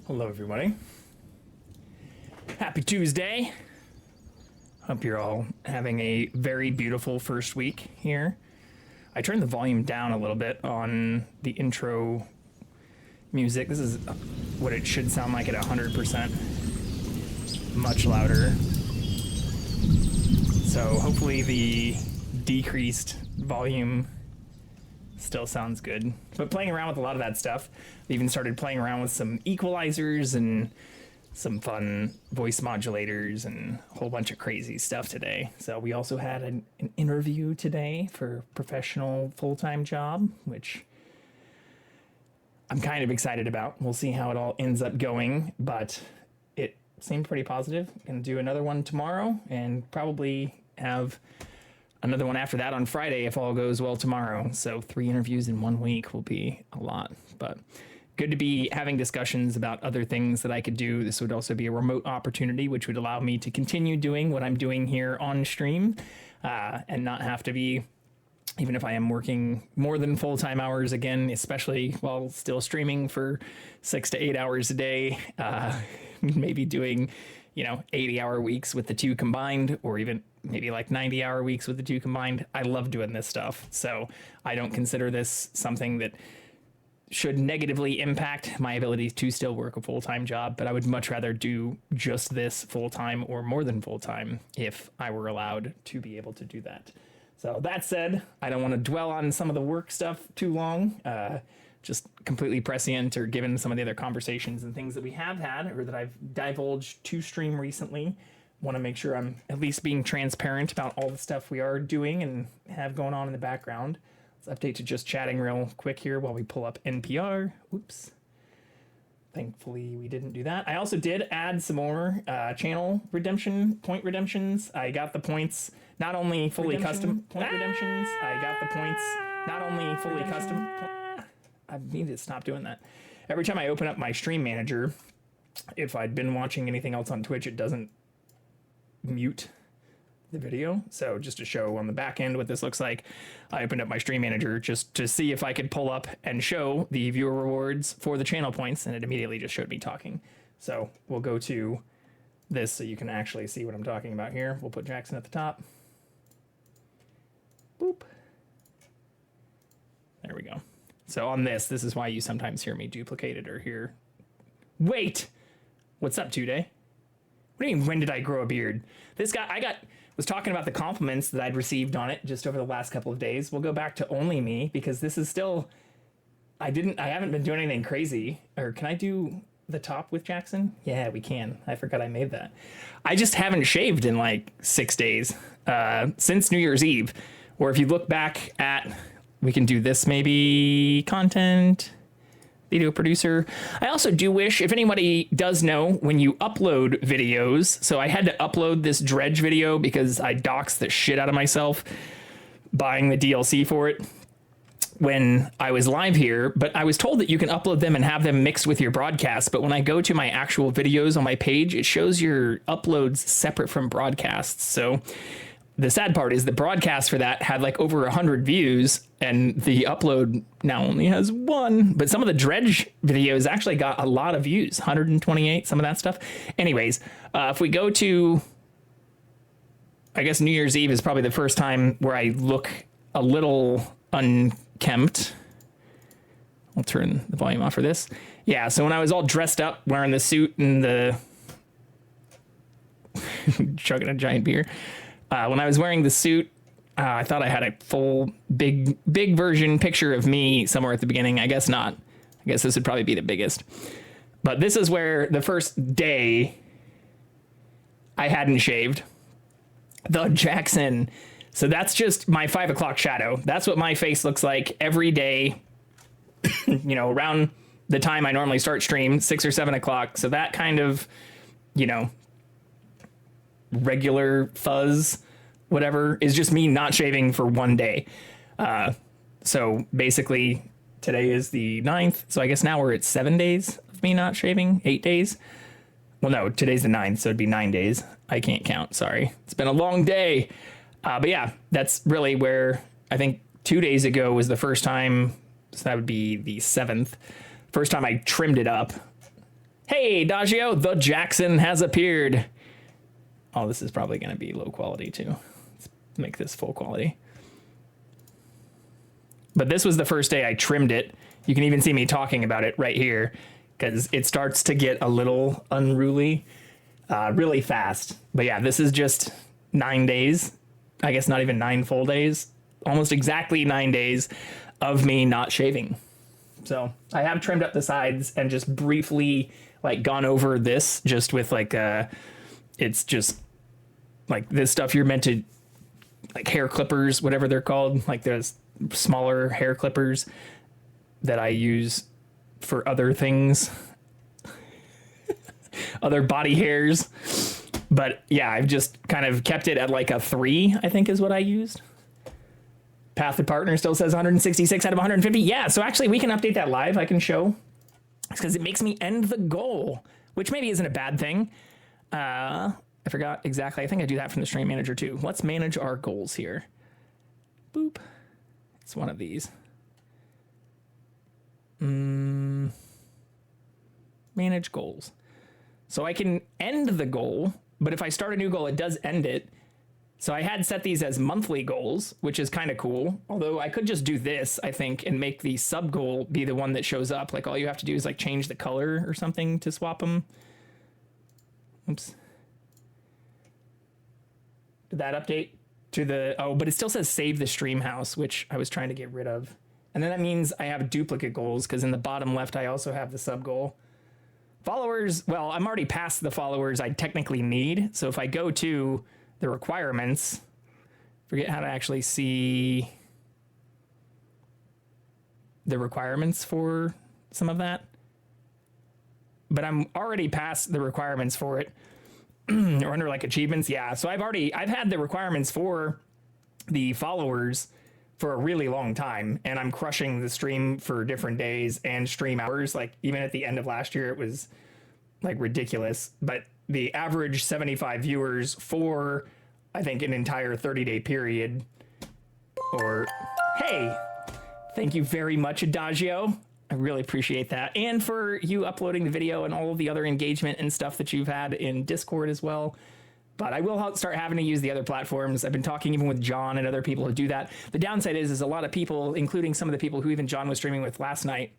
Hello, everybody. Happy Tuesday. Hope you're all having a very beautiful first week here. I turned the volume down a little bit on the intro music. This is what it should sound like at 100%. Much louder. So hopefully the decreased volume still sounds good. But playing around with a lot of that stuff. I even started playing around with some equalizers and some fun voice modulators and a whole bunch of crazy stuff today. So we also had an interview today for a professional full-time job, which I'm kind of excited about. We'll see how it all ends up going, but it seemed pretty positive. Gonna do another one tomorrow and probably have another one after that on Friday if all goes well tomorrow. So 3 interviews in 1 week will be a lot, but good to be having discussions about other things that I could do. This would also be a remote opportunity, which would allow me to continue doing what I'm doing here on stream and not have to be, even if I am working more than full-time hours again, especially while still streaming for 6 to 8 hours a day, maybe doing, 80-hour weeks with the two combined, or even maybe like 90-hour weeks with the two combined. I love doing this stuff. So I don't consider this something that should negatively impact my ability to still work a full-time job, but I would much rather do just this full-time or more than full-time if I were allowed to be able to do that. So that said, I don't want to dwell on some of the work stuff too long, just completely prescient or given some of the other conversations and things that we have had or that I've divulged to stream recently. Want to make sure I'm at least being transparent about all the stuff we are doing and have going on in the background. Let's update to just chatting real quick here while we pull up NPR. Oops. Thankfully, we didn't do that. I also did add some more channel point redemptions. I got the points not only fully custom point redemptions. I got the points not only fully custom. I need to stop doing that. Every time I open up my stream manager, if I'd been watching anything else on Twitch, it doesn't mute the video. So just to show on the back end what this looks like, I opened up my stream manager just to see if I could pull up and show the viewer rewards for the channel points, and it immediately just showed me talking. So we'll go to this so you can actually see what I'm talking about here. We'll put Jackson at the top. Boop. There we go. So on this is why you sometimes hear me duplicated or hear. Wait! What's up, 2-Day? What do you mean, when did I grow a beard? This guy, was talking about the compliments that I'd received on it just over the last couple of days. We'll go back to only me because this is still, I haven't been doing anything crazy. Or can I do the top with Jackson? Yeah, we can. I forgot I made that. I just haven't shaved in like 6 days since New Year's Eve. Or if you look back at, we can do this maybe, content, video producer. I also do wish, if anybody does know, when you upload videos, so I had to upload this dredge video because I doxed the shit out of myself buying the DLC for it when I was live here, but I was told that you can upload them and have them mixed with your broadcasts. But when I go to my actual videos on my page, it shows your uploads separate from broadcasts. So the sad part is the broadcast for that had like over 100 views and the upload now only has 1, but some of the dredge videos actually got a lot of views, 128, some of that stuff. Anyways, if we go to, I guess New Year's Eve is probably the first time where I look a little unkempt. I'll turn the volume off for this. Yeah, so when I was all dressed up wearing the suit and the chugging a giant beer, when I was wearing the suit, I thought I had a full big version picture of me somewhere at the beginning. I guess not. I guess this would probably be the biggest. But this is where the first day I hadn't shaved. The Jackson. So that's just my 5 o'clock shadow. That's what my face looks like every day, around the time I normally start stream, 6 or 7 o'clock. So that kind of, regular fuzz, whatever, is just me not shaving for 1 day. So basically today is the 9th. So I guess now we're at 7 days of me not shaving, 8 days. Well, no, today's the 9th. So it'd be 9 days. I can't count. Sorry. It's been a long day. But yeah, that's really where I think 2 days ago was the first time. So that would be the 7th. First time I trimmed it up. Hey, Dagio, the Jackson has appeared. Oh, this is probably going to be low quality too. Let's make this full quality. But this was the first day I trimmed it. You can even see me talking about it right here because it starts to get a little unruly really fast. But yeah, this is just 9 days. I guess not even 9 full days. Almost exactly 9 days of me not shaving. So I have trimmed up the sides and just briefly like gone over this just with like it's just like this stuff you're meant to like hair clippers, whatever they're called, like those smaller hair clippers that I use for other things, other body hairs. But yeah, I've just kind of kept it at like a 3, I think is what I used. Path to Partner still says 166 out of 150. Yeah, so actually we can update that live. I can show. It's because it makes me end the goal, which maybe isn't a bad thing. I forgot exactly. I think I do that from the stream manager too. Let's manage our goals here. Boop. It's one of these. Manage goals. So I can end the goal, but if I start a new goal, it does end it. So I had set these as monthly goals, which is kind of cool. Although I could just do this, I think, and make the sub goal be the one that shows up. Like all you have to do is like change the color or something to swap them. Oops. Did that update to the, oh, but it still says save the stream house, which I was trying to get rid of. And then that means I have duplicate goals because in the bottom left, I also have the sub goal. Followers, well, I'm already past the followers I technically need. So if I go to the requirements, forget how to actually see the requirements for some of that. But I'm already past the requirements for it. Or under like achievements. Yeah. So I've had the requirements for the followers for a really long time, and I'm crushing the stream for different days and stream hours. Like even at the end of last year, it was like ridiculous, but the average 75 viewers for, I think, an entire 30-day period. Or, hey, thank you very much, Adagio. I really appreciate that. And for you uploading the video and all of the other engagement and stuff that you've had in Discord as well. But I will start having to use the other platforms. I've been talking even with John and other people who do that. The downside is a lot of people, including some of the people who even John was streaming with last night,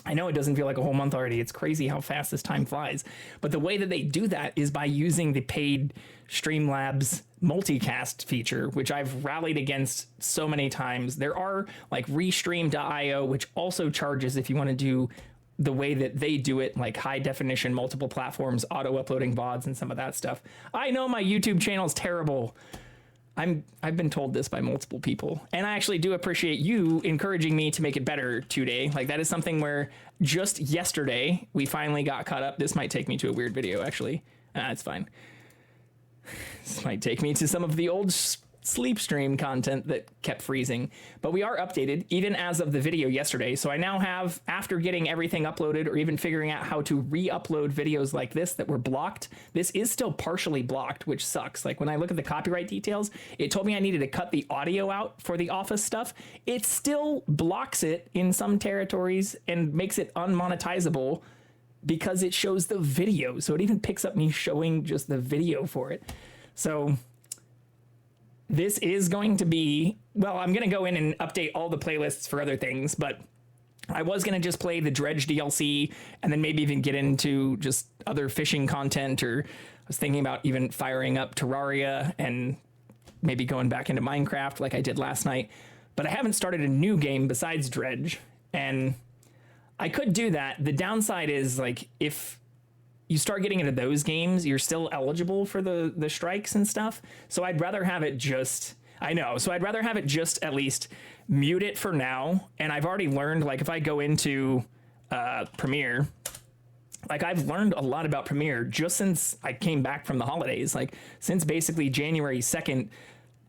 I know it doesn't feel like a whole month already. It's crazy how fast this time flies. But the way that they do that is by using the paid Streamlabs multicast feature, which I've rallied against so many times. There are like restream.io, which also charges if you want to do the way that they do it, like high definition, multiple platforms, auto uploading VODs and some of that stuff. I know my YouTube channel is terrible. I've been told this by multiple people, and I actually do appreciate you encouraging me to make it better today. Like that is something where just yesterday we finally got caught up. This might take me to a weird video, actually. It's fine. This might take me to some of the old sleep stream content that kept freezing, but we are updated even as of the video yesterday. So I now have, after getting everything uploaded or even figuring out how to re-upload videos like this that were blocked, this is still partially blocked, which sucks. Like when I look at the copyright details, it told me I needed to cut the audio out for the Office stuff. It still blocks it in some territories and makes it unmonetizable because it shows the video. So it even picks up me showing just the video for it. So this is going to be, well, I'm going to go in and update all the playlists for other things, but I was going to just play the Dredge DLC and then maybe even get into just other fishing content, or I was thinking about even firing up Terraria and maybe going back into Minecraft like I did last night. But I haven't started a new game besides Dredge, and I could do that. The downside is, like, if you start getting into those games, you're still eligible for the strikes and stuff. So I'd rather have it just, I know. So I'd rather have it just at least mute it for now. And I've already learned, like if I go into Premiere, like I've learned a lot about Premiere just since I came back from the holidays. Like since basically January 2nd,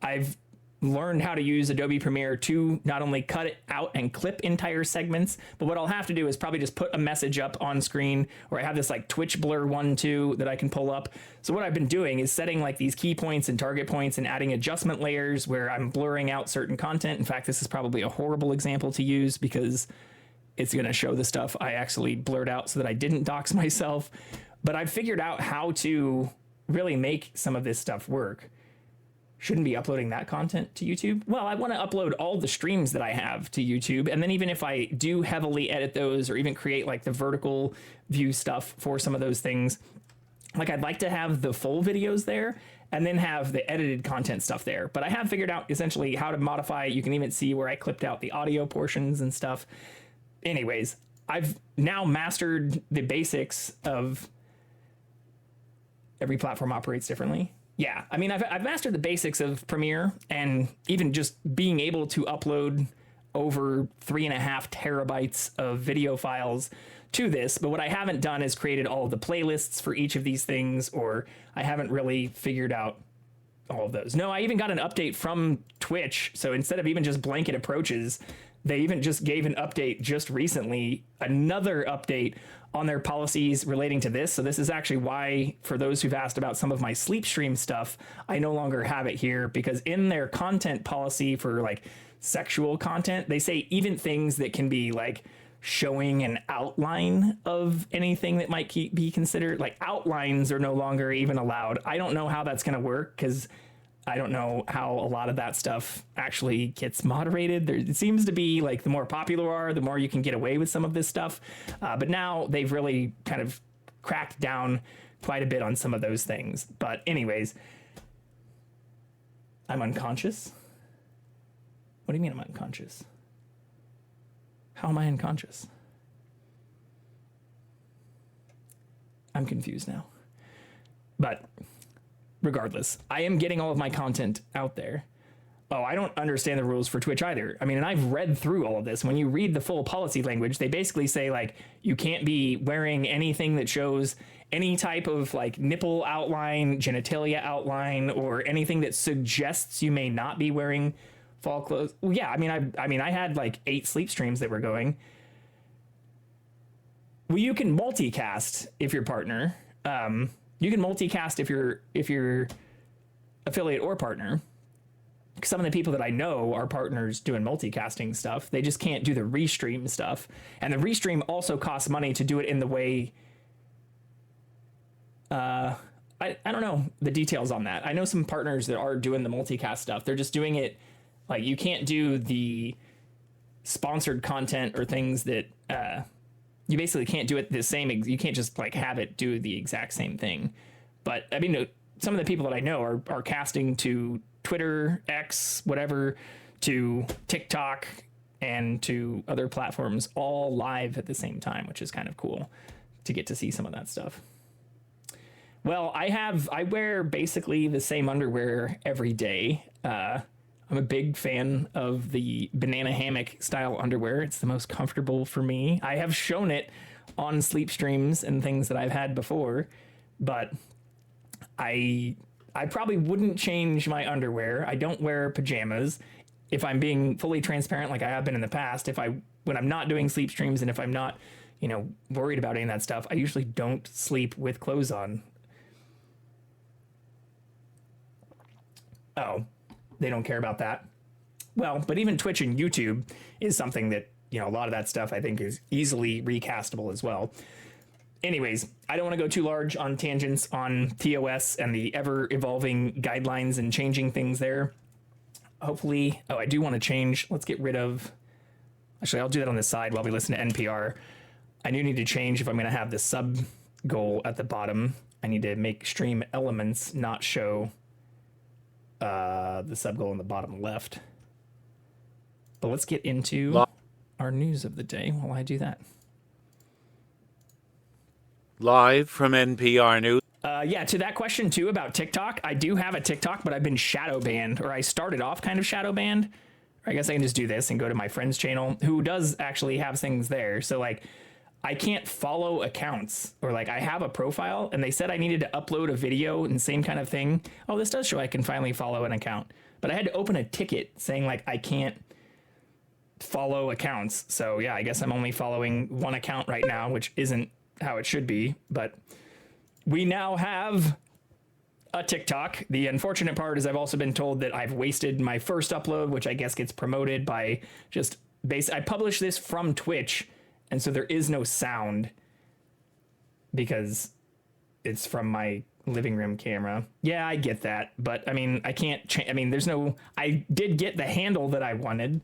I've learned how to use Adobe Premiere to not only cut it out and clip entire segments, but what I'll have to do is probably just put a message up on screen, or I have this like Twitch blur 1-2 that I can pull up. So what I've been doing is setting like these key points and target points and adding adjustment layers where I'm blurring out certain content. In fact, this is probably a horrible example to use because it's going to show the stuff I actually blurred out so that I didn't dox myself. But I've figured out how to really make some of this stuff work. Shouldn't be uploading that content to YouTube. Well, I want to upload all the streams that I have to YouTube. And then even if I do heavily edit those or even create like the vertical view stuff for some of those things, like I'd like to have the full videos there and then have the edited content stuff there. But I have figured out essentially how to modify it. You can even see where I clipped out the audio portions and stuff. Anyways, I've now mastered the basics of every platform operates differently. Yeah, I mean, I've mastered the basics of Premiere and even just being able to upload over 3.5 terabytes of video files to this. But what I haven't done is created all of the playlists for each of these things, or I haven't really figured out all of those. No, I even got an update from Twitch. So instead of even just blanket approaches, they even just gave an update just recently, another update on their policies relating to this. So this is actually why, for those who've asked about some of my sleep stream stuff, I no longer have it here, because in their content policy for like sexual content, they say even things that can be like showing an outline of anything that might be considered, like outlines are no longer even allowed. I don't know how that's going to work, because I don't know how a lot of that stuff actually gets moderated. It seems to be like the more popular you are, the more you can get away with some of this stuff. But now they've really kind of cracked down quite a bit on some of those things. But anyways, I'm unconscious. What do you mean I'm unconscious? How am I unconscious? I'm confused now. But regardless, I am getting all of my content out there. Oh, I don't understand the rules for Twitch either. I mean, and I've read through all of this. When you read the full policy language, they basically say like, you can't be wearing anything that shows any type of like nipple outline, genitalia outline, or anything that suggests you may not be wearing fall clothes. Well, yeah, I mean, I had like 8 sleep streams that were going. Well, you can multicast if your partner. You can multicast if you're affiliate or partner. Some of the people that I know are partners doing multicasting stuff. They just can't do the restream stuff. And the restream also costs money to do it in the way. I don't know the details on that. I know some partners that are doing the multicast stuff. They're just doing it like, you can't do the sponsored content or things that you basically can't do it the same. You can't just like have it do the exact same thing. But I mean, some of the people that I know are casting to Twitter, X, whatever, to TikTok, and to other platforms, all live at the same time, which is kind of cool to get to see some of that stuff. Well, I wear basically the same underwear every day. I'm a big fan of the banana hammock style underwear. It's the most comfortable for me. I have shown it on sleep streams and things that I've had before, but I probably wouldn't change my underwear. I don't wear pajamas. If I'm being fully transparent, like I have been in the past, when I'm not doing sleep streams and if I'm not, worried about any of that stuff, I usually don't sleep with clothes on. Oh, they don't care about that. Well, but even Twitch and YouTube is something that, a lot of that stuff I think is easily recastable as well. Anyways, I don't want to go too large on tangents on TOS and the ever evolving guidelines and changing things there. Hopefully, I do want to change. Let's get rid of, actually, I'll do that on the side while we listen to NPR. I do need to change if I'm going to have the sub goal at the bottom. I need to make stream elements not show the sub goal in the bottom left. But let's get into our news of the day while I do that. Live from NPR News. Yeah, to that question too about TikTok, I do have a TikTok, but I've been shadow banned, or I started off kind of shadow banned. Or I guess I can just do this and go to my friend's channel, who does actually have things there. So like, I can't follow accounts, or like I have a profile and they said I needed to upload a video and same kind of thing. Oh, this does show I can finally follow an account, but I had to open a ticket saying like I can't follow accounts. So yeah, I guess I'm only following one account right now, which isn't how it should be, but we now have a TikTok. The unfortunate part is I've also been told that I've wasted my first upload, which I guess gets promoted by just I published this from Twitch And so there is no sound because it's from my living room camera. Yeah, I get that. But I mean, I can't change. I mean, I did get the handle that I wanted.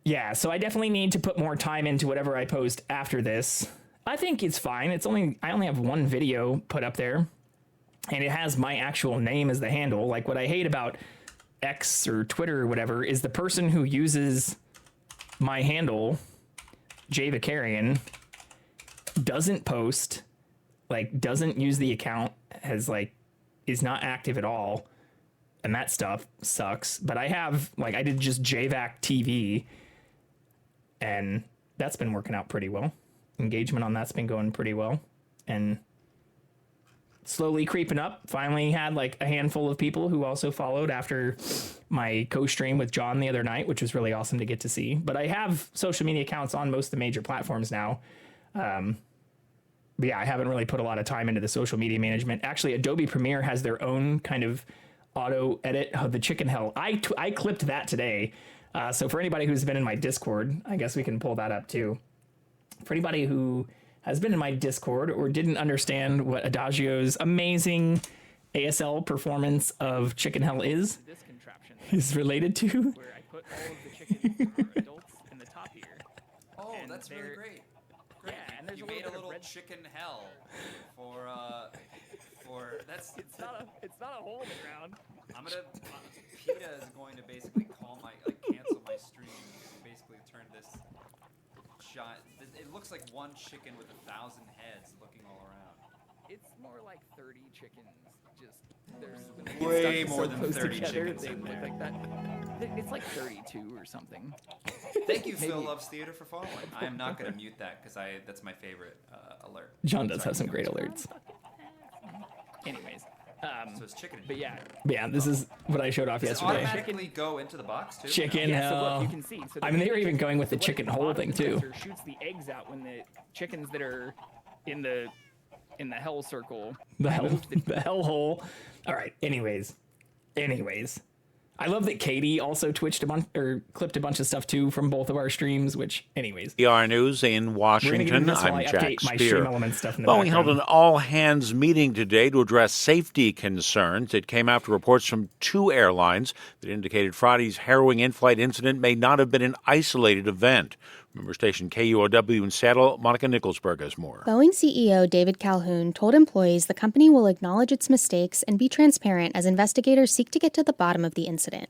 Yeah, so I definitely need to put more time into whatever I post after this. I think it's fine. I only have one video put up there, and it has my actual name as the handle. Like, what I hate about X or Twitter or whatever is the person who uses my handle, Jay Vicarian, doesn't post, like, doesn't use the account, is not active at all, and that stuff sucks. But I did just JVac TV, and that's been working out pretty well. Engagement on that's been going pretty well, and slowly creeping up. Finally had like a handful of people who also followed after my co-stream with John the other night, which was really awesome to get to see. But I have social media accounts on most of the major platforms now. But yeah, I haven't really put a lot of time into the social media management. Actually, Adobe Premiere has their own kind of auto edit of the chicken hell. I clipped that today. So for anybody who's been in my Discord, I guess we can pull that up too. For anybody who has been in my Discord or didn't understand what Adagio's amazing ASL performance of chicken hell is related to. Where I put all of the chickens for adults in the top here. Oh, that's really great. Yeah, and there's you made a little chicken hell for that's it's not a hole in the ground. I'm gonna PETA is going to basically cancel my stream and basically turn this shot. It looks like one chicken with 1,000 heads looking all around. It's more like 30 chickens. Just there's way more than 30 chickens in there. Like that. It's like 32 or something. Thank you, Phil Loves Theater, for following. I am not going to mute that because that's my favorite alert. John does have some great alerts. Anyways. So it's chicken. But yeah, this is what I showed off Does yesterday. it automatically go into the box too? Chicken No? hell. So look, you can see. So I mean, they were even going with the what chicken the hole bottom thing of the too. sensor shoots the eggs out when the chickens that are in the hell circle. The hell hole. All right. Anyways, I love that Katie also clipped a bunch of stuff too from both of our streams. Which, anyways, PR News in Washington. I'm Jack Spear. Boeing held an all-hands meeting today to address safety concerns. It came after reports from two airlines that indicated Friday's harrowing in-flight incident may not have been an isolated event. Member station KUOW in Seattle, Monica Nicholsberg has more. Boeing CEO David Calhoun told employees the company will acknowledge its mistakes and be transparent as investigators seek to get to the bottom of the incident.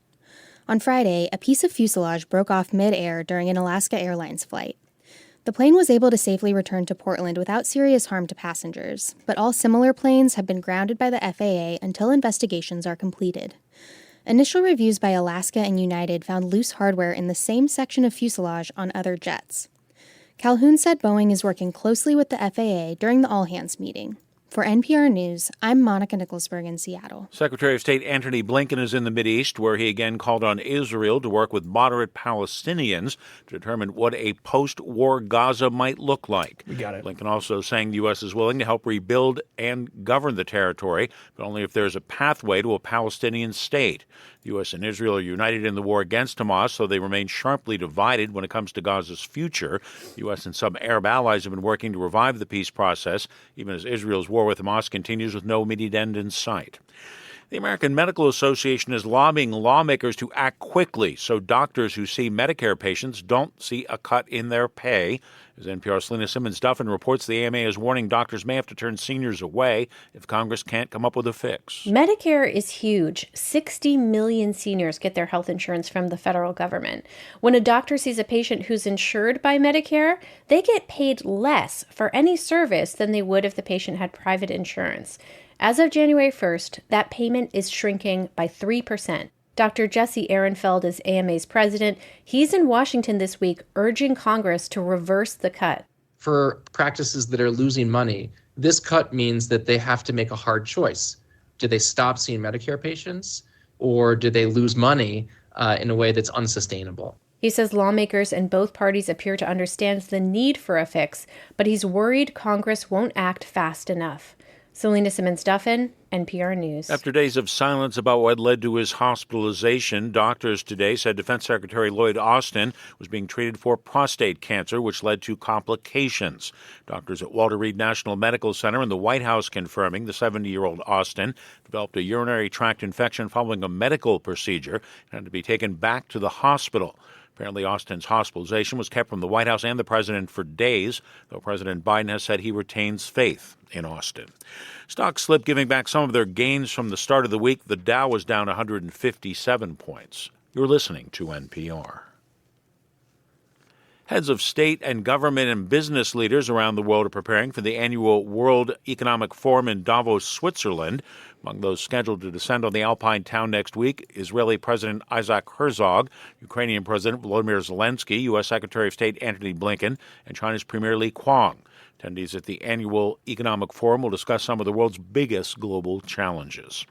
On Friday, a piece of fuselage broke off mid-air during an Alaska Airlines flight. The plane was able to safely return to Portland without serious harm to passengers, but all similar planes have been grounded by the FAA until investigations are completed. Initial reviews by Alaska and United found loose hardware in the same section of fuselage on other jets. Calhoun said Boeing is working closely with the FAA during the all-hands meeting. For NPR News, I'm Monica Nicholsberg in Seattle. Secretary of State Antony Blinken is in the Mideast, where he again called on Israel to work with moderate Palestinians to determine what a post-war Gaza might look like. We got it. Blinken also saying the U.S. is willing to help rebuild and govern the territory, but only if there's a pathway to a Palestinian state. The U.S. and Israel are united in the war against Hamas, so they remain sharply divided when it comes to Gaza's future. The U.S. and some Arab allies have been working to revive the peace process, even as Israel's war with Hamas continues with no immediate end in sight. The American Medical Association is lobbying lawmakers to act quickly so doctors who see Medicare patients don't see a cut in their pay. As NPR's Selena Simmons-Duffin reports, the AMA is warning doctors may have to turn seniors away if Congress can't come up with a fix. Medicare is huge. 60 million seniors get their health insurance from the federal government. When a doctor sees a patient who's insured by Medicare, they get paid less for any service than they would if the patient had private insurance. As of January 1st, that payment is shrinking by 3%. Dr. Jesse Ehrenfeld is AMA's president. He's in Washington this week urging Congress to reverse the cut. For practices that are losing money, this cut means that they have to make a hard choice. Do they stop seeing Medicare patients, or do they lose money in a way that's unsustainable? He says lawmakers in both parties appear to understand the need for a fix, but he's worried Congress won't act fast enough. Selena Simmons-Duffin, NPR News. After days of silence about what led to his hospitalization, doctors today said Defense Secretary Lloyd Austin was being treated for prostate cancer, which led to complications. Doctors at Walter Reed National Medical Center and the White House confirming the 70-year-old Austin developed a urinary tract infection following a medical procedure and had to be taken back to the hospital. Apparently, Austin's hospitalization was kept from the White House and the president for days, though President Biden has said he retains faith in Austin. Stocks slipped, giving back some of their gains from the start of the week. The Dow was down 157 points. You're listening to NPR. Heads of state and government and business leaders around the world are preparing for the annual World Economic Forum in Davos, Switzerland. Among those scheduled to descend on the Alpine town next week, Israeli President Isaac Herzog, Ukrainian President Volodymyr Zelensky, U.S. Secretary of State Antony Blinken, and China's Premier Li Qiang. Attendees at the annual Economic Forum will discuss some of the world's biggest global challenges.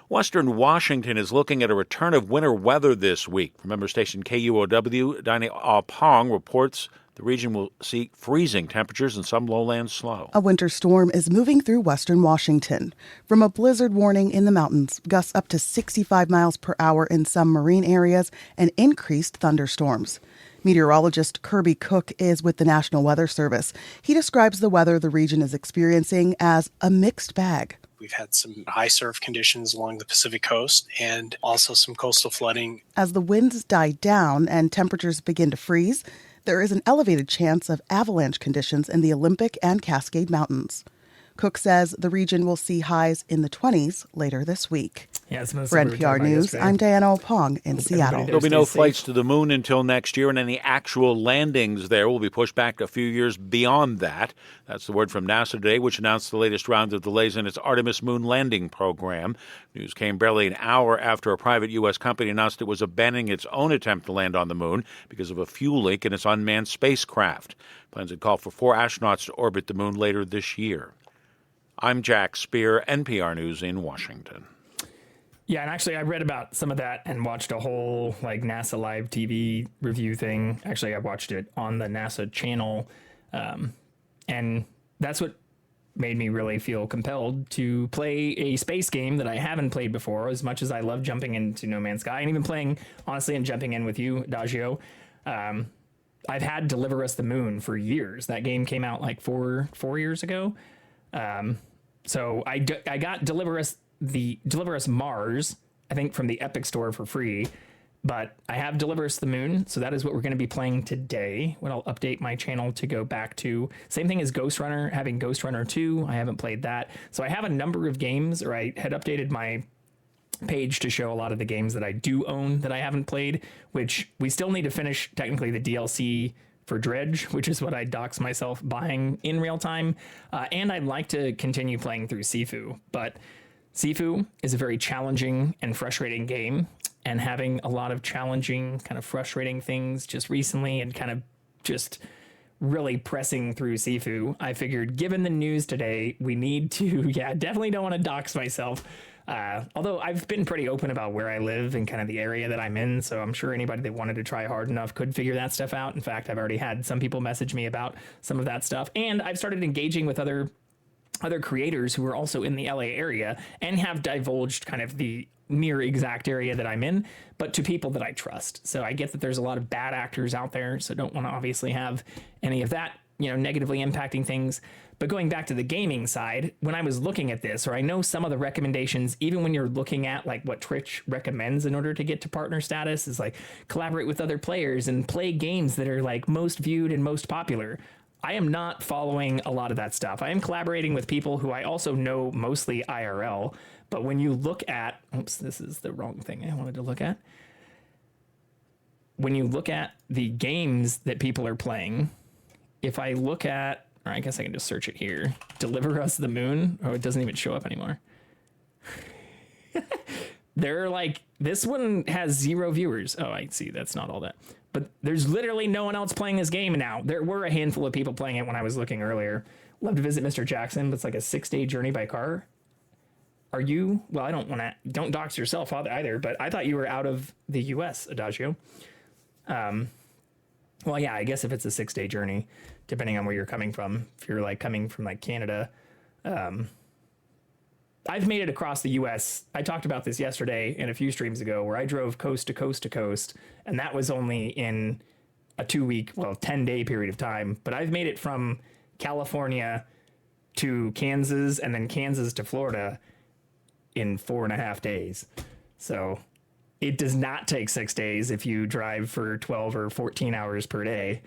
Western Washington is looking at a return of winter weather this week. Remember station KUOW, Dinah Pong reports the region will see freezing temperatures and some lowland snow. A winter storm is moving through western Washington. From a blizzard warning in the mountains, gusts up to 65 miles per hour in some marine areas, and increased thunderstorms. Meteorologist Kirby Cook is with the National Weather Service. He describes the weather the region is experiencing as a mixed bag. We've had some high surf conditions along the Pacific coast and also some coastal flooding. As the winds die down and temperatures begin to freeze, there is an elevated chance of avalanche conditions in the Olympic and Cascade Mountains. Cook says the region will see highs in the 20s later this week. Yeah, it's For NPR News, I'm Diana Pong in Seattle. There'll be no flights to the moon until next year, and any actual landings there will be pushed back a few years beyond that. That's the word from NASA today, which announced the latest round of delays in its Artemis moon landing program. News came barely an hour after a private U.S. company announced it was abandoning its own attempt to land on the moon because of a fuel leak in its unmanned spacecraft. Plans had called for 4 astronauts to orbit the moon later this year. I'm Jack Speer, NPR News in Washington. Yeah, and actually I read about some of that and watched a whole NASA live TV review thing. Actually, I watched it on the NASA channel. And that's what made me really feel compelled to play a space game that I haven't played before, as much as I love jumping into No Man's Sky and even playing, honestly, and jumping in with you, Adagio. I've had Deliver Us the Moon for years. That game came out like four years ago. So I got Deliver Us Mars, I think from the Epic Store for free, but I have Deliver Us the Moon, so that is what we're going to be playing today, when I'll update my channel to go back to. Same thing as Ghost Runner, having Ghost Runner 2, I haven't played that. So I have a number of games, or I had updated my page to show a lot of the games that I do own that I haven't played, which we still need to finish technically the DLC for Dredge, which is what I dox myself buying in real time. And I'd like to continue playing through Sifu, but Sifu is a very challenging and frustrating game, and having a lot of challenging, kind of frustrating things just recently and kind of just really pressing through Sifu, I figured given the news today, we need to, definitely don't want to dox myself. Although I've been pretty open about where I live and kind of the area that I'm in, so I'm sure anybody that wanted to try hard enough could figure that stuff out. In fact, I've already had some people message me about some of that stuff, and I've started engaging with other creators who are also in the LA area and have divulged kind of the near exact area that I'm in, but to people that I trust. So I get that there's a lot of bad actors out there, so don't want to obviously have any of that, negatively impacting things. But going back to the gaming side, when I was looking at this, or I know some of the recommendations, even when you're looking at like what Twitch recommends in order to get to partner status, is like collaborate with other players and play games that are like most viewed and most popular. I am not following a lot of that stuff. I am collaborating with people who I also know mostly IRL. But when you look at, oops, this is the wrong thing I wanted to look at. When you look at the games that people are playing, if I look at, or I guess I can just search it here, Deliver Us the Moon. Oh, it doesn't even show up anymore. They're like, this one has 0 viewers. Oh, I see. That's not all that. But there's literally no one else playing this game now. There were a handful of people playing it when I was looking earlier. Love to visit Mr. Jackson, but it's like a 6-day journey by car. Are you? Well, I don't dox yourself either, but I thought you were out of the U.S., Adagio. Well, yeah, I guess if it's a 6-day journey, depending on where you're coming from, if you're like coming from like Canada, I've made it across the U.S. I talked about this yesterday and a few streams ago, where I drove coast to coast to coast, and that was only in a 10-day period of time. But I've made it from California to Kansas and then Kansas to Florida in 4.5 days. So it does not take 6 days if you drive for 12 or 14 hours per day.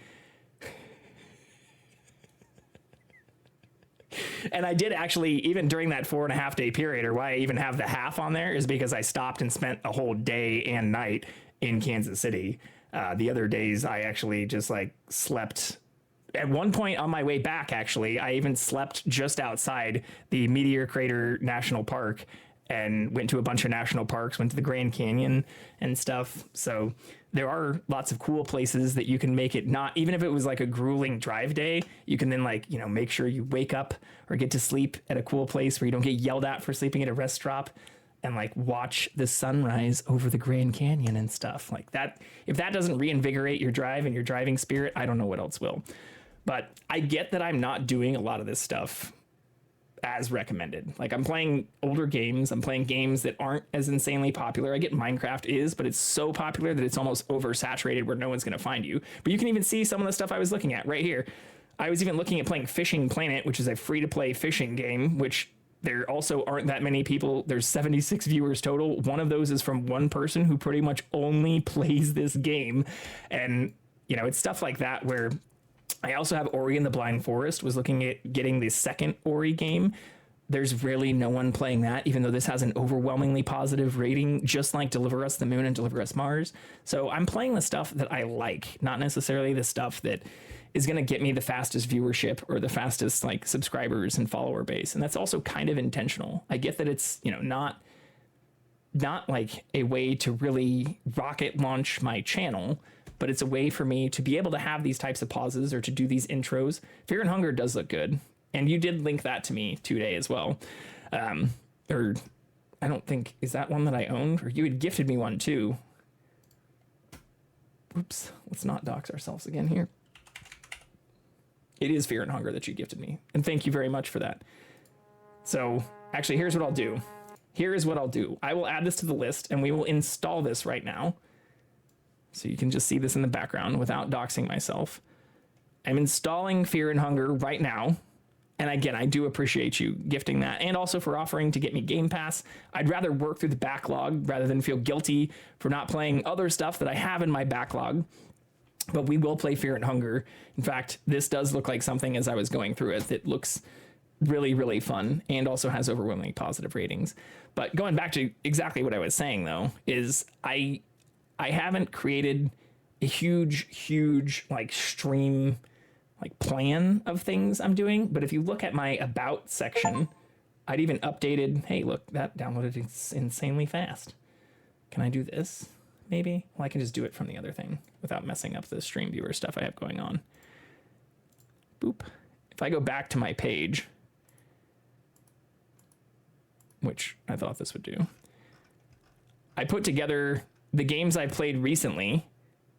And I did actually, even during that 4.5 day period, or why I even have the half on there, is because I stopped and spent a whole day and night in Kansas City. The other days I actually just like slept. At one point on my way back, actually, I even slept just outside the Meteor Crater National Park and went to a bunch of national parks, went to the Grand Canyon and stuff. So there are lots of cool places that you can make it not, even if it was like a grueling drive day, you can then like, make sure you wake up or get to sleep at a cool place where you don't get yelled at for sleeping at a rest stop, and like watch the sunrise over the Grand Canyon and stuff like that. If that doesn't reinvigorate your drive and your driving spirit, I don't know what else will. But I get that I'm not doing a lot of this stuff as recommended. Like, I'm playing older games. I'm playing games that aren't as insanely popular. I get Minecraft is, but it's so popular that it's almost oversaturated where no one's going to find you. But you can even see some of the stuff I was looking at right here. I was even looking at playing Fishing Planet, which is a free-to-play fishing game, which there also aren't that many people. There's 76 viewers total. One of those is from one person who pretty much only plays this game. And, it's stuff like that where I also have Ori and the Blind Forest, was looking at getting the second Ori game. There's really no one playing that, even though this has an overwhelmingly positive rating, just like Deliver Us the Moon and Deliver Us Mars. So I'm playing the stuff that I like, not necessarily the stuff that is going to get me the fastest viewership or the fastest like subscribers and follower base. And that's also kind of intentional. I get that it's, not like a way to really rocket launch my channel, but it's a way for me to be able to have these types of pauses or to do these intros. Fear and Hunger does look good. And you did link that to me today as well. Or I don't think, is that one that I owned? Or you had gifted me one too. Oops, let's not dox ourselves again here. It is Fear and Hunger that you gifted me. And thank you very much for that. So actually, here's what I'll do. Here is what I'll do. I will add this to the list and we will install this right now. So you can just see this in the background without doxing myself. I'm installing Fear and Hunger right now. And again, I do appreciate you gifting that, and also for offering to get me Game Pass. I'd rather work through the backlog rather than feel guilty for not playing other stuff that I have in my backlog. But we will play Fear and Hunger. In fact, this does look like something, as I was going through it, that looks really, really fun and also has overwhelmingly positive ratings. But going back to exactly what I was saying, though, is I haven't created a huge like stream like plan of things I'm doing. But if you look at my about section, I'd even updated, hey, look, that downloaded insanely fast. Can I do this? Maybe? Well, I can just do it from the other thing without messing up the stream viewer stuff I have going on. Boop. If I go back to my page, which I thought this would do, I put together the games I've played recently.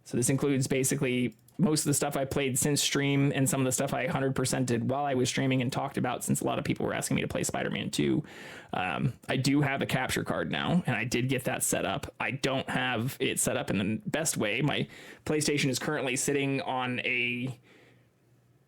So this includes basically most of the stuff I played since stream and some of the stuff I 100%ed while I was streaming and talked about, since a lot of people were asking me to play Spider-Man 2. I do have a capture card now, and I did get that set up. I don't have it set up in the best way. My PlayStation is currently sitting on a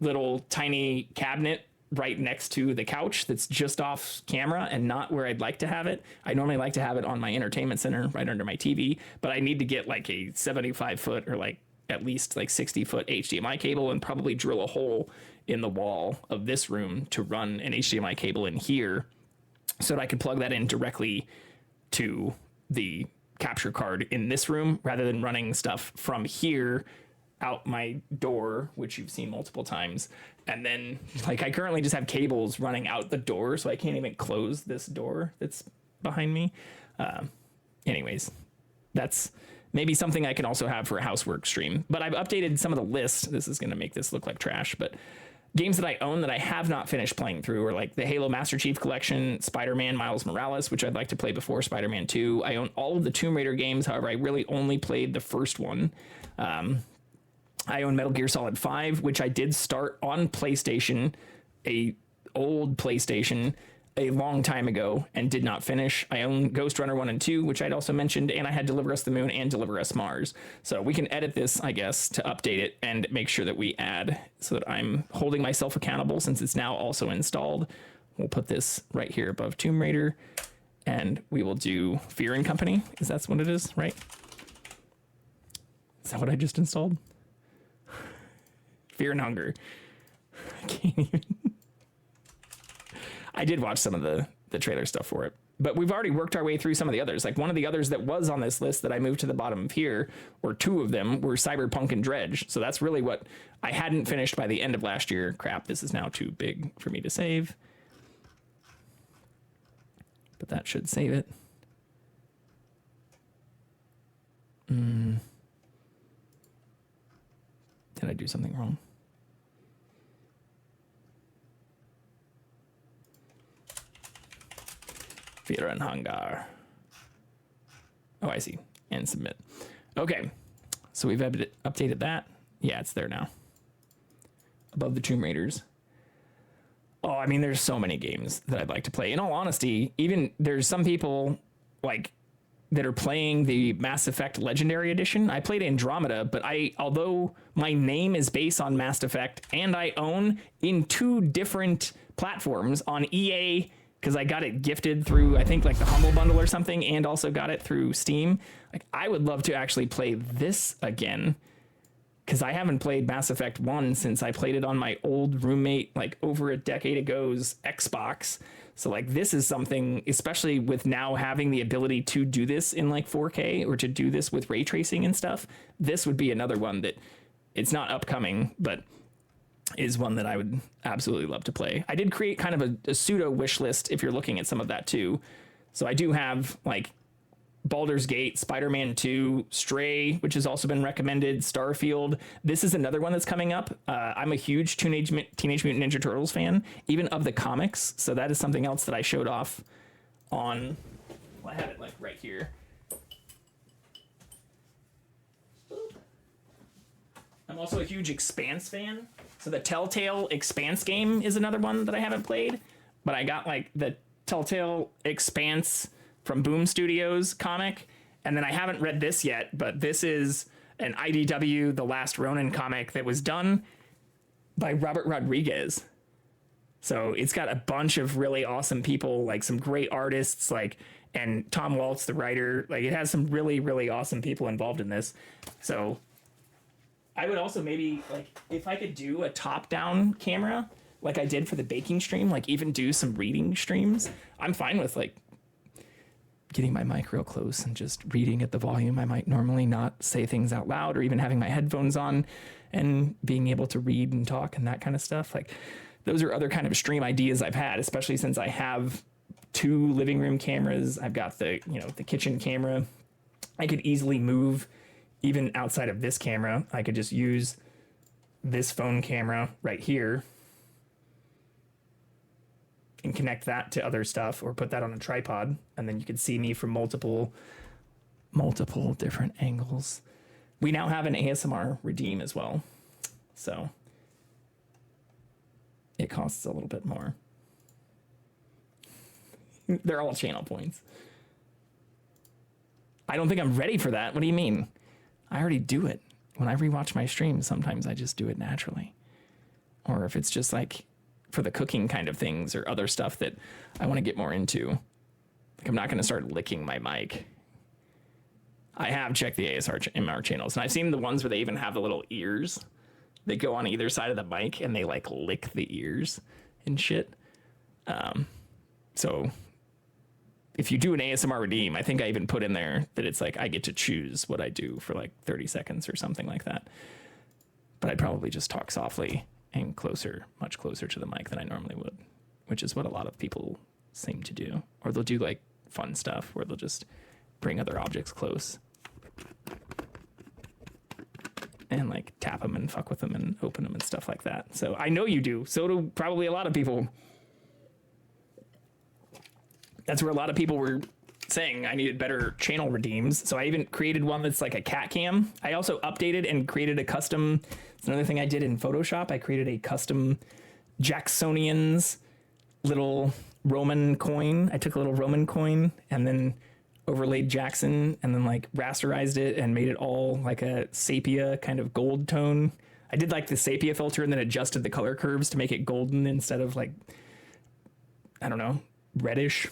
little tiny cabinet right next to the couch that's just off camera and not where I'd like to have it. I normally like to have it on my entertainment center right under my TV, but I need to get like a 75-foot or like at least like 60-foot HDMI cable and probably drill a hole in the wall of this room to run an HDMI cable in here so that I could plug that in directly to the capture card in this room rather than running stuff from here out my door, which you've seen multiple times. And then like I currently just have cables running out the door, so I can't even close this door that's behind me. Anyways, that's maybe something I can also have for a housework stream. But I've updated some of the lists. This is going to make this look like trash, but games that I own that I have not finished playing through are like the Halo Master Chief Collection, Spider-Man Miles Morales, which I'd like to play before Spider-Man 2. I own all of the Tomb Raider games. However, I really only played the first one. I own Metal Gear Solid 5, which I did start on PlayStation, a old PlayStation. a long time ago and did not finish. I own Ghost Runner 1 and 2, which I'd also mentioned, and I had Deliver Us the Moon and Deliver Us Mars. So we can edit this, I guess, to update it and make sure that we add so that I'm holding myself accountable since it's now also installed. We'll put this right here above Tomb Raider, and we will do Fear and Company. Is that what it is, right? Is that what I just installed? Fear and Hunger. I can't even. I did watch some of the trailer stuff for it, but we've already worked our way through some of the others. Like one of the others that was on this list that I moved to the bottom of here, or two of them, were Cyberpunk and Dredge. So that's really what I hadn't finished by the end of last year. Crap, this is now too big for me to save. But that should save it. Did I do something wrong? Fear and Hunger. Oh, I see. And submit. Okay. So we've updated that. Yeah, it's there now. Above the Tomb Raiders. Oh, I mean, there's so many games that I'd like to play. In all honesty, even there's some people like that are playing the Mass Effect Legendary Edition. I played Andromeda, but although my name is based on Mass Effect and I own in 2 different platforms on EA, because I got it gifted through, I think, like the Humble Bundle or something, and also got it through Steam. Like, I would love to actually play this again, because I haven't played Mass Effect 1 since I played it on my old roommate, like, over a decade ago's Xbox. So, like, this is something, especially with now having the ability to do this in, like, 4K, or to do this with ray tracing and stuff, this would be another one that, it's not upcoming, but is one that I would absolutely love to play. I did create kind of a pseudo wish list if you're looking at some of that too. So I do have like Baldur's Gate, Spider-Man 2, Stray, which has also been recommended, Starfield. This is another one that's coming up. I'm a huge Teenage Mutant Ninja Turtles fan, even of the comics. So that is something else that I showed off on, well, I have it like right here. I'm also a huge Expanse fan. So the Telltale Expanse game is another one that I haven't played, but I got like the Telltale Expanse from Boom Studios comic, and then I haven't read this yet, but this is an IDW The Last Ronin comic that was done by Robert Rodriguez. So it's got a bunch of really awesome people, like some great artists, like, and Tom Waltz, the writer. Like, it has some really, really awesome people involved in this. So I would also maybe, like, if I could do a top-down camera, like I did for the baking stream, like even do some reading streams, I'm fine with, like, getting my mic real close and just reading at the volume I might normally not say things out loud, or even having my headphones on and being able to read and talk and that kind of stuff. Like, those are other kind of stream ideas I've had, especially since I have 2 living room cameras. I've got the, you know, the kitchen camera. I could easily move even outside of this camera. I could just use this phone camera right here and connect that to other stuff, or put that on a tripod, and then you could see me from multiple different angles. We now have an ASMR redeem as well, so it costs a little bit more. They're all channel points. I don't think I'm ready for that. What do you mean? I already do it. When I rewatch my streams, sometimes I just do it naturally. Or if it's just like for the cooking kind of things or other stuff that I want to get more into. Like, I'm not going to start licking my mic. I have checked the ASMR channels, and I've seen the ones where they even have the little ears. They go on either side of the mic and they like lick the ears and shit. So if you do an ASMR redeem, I think I even put in there that it's like I get to choose what I do for like 30 seconds or something like that. But I'd probably just talk softly and closer, much closer to the mic than I normally would, which is what a lot of people seem to do. Or they'll do like fun stuff where they'll just bring other objects close and like tap them and fuck with them and open them and stuff like that. So I know you do. So do probably a lot of people. That's where a lot of people were saying I needed better channel redeems. So I even created one that's like a CatCam. I also updated and created a custom. It's another thing I did in Photoshop. I created a custom Jacksonian's little Roman coin. I took a little Roman coin and then overlaid Jackson and then like rasterized it and made it all like a sepia kind of gold tone. I did like the sepia filter and then adjusted the color curves to make it golden instead of like, I don't know, reddish.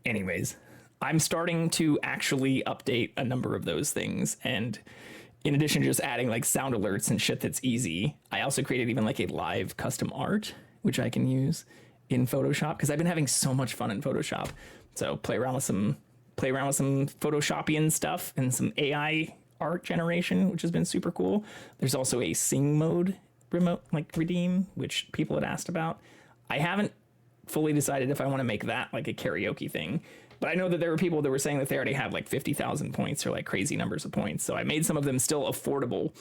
Anyways, I'm starting to actually update a number of those things. And in addition to just adding like sound alerts and shit that's easy, I also created even like a live custom art, which I can use in Photoshop because I've been having so much fun in Photoshop. So play around with some Photoshopian stuff and some AI art generation, which has been super cool. There's also a sing mode remote like redeem, which people had asked about. I haven't fully decided if I want to make that like a karaoke thing, but I know that there were people that were saying that they already have like 50,000 points or like crazy numbers of points. So I made some of them still affordable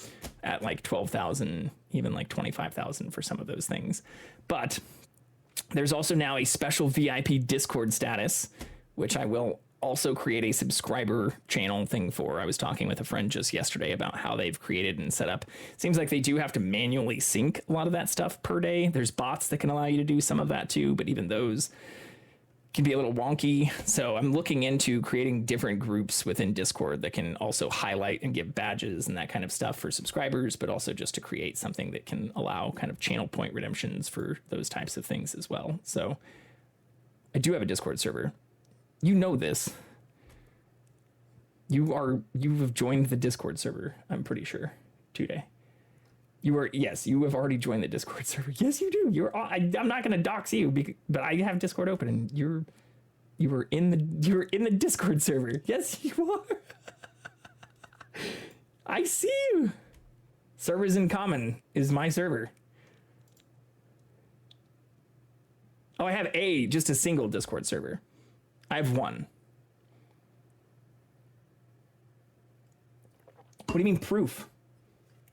at like 12,000, even like 25,000 for some of those things. But there's also now a special VIP Discord status, which I will also create a subscriber channel thing for. I was talking with a friend just yesterday about how they've created and set up. Seems like they do have to manually sync a lot of that stuff per day. There's bots that can allow you to do some of that too, but even those can be a little wonky. So I'm looking into creating different groups within Discord that can also highlight and give badges and that kind of stuff for subscribers, but also just to create something that can allow kind of channel point redemptions for those types of things as well. So I do have a Discord server. You know this. You have joined the Discord server, I'm pretty sure, today. Yes, you have already joined the Discord server. Yes, you do. I'm not going to dox you, but I have Discord open, and you were in the Discord server. Yes, you are. I see you. Servers in common is my server. Oh, I have just a single Discord server. I have one. What do you mean proof?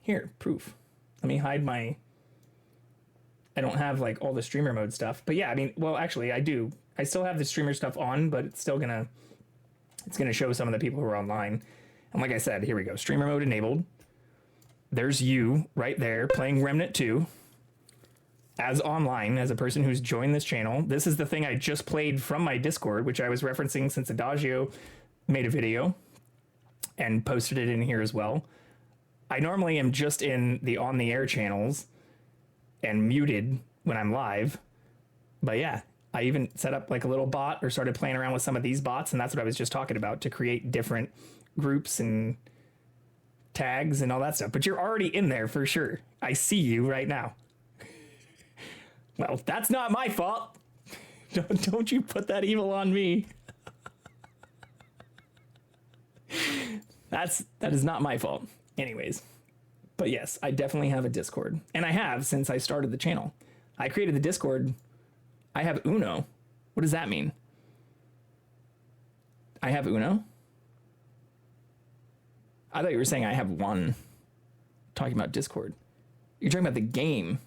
Here, proof. Let me hide my... I don't have like all the streamer mode stuff. But yeah, I mean, well, actually I do. I still have the streamer stuff on, but it's still gonna show some of the people who are online. And like I said, here we go. Streamer mode enabled. There's you right there playing Remnant 2 as online, as a person who's joined this channel. This is the thing I just played from my Discord, which I was referencing since Adagio made a video and posted it in here as well. I normally am just in the on the air channels and muted when I'm live. But yeah, I even set up like a little bot or started playing around with some of these bots. And that's what I was just talking about, to create different groups and tags and all that stuff. But you're already in there for sure. I see you right now. Well, that's not my fault. Don't you put that evil on me. That is not my fault. Anyways, but yes, I definitely have a Discord. And I have since I started the channel. I created the Discord. I have Uno. What does that mean? I have Uno? I thought you were saying I have one. Talking about Discord. You're talking about the game.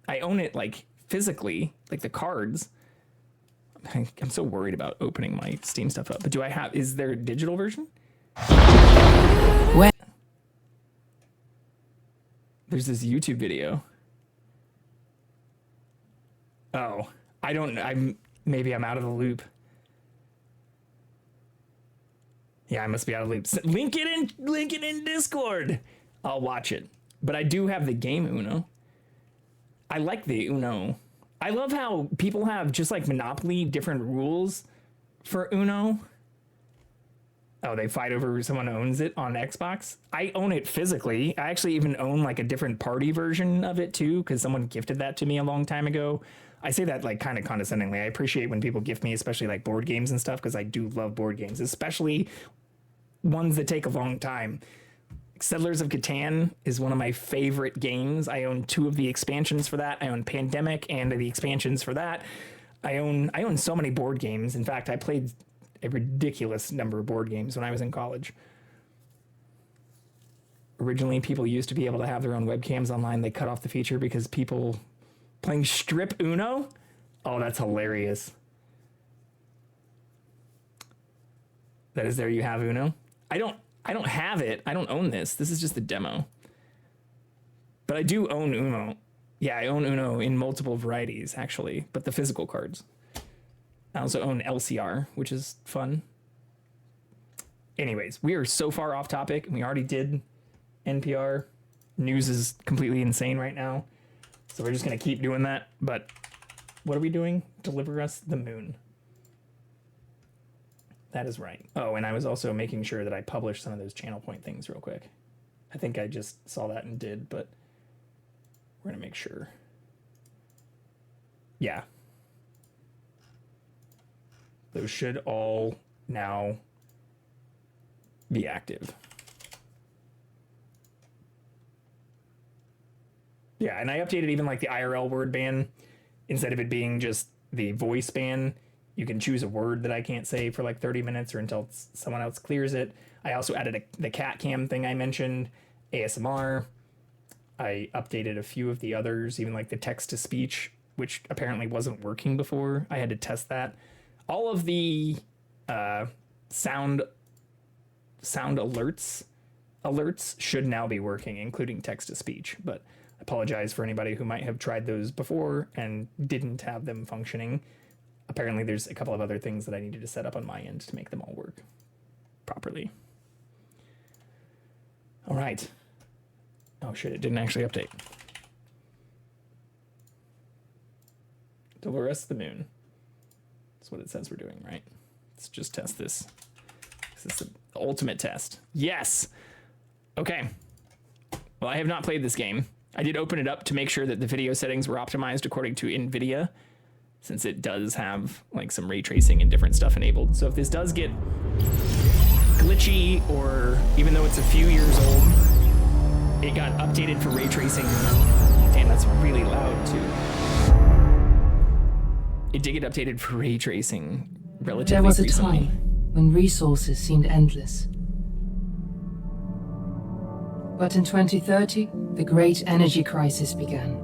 I own it like physically, like the cards. I'm so worried about opening my Steam stuff up. But is there a digital version? What? There's this YouTube video. Oh, maybe I'm out of the loop. Yeah, I must be out of the loop. Link it in Discord. I'll watch it. But I do have the game Uno. I like the Uno. I love how people have, just like Monopoly, different rules for Uno. Oh, they fight over someone owns it on Xbox. I own it physically. I actually even own like a different party version of it too, because someone gifted that to me a long time ago. I say that like kind of condescendingly. I appreciate when people gift me, especially like board games and stuff, because I do love board games, especially ones that take a long time. Settlers of Catan is one of my favorite games. I own 2 of the expansions for that. I own Pandemic and the expansions for that. I own so many board games. In fact, I played a ridiculous number of board games when I was in college. Originally, people used to be able to have their own webcams online. They cut off the feature because people playing strip Uno? Oh, that's hilarious. That is, there you have Uno. I don't have it. I don't own this. This is just the demo. But I do own Uno. Yeah, I own Uno in multiple varieties, actually, but the physical cards. I also own LCR, which is fun. Anyways, we are so far off topic. We already did NPR. News is completely insane right now. So we're just going to keep doing that. But what are we doing? Deliver us the moon. That is right. Oh, and I was also making sure that I published some of those channel point things real quick. I think I just saw that and did, but we're going to make sure. Yeah. Those should all now be active. Yeah, and I updated even like the IRL word ban. Instead of it being just the voice ban, you can choose a word that I can't say for like 30 minutes or until someone else clears it. I also added the CatCam thing I mentioned, ASMR. I updated a few of the others, even like the text-to-speech, which apparently wasn't working before. I had to test that. All of the sound alerts should now be working, including text-to-speech. But I apologize for anybody who might have tried those before and didn't have them functioning. Apparently there's a couple of other things that I needed to set up on my end to make them all work properly. All right. Oh shit, it didn't actually update. Deliver us the moon. That's what it says we're doing, right? Let's just test this. This is the ultimate test. Yes! Okay. Well, I have not played this game. I did open it up to make sure that the video settings were optimized according to NVIDIA, since it does have like some ray tracing and different stuff enabled. So if this does get glitchy, or even though it's a few years old, it got updated for ray tracing. Damn, that's really loud too. It did get updated for ray tracing relatively There was a recently. time when resources seemed endless. But in 2030, the great energy crisis began.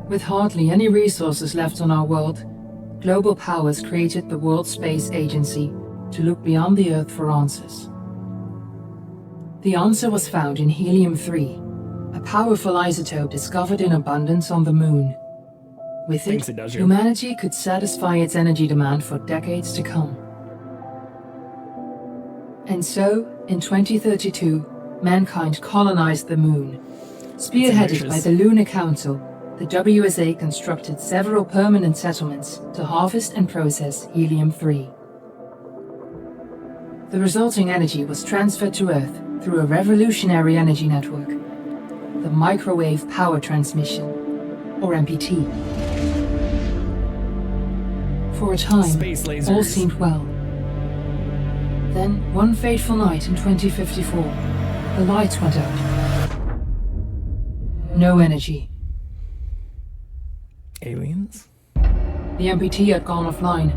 With hardly any resources left on our world, global powers created the World Space Agency to look beyond the Earth for answers. The answer was found in helium-3, a powerful isotope discovered in abundance on the Moon. With Thanks, it, it does, yeah. humanity could satisfy its energy demand for decades to come. And so, in 2032, mankind colonized the Moon. Spearheaded by ambitious. the Lunar Council, the WSA constructed several permanent settlements to harvest and process helium-3. The resulting energy was transferred to Earth through a revolutionary energy network, the Microwave Power Transmission, or MPT. For a time, Space lasers. all seemed well. Then, one fateful night in 2054, the lights went out. No energy. Aliens? The MPT had gone offline,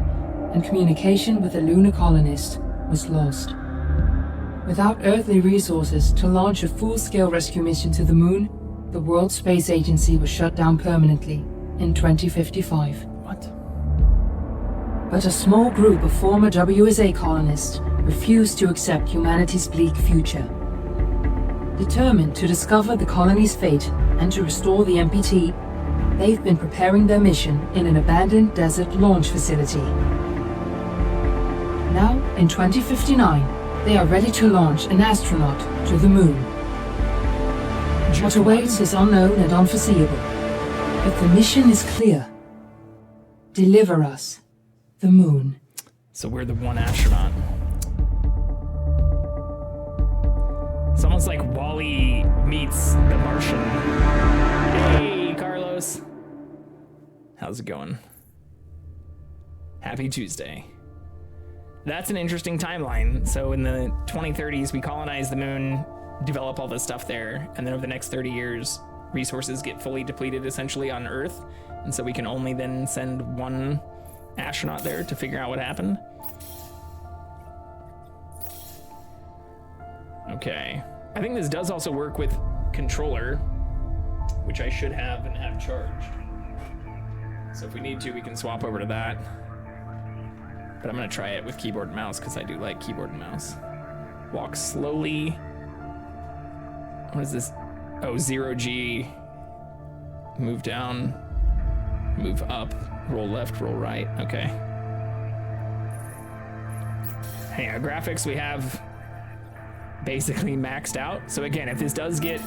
and communication with the lunar colonist was lost. Without earthly resources to launch a full-scale rescue mission to the Moon, the World Space Agency was shut down permanently in 2055. What? But a small group of former WSA colonists refused to accept humanity's bleak future. Determined to discover the colony's fate and to restore the MPT, they've been preparing their mission in an abandoned desert launch facility. Now, in 2059, they are ready to launch an astronaut to the Moon. What awaits is unknown and unforeseeable, but the mission is clear. Deliver us the Moon. So we're the one astronaut. It's almost like Wall-E meets the Martian. Hey, Carlos. How's it going? Happy Tuesday. That's an interesting timeline. So in the 2030s, we colonize the Moon, develop all this stuff there, and then over the next 30 years, resources get fully depleted essentially on Earth, and so we can only then send one astronaut there to figure out what happened. Okay. I think this does also work with controller, which I should have and have charged. So if we need to, we can swap over to that. But I'm gonna try it with keyboard and mouse because I do like keyboard and mouse. Walk slowly. What is this? Oh, 0G. Move down, move up, roll left, roll right. Okay. Hey, our graphics we have basically maxed out. So again, if this does get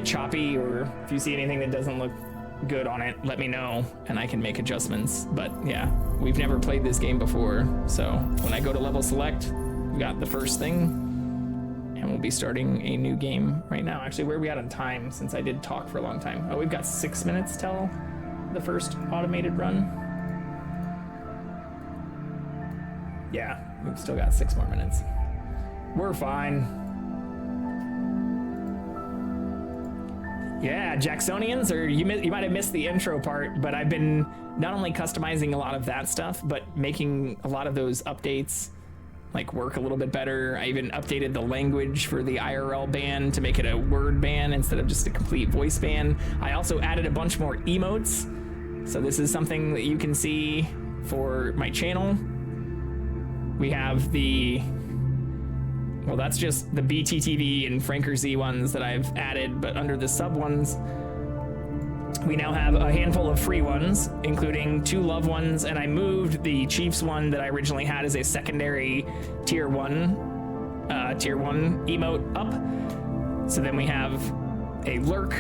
choppy, or if you see anything that doesn't look good on it, let me know and I can make adjustments. But yeah, we've never played this game before, so when I go to level select, we got the first thing, and we'll be starting a new game right now. Actually, where are we at on time, since I did talk for a long time? Oh, we've got 6 minutes till the first automated run. Yeah, we've still got 6 more minutes. We're fine. Yeah, Jacksonians, or you might have missed the intro part, but I've been not only customizing a lot of that stuff, but making a lot of those updates like work a little bit better. I even updated the language for the IRL ban to make it a word ban instead of just a complete voice ban. I also added a bunch more emotes. So this is something that you can see for my channel. We have well, that's just the BTTV and Franker Z ones that I've added, but under the sub ones, we now have a handful of free ones, including 2 love ones, and I moved the Chiefs one that I originally had as a secondary tier 1 emote up. So then we have a lurk,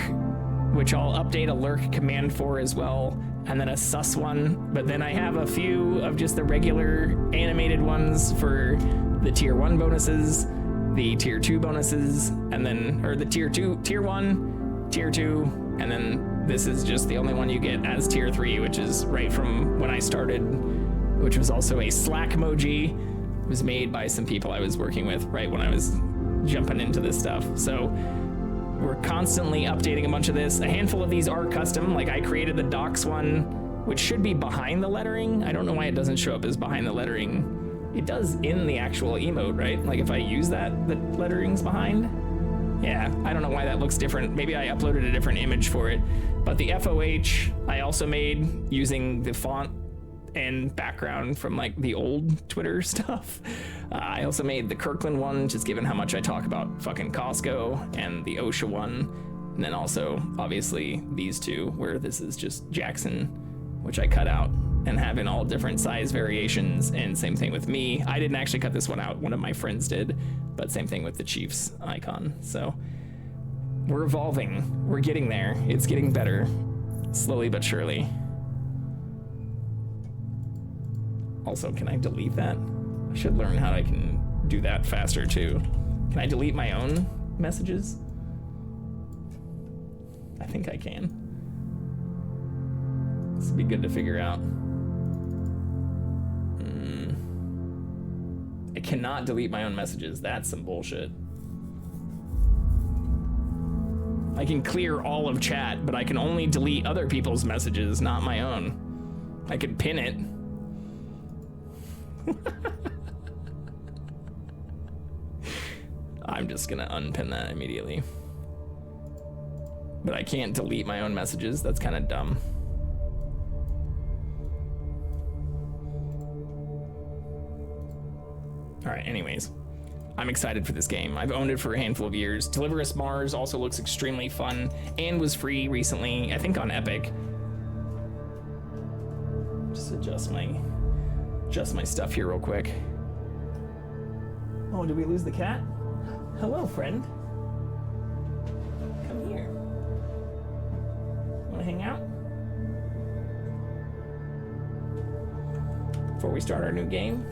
which I'll update a lurk command for as well, and then a sus one. But then I have a few of just the regular animated ones for the tier 1 bonuses, the tier 2 bonuses, and then, or the tier 1, tier 2, and then this is just the only one you get as tier 3, which is right from when I started, which was also a Slack emoji. It was made by some people I was working with right when I was jumping into this stuff. So we're constantly updating a bunch of this. A handful of these are custom, like I created the docs one, which should be behind the lettering. I don't know why it doesn't show up as behind the lettering. It does in the actual emote, right? Like if I use that, the lettering's behind. Yeah, I don't know why that looks different. Maybe I uploaded a different image for it. But the FOH I also made using the font and background from like the old Twitter stuff. I also made the Kirkland one, just given how much I talk about fucking Costco, and the OSHA one. And then also, obviously, these two, where this is just Jackson, which I cut out and have in all different size variations. And same thing with me. I didn't actually cut this one out. One of my friends did. But same thing with the Chiefs icon. So we're evolving. We're getting there. It's getting better, slowly but surely. Also, can I delete that? I should learn how I can do that faster too. Can I delete my own messages? I think I can. This would be good to figure out. I cannot delete my own messages. That's some bullshit. I can clear all of chat, but I can only delete other people's messages, not my own. I could pin it. I'm just gonna unpin that immediately. But I can't delete my own messages. That's kind of dumb. All right, anyways, I'm excited for this game. I've owned it for a handful of years. Deliver Us Mars also looks extremely fun and was free recently, I think on Epic. Just adjust my stuff here real quick. Oh, did we lose the cat? Hello, friend. Come here. Wanna hang out? Before we start our new game?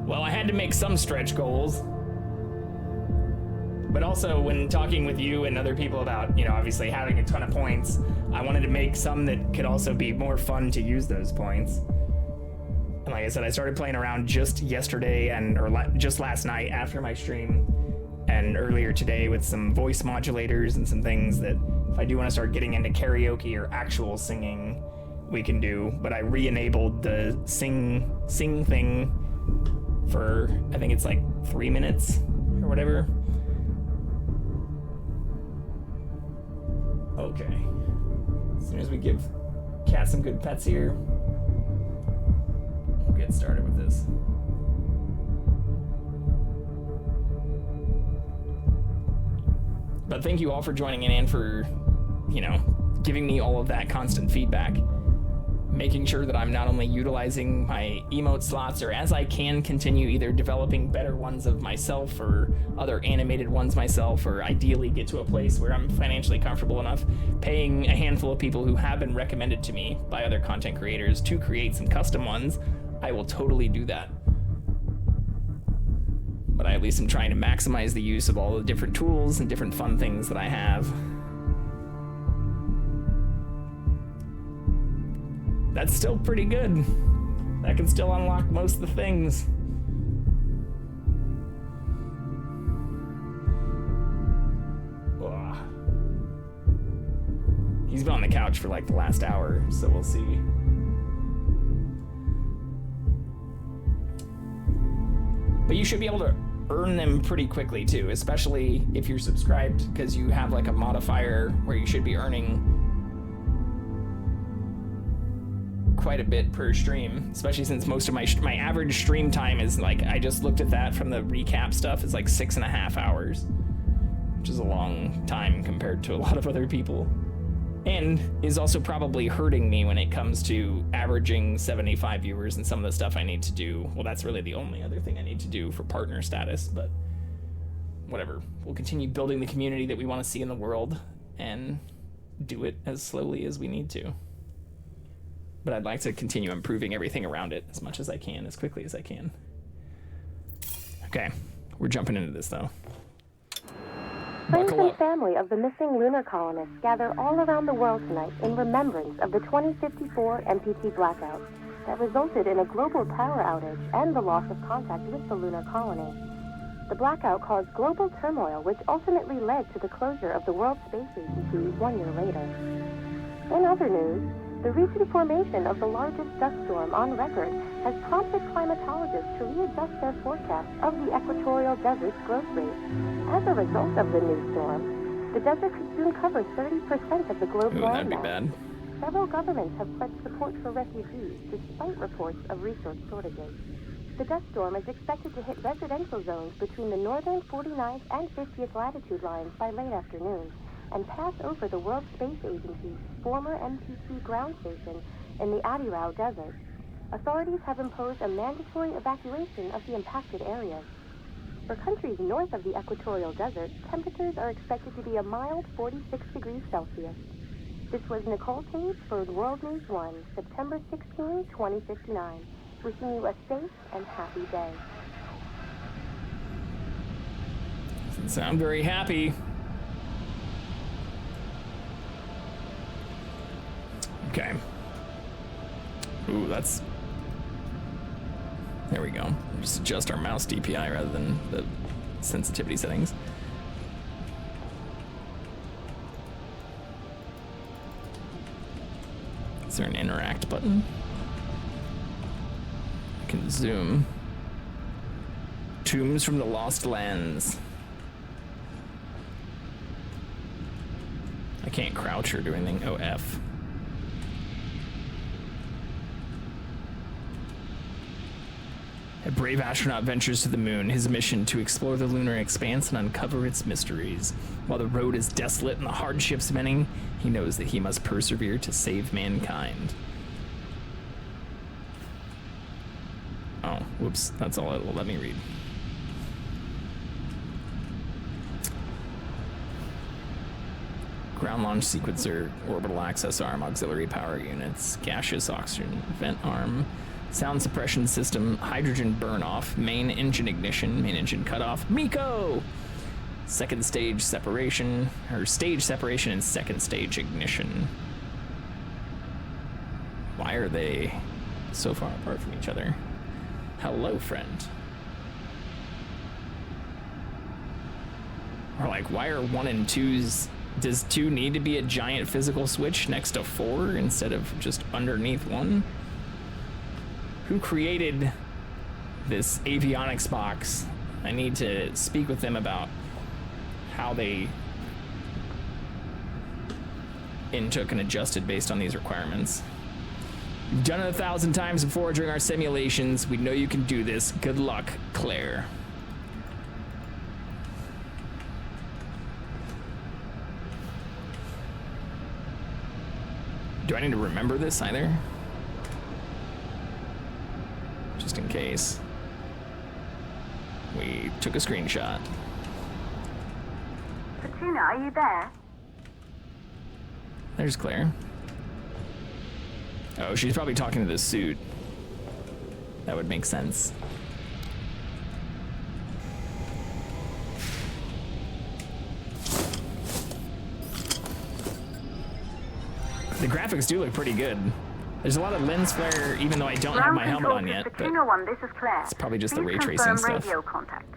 Well, I had to make some stretch goals. But also, when talking with you and other people about, obviously having a ton of points, I wanted to make some that could also be more fun to use those points. And like I said, I started playing around just yesterday or just last night after my stream, and earlier today with some voice modulators and some things that if I do want to start getting into karaoke or actual singing, we can do. But I re-enabled the sing thing for, I think it's like 3 minutes or whatever. Okay. As soon as we give cat some good pets here. We'll get started with this. But thank you all for joining in and for, giving me all of that constant feedback. Making sure that I'm not only utilizing my emote slots, or as I can continue either developing better ones of myself or other animated ones myself, or ideally get to a place where I'm financially comfortable enough paying a handful of people who have been recommended to me by other content creators to create some custom ones, I will totally do that. But I at least am trying to maximize the use of all the different tools and different fun things that I have. That's still pretty good. That can still unlock most of the things. Ugh. He's been on the couch for like the last hour, so we'll see. But you should be able to earn them pretty quickly too, especially if you're subscribed, because you have like a modifier where you should be earning quite a bit per stream, especially since most of my average stream time is like, I just looked at that from the recap stuff, it's like 6.5 hours, which is a long time compared to a lot of other people, and is also probably hurting me when it comes to averaging 75 viewers and some of the stuff I need to do. Well, that's really the only other thing I need to do for partner status, but whatever. We'll continue building the community that we want to see in the world and do it as slowly as we need to. But I'd like to continue improving everything around it as much as I can, as quickly as I can. Okay, we're jumping into this though. Friends and family of the missing lunar colonists gather all around the world tonight in remembrance of the 2054 MPT blackout that resulted in a global power outage and the loss of contact with the lunar colony. The blackout caused global turmoil, which ultimately led to the closure of the World Space Agency 1 year later. In other news, the recent formation of the largest dust storm on record has prompted climatologists to readjust their forecast of the equatorial desert's growth rate. As a result of the new storm, the desert could soon cover 30% of the globe's That'd be landmass. bad. Several governments have pledged support for refugees despite reports of resource shortages. The dust storm is expected to hit residential zones between the northern 49th and 50th latitude lines by late afternoon, and pass over the World Space Agency's former MPT ground station in the Adirau Desert. Authorities have imposed a mandatory evacuation of the impacted areas. For countries north of the equatorial desert, temperatures are expected to be a mild 46 degrees Celsius. This was Nicole Cage for World News 1, September 16, 2059. Wishing you a safe and happy day. Doesn't sound very happy. Okay. Ooh, that's... There we go. Just adjust our mouse DPI rather than the sensitivity settings. Is there an interact button? I can zoom. Tombs from the Lost Lands. I can't crouch or do anything. Oh, F. A brave astronaut ventures to the moon, his mission to explore the lunar expanse and uncover its mysteries. While the road is desolate and the hardships many, he knows that he must persevere to save mankind. Oh, whoops, that's all it will let me read. Ground launch sequencer, orbital access arm, auxiliary power units, gaseous oxygen vent arm, sound suppression system, hydrogen burn off, main engine ignition, main engine cutoff, MECO! Second stage separation, or stage separation and second stage ignition. Why are they so far apart from each other? Hello, friend. Or like, why are 1 and 2's... Does 2 need to be a giant physical switch next to 4 instead of just underneath 1? Who created this avionics box? I need to speak with them about how they intook and adjusted based on these requirements. You've done it 1,000 times before during our simulations. We know you can do this. Good luck, Claire. Do I need to remember this either? Just in case. We took a screenshot. Fortuna, are you there? There's Claire. Oh, she's probably talking to this suit. That would make sense. The graphics do look pretty good. There's a lot of lens flare, even though I don't have my helmet on yet. But Fortuna 1, this is Claire. it's probably just the Please ray tracing confirm stuff. radio contact.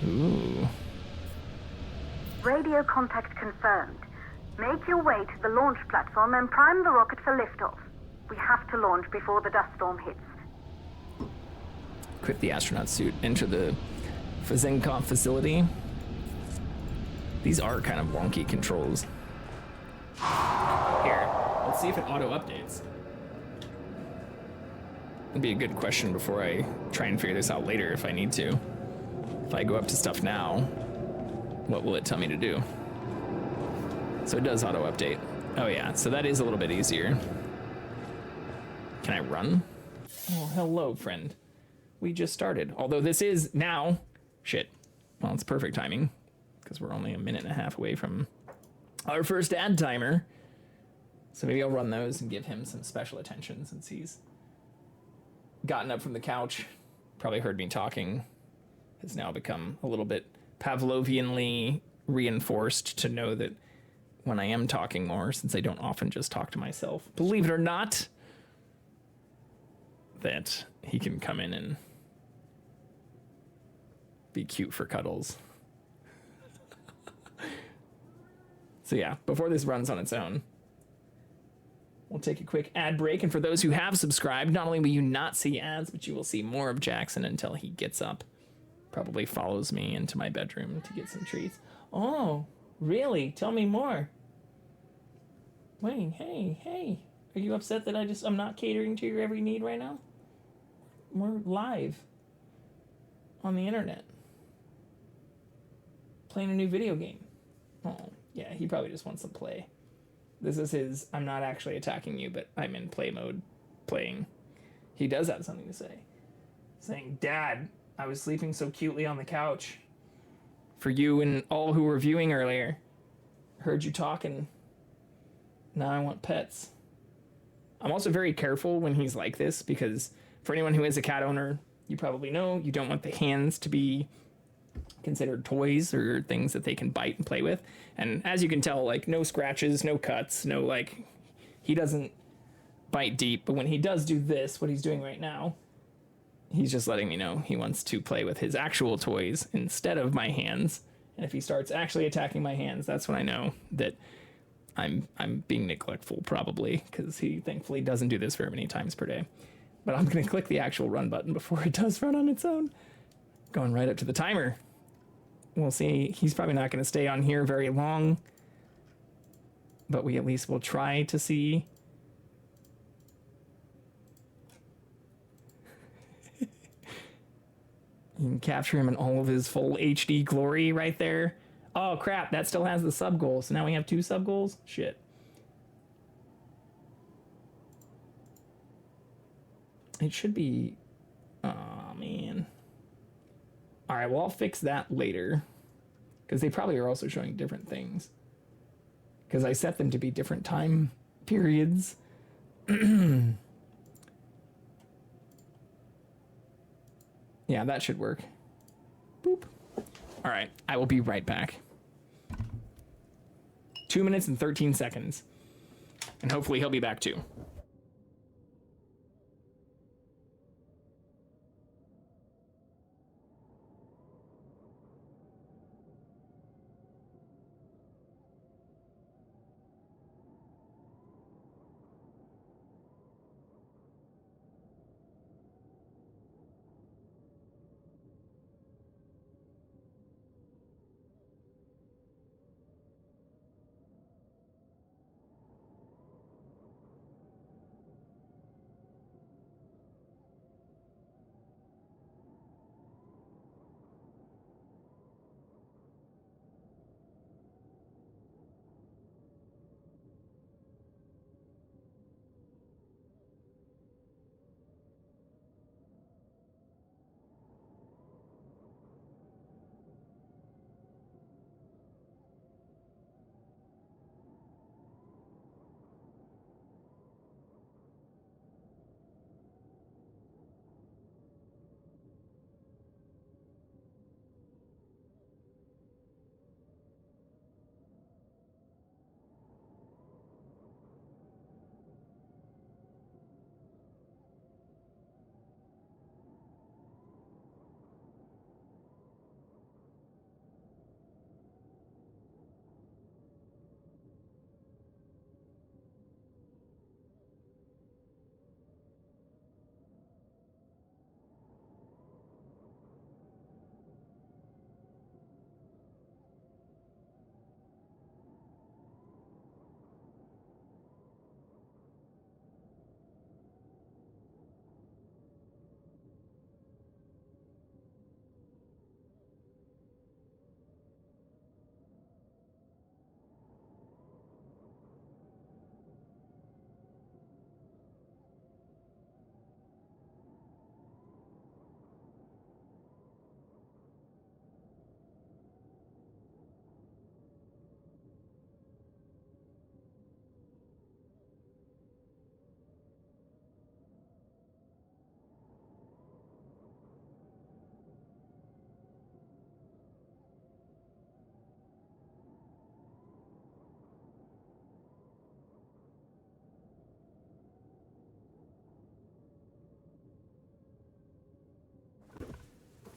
Ooh. Radio contact confirmed. Make your way to the launch platform and prime the rocket for liftoff. We have to launch before the dust storm hits. Equip the astronaut suit. Enter the Fazenkov facility. These are kind of wonky controls. Here, let's see if it auto updates. That'd be a good question before I try and figure this out later if I need to. If I go up to stuff now, what will it tell me to do? So it does auto update. Oh yeah, so that is a little bit easier. Can I run? Oh, hello, friend. We just started. Although this is now, shit. Well, it's perfect timing because we're only a minute and a half away from our first ad timer. So maybe I'll run those and give him some special attention since he's gotten up from the couch, probably heard me talking, has now become a little bit Pavlovianly reinforced to know that when I am talking more, since I don't often just talk to myself, believe it or not, that he can come in and be cute for cuddles. So yeah, before this runs on its own, we'll take a quick ad break. And for those who have subscribed, not only will you not see ads, but you will see more of Jackson until he gets up. Probably follows me into my bedroom to get some treats. Oh, really? Tell me more. Wait, hey. Are you upset that I'm not catering to your every need right now? We're live on the internet. Playing a new video game. Oh, yeah, he probably just wants to play. This is his, I'm not actually attacking you, but I'm in play mode playing. He does have something to say. Saying, Dad, I was sleeping so cutely on the couch. For you and all who were viewing earlier. Heard you talking. Now I want pets. I'm also very careful when he's like this because for anyone who is a cat owner, you probably know you don't want the hands to be considered toys or things that they can bite and play with. And as you can tell, like, no scratches, no cuts, no, like, he doesn't bite deep. But when he does do this, what he's doing right now, he's just letting me know he wants to play with his actual toys instead of my hands. And if he starts actually attacking my hands, that's when I know that I'm being neglectful, probably, because he thankfully doesn't do this very many times per day. But I'm going to click the actual run button before it does run on its own. Going right up to the timer. We'll see. He's probably not going to stay on here very long, but we at least will try to see. You can capture him in all of his full HD glory right there. Oh crap, that still has the sub goal. So now we have 2 sub goals? Shit. It should be, oh man. All right, well, I'll fix that later because they probably are also showing different things because I set them to be different time periods. Yeah, that should work. Boop. All right, I will be right back. 2 minutes and 13 seconds. And hopefully he'll be back too.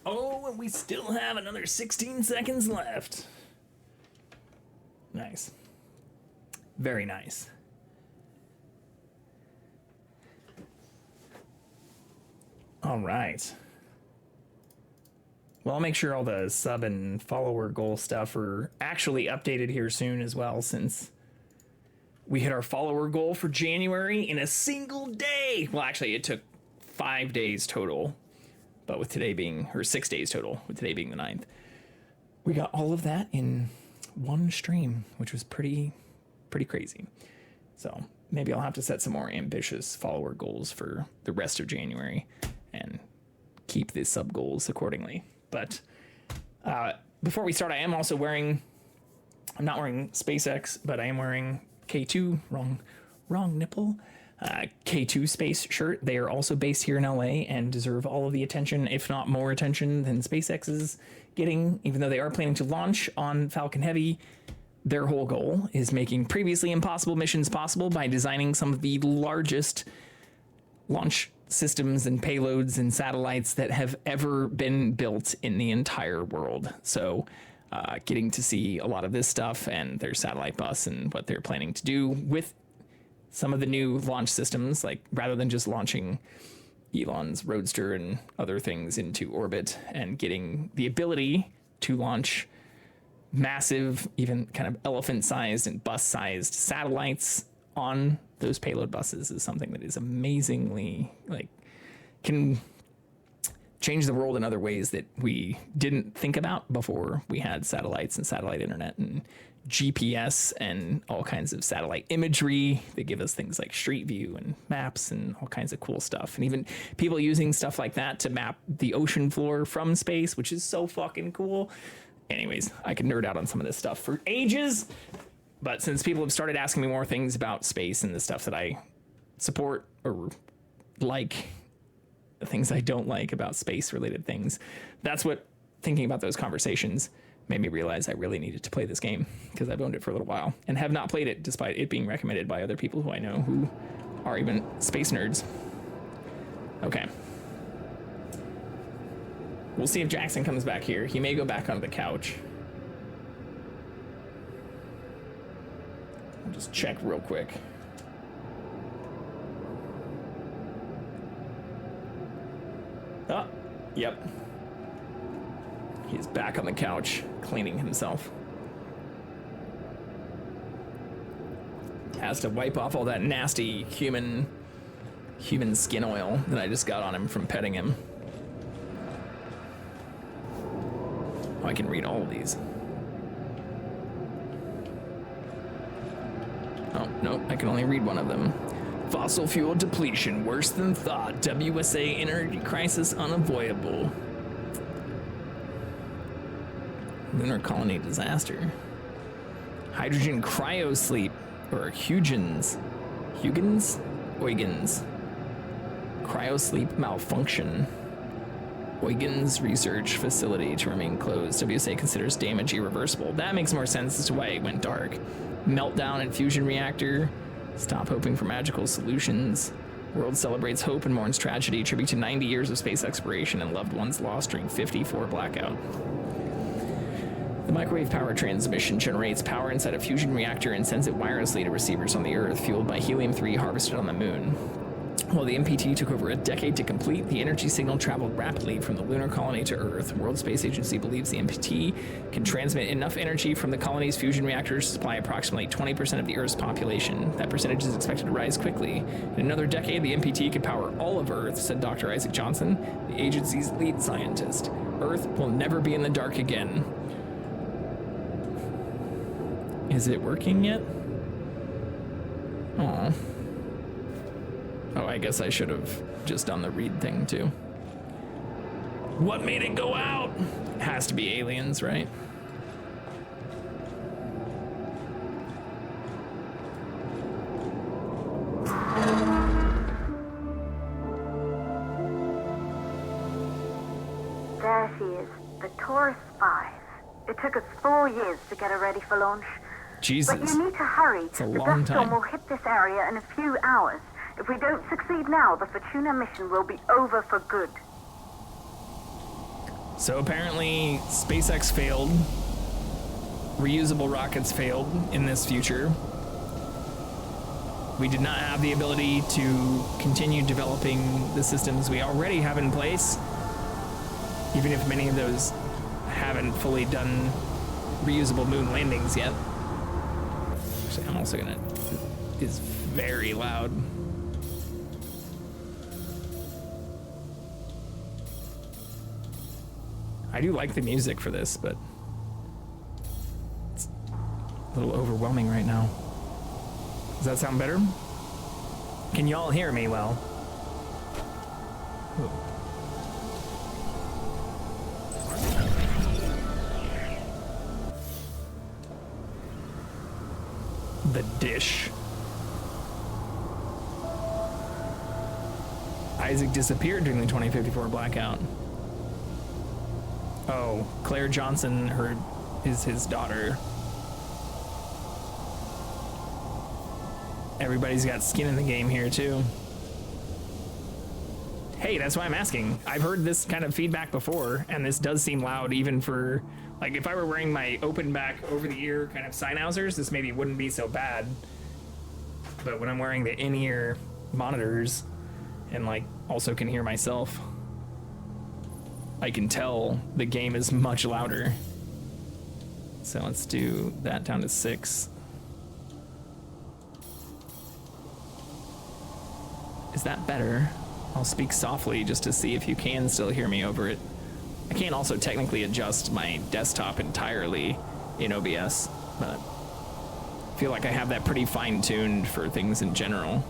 Oh, and we still have another 16 seconds left. Nice. Very nice. All right. Well, I'll make sure all the sub and follower goal stuff are actually updated here soon as well, since we hit our follower goal for January in a single day. Well, actually, it took 5 days total, but with today being, or 6 days total, with today being the 9th. We got all of that in one stream, which was pretty crazy. So maybe I'll have to set some more ambitious follower goals for the rest of January and keep the sub goals accordingly. But before we start, I am also wearing, I'm not wearing SpaceX, but I am wearing K2, wrong nipple, K2 space shirt. They are also based here in LA and deserve all of the attention, if not more attention than SpaceX is getting, even though they are planning to launch on Falcon Heavy. Their whole goal is making previously impossible missions possible by designing some of the largest launch systems and payloads and satellites that have ever been built in the entire world. So getting to see a lot of this stuff and their satellite bus and what they're planning to do with some of the new launch systems, like rather than just launching Elon's Roadster and other things into orbit, and getting the ability to launch massive, even kind of elephant-sized and bus-sized satellites on those payload buses is something that is amazingly, like, can change the world in other ways that we didn't think about before we had satellites and satellite internet and GPS and all kinds of satellite imagery. They give us things like Street View and maps and all kinds of cool stuff. And even people using stuff like that to map the ocean floor from space, which is so fucking cool. Anyways, I could nerd out on some of this stuff for ages, but since people have started asking me more things about space and the stuff that I support or like, the things I don't like about space related things, that's what thinking about those conversations made me realize I really needed to play this game, because I've owned it for a little while and have not played it despite it being recommended by other people who I know who are even space nerds. Okay. We'll see if Jackson comes back here. He may go back onto the couch. I'll just check real quick. Oh, yep. He's back on the couch, cleaning himself. Has to wipe off all that nasty human skin oil that I just got on him from petting him. Oh, I can read all of these. Oh, no, I can only read one of them. Fossil fuel depletion, worse than thought. WSA energy crisis unavoidable. Lunar colony disaster. Hydrogen cryosleep, or Huygens. Huygens. Cryosleep malfunction. Huygens research facility to remain closed. WSA considers damage irreversible. That makes more sense as to why it went dark. Meltdown in fusion reactor. Stop hoping for magical solutions. World celebrates hope and mourns tragedy. Tribute to 90 years of space exploration and loved ones lost during 54 blackout. The microwave power transmission generates power inside a fusion reactor and sends it wirelessly to receivers on the Earth, fueled by helium-3 harvested on the Moon. While the MPT took over a decade to complete, the energy signal traveled rapidly from the lunar colony to Earth. World Space Agency believes the MPT can transmit enough energy from the colony's fusion reactors to supply approximately 20% of the Earth's population. That percentage is expected to rise quickly. In another decade, the MPT could power all of Earth, said Dr. Isaac Johnson, the agency's lead scientist. Earth will never be in the dark again. Is it working yet? Aw. Oh, I guess I should have just done the read thing, too. What made it go out? Has to be aliens, right? There she is, the Taurus 5. It took us 4 years to get her ready for launch. Jesus. But you need to hurry. It's a the long dust storm time. will hit this area in a few hours. If we don't succeed now, the Fortuna mission will be over for good. So apparently SpaceX failed. Reusable rockets failed in this future. We did not have the ability to continue developing the systems we already have in place, even if many of those haven't fully done reusable moon landings yet. Actually, I'm also gonna, it's very loud. I do like the music for this, but it's a little overwhelming right now. Does that sound better? Can y'all hear me well? Ooh. The dish. Isaac disappeared during the 2054 blackout. Oh, Claire Johnson is his daughter. Everybody's got skin in the game here too. Hey, that's why I'm asking. I've heard this kind of feedback before, and this does seem loud even for, like, if I were wearing my open back over the ear kind of Sennheisers, this maybe wouldn't be so bad. But when I'm wearing the in-ear monitors and like also can hear myself, I can tell the game is much louder. So let's do that down to 6. Is that better? I'll speak softly just to see if you can still hear me over it. I can't also technically adjust my desktop entirely in OBS, but I feel like I have that pretty fine-tuned for things in general.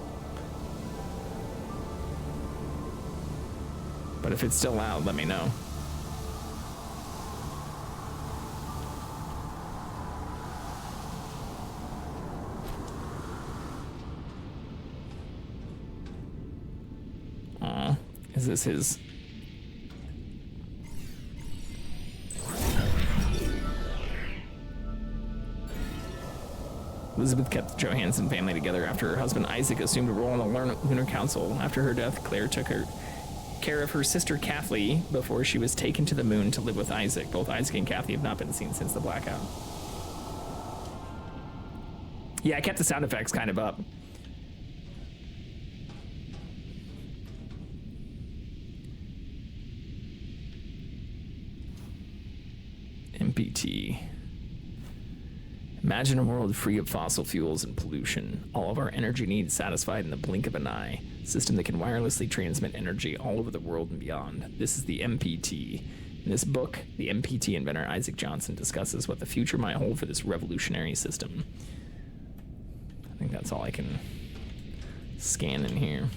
But if it's still loud, let me know. Is this his? Elizabeth kept the Johansson family together after her husband Isaac assumed a role in the Lunar Council. After her death, Claire took care of her sister Kathleen before she was taken to the moon to live with Isaac. Both Isaac and Kathy have not been seen since the blackout. Yeah, I kept the sound effects kind of up. MPT. Imagine a world free of fossil fuels and pollution. All of our energy needs satisfied in the blink of an eye. A system that can wirelessly transmit energy all over the world and beyond. This is the MPT. In this book, the MPT inventor Isaac Johnson discusses what the future might hold for this revolutionary system. I think that's all I can scan in here.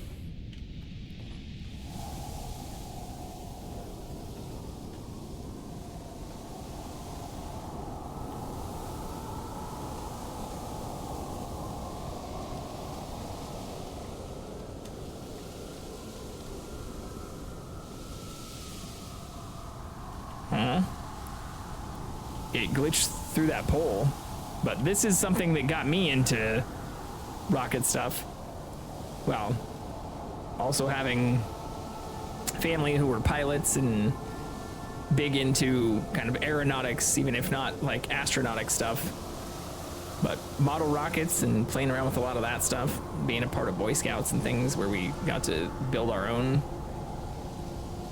It glitched through that pole, but this is something that got me into rocket stuff. Well, also having family who were pilots and big into kind of aeronautics, even if not like astronautic stuff. But model rockets and playing around with a lot of that stuff, being a part of Boy Scouts and things where we got to build our own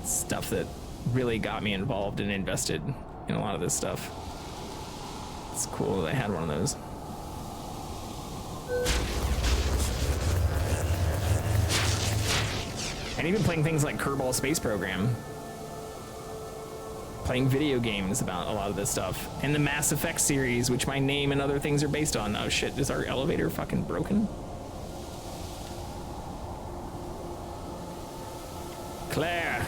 stuff, that really got me involved and invested in a lot of this stuff. It's cool that I had one of those. And even playing things like Kerbal Space Program. Playing video games about a lot of this stuff. And the Mass Effect series, which my name and other things are based on. Oh shit, is our elevator fucking broken? Claire.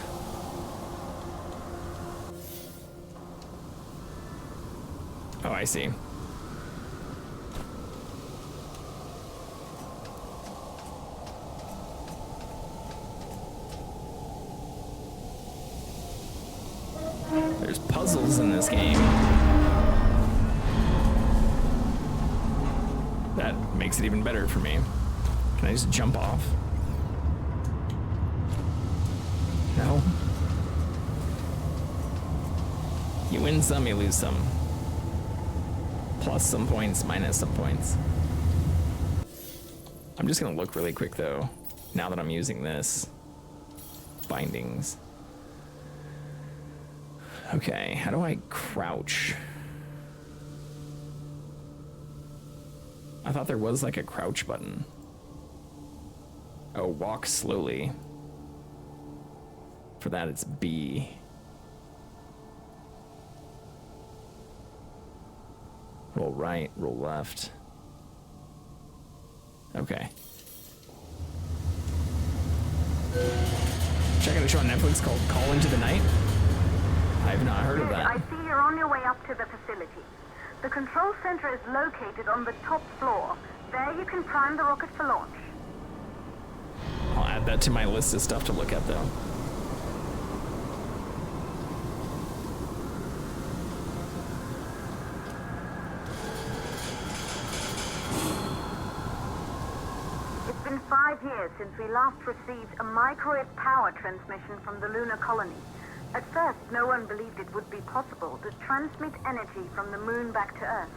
Oh, I see. There's puzzles in this game. That makes it even better for me. Can I just jump off? No? You win some, you lose some. Plus some points, minus some points. I'm just gonna look really quick though, now that I'm using this. Bindings. Okay, how do I crouch? I thought there was like a crouch button. Oh, walk slowly. For that, it's B. Roll right, roll left. Okay. Checking a show on Netflix called Call Into the Night. I have not heard of that. I see you're on your way up to the facility. The control center is located on the top floor. There you can prime the rocket for launch. I'll add that to my list of stuff to look at though. It's been 5 years since we last received a microwave power transmission from the lunar colony. At first, no one believed it would be possible to transmit energy from the moon back to Earth.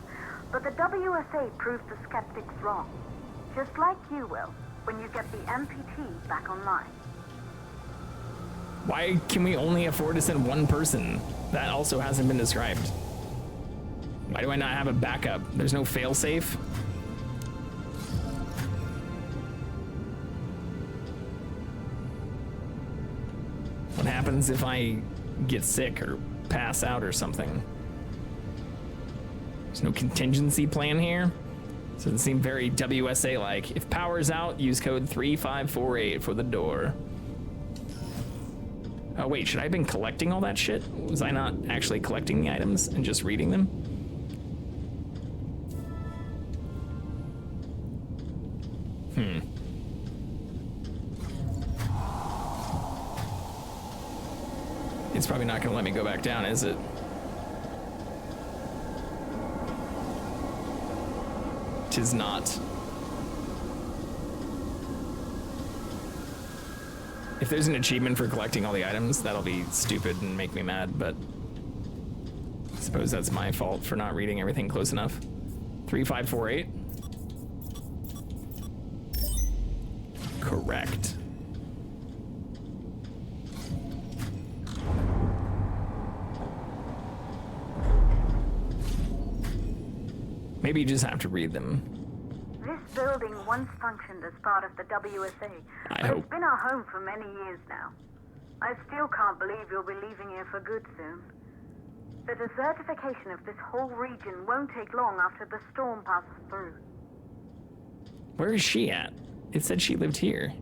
But the WSA proved the skeptics wrong. Just like you will, when you get the MPT back online. Why can we only afford to send one person? That also hasn't been described. Why do I not have a backup? There's no failsafe? What happens if I get sick or pass out or something? There's no contingency plan here? So it seems very WSA-like. If power's out, use code 3548 for the door. Oh wait, should I have been collecting all that shit? Was I not actually collecting the items and just reading them? It's probably not gonna let me go back down, is it? Tis not. If there's an achievement for collecting all the items, that'll be stupid and make me mad, but I suppose that's my fault for not reading everything close enough. 3548. Correct. Maybe you just have to read them. This building once functioned as part of the WSA, I but hope. it's been our home for many years now. I still can't believe you'll be leaving here for good soon. The desertification of this whole region won't take long after the storm passes through. Where is she at? It said she lived here.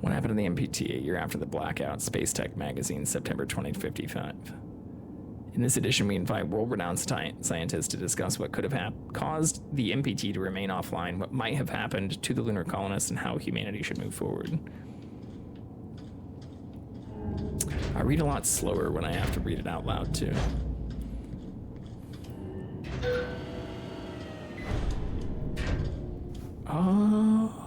What happened to the MPT a year after the blackout? Space Tech Magazine, September 2055. In this edition, we invite world-renowned scientists to discuss what could have caused the MPT to remain offline, what might have happened to the lunar colonists, and how humanity should move forward. I read a lot slower when I have to read it out loud, too. Oh.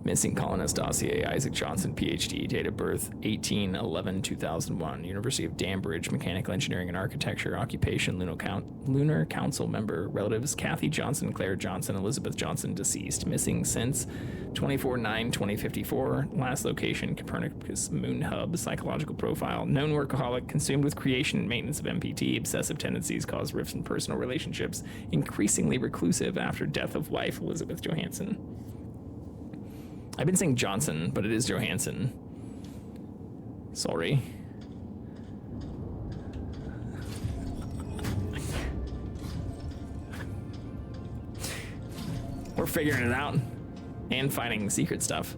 Missing colonist dossier, Isaac Johnson, PhD, date of birth 18/11/2001, University of Danbridge, mechanical engineering and architecture, occupation, lunar council member, relatives Kathy Johnson, Claire Johnson, Elizabeth Johnson, deceased, missing since 24/9/2054, last location, Copernicus Moon Hub, psychological profile, known workaholic, consumed with creation and maintenance of MPT, obsessive tendencies cause rifts in personal relationships, increasingly reclusive after death of wife, Elizabeth Johansson. I've been saying Johnson, but it is Johansson. Sorry. We're figuring it out and finding secret stuff.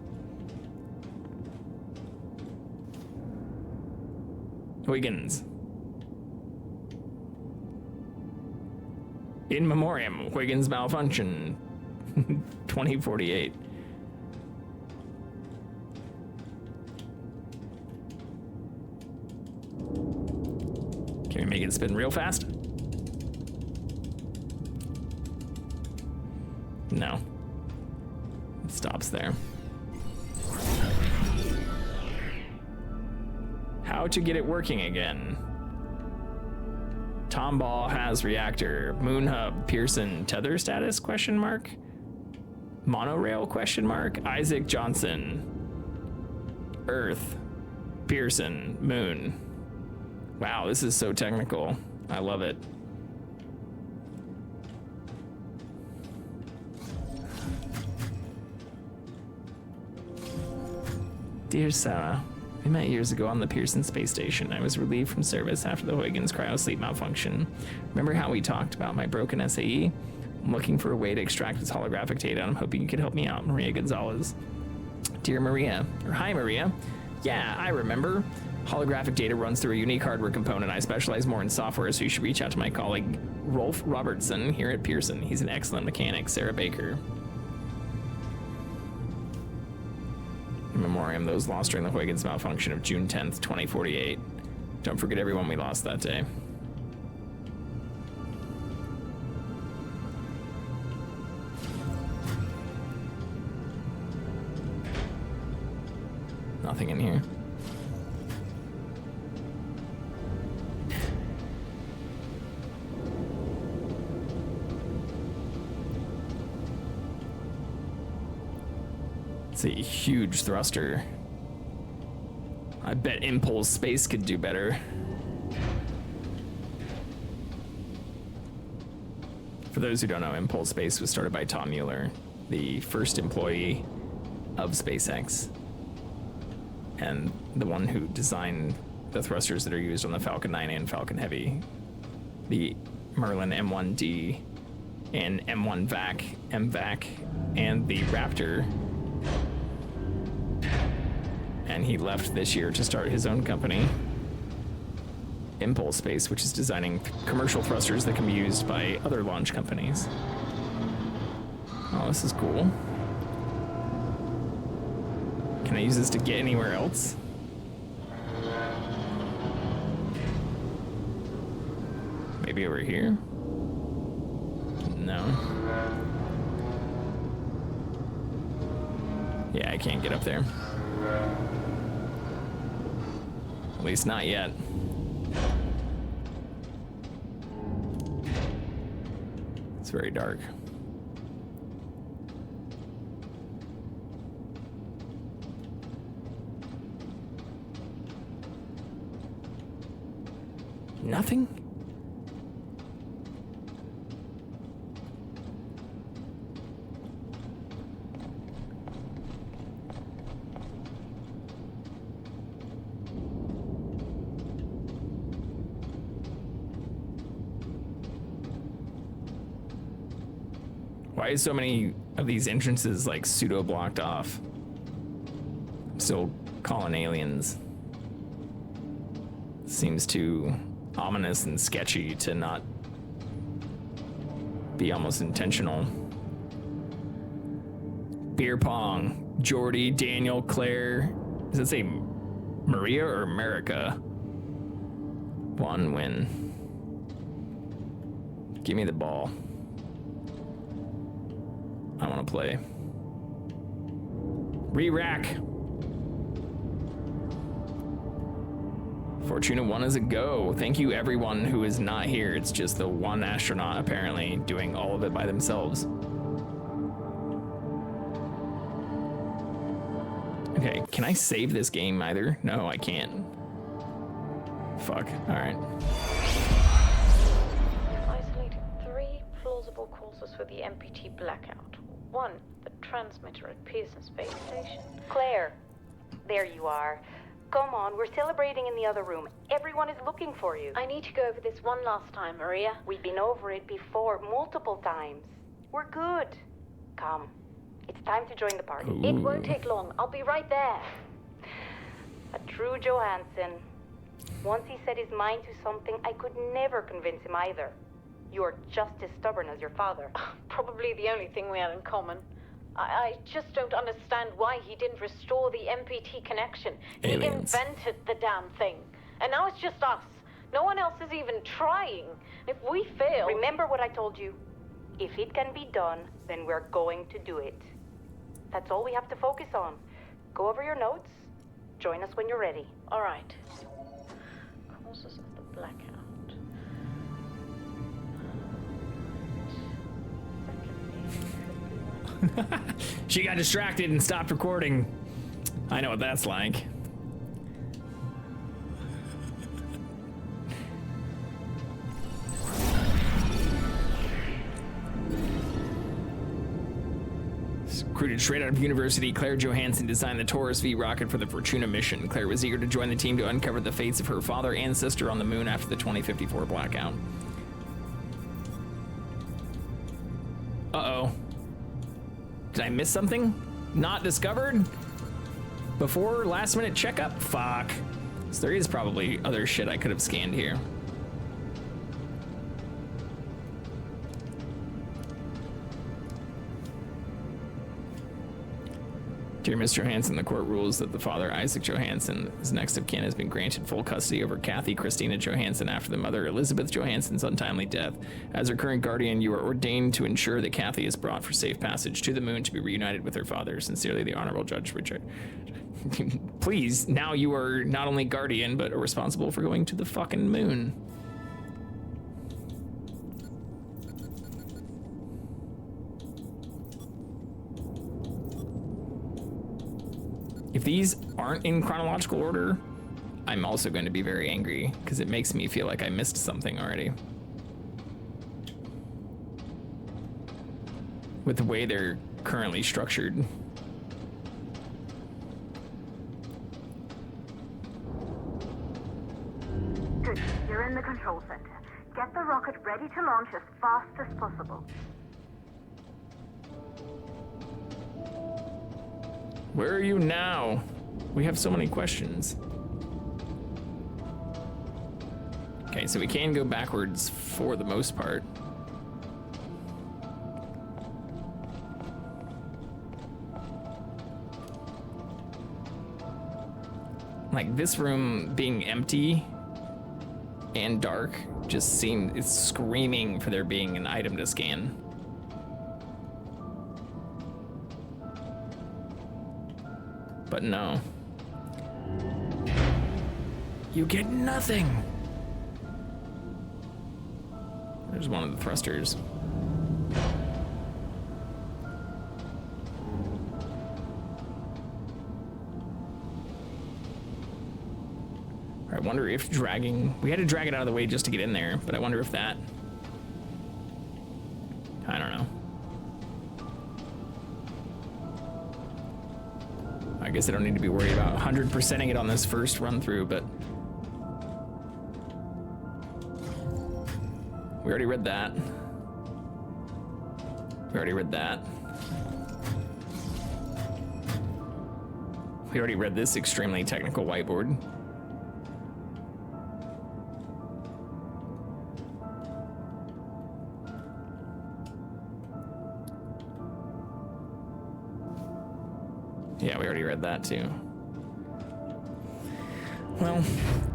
Huygens. In memoriam, Huygens malfunction. 2048. Can we make it spin real fast? No. It stops there. How to get it working again. Tomball has reactor. Moon hub. Pearson. Tether status? Question mark. Monorail? Question mark. Isaac Johnson. Earth. Pearson. Moon. Wow, this is so technical. I love it. Dear Sarah, we met years ago on the Pearson space station. I was relieved from service after the Huygens cryosleep malfunction. Remember how we talked about my broken SAE? I'm looking for a way to extract its holographic data, and I'm hoping you could help me out, Maria Gonzalez. Dear Maria, or hi Maria. Yeah, I remember. Holographic data runs through a unique hardware component. I specialize more in software, so you should reach out to my colleague, Rolf Robertson, here at Pearson. He's an excellent mechanic. Sarah Baker. In memoriam, those lost during the Huygens malfunction of June 10th, 2048. Don't forget everyone we lost that day. Nothing in here. It's a huge thruster. I bet Impulse Space could do better. For those who don't know, Impulse Space was started by Tom Mueller, the first employee of SpaceX, and the one who designed the thrusters that are used on the Falcon 9 and Falcon Heavy, the Merlin M1D and M1 VAC, MVAC, and the Raptor. And he left this year to start his own company, Impulse Space, which is designing commercial thrusters that can be used by other launch companies. Oh, this is cool. Can I use this to get anywhere else? Maybe over here? No. Yeah, I can't get up there. At least not yet. It's very dark. Nothing? Why is so many of these entrances like pseudo blocked off? I'm still calling aliens. Seems too ominous and sketchy to not be almost intentional. Beer pong, Jordy, Daniel, Claire. Does it say Maria or America? One win. Give me the ball. I want to play. Re-rack. Fortuna 1 is a go. Thank you everyone who is not here. It's just the one astronaut apparently doing all of it by themselves. Okay, can I save this game either? No, I can't. Fuck, all right. Isolated 3 plausible causes for the MPT blackout. 1, the transmitter at Pearson Space Station. Claire, there you are. Come on, we're celebrating in the other room. Everyone is looking for you. I need to go over this one last time, Maria. We've been over it before, multiple times. We're good. Come, it's time to join the party. It won't take long. I'll be right there. A true Johansson. Once he set his mind to something, I could never convince him either. You are just as stubborn as your father. Probably the only thing we have in common. I just don't understand why he didn't restore the MPT connection. Aliens. He invented the damn thing. And now it's just us. No one else is even trying. If we fail... Remember what I told you. If it can be done, then we're going to do it. That's all we have to focus on. Go over your notes. Join us when you're ready. All right. causes of the blackout. She got distracted and stopped recording. I know what that's like. Recruited straight out of university, Claire Johansson designed the Taurus V rocket for the Fortuna mission. Claire was eager to join the team to uncover the fates of her father and sister on the moon after the 2054 blackout. Uh-oh. Did I miss something? Not discovered? Before last minute checkup? Fuck. So there is probably other shit I could have scanned here. Dear Ms. Johansson, the court rules that the father, Isaac Johansson, his next of kin, has been granted full custody over Kathy Christina Johansson after the mother, Elizabeth Johansson's untimely death. As her current guardian, you are ordained to ensure that Kathy is brought for safe passage to the moon to be reunited with her father. Sincerely, the Honorable Judge Richard. Please, now you are not only guardian, but responsible for going to the fucking moon. If these aren't in chronological order, I'm also going to be very angry because it makes me feel like I missed something already. With the way they're currently structured. Good. You're in the control center. Get the rocket ready to launch as fast as possible. Where are you now? We have so many questions. Okay, so we can go backwards for the most part. Like this room being empty and dark just seemed, it's screaming for there being an item to scan. But no. You get nothing. There's one of the thrusters. I wonder if dragging, we had to drag it out of the way just to get in there, but I wonder if that, I don't know. I guess I don't need to be worried about 100%ing it on this first run through, but we already read that. We already read that. We already read this extremely technical whiteboard. Yeah, we already read that too. Well,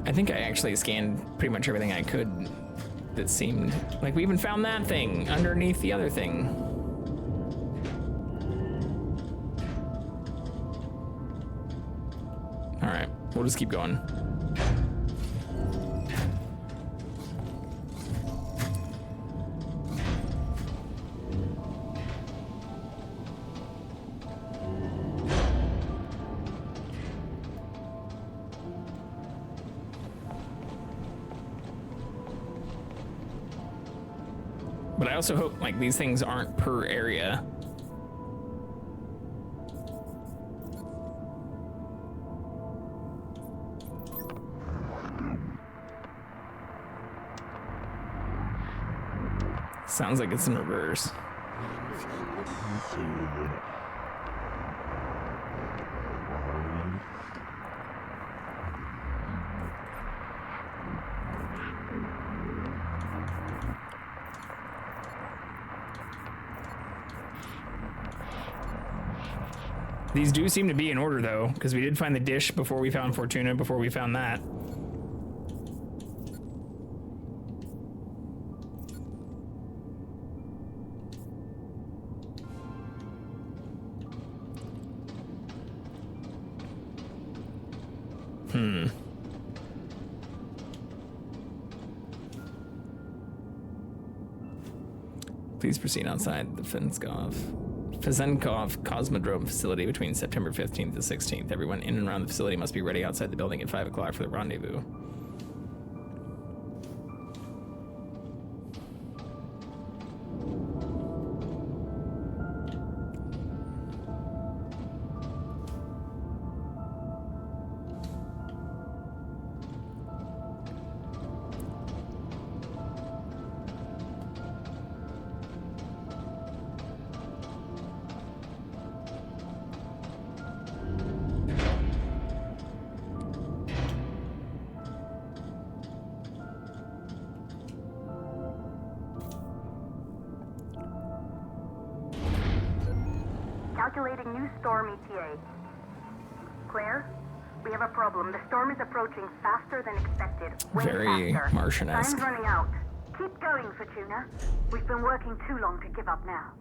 I think I actually scanned pretty much everything I could that seemed like we even found that thing underneath the other thing. All right, we'll just keep going. But I also hope like these things aren't per area. Sounds like it's in reverse. These do seem to be in order though, because we did find the dish before we found Fortuna, before we found that. Please proceed outside the Fezenkov Cosmodrome facility between September 15th to 16th. Everyone in and around the facility must be ready outside the building at 5 o'clock for the rendezvous. Calculating new storm ETA. Claire, we have a problem. The storm is approaching faster than expected. Way Very faster. Martian-esque. Time's running out. Keep going, Fortuna. We've been working too long to give up now.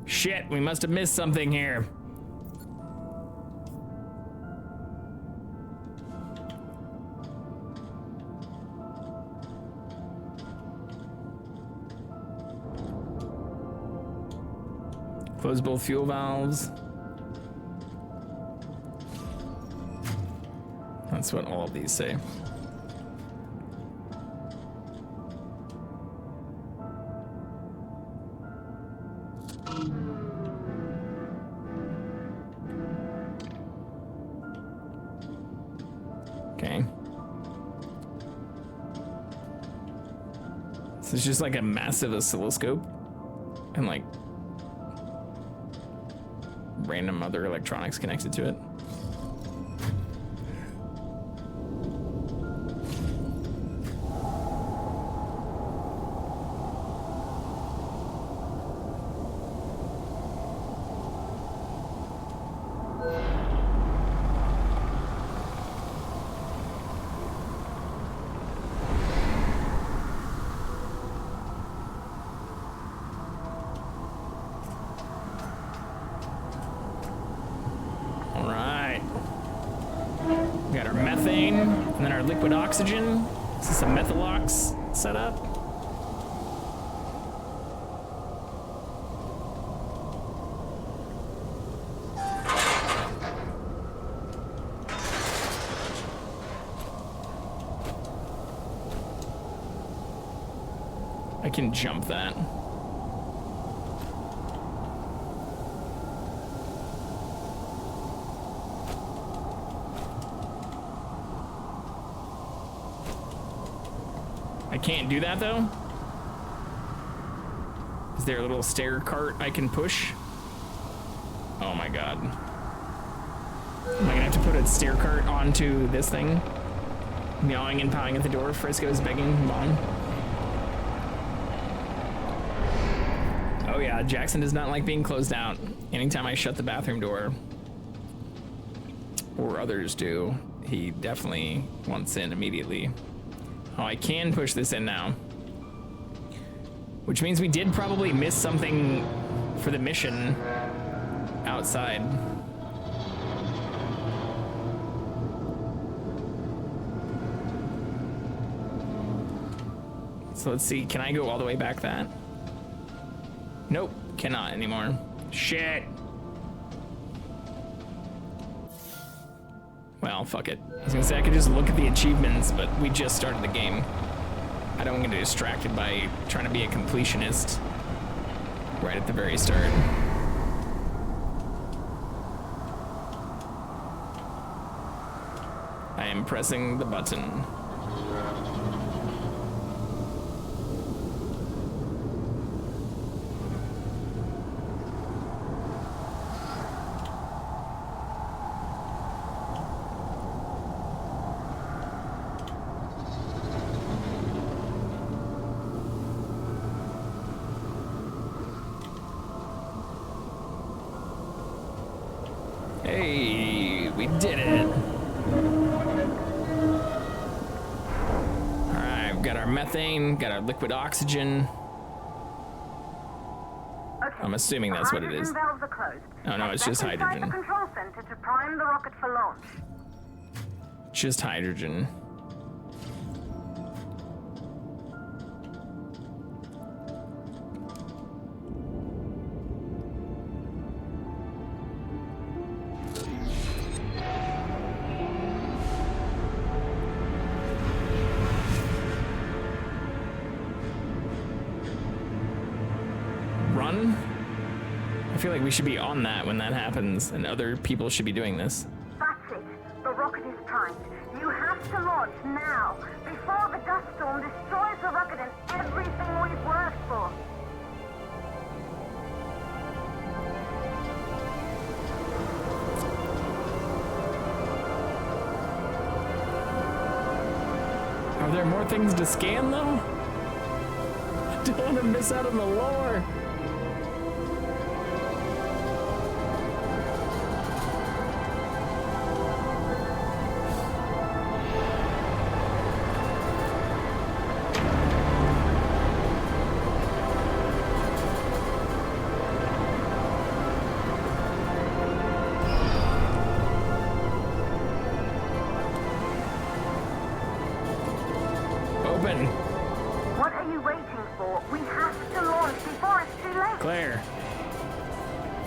Shit, we must have missed something here. Close both fuel valves. That's what all of these say. Okay. This is just like a massive oscilloscope and like random other electronics connected to it. We got our methane, and then our liquid oxygen. Is this a methalox setup? I can jump that. I can't do that though? Is there a little stair cart I can push? Oh my god. Am I gonna have to put a stair cart onto this thing? Meowing and pawing at the door, Frisco's begging Mom. Oh yeah, Jackson does not like being closed out. Anytime I shut the bathroom door, or others do, he definitely wants in immediately. Oh, I can push this in now. Which means we did probably miss something for the mission outside. So let's see, can I go all the way back that? Nope, cannot anymore. Shit. Well, fuck it. I was gonna say I could just look at the achievements, but we just started the game. I don't want to get distracted by trying to be a completionist right at the very start. I am pressing the button. Hey, we did it. All right, we've got our methane, got our liquid oxygen. Okay. I'm assuming that's what it is. Valves are closed. Oh no, it's just Step inside hydrogen. the control center to prime the rocket for launch. Just hydrogen. feel like we should be on that when that happens, and other people should be doing this. That's it. The rocket is primed. You have to launch now, before the dust storm destroys the rocket and everything we've worked for. Are there more things to scan, though? I don't want to miss out on the lore. Open. What are you waiting for? We have to launch before it's too late. Claire.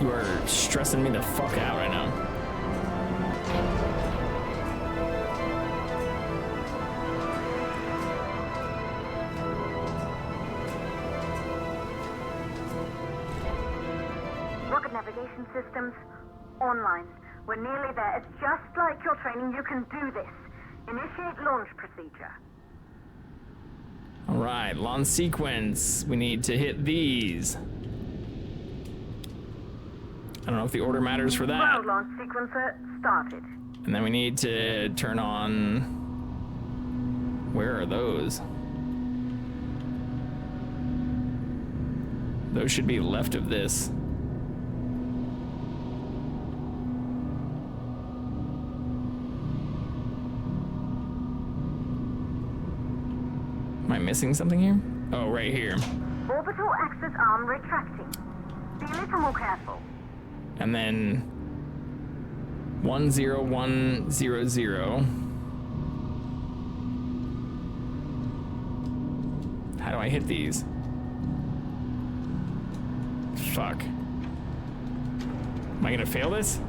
You are stressing me the fuck out right now. Rocket navigation systems online. We're nearly there. It's just like your training. You can do this. Initiate launch procedure. All right, launch sequence. We need to hit these. I don't know if the order matters for that. Ground launch sequencer started. And then we need to turn on... Where are those? Those should be left of this. Am I missing something here? Oh, right here. Orbital access arm retracting. Be a little more careful. And then 10100. How do I hit these? Fuck. Am I gonna fail this?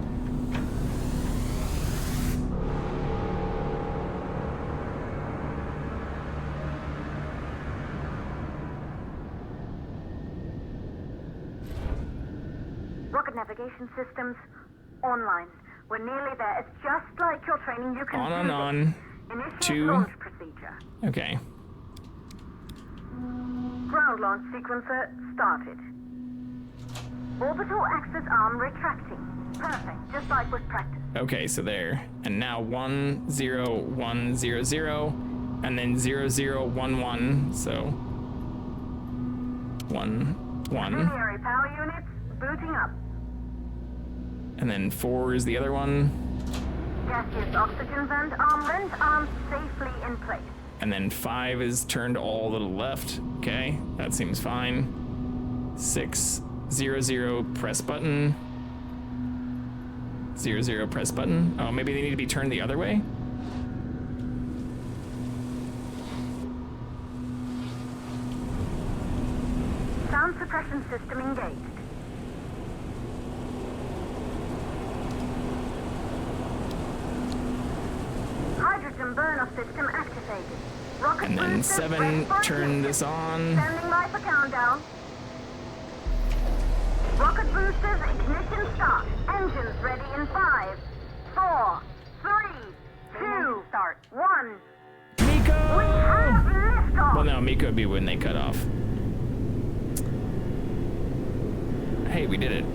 Rocket navigation systems online. We're nearly there. It's just like your training. You can On do and this. on. Initiate 2. launch procedure. Okay. Ground launch sequencer started. Orbital access arm retracting. Perfect, just like with practice. Okay, so there. And now 10100 and then 0011. So 1 1. Auxiliary power units booting up. And then 4 is the other one. Gaseous oxygen vent arm length arms safely in place. And then 5 is turned all to the left. Okay, that seems fine. 600 press button. 00 press button. Oh, maybe they need to be turned the other way? Sound suppression system engaged. Hydrogen burn-off system activated. Rocket And then boosters 7, ready for turn ignition. this on. Standing by for countdown. Rocket boosters ignition start. Engines ready in 5, 4, 3, 2, start. 1. Miko! We have liftoff. Well, no, Miko would be when they cut off. Hey, we did it.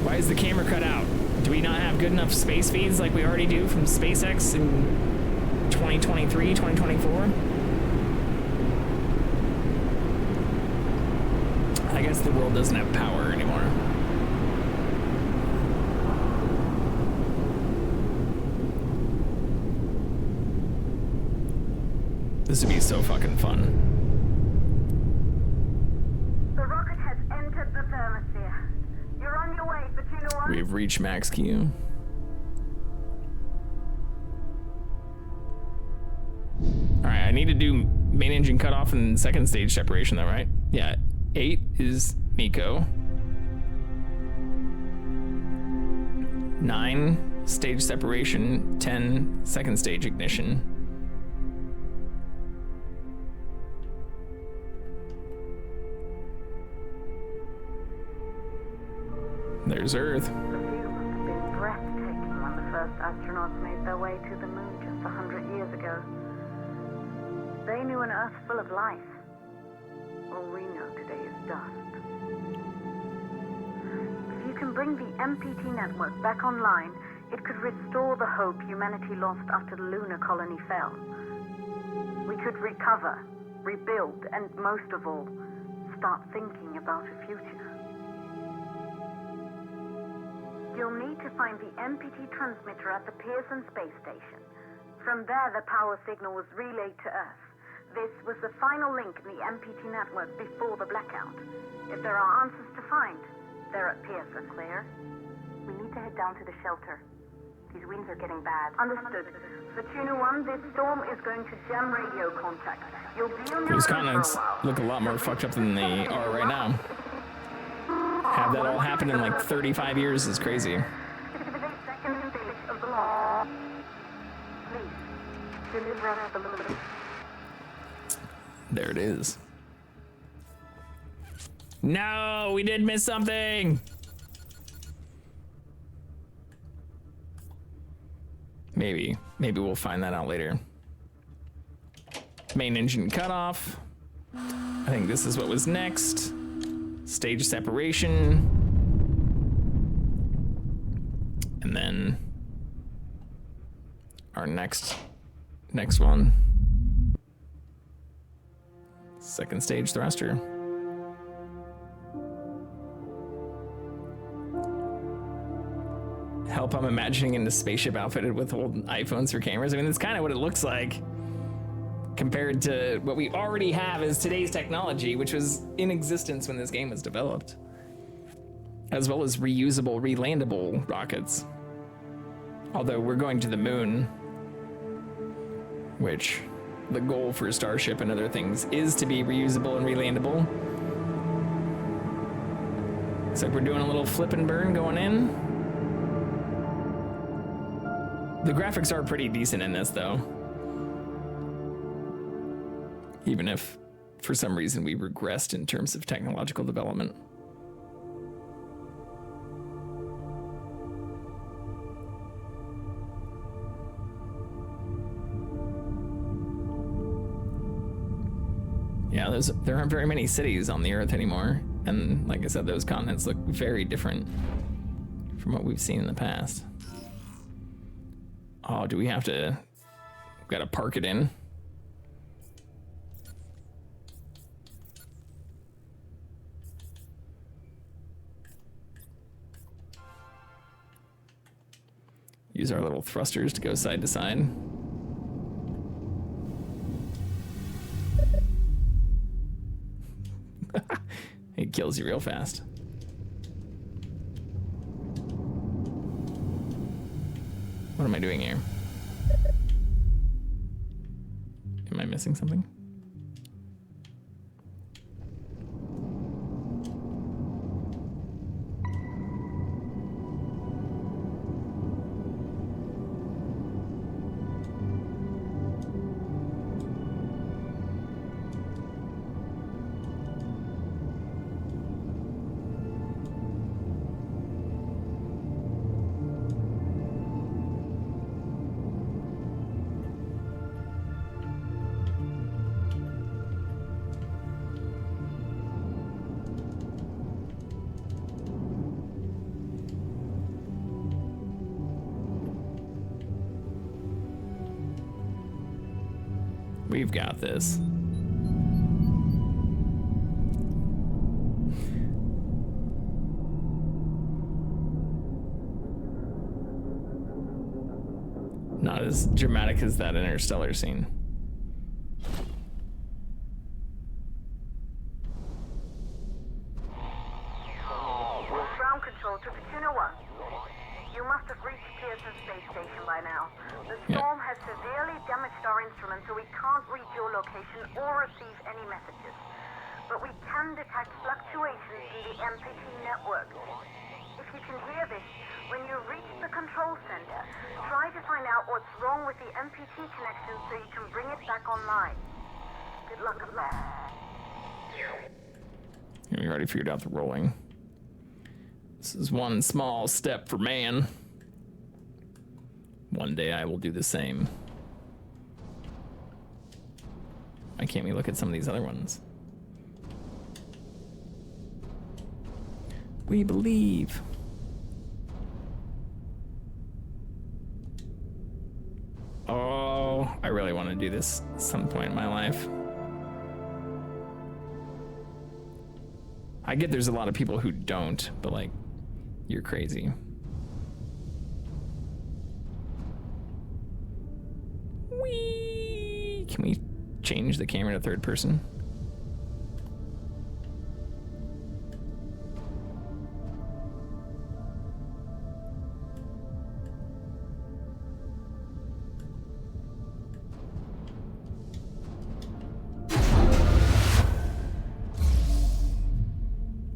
Why is the camera cut out? Do we not have good enough space feeds like we already do from SpaceX in 2023, 2024? I guess the world doesn't have power anymore. This would be so fucking fun. The rocket has entered the thermosphere. You're on your way, but you know what? We've reached max Q. Alright, I need to do main engine cutoff and second stage separation though, right? Yeah, 8 is Miko. 9, stage separation. 10, second stage ignition. There's Earth. The view must have been breathtaking when the first astronauts made their way to the moon just 100 years ago. They knew an Earth full of life. All we know today is dust. If you can bring the MPT network back online, it could restore the hope humanity lost after the lunar colony fell. We could recover, rebuild, and most of all, start thinking about a future. You'll need to find the MPT transmitter at the Pearson space station. From there, the power signal was relayed to Earth. This was the final link in the MPT network before the blackout. If there are answers to find, they're at Pearson. Claire, we need to head down to the shelter. These winds are getting bad. Understood. Fortuna 1, this storm is going to jam radio contact. You'll be on your These own continents for a while. look a lot more fucked up than they are right now. Have that all happen in like 35 years is crazy. This is the second stage of the launch. Please, deliver us the balloon. There it is. No, we did miss something. Maybe we'll find that out later. Main engine cutoff. I think this is what was next. Stage separation. And then our next one. Second stage thruster. Help, I'm imagining in the spaceship outfitted with old iPhones for cameras. I mean, that's kind of what it looks like compared to what we already have as today's technology, which was in existence when this game was developed, as well as reusable, relandable rockets. Although we're going to the moon, which the goal for Starship and other things is to be reusable and relandable. Looks like we're doing a little flip and burn going in. The graphics are pretty decent in this, though. Even if, for some reason, we regressed in terms of technological development. Yeah, there aren't very many cities on the Earth anymore. And like I said, those continents look very different from what we've seen in the past. Oh, do we have to... We've got to park it in. Use our little thrusters to go side to side. It kills you real fast. What am I doing here? Am I missing something? We've got this. Not as dramatic as that interstellar scene. Ground control to Fortuna 1. You must have reached Pearson Space Station by now. The storm has severely damaged our instruments, so we can't reach your location or receive any messages. But we can detect fluctuations in the MPT network. If you can hear this, when you reach the control center, try to find out what's wrong with the MPT connection so you can bring it back online. Good luck with that. We already figured out the rolling. This is one small step for man. One day I will do the same. Why can't we look at some of these other ones? We believe. Oh, I really want to do this at some point in my life. I get there's a lot of people who don't, but like, you're crazy. Whee! Can we change the camera to third person?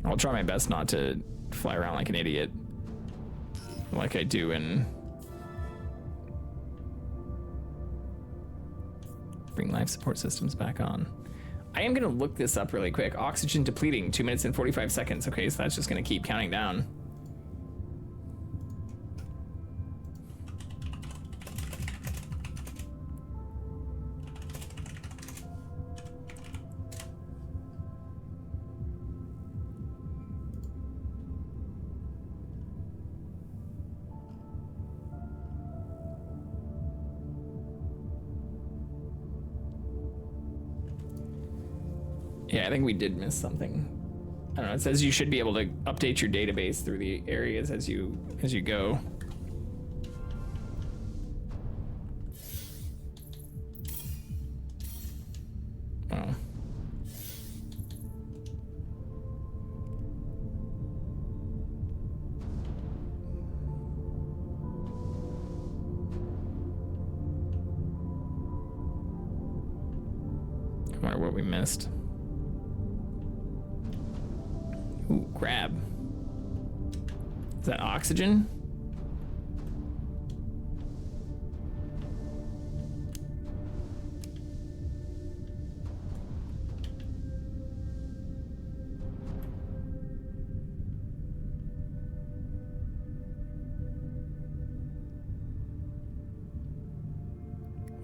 I'll try my best not to fly around like an idiot, like I do in Bring Life Support Systems back on. I am gonna look this up really quick. Oxygen depleting, 2 minutes and 45 seconds. Okay, so that's just gonna keep counting down. Yeah, I think we did miss something. I don't know, it says you should be able to update your database through the areas as you go. Oh. I wonder what we missed. Ooh, grab. Is that oxygen?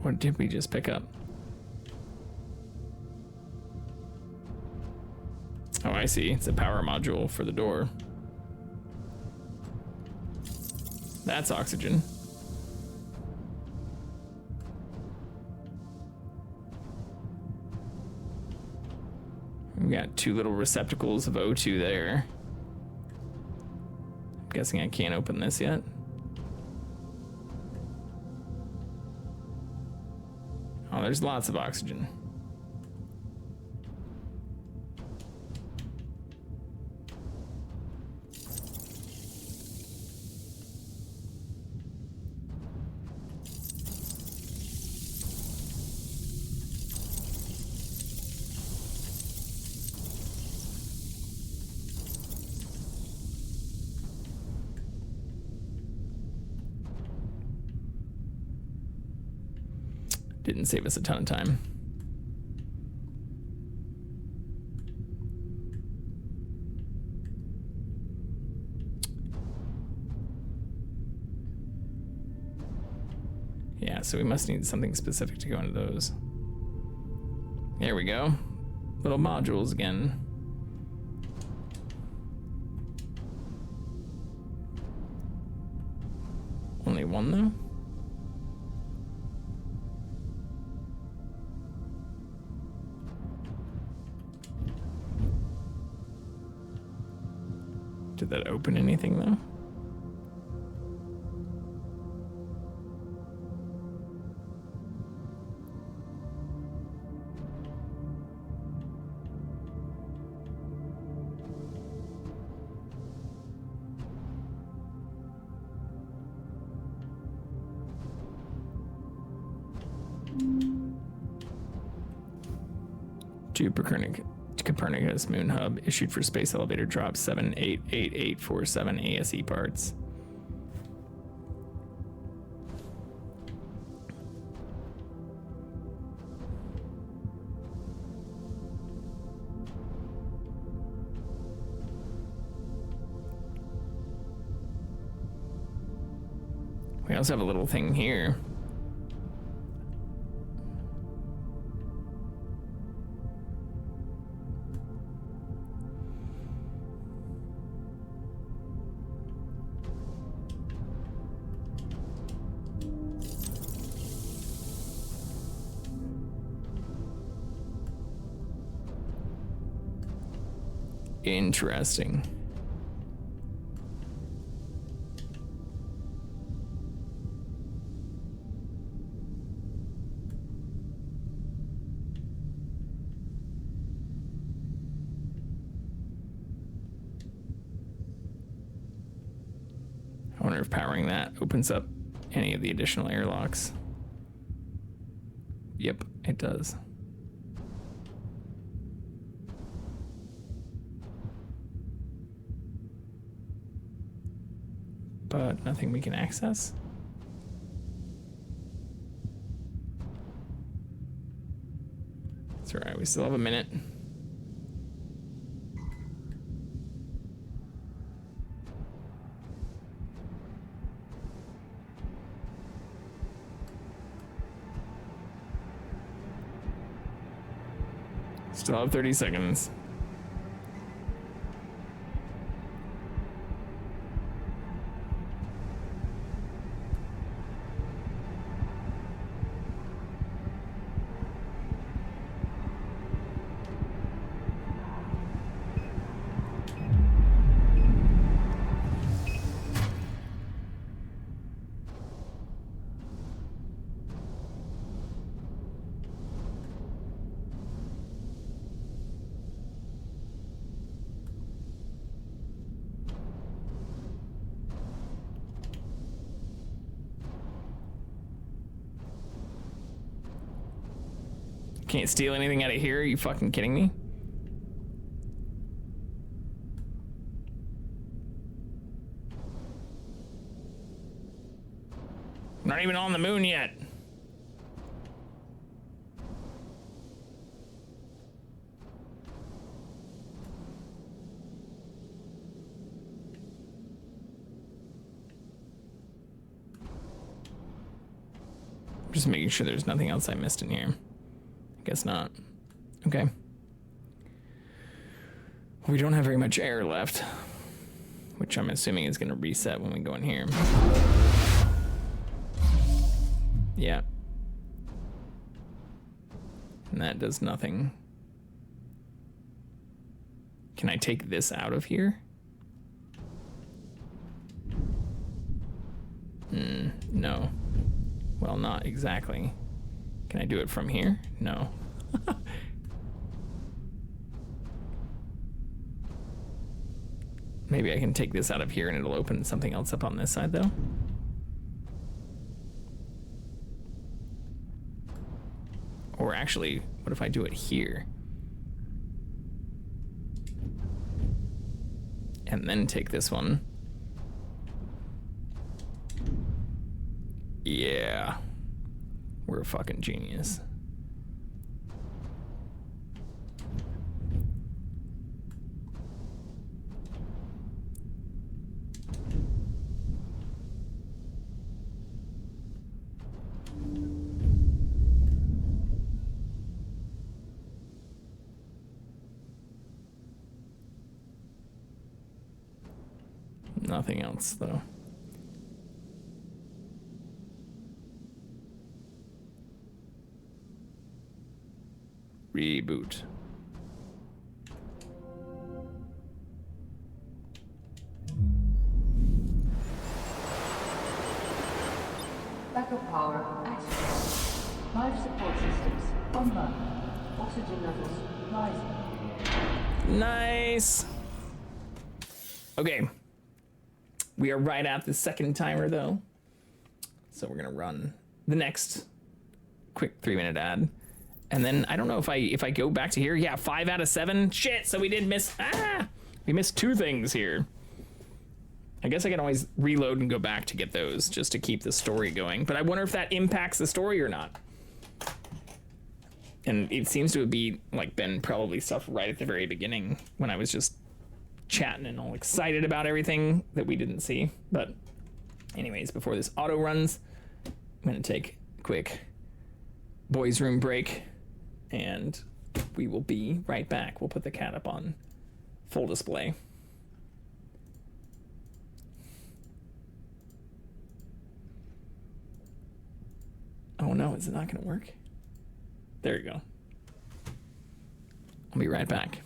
What did we just pick up? Oh, I see. It's a power module for the door. That's oxygen. We got 2 little receptacles of O2 there. I'm guessing I can't open this yet. Oh, there's lots of oxygen. Didn't save us a ton of time. Yeah, so we must need something specific to go into those. There we go. Little modules again. Only one though? Did that open anything though? To Copernicus Moon Hub issued for space elevator drop 788847 ASE parts. also have a little thing here. Interesting. I wonder if powering that opens up any of the additional airlocks. Yep, it does. But nothing we can access. It's all right, we still have a minute. Still have 30 seconds. Can't steal anything out of here? Are you fucking kidding me? Not even on the moon yet. I'm just making sure there's nothing else I missed in here. Guess not. Okay. We don't have very much air left, which I'm assuming is going to reset when we go in here. Yeah. And that does nothing. Can I take this out of here? No. Well, not exactly. Can I do it from here? No. Maybe I can take this out of here and it'll open something else up on this side, though. Or actually, what if I do it here? And then take this one. Yeah. We're a fucking genius. Nothing else, though. Reboot. Backup power activated. Life support systems online. Oxygen levels rising. Nice. Okay. We are right at the second timer, though. So we're gonna run the next quick 3-minute ad. And then I don't know if I go back to here. Yeah, 5 out of 7. Shit, so we did miss. We missed 2 things here. I guess I can always reload and go back to get those just to keep the story going. But I wonder if that impacts the story or not. And it seems to be like been probably stuff right at the very beginning when I was just chatting and all excited about everything that we didn't see. But Anyways, before this auto runs, I'm going to take a quick boys' room break, and we will be right back. We'll put the cat up on full display. Oh no, is it not going to work? There you go. I'll be right back.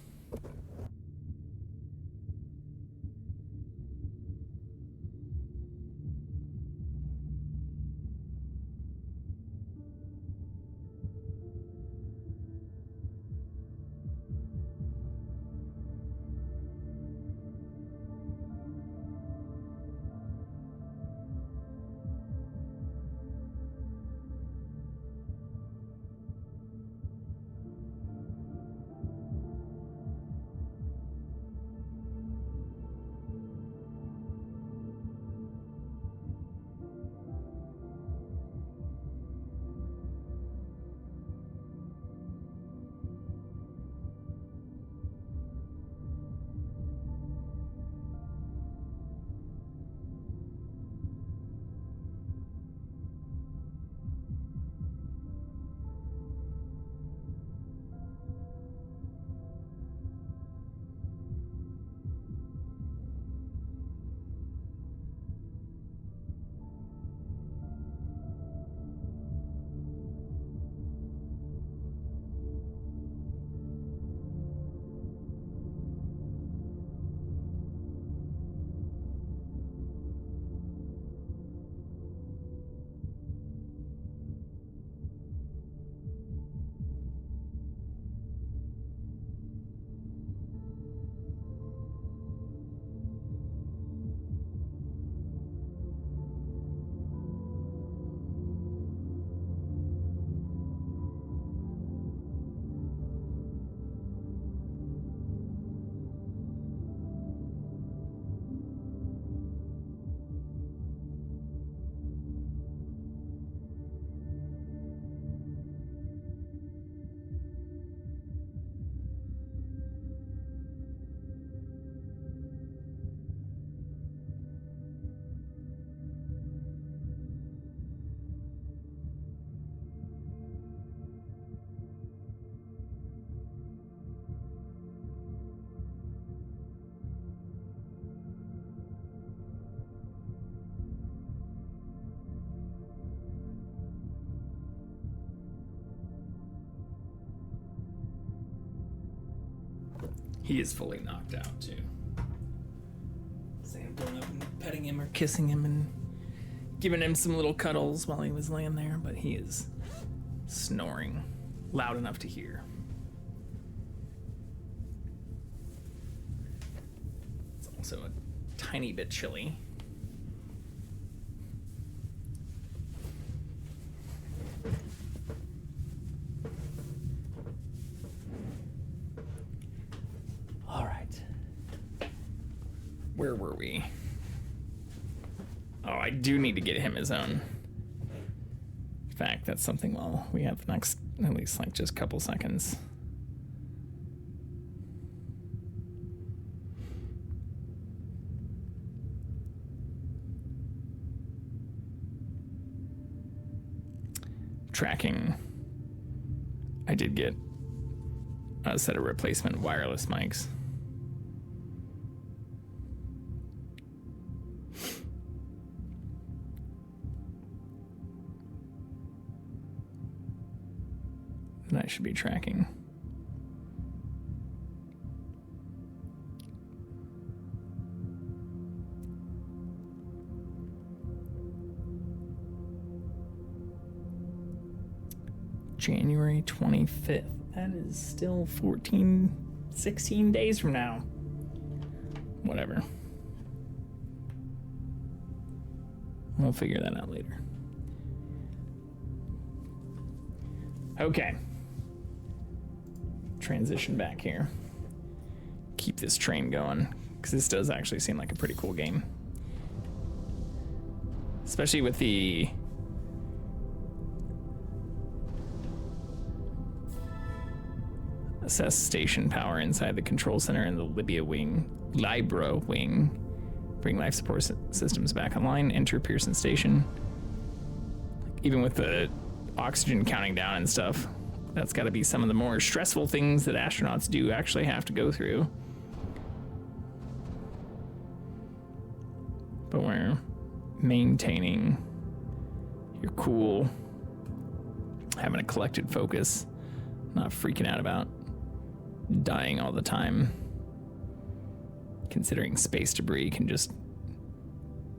He is fully knocked out, too. Sam going up and petting him or kissing him and giving him some little cuddles while he was laying there, but he is snoring loud enough to hear. It's also a tiny bit chilly. Where were we? Oh, I do need to get him his own. In fact, that's something we have the next, at least like just a couple seconds. Tracking. I did get a set of replacement wireless mics. That I should be tracking. January 25th. That is still 16 days from now. Whatever. We'll figure that out later. Okay. Transition back here. Keep this train going, because this does actually seem like a pretty cool game. Especially with the assess station power inside the control center and the Libra wing Bring life support systems back online. Enter Pearson Station. Even with the oxygen counting down and stuff, that's got to be some of the more stressful things that astronauts do actually have to go through. But we're maintaining your cool, having a collected focus, not freaking out about dying all the time. Considering space debris can just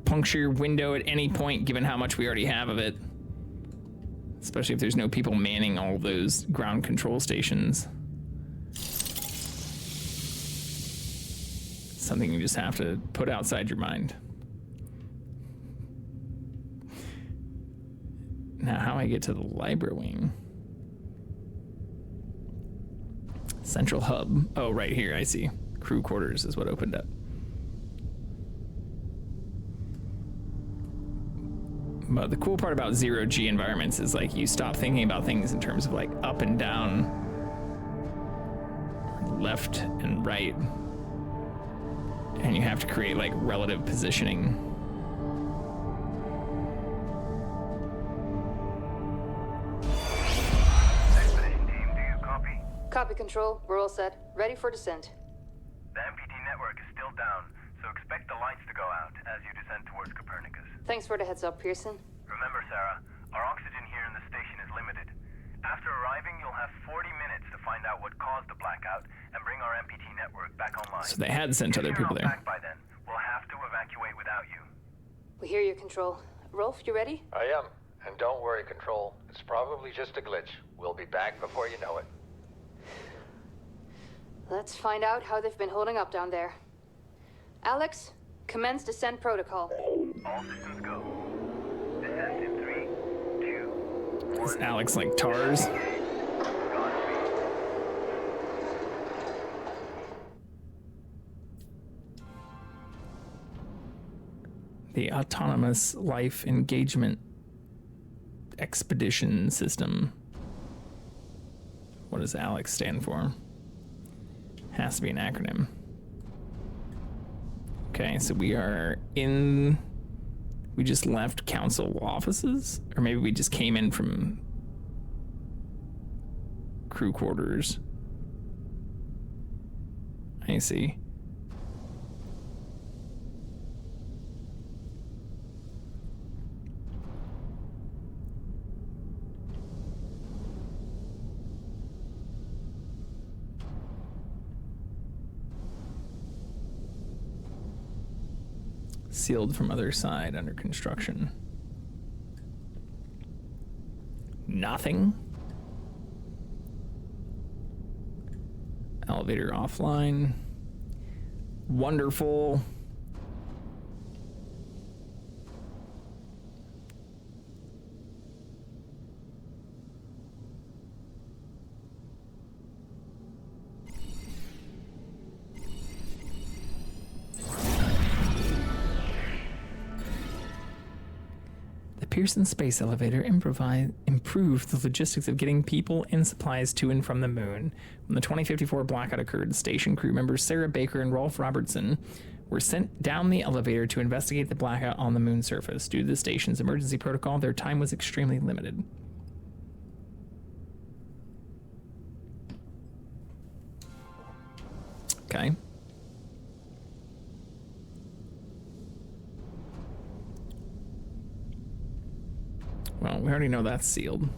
puncture your window at any point, given how much we already have of it. Especially if there's no people manning all those ground control stations. Something you just have to put outside your mind. Now, how I get to the library wing? Central hub. Oh, right here, I see. Crew quarters is what opened up. But the cool part about zero-G environments is like you stop thinking about things in terms of like up and down, left and right, and you have to create like relative positioning. Expedition team, do you copy? Copy, Control. We're all set. Ready for descent. The MPT network is still down, so expect the lights to go out as you descend towards Copernicus. Thanks for the heads up, Pearson. Remember, Sarah, our oxygen here in the station is limited. After arriving, you'll have 40 minutes to find out what caused the blackout and bring our MPT network back online. So they had sent other people there. Back by then, we'll have to evacuate without you. We hear you, Control. Rolf, you ready? I am. And don't worry, Control. It's probably just a glitch. We'll be back before you know it. Let's find out how they've been holding up down there. Alex, commence descent protocol. All systems go. Descent in 3, 2, 1. Is Alex like TARS? The Autonomous Life Engagement Expedition System. What does Alex stand for? Has to be an acronym. Okay, so we are in... We just left council offices? Or maybe we just came in from crew quarters. I see. Sealed from other side, under construction. Nothing. Elevator offline. Wonderful. Pearson space elevator improved the logistics of getting people and supplies to and from the moon. When the 2054 blackout occurred, station crew members Sarah Baker and Rolf Robertson were sent down the elevator to investigate the blackout on the moon surface. Due to the station's emergency protocol, their time was extremely limited. Okay. Well, we already know that's sealed.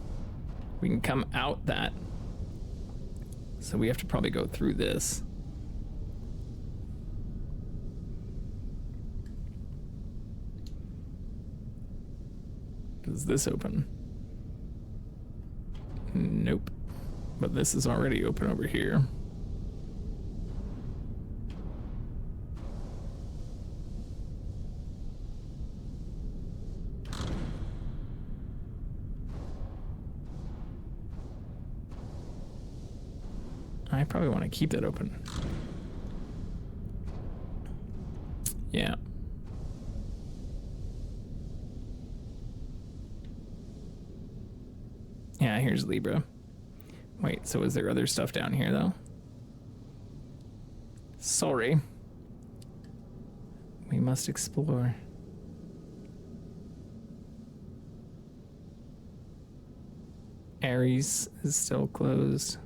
We can come out that. So we have to probably go through this. Does this open? Nope. But this is already open over here. I probably want to keep that open. Yeah. Yeah, here's Libra. Wait, so is there other stuff down here, though? Sorry. We must explore. Ares is still closed.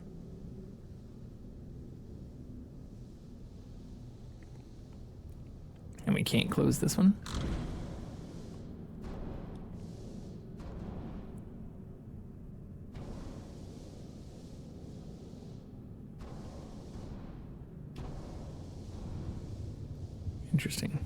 And we can't close this one. Interesting.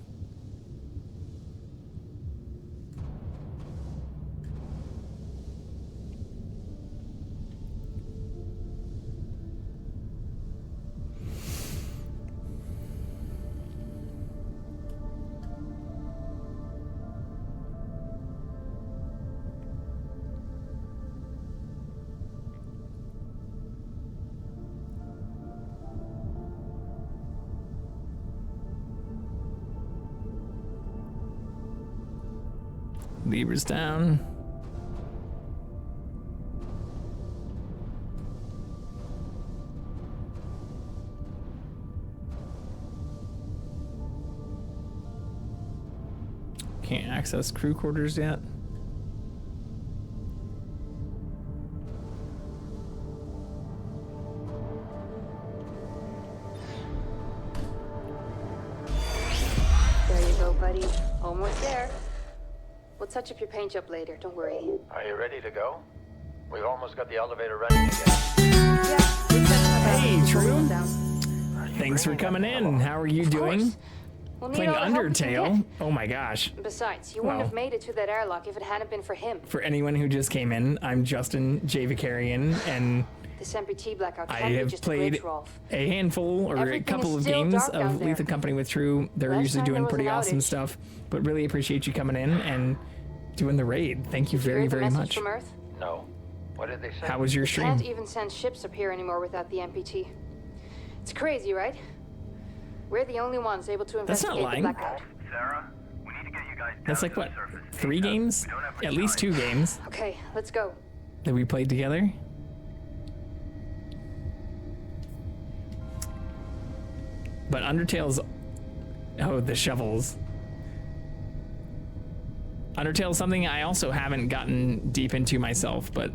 Levers down. Can't access crew quarters yet. There you go, buddy. Almost there. We'll touch up your paint job later, don't worry. Are you ready to go? We've almost got the elevator running again. Hey, True. Thanks for coming in. How are you doing? We'll need Playing all the help we can Undertale? Oh my gosh. get. Besides, you wouldn't Well. have made it to that airlock if it hadn't been for him. For anyone who just came in, I'm Justin J. Vicarian, and This MPT blackout I can't be have just a played glitch, Rolf. a handful or a Everything couple is of still games dark down of there. Lethal Company with True. They're Last usually time doing there was pretty an awesome outage. stuff, but really appreciate you coming in and doing the raid. Thank you Did you very, hear the very message much. from Earth? No. What did they say? How was your We stream? can't even send ships up here anymore without the MPT. It's crazy, right? We're the only ones able to That's not investigate the lying. blackout. Sarah, we need to get you guys That's down like to what? the surface. 3 games? At least 2 games Okay, let's go. that we played together. But Undertale's... Oh, the shovels. Undertale's something I also haven't gotten deep into myself, but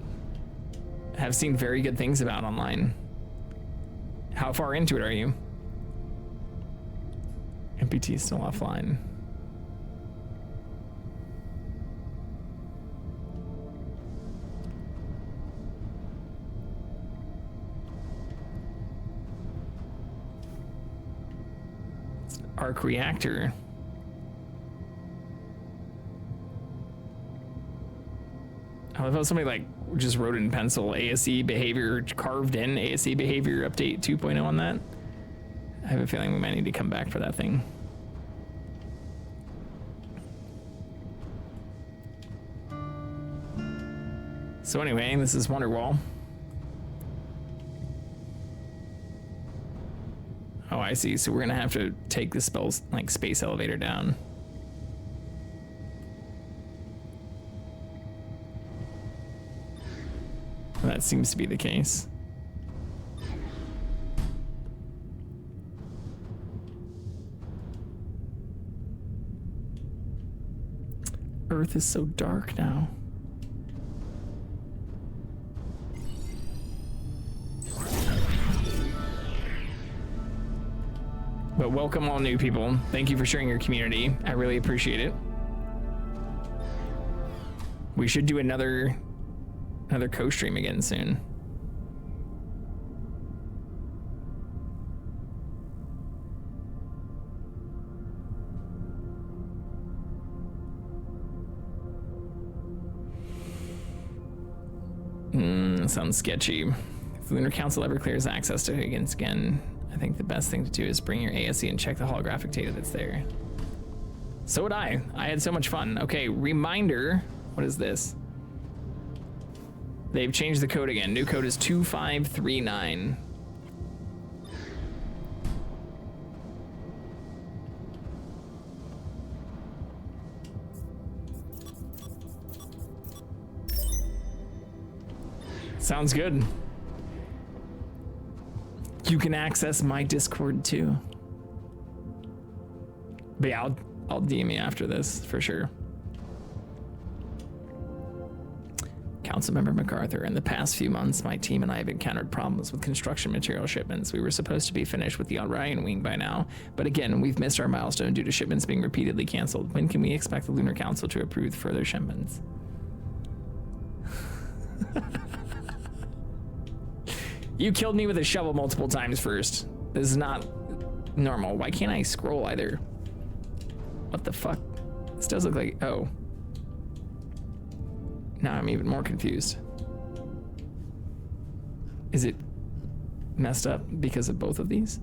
have seen very good things about online. How far into it are you? MPT is still offline. It's an arc reactor. I love how somebody like just wrote it in pencil, ASE behavior, carved in ASE behavior update 2.0 on that. I have a feeling we might need to come back for that thing. So anyway, this is Wonderwall. Oh, I see. So we're gonna have to take the spell's like space elevator down. That seems to be the case. Earth is so dark now. But welcome all new people. Thank you for sharing your community. I really appreciate it. We should do another co-stream again soon. Sounds sketchy. If the Lunar Council ever clears access to Higgins again, I think the best thing to do is bring your ASE and check the holographic data that's there. So would I. I had so much fun. Okay, reminder. What is this? They've changed the code again. New code is 2539. Sounds good. You can access my Discord too. But yeah, I'll DM you after this for sure. Councilmember MacArthur, in the past few months, my team and I have encountered problems with construction material shipments. We were supposed to be finished with the Orion wing by now, but again, we've missed our milestone due to shipments being repeatedly canceled. When can we expect the Lunar Council to approve further shipments? You killed me with a shovel multiple times first. This is not normal. Why can't I scroll either? What the fuck? This does look like, oh. Now I'm even more confused. Is it messed up because of both of these?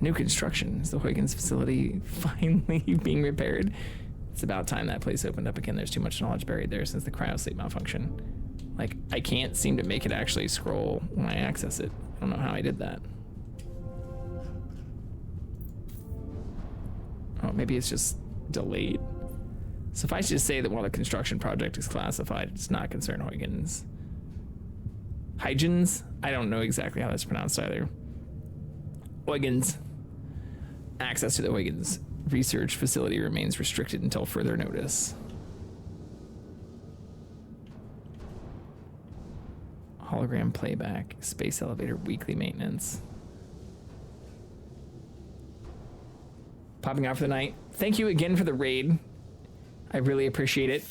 New construction. Is the Huygens facility finally being repaired? It's about time that place opened up again. There's too much knowledge buried there since the cryosleep malfunction. Like, I can't seem to make it actually scroll when I access it. I don't know how I did that. Oh, maybe it's just delayed. Suffice to just say that while the construction project is classified, it does not concern Huygens. Huygens? I don't know exactly how that's pronounced either. Huygens. Access to the Huygens research facility remains restricted until further notice. Hologram playback, space elevator weekly maintenance. Popping out for the night. Thank you again for the raid. I really appreciate it.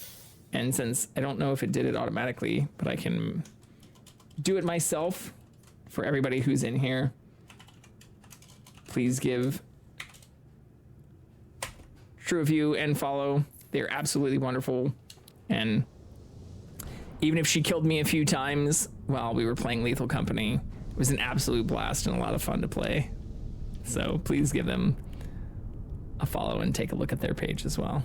And since I don't know if it did it automatically, but I can do it myself for everybody who's in here, please give True Review and follow. They're absolutely wonderful. And even if she killed me a few times while we were playing Lethal Company, it was an absolute blast and a lot of fun to play. So please give them a follow and take a look at their page as well.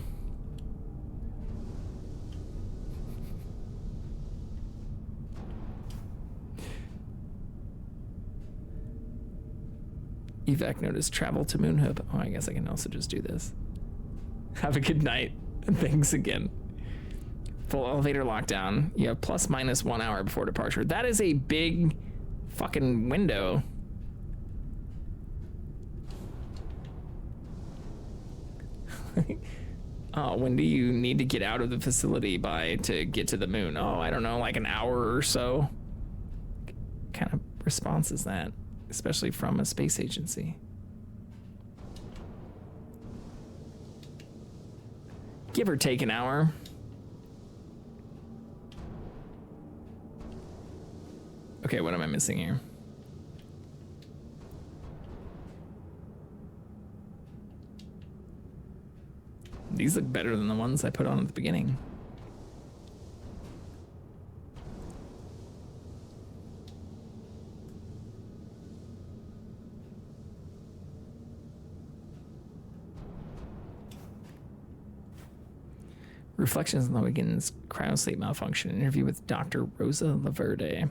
Evac notice travel to Moonhoop. Oh, I guess I can also just do this. Have a good night. Thanks again. Full elevator lockdown. You have plus minus 1 hour before departure. That is a big fucking window. Oh, when do you need to get out of the facility by to get to the moon? Oh, I don't know, like an hour or so. What kind of response is that? Especially from a space agency. Give or take an hour. Okay, what am I missing here? These look better than the ones I put on at the beginning. Reflections on the Huygens cryosleep malfunction. Interview with Dr. Rosa Laverde.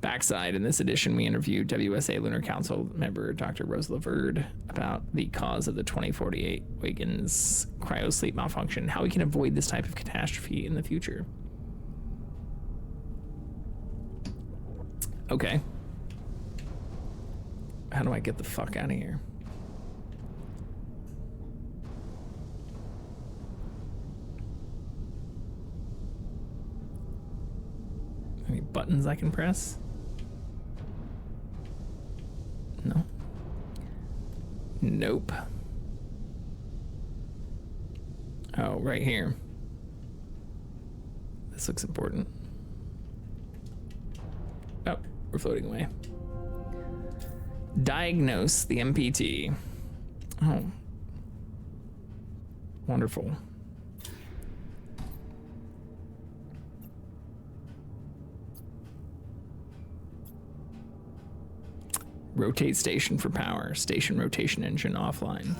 Backside, in this edition, we interviewed WSA Lunar Council member Dr. Rosa Laverde about the cause of the 2048 Huygens cryosleep malfunction and how we can avoid this type of catastrophe in the future. Okay. How do I get the fuck out of here? Any buttons I can press? No. Nope. Oh, right here. This looks important. Oh, we're floating away. Diagnose the MPT. Oh. Wonderful. Rotate station for power. Station rotation engine offline.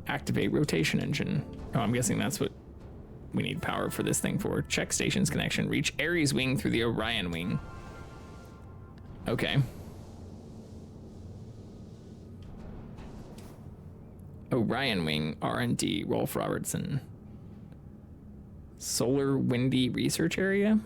Activate rotation engine. Oh, I'm guessing that's what we need power for this thing for. Check station's connection. Reach Ares wing through the Orion wing. Okay. Orion wing, R&D, Rolf Robertson. Solar Windy Research Area?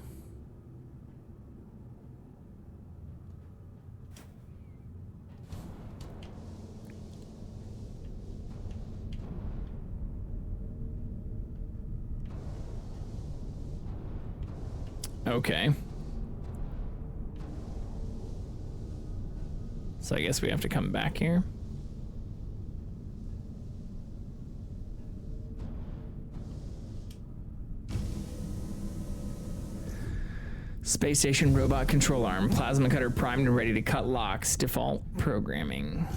Okay. So I guess we have to come back here. Space station robot control arm. Plasma cutter primed and ready to cut locks. Default programming.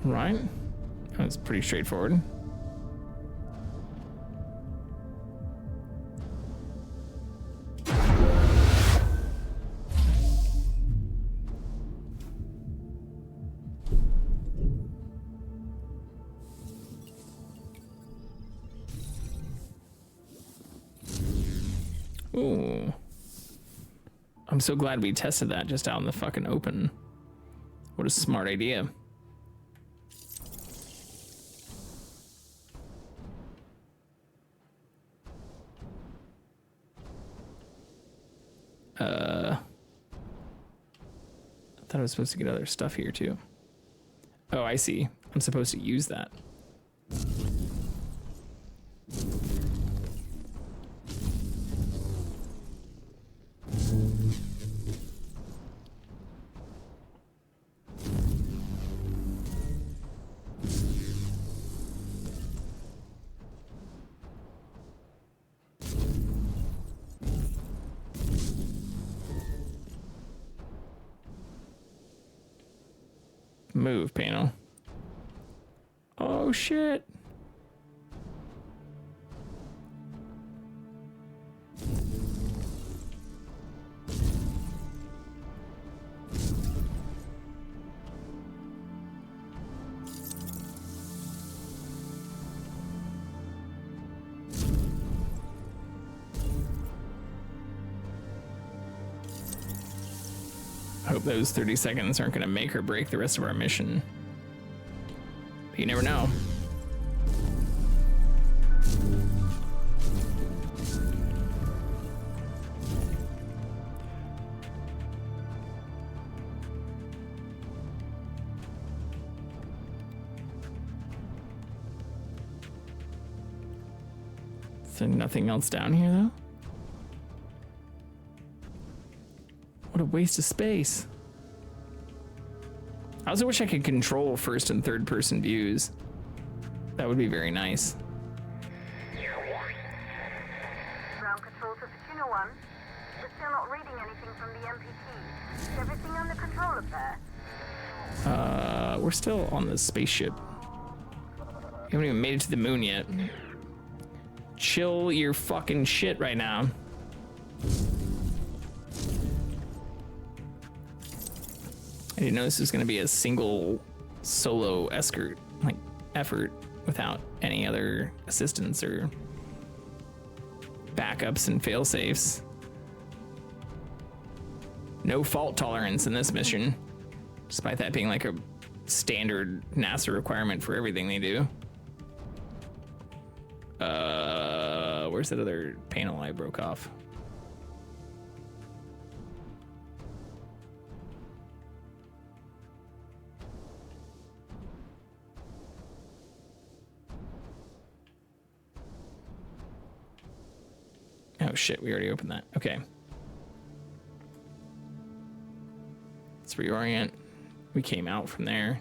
Right. That's pretty straightforward. Ooh. I'm so glad we tested that just out in the fucking open. What a smart idea. I thought I was supposed to get other stuff here too. Oh, I see. I'm supposed to use that. Move panel. Oh shit. Hope those 30 seconds aren't going to make or break the rest of our mission. But you never know. So nothing else down here though? What a waste of space. I also wish I could control first and third person views. That would be very nice. Ground control to Fortuna 1. We're still not reading anything from the MPT. Is everything under control up there? We're still on the spaceship. We haven't even made it to the moon yet. Chill your fucking shit right now. I didn't know this was going to be a single solo escort effort without any other assistance or backups and fail-safes. No fault tolerance in this mission, despite that being like a standard NASA requirement for everything they do. Where's that other panel I broke off? Oh shit, we already opened that. Okay. Let's reorient. We came out from there.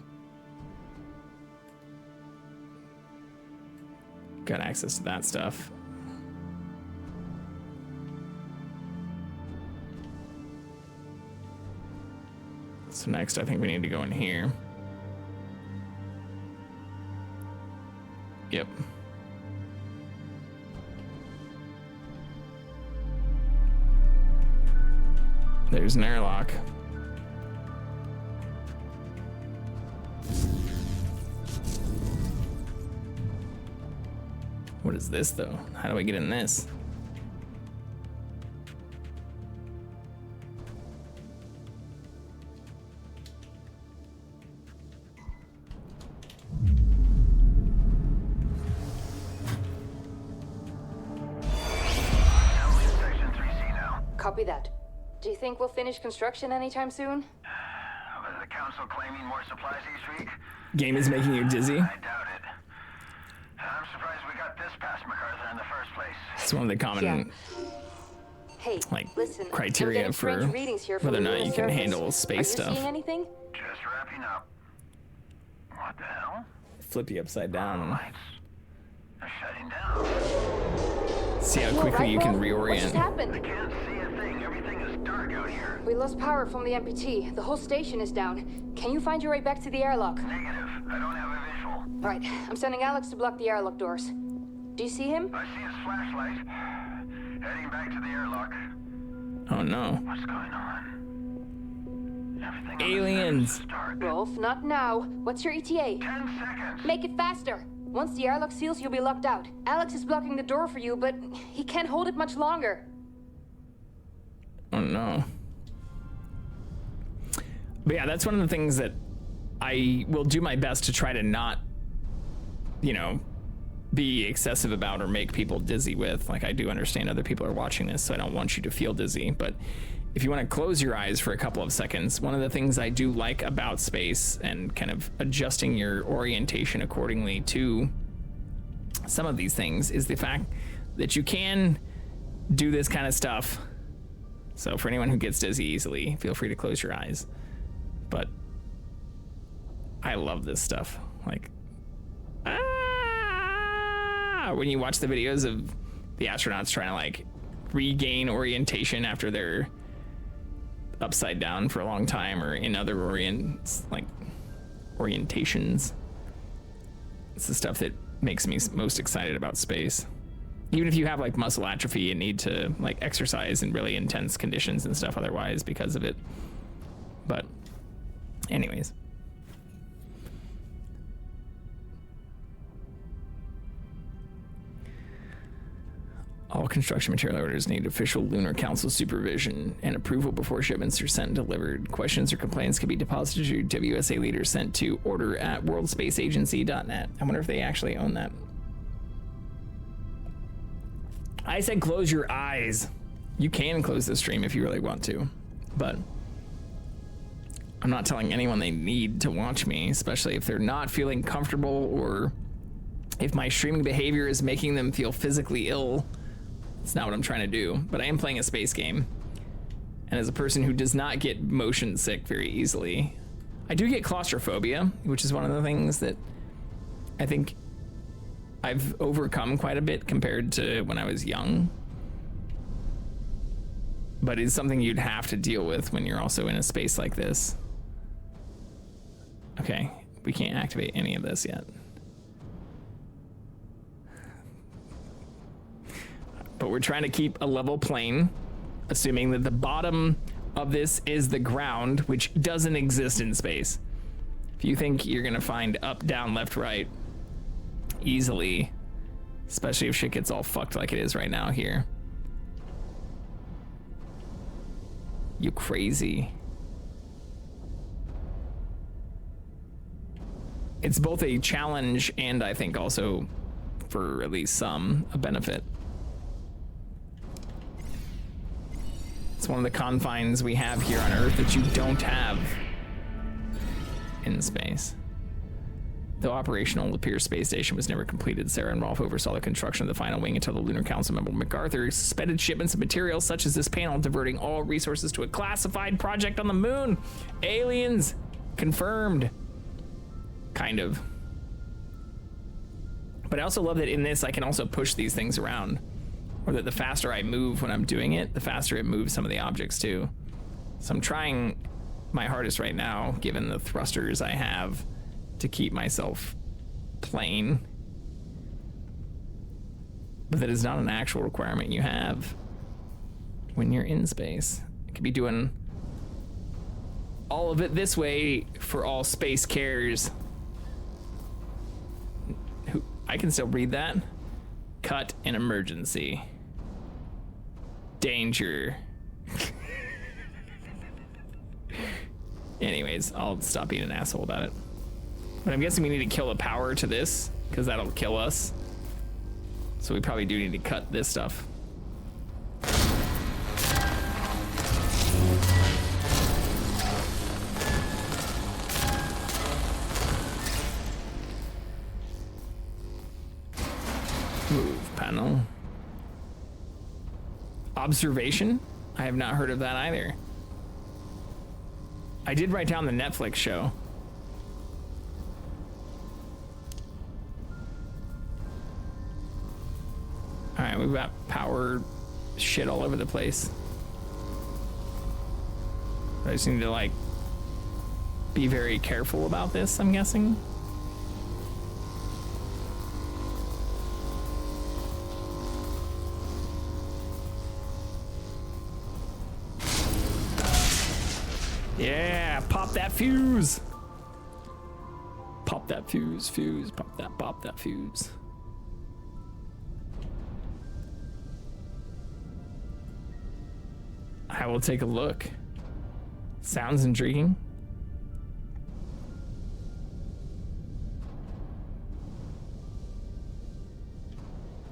Got access to that stuff. So next I think we need to go in here. Yep. There's an airlock. What is this though? How do I get in this? Copy that. Do you think we'll finish construction anytime soon? Was the council claiming more supplies each week? Game is making you dizzy. I doubt it. I'm surprised we got this past MacArthur in the first place. It's one of the common Hey, like listen, I'm criteria getting for strange readings here from whether or the not lunar you can surface. handle space Are you stuff. seeing anything? Just wrapping up. What the hell? Flip you upside down. They're shutting down. See how You quickly alright, you can Bob? What just reorient. happened? I can't see a thing. Everything is dark out here. We lost power from the MPT. The whole station is down. Can you find your way back to the airlock? Negative. I don't have a visual. All right, I'm sending Alex to block the airlock doors. Do you see him? I see his flashlight. Heading back to the airlock. Oh no. What's going on? Everything Aliens. Rolf, not now. What's your ETA? 10 seconds. Make it faster. Once the airlock seals, you'll be locked out. Alex is blocking the door for you, but he can't hold it much longer. Oh no. But yeah, that's one of the things that I will do my best to try to not, you know, be excessive about or make people dizzy with. Like, I do understand other people are watching this, so I don't want you to feel dizzy. But if you want to close your eyes for a couple of seconds, one of the things I do like about space and kind of adjusting your orientation accordingly to some of these things is the fact that you can do this kind of stuff. So for anyone who gets dizzy easily, feel free to close your eyes. But I love this stuff. Like, when you watch the videos of the astronauts trying to like regain orientation after they're upside down for a long time or in other orientations, it's the stuff that makes me most excited about space. Even if you have like muscle atrophy and need to like exercise in really intense conditions and stuff otherwise because of it. But anyways. All construction material orders need official Lunar Council supervision and approval before shipments are sent and delivered. Questions or complaints can be deposited to WSA leaders sent to order@worldspaceagency.net. I wonder if they actually own that. I said close your eyes. You can close the stream if you really want to, but I'm not telling anyone they need to watch me, especially if they're not feeling comfortable or if my streaming behavior is making them feel physically ill. It's not what I'm trying to do, but I am playing a space game. And as a person who does not get motion sick very easily, I do get claustrophobia, which is one of the things that I think I've overcome quite a bit compared to when I was young. But it's something you'd have to deal with when you're also in a space like this. Okay, we can't activate any of this yet. But we're trying to keep a level plane, assuming that the bottom of this is the ground, which doesn't exist in space. If you think you're gonna find up, down, left, right easily, especially if shit gets all fucked like it is right now here, you crazy. It's both a challenge and I think also, for at least some, a benefit. It's one of the confines we have here on Earth that you don't have in space. Though operational, the Pierce space station was never completed. Sarah and Rolf oversaw the construction of the final wing until the Lunar Council member MacArthur suspended shipments of materials such as this panel, diverting all resources to a classified project on the moon. Aliens confirmed. Kind of. But I also love that in this I can also push these things around. Or that the faster I move when I'm doing it, the faster it moves some of the objects too. So I'm trying my hardest right now, given the thrusters I have, to keep myself plane. But that is not an actual requirement you have when you're in space. I could be doing all of it this way for all space cares. I can still read that. Cut in emergency. Danger. Anyways, I'll stop being an asshole about it. But I'm guessing we need to kill the power to this, because that'll kill us. So we probably do need to cut this stuff. don't know. Observation? I have not heard of that either. I did write down the Netflix show. Alright, we've got power shit all over the place. I just need to, like, be very careful about this, I'm guessing. Yeah, pop that fuse. Pop that fuse, pop that fuse. I will take a look. Sounds intriguing.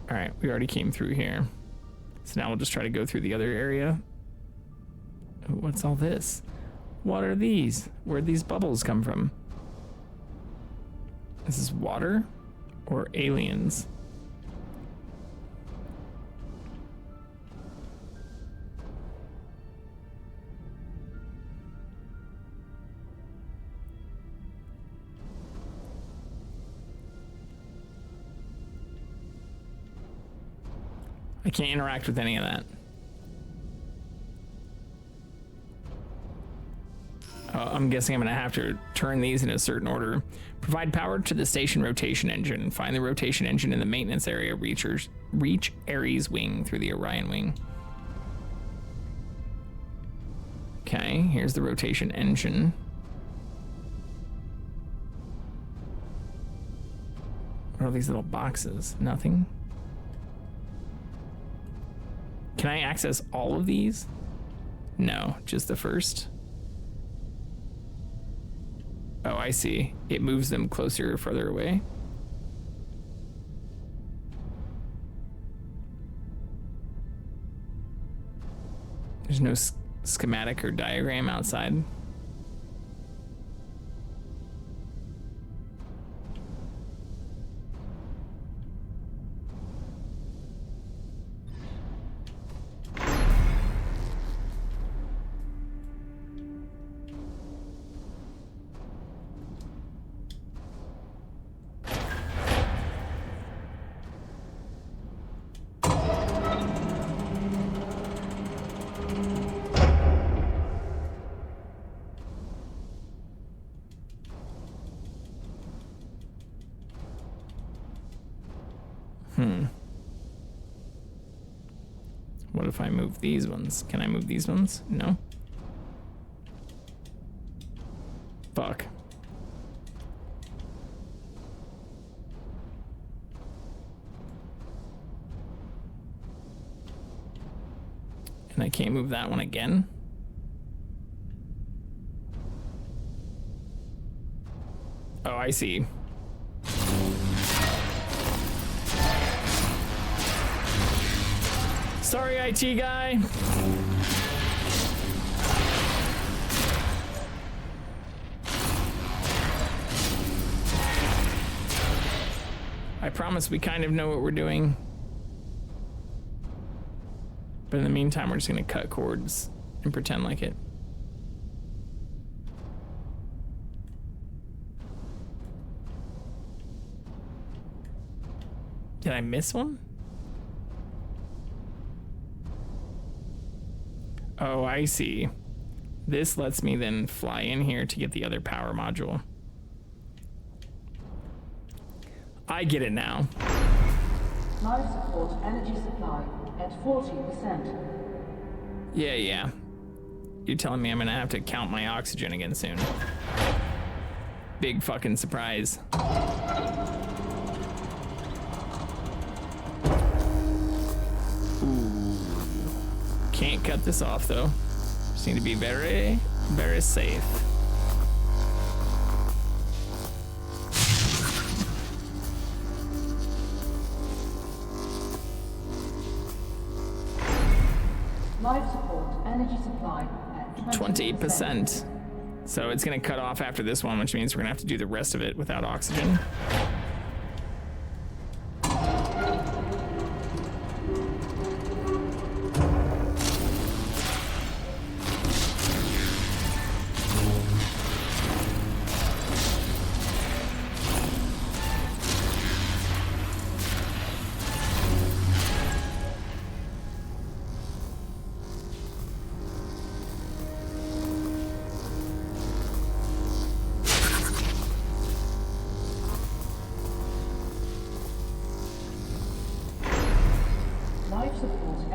All right, we already came through here. So now we'll just try to go through the other area. Ooh, what's all this? What are these? Where'd these bubbles come from? This is water or aliens? I can't interact with any of that. I'm guessing I'm gonna have to turn these in a certain order. Provide power to the station rotation engine. Find the rotation engine in the maintenance area. Reach Ares wing through the Orion wing. Okay, here's the rotation engine. What are these little boxes? Nothing. Can I access all of these? No, just the first. Oh, I see. It moves them closer or further away. There's no schematic or diagram outside. What if I move these ones? Can I move these ones? No. Fuck. And I can't move that one again? Oh, I see. Sorry, IT guy. I promise we kind of know what we're doing. But in the meantime, we're just gonna cut cords and pretend like it. Did I miss one? Oh, I see. This lets me then fly in here to get the other power module. I get it now. Life support energy supply at 40%. Yeah. You're telling me I'm gonna have to count my oxygen again soon. Big fucking surprise. Can't cut this off though. Just need to be very, very safe. Life support energy supply at 20%. So it's gonna cut off after this one, which means we're gonna have to do the rest of it without oxygen.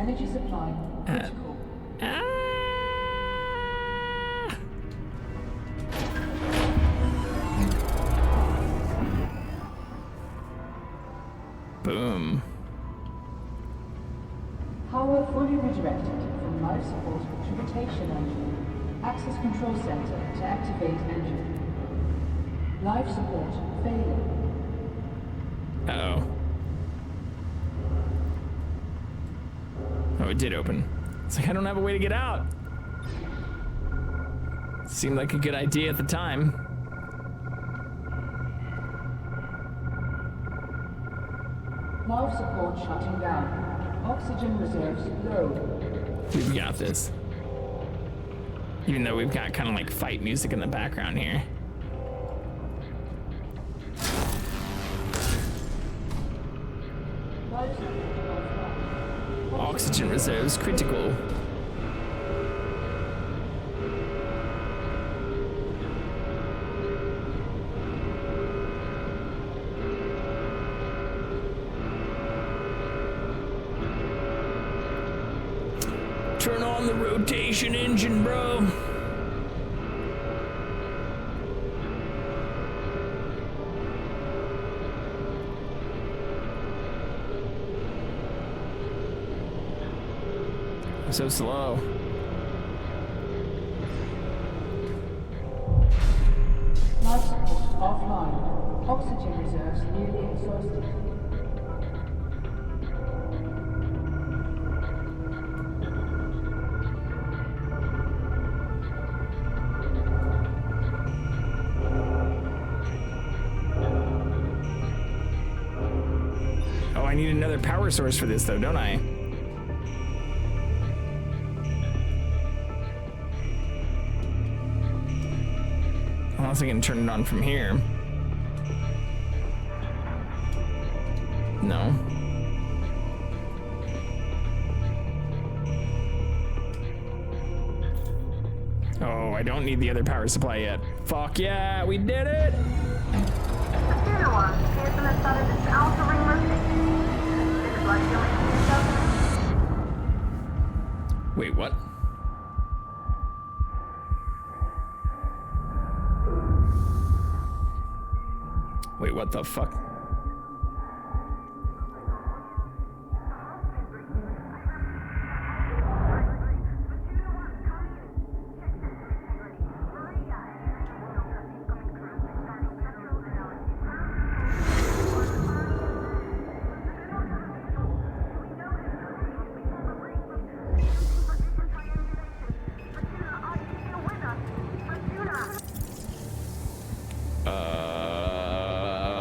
Energy supply critical. Boom. Power fully redirected from life support to rotation engine. Access control center to activate engine. Life support failing. Uh-oh. Oh, it did open. It's like I don't have a way to get out. Seemed like a good idea at the time. Life support shutting down. Oxygen reserves low. We've got this. Even though we've got kind of like fight music in the background here. Oxygen reserves critical. Turn on the rotation engine, bro. So slow. Life support offline. Oxygen reserves nearly exhausted. Oh, I need another power source for this though, don't I? Unless I can turn it on from here. No. Oh, I don't need the other power supply yet. Fuck yeah, we did it! Wait, what? Wait, what the fuck?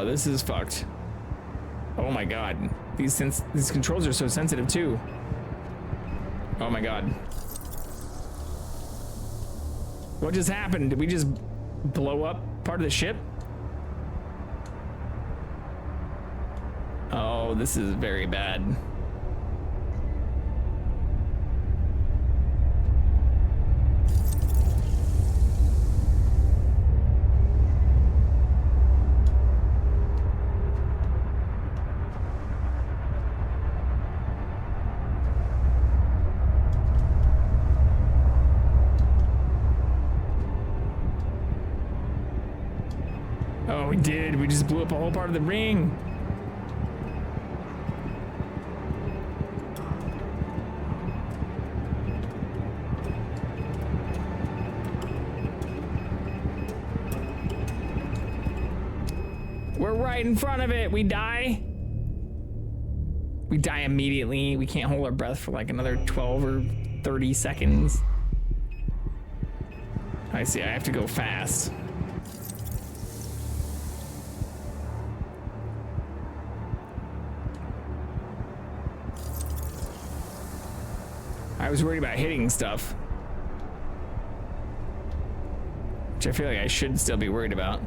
This is fucked. Oh my god. These controls are so sensitive too. Oh my god. What just happened? Did we just blow up part of the ship? Oh, this is very bad. Oh, we did. We just blew up a whole part of the ring. We're right in front of it. We die. We die immediately. We can't hold our breath for like another 12 or 30 seconds. I see. I have to go fast. I was worried about hitting stuff, which I feel like I should still be worried about.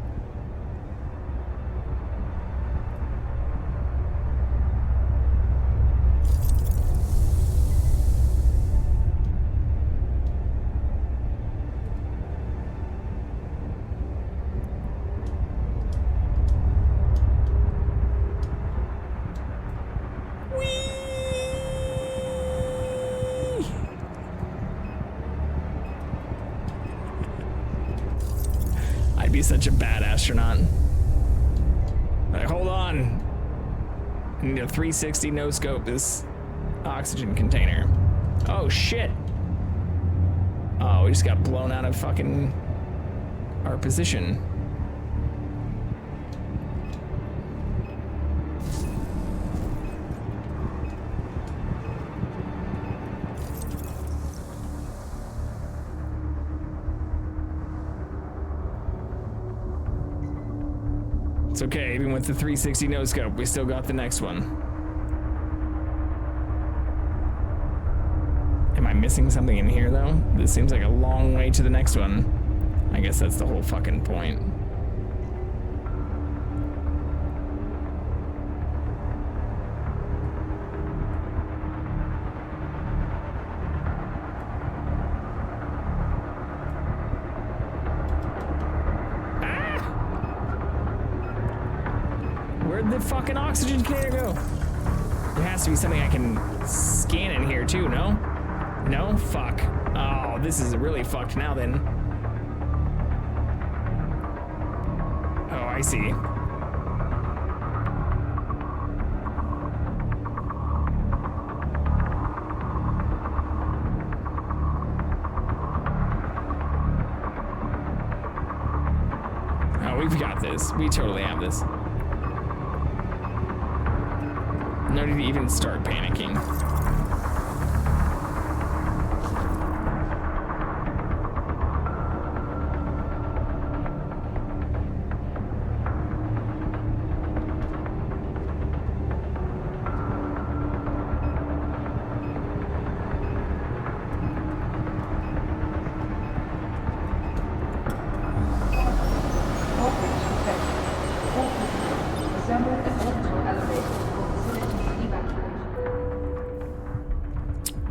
be such a bad astronaut. Like, hold on. I need a 360 no scope this oxygen container. Oh shit. Oh, we just got blown out of fucking our position. It's okay, even with the 360 no scope, we still got the next one. Am I missing something in here though? This seems like a long way to the next one. I guess that's the whole fucking point. Where'd the fucking oxygen container go? There has to be something I can scan in here too, no? No? Fuck. Oh, this is really fucked now then. Oh, I see. Oh, we've got this. We totally have this. No need to even start panicking.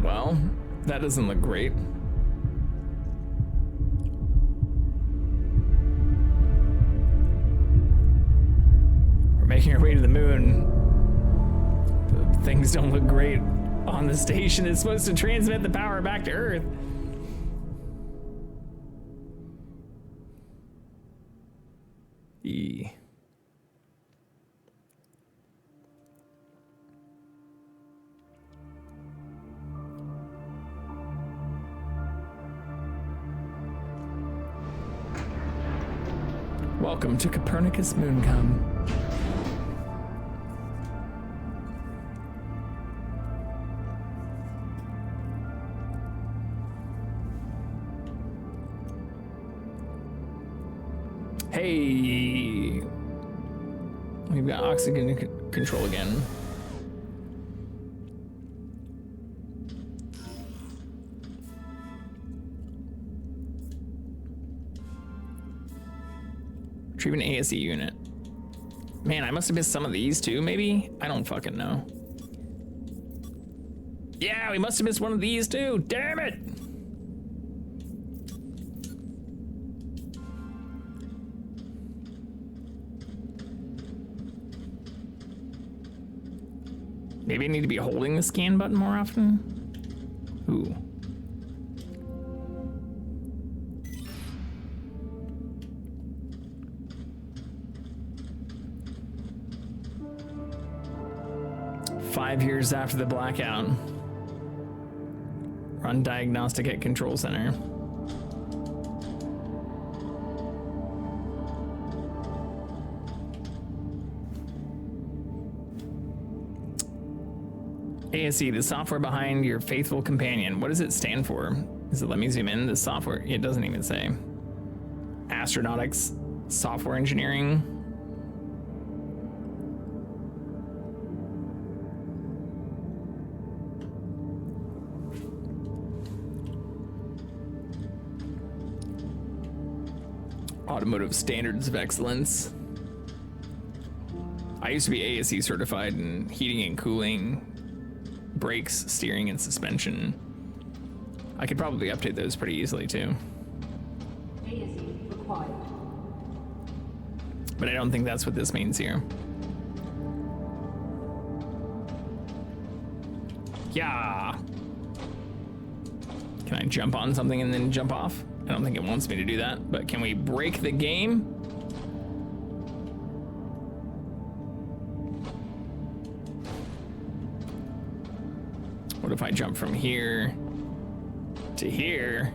Well, that doesn't look great. We're making our way to the moon. But things don't look great on the station. It's supposed to transmit the power back to Earth. Welcome to Copernicus Mooncom. Hey, we've got oxygen control again. Retrieve an ASE unit. Man, I must have missed some of these too, maybe? I don't fucking know. Yeah, we must have missed one of these too. Damn it! Maybe I need to be holding the scan button more often? Ooh. "5 years after the blackout. Run diagnostic at Control Center." ASE, the software behind your faithful companion. What does it stand for? Does it let me zoom in? The software, it doesn't even say. Astronautics, software engineering. Automotive standards of excellence. I used to be ASE certified in heating and cooling, brakes, steering, and suspension. I could probably update those pretty easily too. ASE required. But I don't think that's what this means here. Yeah. Can I jump on something and then jump off? I don't think it wants me to do that, but can we break the game? What if I jump from here to here?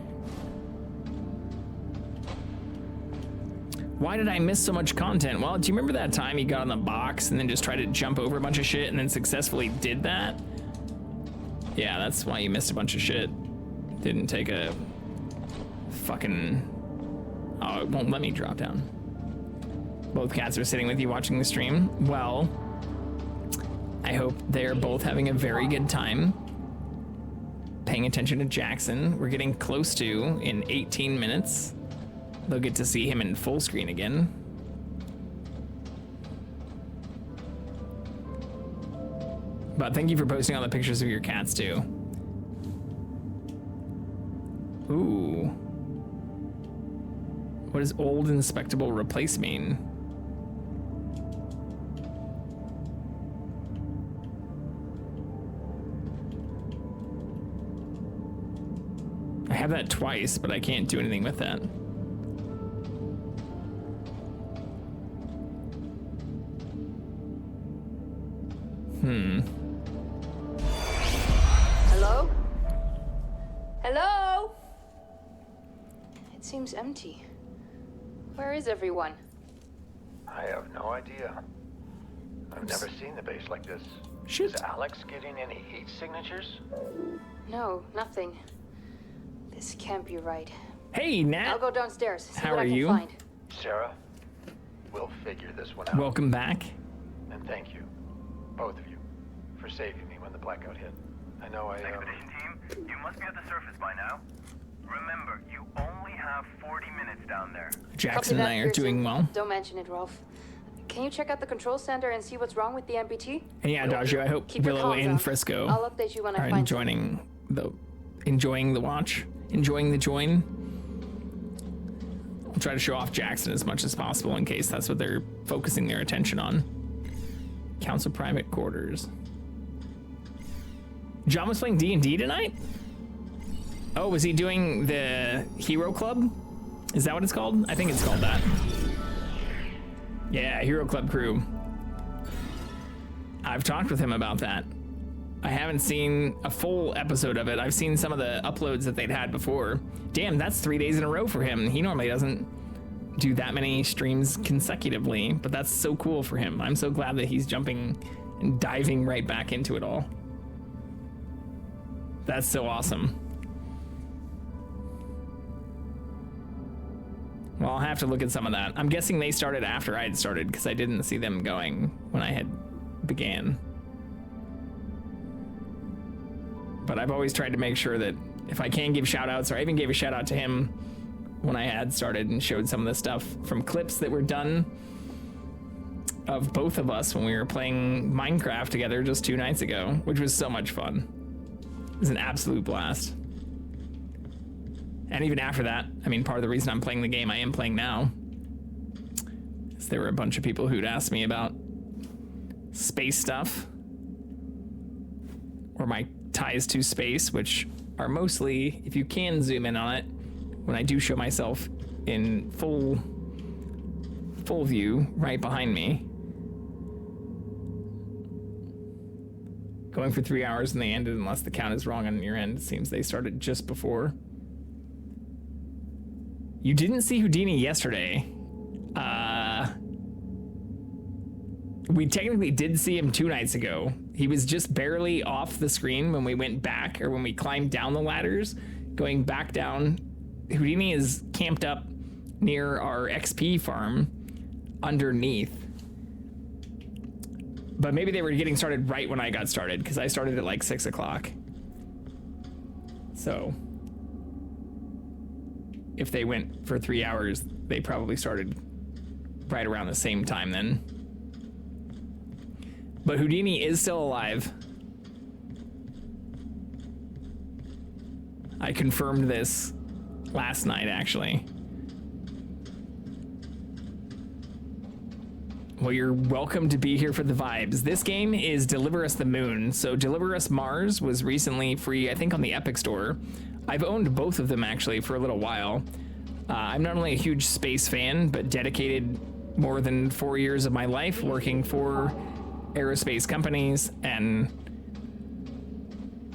Why did I miss so much content? Well, do you remember that time you got on the box and then just tried to jump over a bunch of shit and then successfully did that? Yeah, that's why you missed a bunch of shit. Didn't take a fucking... Oh, it won't let me drop down. Both cats are sitting with you watching the stream. Well, I hope they're both having a very good time paying attention to Jackson. We're getting close to, in 18 minutes, they'll get to see him in full screen again. But thank you for posting all the pictures of your cats too. Ooh. What does old inspectable replace mean? I have that twice, but I can't do anything with that. Hello? Hello? It seems empty. Where is everyone? I have no idea. I've never seen the base like this. Shit. Is Alex getting any heat signatures? No, nothing. This can't be right. Hey, Nat. I'll go downstairs. See How what are I can you? Find. Sarah, we'll figure this one out. Welcome back. And thank you, both of you, for saving me when the blackout hit. I know Expedition team, you must be at the surface by now. Remember, you only have 40 minutes down there. Jackson and I are doing well. Don't mention it, Rolf. Can you check out the control center and see what's wrong with the MPT? And yeah, Dodger, I hope Keep your Willow comms and on. Frisco I'll update you when I are find enjoying the watch, enjoying the join. I'll try to show off Jackson as much as possible in case that's what they're focusing their attention on. Council private quarters. John was playing D&D tonight? Oh, was he doing the Hero Club? Is that what it's called? I think it's called that. Yeah, Hero Club crew. I've talked with him about that. I haven't seen a full episode of it. I've seen some of the uploads that they'd had before. Damn, that's 3 days in a row for him. He normally doesn't do that many streams consecutively, but that's so cool for him. I'm so glad that he's jumping and diving right back into it all. That's so awesome. Well, I'll have to look at some of that. I'm guessing they started after I had started because I didn't see them going when I had began. But I've always tried to make sure that if I can give shout outs, or I even gave a shout out to him when I had started and showed some of the stuff from clips that were done of both of us when we were playing Minecraft together just 2 nights ago, which was so much fun. It was an absolute blast. And even after that, I mean, part of the reason I'm playing the game I am playing now is there were a bunch of people who'd asked me about space stuff, or my ties to space, which are mostly, if you can zoom in on it, when I do show myself in full view right behind me. Going for 3 hours and they ended, unless the count is wrong on your end. It seems they started just before. You didn't see Houdini yesterday. We technically did see him 2 nights ago. He was just barely off the screen when we went back, or when we climbed down the ladders, going back down. Houdini is camped up near our XP farm underneath. But maybe they were getting started right when I got started, because I started at like 6 o'clock. So if they went for 3 hours, they probably started right around the same time then. But Houdini is still alive. I confirmed this last night, actually. Well, you're welcome to be here for the vibes. This game is Deliver Us the Moon. So Deliver Us Mars was recently free, I think, on the Epic Store. I've owned both of them, actually, for a little while. I'm not only a huge space fan, but dedicated more than 4 years of my life working for aerospace companies and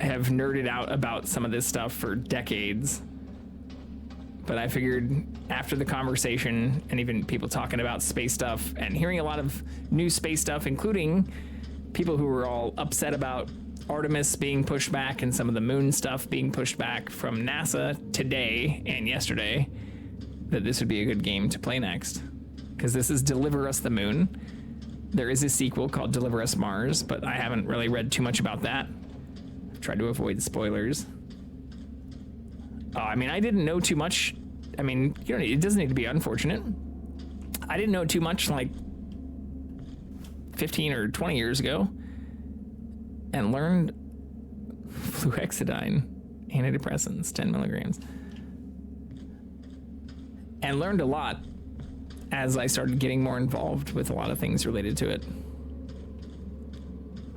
have nerded out about some of this stuff for decades. But I figured after the conversation and even people talking about space stuff and hearing a lot of new space stuff, including people who were all upset about Artemis being pushed back and some of the moon stuff being pushed back from NASA today and yesterday, that this would be a good game to play next. Because this is Deliver Us the Moon. There is a sequel called Deliver Us Mars, but I haven't really read too much about that. I've tried to avoid spoilers. I mean, I didn't know too much. I mean, you know, it doesn't need to be unfortunate. I didn't know too much like 15 or 20 years ago, and learned fluoxetine antidepressants, 10 milligrams, and learned a lot as I started getting more involved with a lot of things related to it.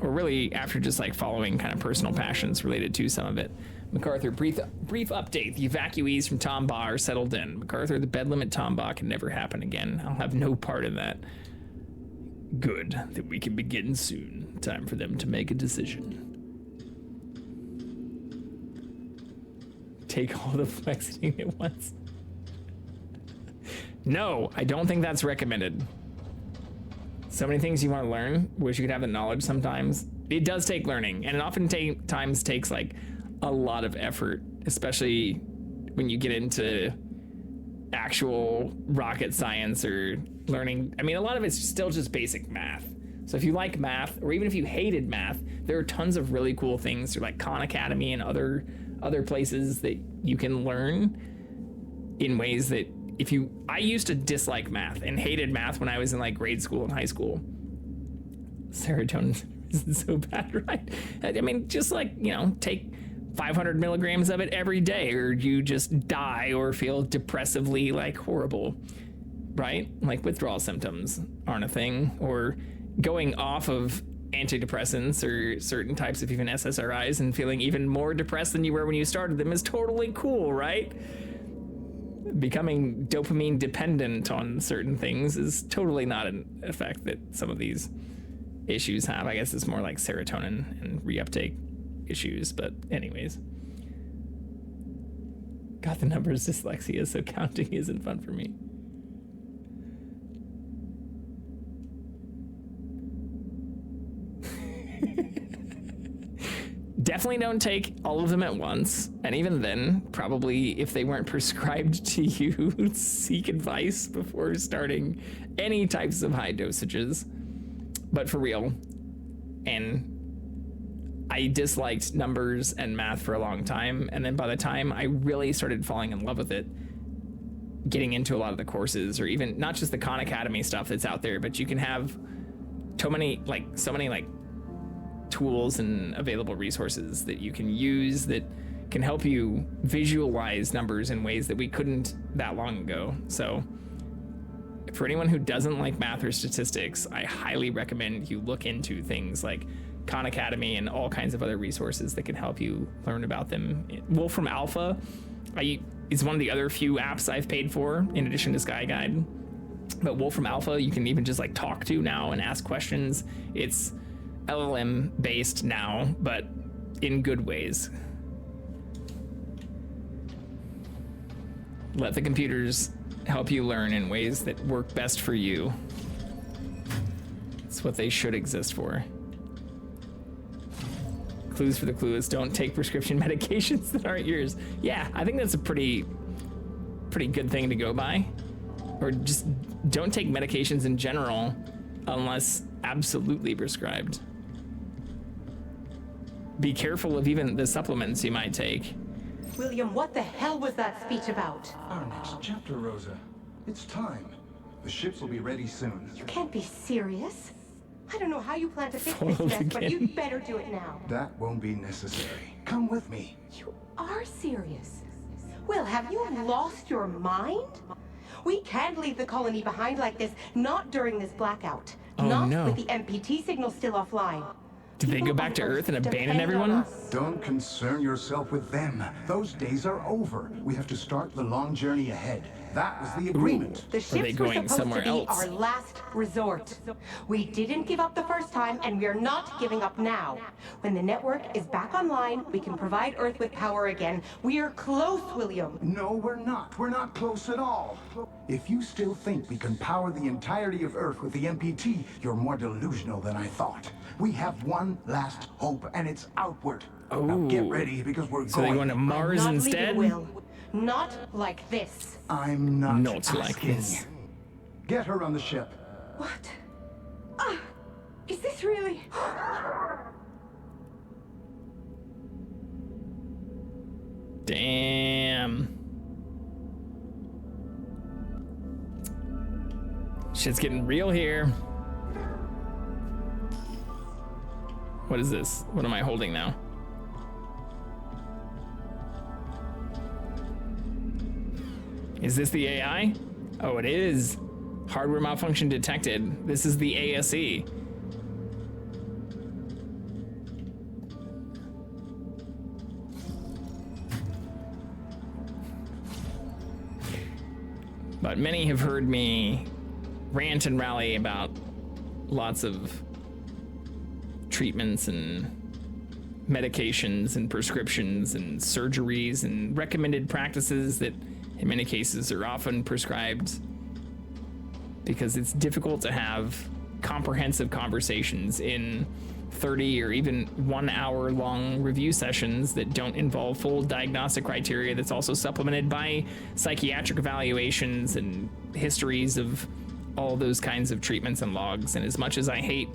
Or really after just like following kind of personal passions related to some of it. MacArthur, brief update. The evacuees from Tombaugh are settled in. MacArthur, the bedlam at Tombaugh can never happen again. I'll have no part in that. Good, that we can begin soon. Time for them to make a decision. Take all the flexing at once. No, I don't think that's recommended. So many things you want to learn, wish you could have the knowledge sometimes. It does take learning, and it often times takes like a lot of effort, especially when you get into actual rocket science or learning. I mean, a lot of it's still just basic math. So if you like math, or even if you hated math, there are tons of really cool things through like Khan Academy and other places that you can learn in ways that I used to dislike math and hated math when I was in like grade school and high school. Serotonin isn't so bad, right? I mean, just like, you know, take 500 milligrams of it every day, or you just die or feel depressively like horrible, right? Like withdrawal symptoms aren't a thing, or going off of antidepressants or certain types of even SSRIs and feeling even more depressed than you were when you started them is totally cool, right? Becoming dopamine dependent on certain things is totally not an effect that some of these issues have. I guess it's more like serotonin and reuptake issues, but anyways. Got the numbers dyslexia, so counting isn't fun for me. Definitely don't take all of them at once, and even then, probably if they weren't prescribed to you, seek advice before starting any types of high dosages. But for real, and I disliked numbers and math for a long time, and then by the time I really started falling in love with it, getting into a lot of the courses, or even not just the Khan Academy stuff that's out there, but you can have so many tools and available resources that you can use that can help you visualize numbers in ways that we couldn't that long ago. So for anyone who doesn't like math or statistics, I highly recommend you look into things like Khan Academy and all kinds of other resources that can help you learn about them. Wolfram Alpha is one of the other few apps I've paid for in addition to Sky Guide. But Wolfram Alpha, you can even just like talk to now and ask questions. It's LLM based now, but in good ways. Let the computers help you learn in ways that work best for you. It's what they should exist for. Clues for the clueless: don't take prescription medications that aren't yours. Yeah, I think that's a pretty good thing to go by. Or just don't take medications in general unless absolutely prescribed. Be careful of even the supplements you might take. William, what the hell was that speech about? Our next chapter, Rosa. It's time. The ships will be ready soon. You can't be serious. I don't know how you plan to fix this mess, but you'd better do it now. That won't be necessary. Come with me. You are serious. Will, have you lost your mind? We can't leave the colony behind like this, not during this blackout. Oh, not no. with the MPT signal still offline. Did they go back to Earth and abandon everyone? Don't concern yourself with them. Those days are over. We have to start the long journey ahead. That was the agreement. The Are they ships were going supposed somewhere to be else? our last resort. We didn't give up the first time, and we're not giving up now. When the network is back online, we can provide Earth with power again. We're close, William. No, we're not. We're not close at all. If you still think we can power the entirety of Earth with the MPT, you're more delusional than I thought. We have one last hope, and it's outward. Now get ready, because we're So they're going to Mars Not instead? leaving, Will. Not like this. I'm not Not like asking. this. Get her on the ship. What? Is this really? Damn. Shit's getting real here. What is this? What am I holding now? Is this the AI? Oh, it is. Hardware malfunction detected. This is the ASE. But many have heard me rant and rally about lots of treatments and medications and prescriptions and surgeries and recommended practices that in many cases are often prescribed because it's difficult to have comprehensive conversations in 30 or even 1 hour long review sessions that don't involve full diagnostic criteria that's also supplemented by psychiatric evaluations and histories of all those kinds of treatments and logs. And as much as I hate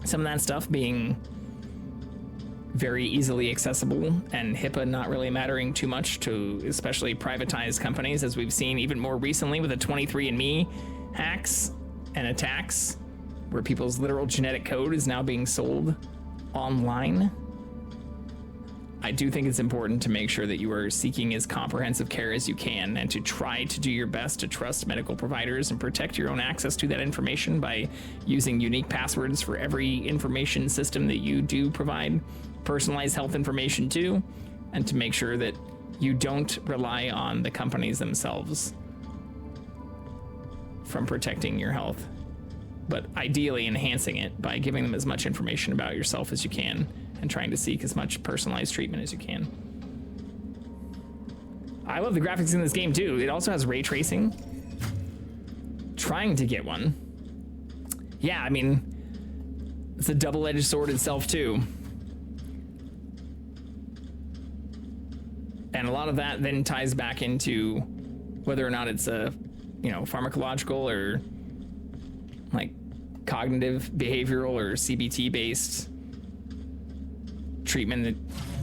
some of that stuff being very easily accessible and HIPAA not really mattering too much to especially privatized companies, as we've seen even more recently with the 23andMe hacks and attacks, where people's literal genetic code is now being sold online. I do think it's important to make sure that you are seeking as comprehensive care as you can and to try to do your best to trust medical providers and protect your own access to that information by using unique passwords for every information system that you do provide personalized health information to, and to make sure that you don't rely on the companies themselves from protecting your health, but ideally enhancing it by giving them as much information about yourself as you can and trying to seek as much personalized treatment as you can. I love the graphics in this game too. It also has ray tracing. Trying to get one. Yeah, I mean, it's a double-edged sword itself too. And a lot of that then ties back into whether or not it's a, pharmacological or like cognitive, behavioral, or CBT based treatment that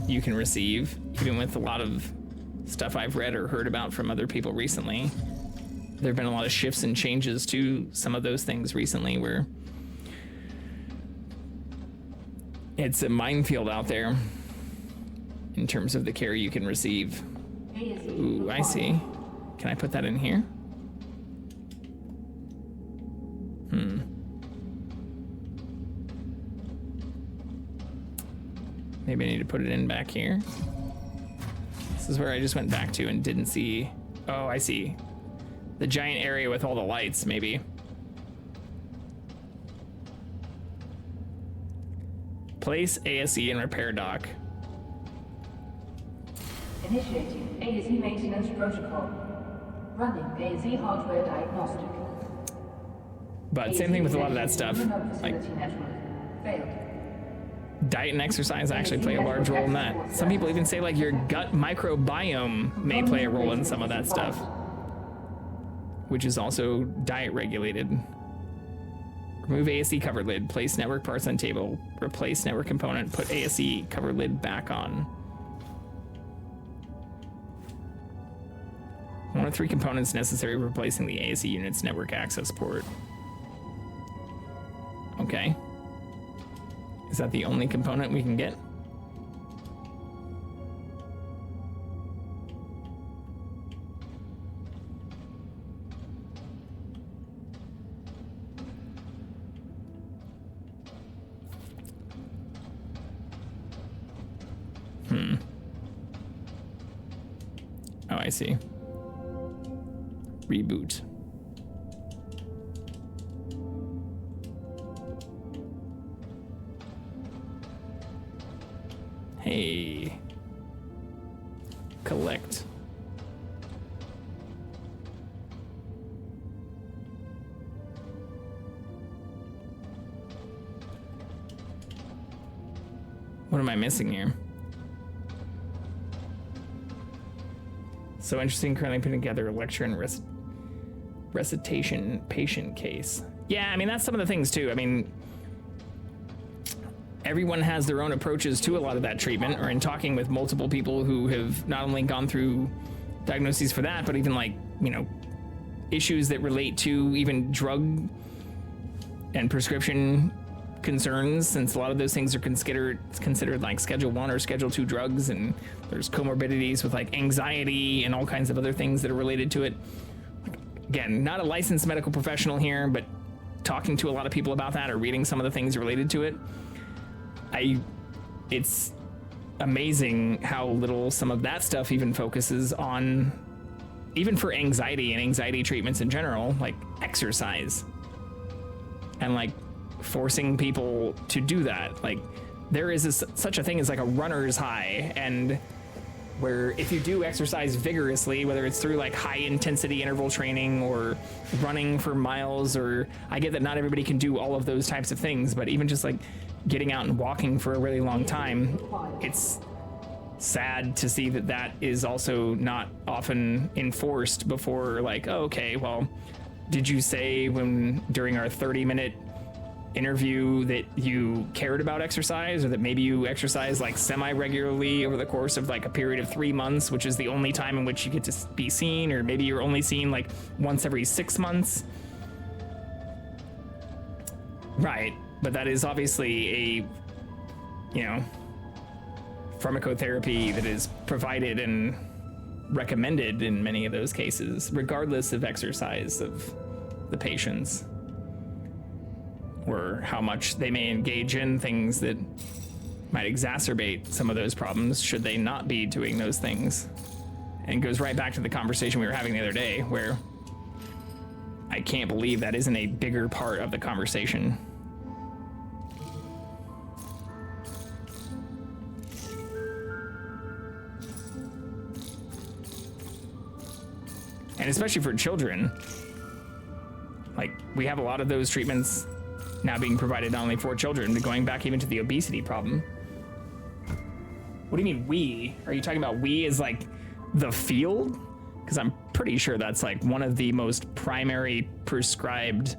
you can receive, even with a lot of stuff I've read or heard about from other people recently. There have been a lot of shifts and changes to some of those things recently where it's a minefield out there in terms of the care you can receive. Ooh, I see. Can I put that in here? Maybe I need to put it in back here. This is where I just went back to and didn't see. Oh, I see. The giant area with all the lights, maybe. Place ASE and repair dock. Initiating ASE maintenance protocol. Running ASE hardware diagnostic. But same thing with a lot of that stuff. Like, failed. diet and exercise actually play a large role in that. Some people even say like your gut microbiome may play a role in some of that stuff, which is also diet regulated. Remove ASE cover lid, place network parts on table, replace network component, put ASE cover lid back on. One of 3 components necessary for replacing the ASE unit's network access port. Okay. Is that the only component we can get? Oh, I see. reboot. Hey. Collect. What am I missing here? So interesting, currently putting together a lecture and recitation patient case. Yeah, I mean, that's some of the things too. I mean, everyone has their own approaches to a lot of that treatment, or in talking with multiple people who have not only gone through diagnoses for that, but even like, you know, issues that relate to even drug and prescription concerns, since a lot of those things are considered like Schedule 1 or Schedule 2 drugs, and there's comorbidities with like anxiety and all kinds of other things that are related to it. Again, not a licensed medical professional here, but talking to a lot of people about that or reading some of the things related to it, it's amazing how little some of that stuff even focuses on, even for anxiety and anxiety treatments in general, like exercise and like forcing people to do that. Like, there is such a thing as like a runner's high, and where if you do exercise vigorously, whether it's through like high intensity interval training or running for miles, or I get that not everybody can do all of those types of things, but even just like getting out and walking for a really long time, it's sad to see that that is also not often enforced before, like, oh, okay, well, did you say during our 30-minute interview that you cared about exercise, or that maybe you exercise like semi-regularly over the course of like a period of 3 months, which is the only time in which you get to be seen, or maybe you're only seen like once every 6 months. Right, but that is obviously a, you know, pharmacotherapy that is provided and recommended in many of those cases, regardless of exercise of the patients, or how much they may engage in things that might exacerbate some of those problems should they not be doing those things. And it goes right back to the conversation we were having the other day, where I can't believe that isn't a bigger part of the conversation. And especially for children, like, we have a lot of those treatments now being provided not only for children, but going back even to the obesity problem. What do you mean we? Are you talking about we as like the field? Because I'm pretty sure that's like one of the most primary prescribed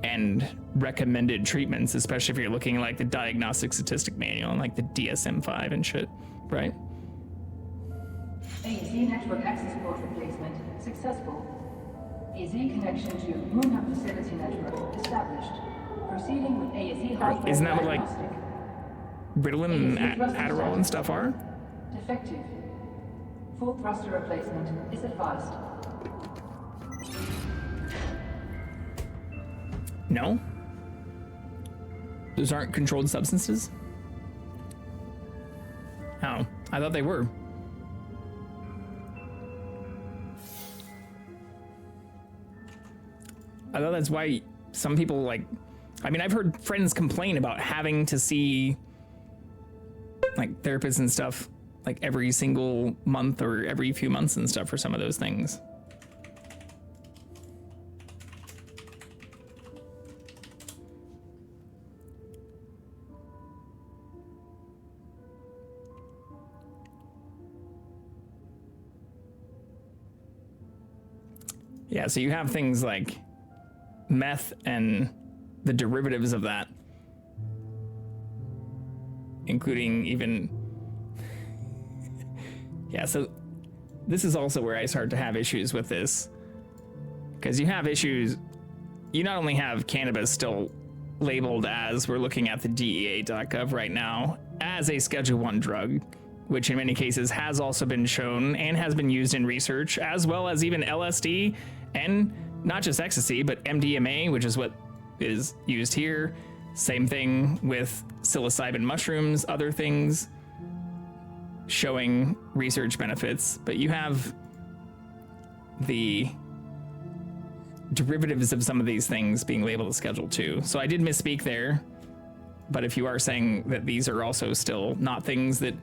and recommended treatments, especially if you're looking like the Diagnostic Statistic Manual and like the DSM-5 and shit, right? AZ network access port replacement successful. AZ connection to Moon Hub facility network established. Proceeding with AZ hardware. Isn't that what like Ritalin and Adderall and stuff are? Defective. Full thruster replacement is advised. No? Those aren't controlled substances? Oh, I thought they were. I thought that's why some people like, I mean, I've heard friends complain about having to see like therapists and stuff like every single month or every few months and stuff for some of those things. Yeah, so you have things like meth and the derivatives of that, including even, yeah, so this is also where I start to have issues with this, because you have issues, you not only have cannabis still labeled as, we're looking at the DEA.gov right now, as a Schedule 1 drug, which in many cases has also been shown and has been used in research, as well as even LSD, and not just ecstasy, but MDMA, which is what is used here. Same thing with psilocybin mushrooms, other things showing research benefits. But you have the derivatives of some of these things being labeled as Schedule 2. So I did misspeak there, but if you are saying that these are also still not things that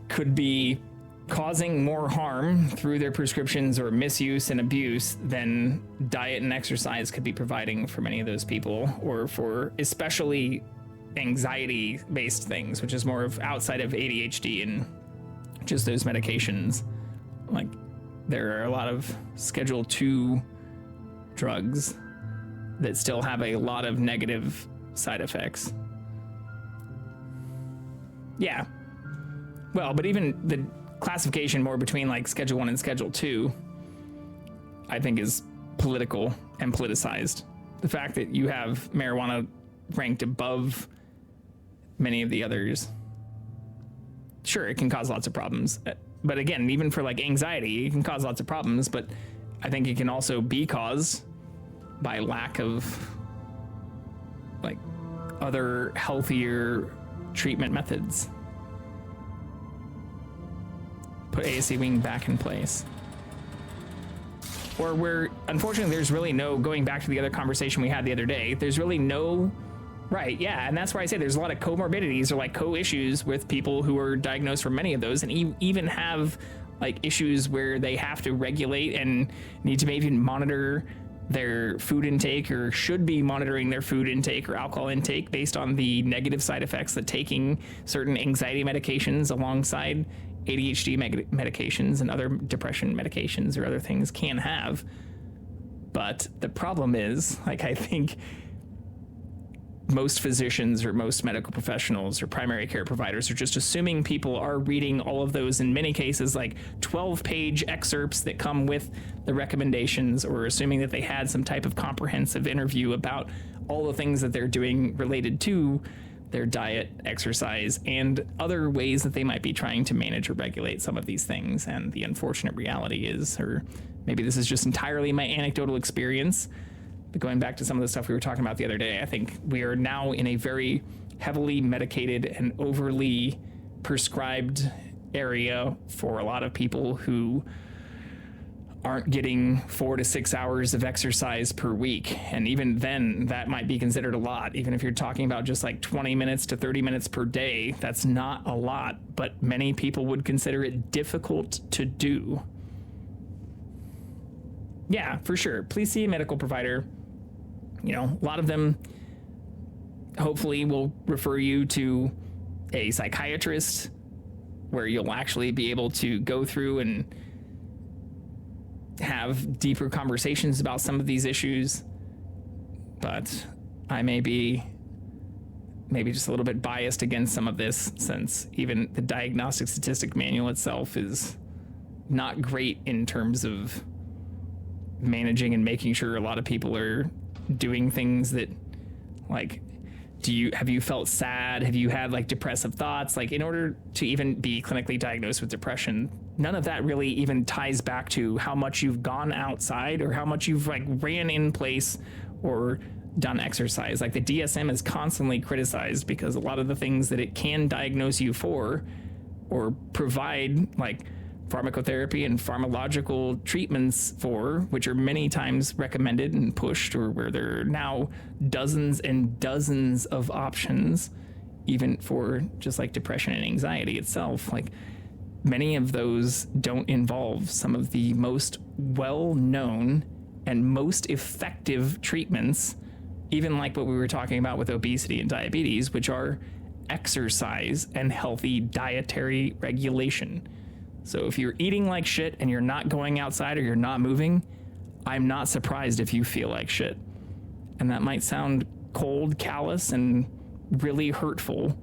could be causing more harm through their prescriptions or misuse and abuse than diet and exercise could be providing for many of those people, or for especially anxiety-based things, which is more of outside of ADHD and just those medications. Like, there are a lot of Schedule 2 drugs that still have a lot of negative side effects. Yeah. Well, but even the classification more between like Schedule 1 and Schedule 2, I think is political and politicized. The fact that you have marijuana ranked above many of the others, sure, it can cause lots of problems. But again, even for like anxiety, it can cause lots of problems, but I think it can also be caused by lack of like other healthier treatment methods. Put ASC wing back in place. Or where, unfortunately, there's really no, going back to the other conversation we had the other day, there's really no, right, yeah, and that's why I say there's a lot of comorbidities or like co-issues with people who are diagnosed for many of those, and even have like issues where they have to regulate and need to maybe monitor their food intake, or should be monitoring their food intake or alcohol intake based on the negative side effects that taking certain anxiety medications alongside ADHD medications and other depression medications or other things can have. But the problem is, like, I think most physicians or most medical professionals or primary care providers are just assuming people are reading all of those, in many cases, like 12-page excerpts that come with the recommendations, or assuming that they had some type of comprehensive interview about all the things that they're doing related to their diet, exercise, and other ways that they might be trying to manage or regulate some of these things. And the unfortunate reality is, or maybe this is just entirely my anecdotal experience, but going back to some of the stuff we were talking about the other day, I think we are now in a very heavily medicated and overly prescribed area for a lot of people who aren't getting 4 to 6 hours of exercise per week. And even then, that might be considered a lot. Even if you're talking about just like 20 minutes to 30 minutes per day, that's not a lot, but many people would consider it difficult to do. Yeah, for sure. Please see a medical provider. You know, a lot of them hopefully will refer you to a psychiatrist where you'll actually be able to go through and have deeper conversations about some of these issues. But I may be maybe just a little bit biased against some of this, since even the Diagnostic Statistic Manual itself is not great in terms of managing and making sure a lot of people are doing things that, like, have you felt sad? Have you had like depressive thoughts? Like, in order to even be clinically diagnosed with depression, none of that really even ties back to how much you've gone outside or how much you've like ran in place or done exercise. Like, the DSM is constantly criticized because a lot of the things that it can diagnose you for or provide like pharmacotherapy and pharmacological treatments for, which are many times recommended and pushed, or where there are now dozens and dozens of options, even for just like depression and anxiety itself. Like, many of those don't involve some of the most well-known and most effective treatments, even like what we were talking about with obesity and diabetes, which are exercise and healthy dietary regulation. So if you're eating like shit and you're not going outside or you're not moving, I'm not surprised if you feel like shit. And that might sound cold, callous, and really hurtful,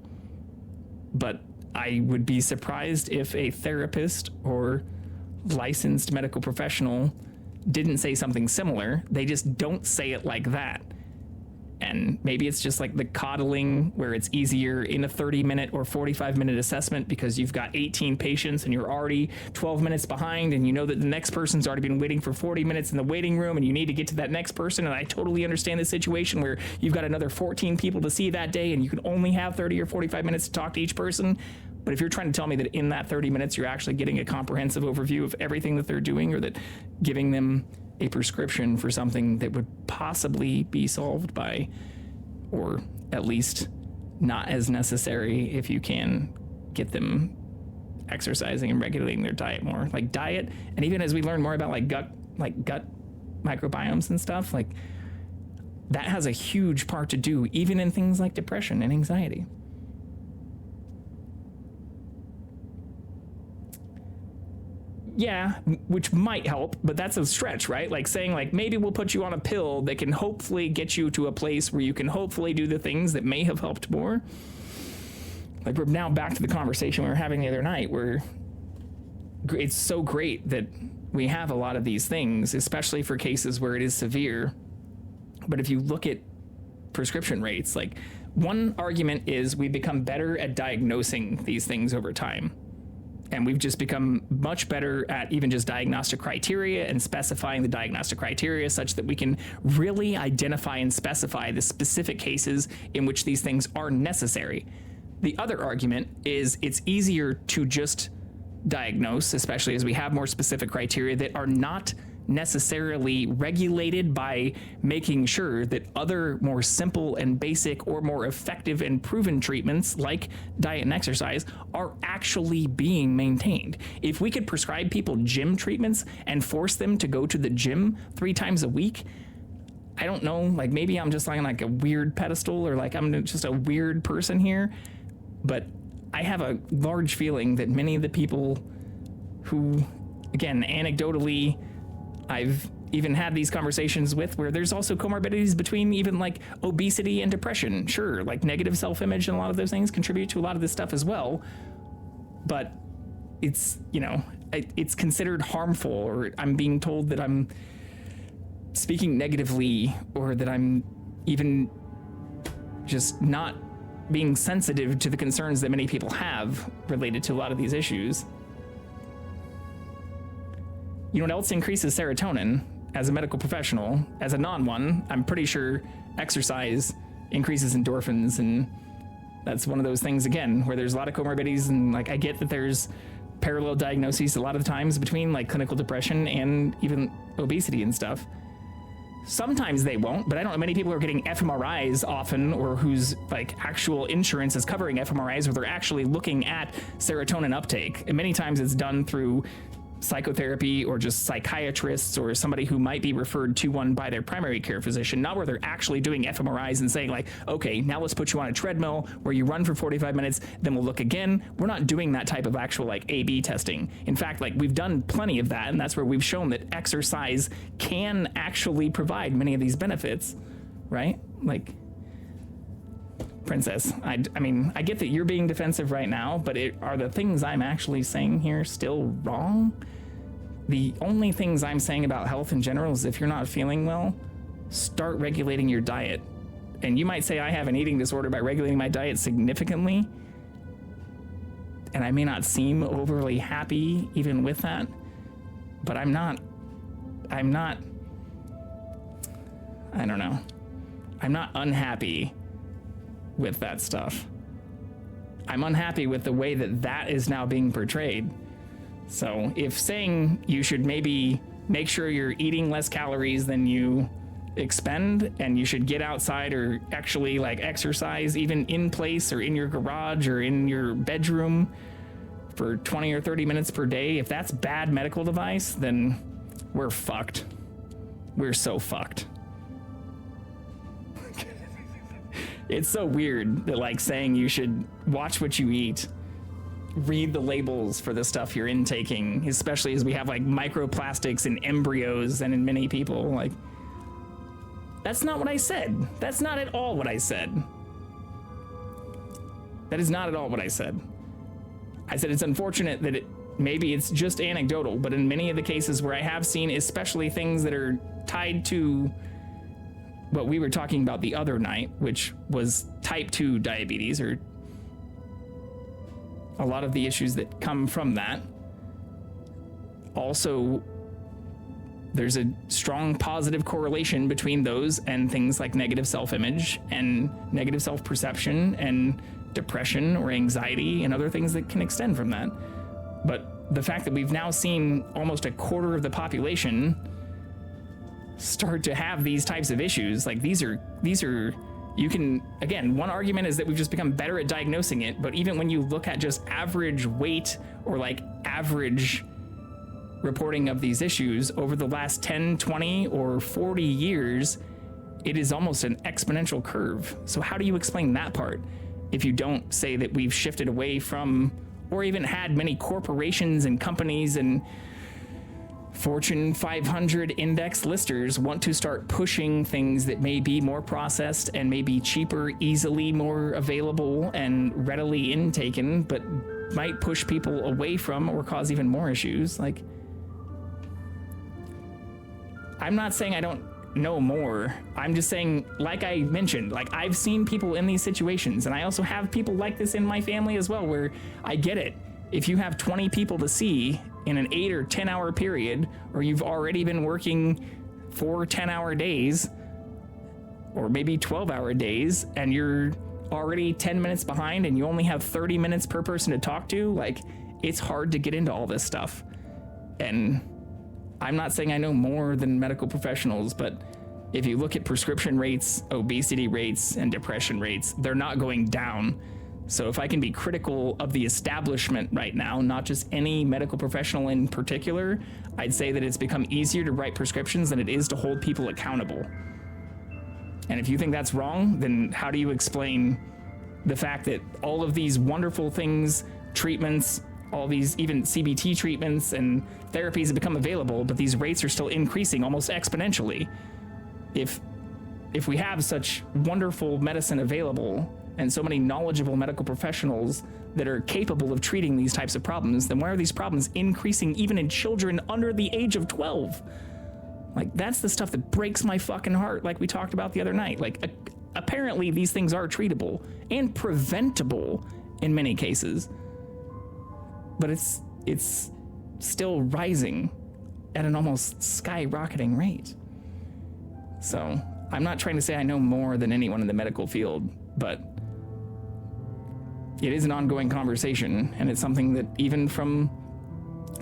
but I would be surprised if a therapist or licensed medical professional didn't say something similar. They just don't say it like that. And maybe it's just like the coddling, where it's easier in a 30-minute or 45-minute assessment because you've got 18 patients and you're already 12 minutes behind, and you know that the next person's already been waiting for 40 minutes in the waiting room and you need to get to that next person. And I totally understand the situation where you've got another 14 people to see that day and you can only have 30 or 45 minutes to talk to each person. But if you're trying to tell me that in that 30 minutes you're actually getting a comprehensive overview of everything that they're doing, or that giving them a prescription for something that would possibly be solved by, or at least not as necessary if you can get them exercising and regulating their diet more. Like diet, and even as we learn more about like gut microbiomes and stuff, like that has a huge part to do even in things like depression and anxiety. Yeah, which might help, but that's a stretch, right? Like saying like, maybe we'll put you on a pill that can hopefully get you to a place where you can hopefully do the things that may have helped more. Like we're now back to the conversation we were having the other night where it's so great that we have a lot of these things, especially for cases where it is severe. But if you look at prescription rates, like one argument is we become better at diagnosing these things over time. And we've just become much better at even just diagnostic criteria and specifying the diagnostic criteria such that we can really identify and specify the specific cases in which these things are necessary. The other argument is it's easier to just diagnose, especially as we have more specific criteria that are not necessarily regulated by making sure that other more simple and basic or more effective and proven treatments like diet and exercise are actually being maintained. If we could prescribe people gym treatments and force them to go to the gym 3 times a week, I don't know, like maybe I'm just on like a weird pedestal or like I'm just a weird person here, but I have a large feeling that many of the people who, again, anecdotally, I've even had these conversations with where there's also comorbidities between even like obesity and depression. Sure, like negative self-image and a lot of those things contribute to a lot of this stuff as well. But it's, you know, it's considered harmful, or I'm being told that I'm speaking negatively, or that I'm even just not being sensitive to the concerns that many people have related to a lot of these issues. You know what else increases serotonin as a medical professional? As a non-one, I'm pretty sure exercise increases endorphins, and that's one of those things, again, where there's a lot of comorbidities, and like I get that there's parallel diagnoses a lot of times between like clinical depression and even obesity and stuff. Sometimes they won't, but I don't know many people who are getting fMRIs often, or whose like actual insurance is covering fMRIs where they're actually looking at serotonin uptake. And many times it's done through psychotherapy or just psychiatrists or somebody who might be referred to one by their primary care physician, not where they're actually doing fMRIs and saying like, okay, now let's put you on a treadmill where you run for 45 minutes, then we'll look again. We're not doing that type of actual like A/B testing. In fact, like we've done plenty of that, and that's where we've shown that exercise can actually provide many of these benefits, right? Like, Princess, I mean, I get that you're being defensive right now, but are the things I'm actually saying here still wrong? The only things I'm saying about health in general is if you're not feeling well, start regulating your diet. And you might say I have an eating disorder by regulating my diet significantly, and I may not seem overly happy even with that, but I'm not, I don't know. I'm not unhappy with that stuff. I'm unhappy with the way that that is now being portrayed. So if saying you should maybe make sure you're eating less calories than you expend, and you should get outside or actually like exercise even in place or in your garage or in your bedroom for 20 or 30 minutes per day, if that's bad medical advice, then we're fucked. We're so fucked. It's so weird that like saying you should watch what you eat, read the labels for the stuff you're intaking, especially as we have like microplastics in embryos and in many people. Like, that's not what I said. That's not at all what I said. That is not at all what I said. I said it's unfortunate that maybe it's just anecdotal, but in many of the cases where I have seen, especially things that are tied to what we were talking about the other night, which was type 2 diabetes, or a lot of the issues that come from that. Also, there's a strong positive correlation between those and things like negative self-image and negative self-perception and depression or anxiety and other things that can extend from that. But the fact that we've now seen almost a quarter of the population start to have these types of issues. Like these are, you can, again, one argument is that we've just become better at diagnosing it, but even when you look at just average weight or like average reporting of these issues over the last 10, 20, or 40 years, it is almost an exponential curve. So how do you explain that part if you don't say that we've shifted away from, or even had many corporations and companies and Fortune 500 index listers want to start pushing things that may be more processed and may be cheaper, easily more available and readily intaken, but might push people away from or cause even more issues? Like, I'm not saying I don't know more. I'm just saying, like I mentioned, like I've seen people in these situations, and I also have people like this in my family as well, where I get it. If you have 20 people to see in an 8 or 10 hour period, or you've already been working 4 10-hour days, or maybe 12-hour days, and you're already 10 minutes behind and you only have 30 minutes per person to talk to, like, it's hard to get into all this stuff. And I'm not saying I know more than medical professionals, but if you look at prescription rates, obesity rates, and depression rates, they're not going down. So if I can be critical of the establishment right now, not just any medical professional in particular, I'd say that it's become easier to write prescriptions than it is to hold people accountable. And if you think that's wrong, then how do you explain the fact that all of these wonderful things, treatments, all these even CBT treatments and therapies have become available, but these rates are still increasing almost exponentially? If we have such wonderful medicine available and so many knowledgeable medical professionals that are capable of treating these types of problems, then why are these problems increasing even in children under the age of 12? Like, that's the stuff that breaks my fucking heart, like we talked about the other night. Like, apparently these things are treatable and preventable in many cases, but it's still rising at an almost skyrocketing rate. So I'm not trying to say I know more than anyone in the medical field, but it is an ongoing conversation, and it's something that even from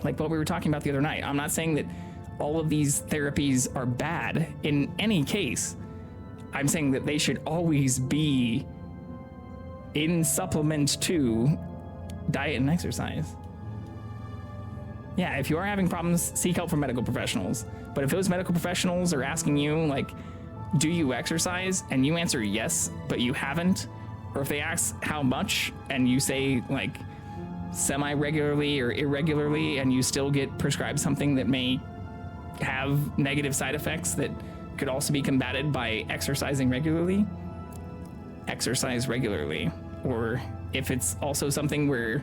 like what we were talking about the other night, I'm not saying that all of these therapies are bad in any case. I'm saying that they should always be in supplement to diet and exercise. Yeah, if you are having problems, seek help from medical professionals. But if those medical professionals are asking you, like, do you exercise? And you answer yes, but you haven't, or if they ask how much and you say like semi-regularly or irregularly, and you still get prescribed something that may have negative side effects that could also be combated by exercising regularly, exercise regularly. Or if it's also something where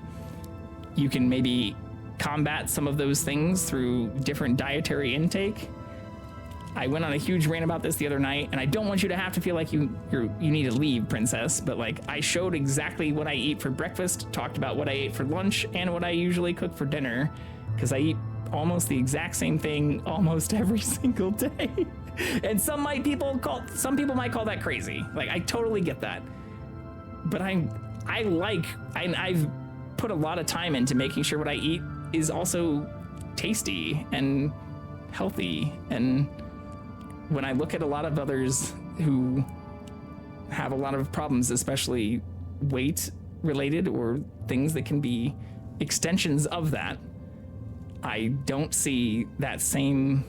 you can maybe combat some of those things through different dietary intake. I went on a huge rant about this the other night, and I don't want you to have to feel like you need to leave, princess, but like I showed exactly what I eat for breakfast, talked about what I ate for lunch, and what I usually cook for dinner, because I eat almost the exact same thing almost every single day. And some people might call that crazy. Like, I totally get that. But I've put a lot of time into making sure what I eat is also tasty and healthy. And when I look at a lot of others who have a lot of problems, especially weight related or things that can be extensions of that, I don't see that same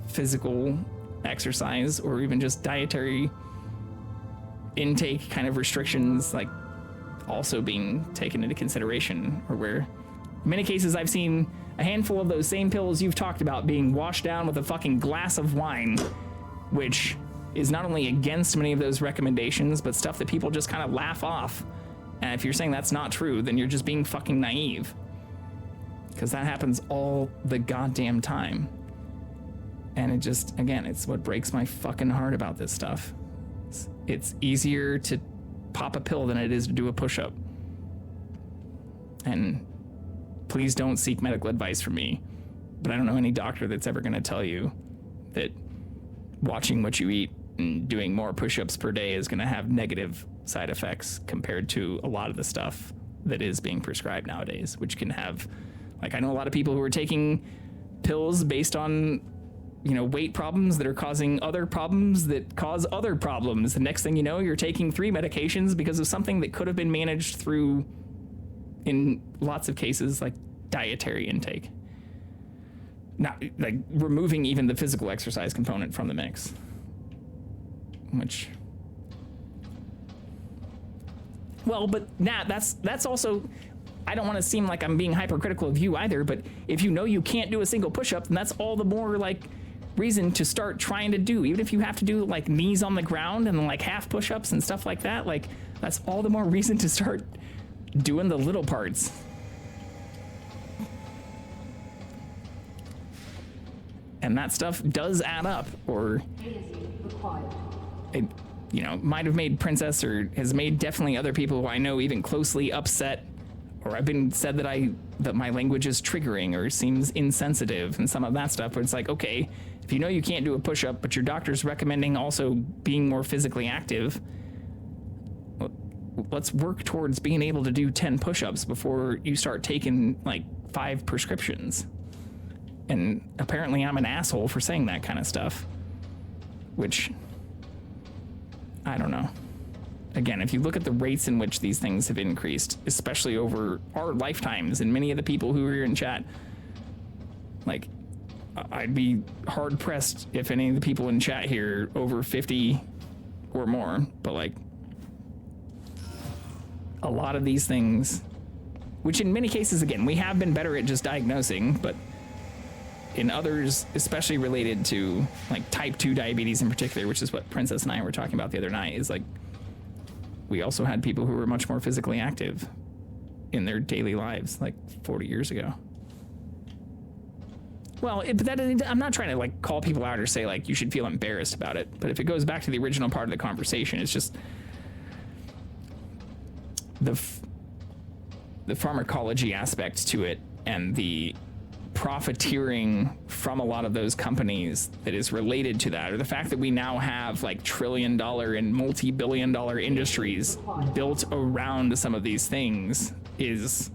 physical exercise or even just dietary intake kind of restrictions like also being taken into consideration, or where in many cases I've seen a handful of those same pills you've talked about being washed down with a fucking glass of wine, which is not only against many of those recommendations, but stuff that people just kind of laugh off. And if you're saying that's not true, then you're just being fucking naive, because that happens all the goddamn time. And it just, again, it's what breaks my fucking heart about this stuff. It's easier to pop a pill than it is to do a push-up. And please don't seek medical advice from me, but I don't know any doctor that's ever going to tell you that watching what you eat and doing more push-ups per day is going to have negative side effects compared to a lot of the stuff that is being prescribed nowadays, which can have, like, I know a lot of people who are taking pills based on weight problems that are causing other problems that cause other problems. The next thing you know, you're taking 3 medications because of something that could have been managed through, in lots of cases, like dietary intake. Not like removing even the physical exercise component from the mix. Which, well, but Nat, that's also, I don't want to seem like I'm being hypercritical of you either, but if you know you can't do a single push-up, then that's all the more like reason to start trying to do, even if you have to do like knees on the ground and like half push-ups and stuff like that, like that's all the more reason to start doing the little parts. And that stuff does add up, or it, might have made Princess, or has made definitely other people who I know even closely upset, or I've been said that my language is triggering or seems insensitive and some of that stuff, but it's like, okay, if you know you can't do a push-up, but your doctor's recommending also being more physically active, let's work towards being able to do 10 push-ups before you start taking like 5 prescriptions. And apparently I'm an asshole for saying that kind of stuff, which, I don't know. Again, if you look at the rates in which these things have increased, especially over our lifetimes, and many of the people who are here in chat, like, I'd be hard pressed if any of the people in chat here over 50 or more, but like, a lot of these things, which in many cases, again, we have been better at just diagnosing, but in others, especially related to like type 2 diabetes in particular, which is what Princess and I were talking about the other night, is like, we also had people who were much more physically active in their daily lives like 40 years ago. Well, I'm not trying to like call people out or say like you should feel embarrassed about it, but if it goes back to the original part of the conversation, it's just the pharmacology aspect to it and the profiteering from a lot of those companies that is related to that, or the fact that we now have like $1 trillion and multi-billion dollar industries built around some of these things, it's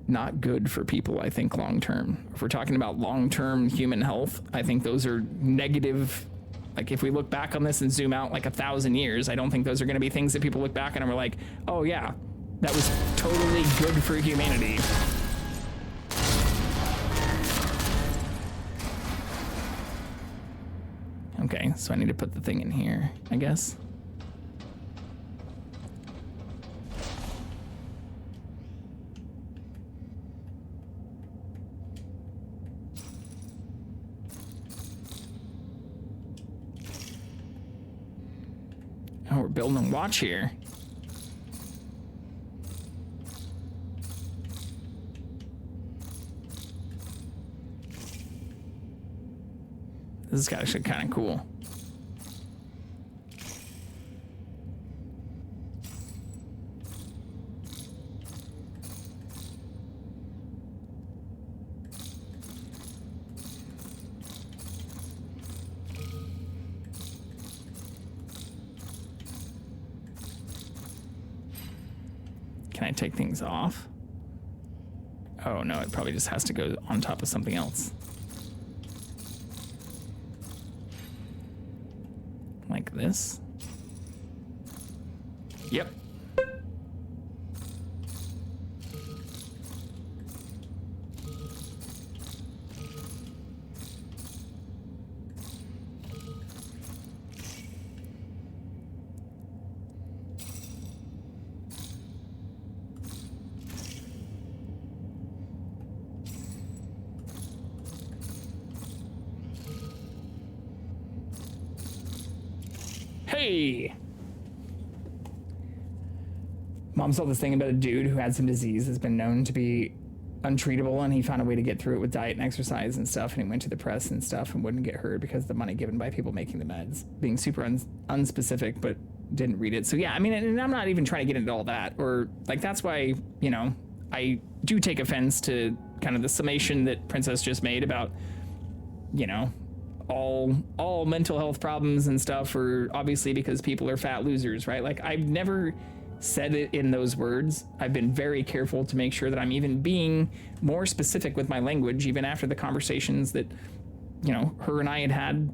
not good for people, I think, long term. If we're talking about long-term human health, I think those are negative. Like, if we look back on this and zoom out like 1,000 years, I don't think those are going to be things that people look back on and are like, oh yeah, that was totally good for humanity. Okay, so I need to put the thing in here, I guess. Oh, we're building a watch here. This is actually kind of cool. Can I take things off? Oh no, it probably just has to go on top of something else. Like this? Yep. Hey! Mom saw this thing about a dude who had some disease that's been known to be untreatable, and he found a way to get through it with diet and exercise and stuff, and he went to the press and stuff and wouldn't get hurt because of the money given by people making the meds, being super unspecific, but didn't read it. So yeah, I mean, and I'm not even trying to get into all that, or like, that's why, you know, I do take offense to kind of the summation that Princess just made about, you know, all mental health problems and stuff are obviously because people are fat losers, right? Like, I've never said it in those words. I've been very careful to make sure that I'm even being more specific with my language, even after the conversations that, you know, her and I had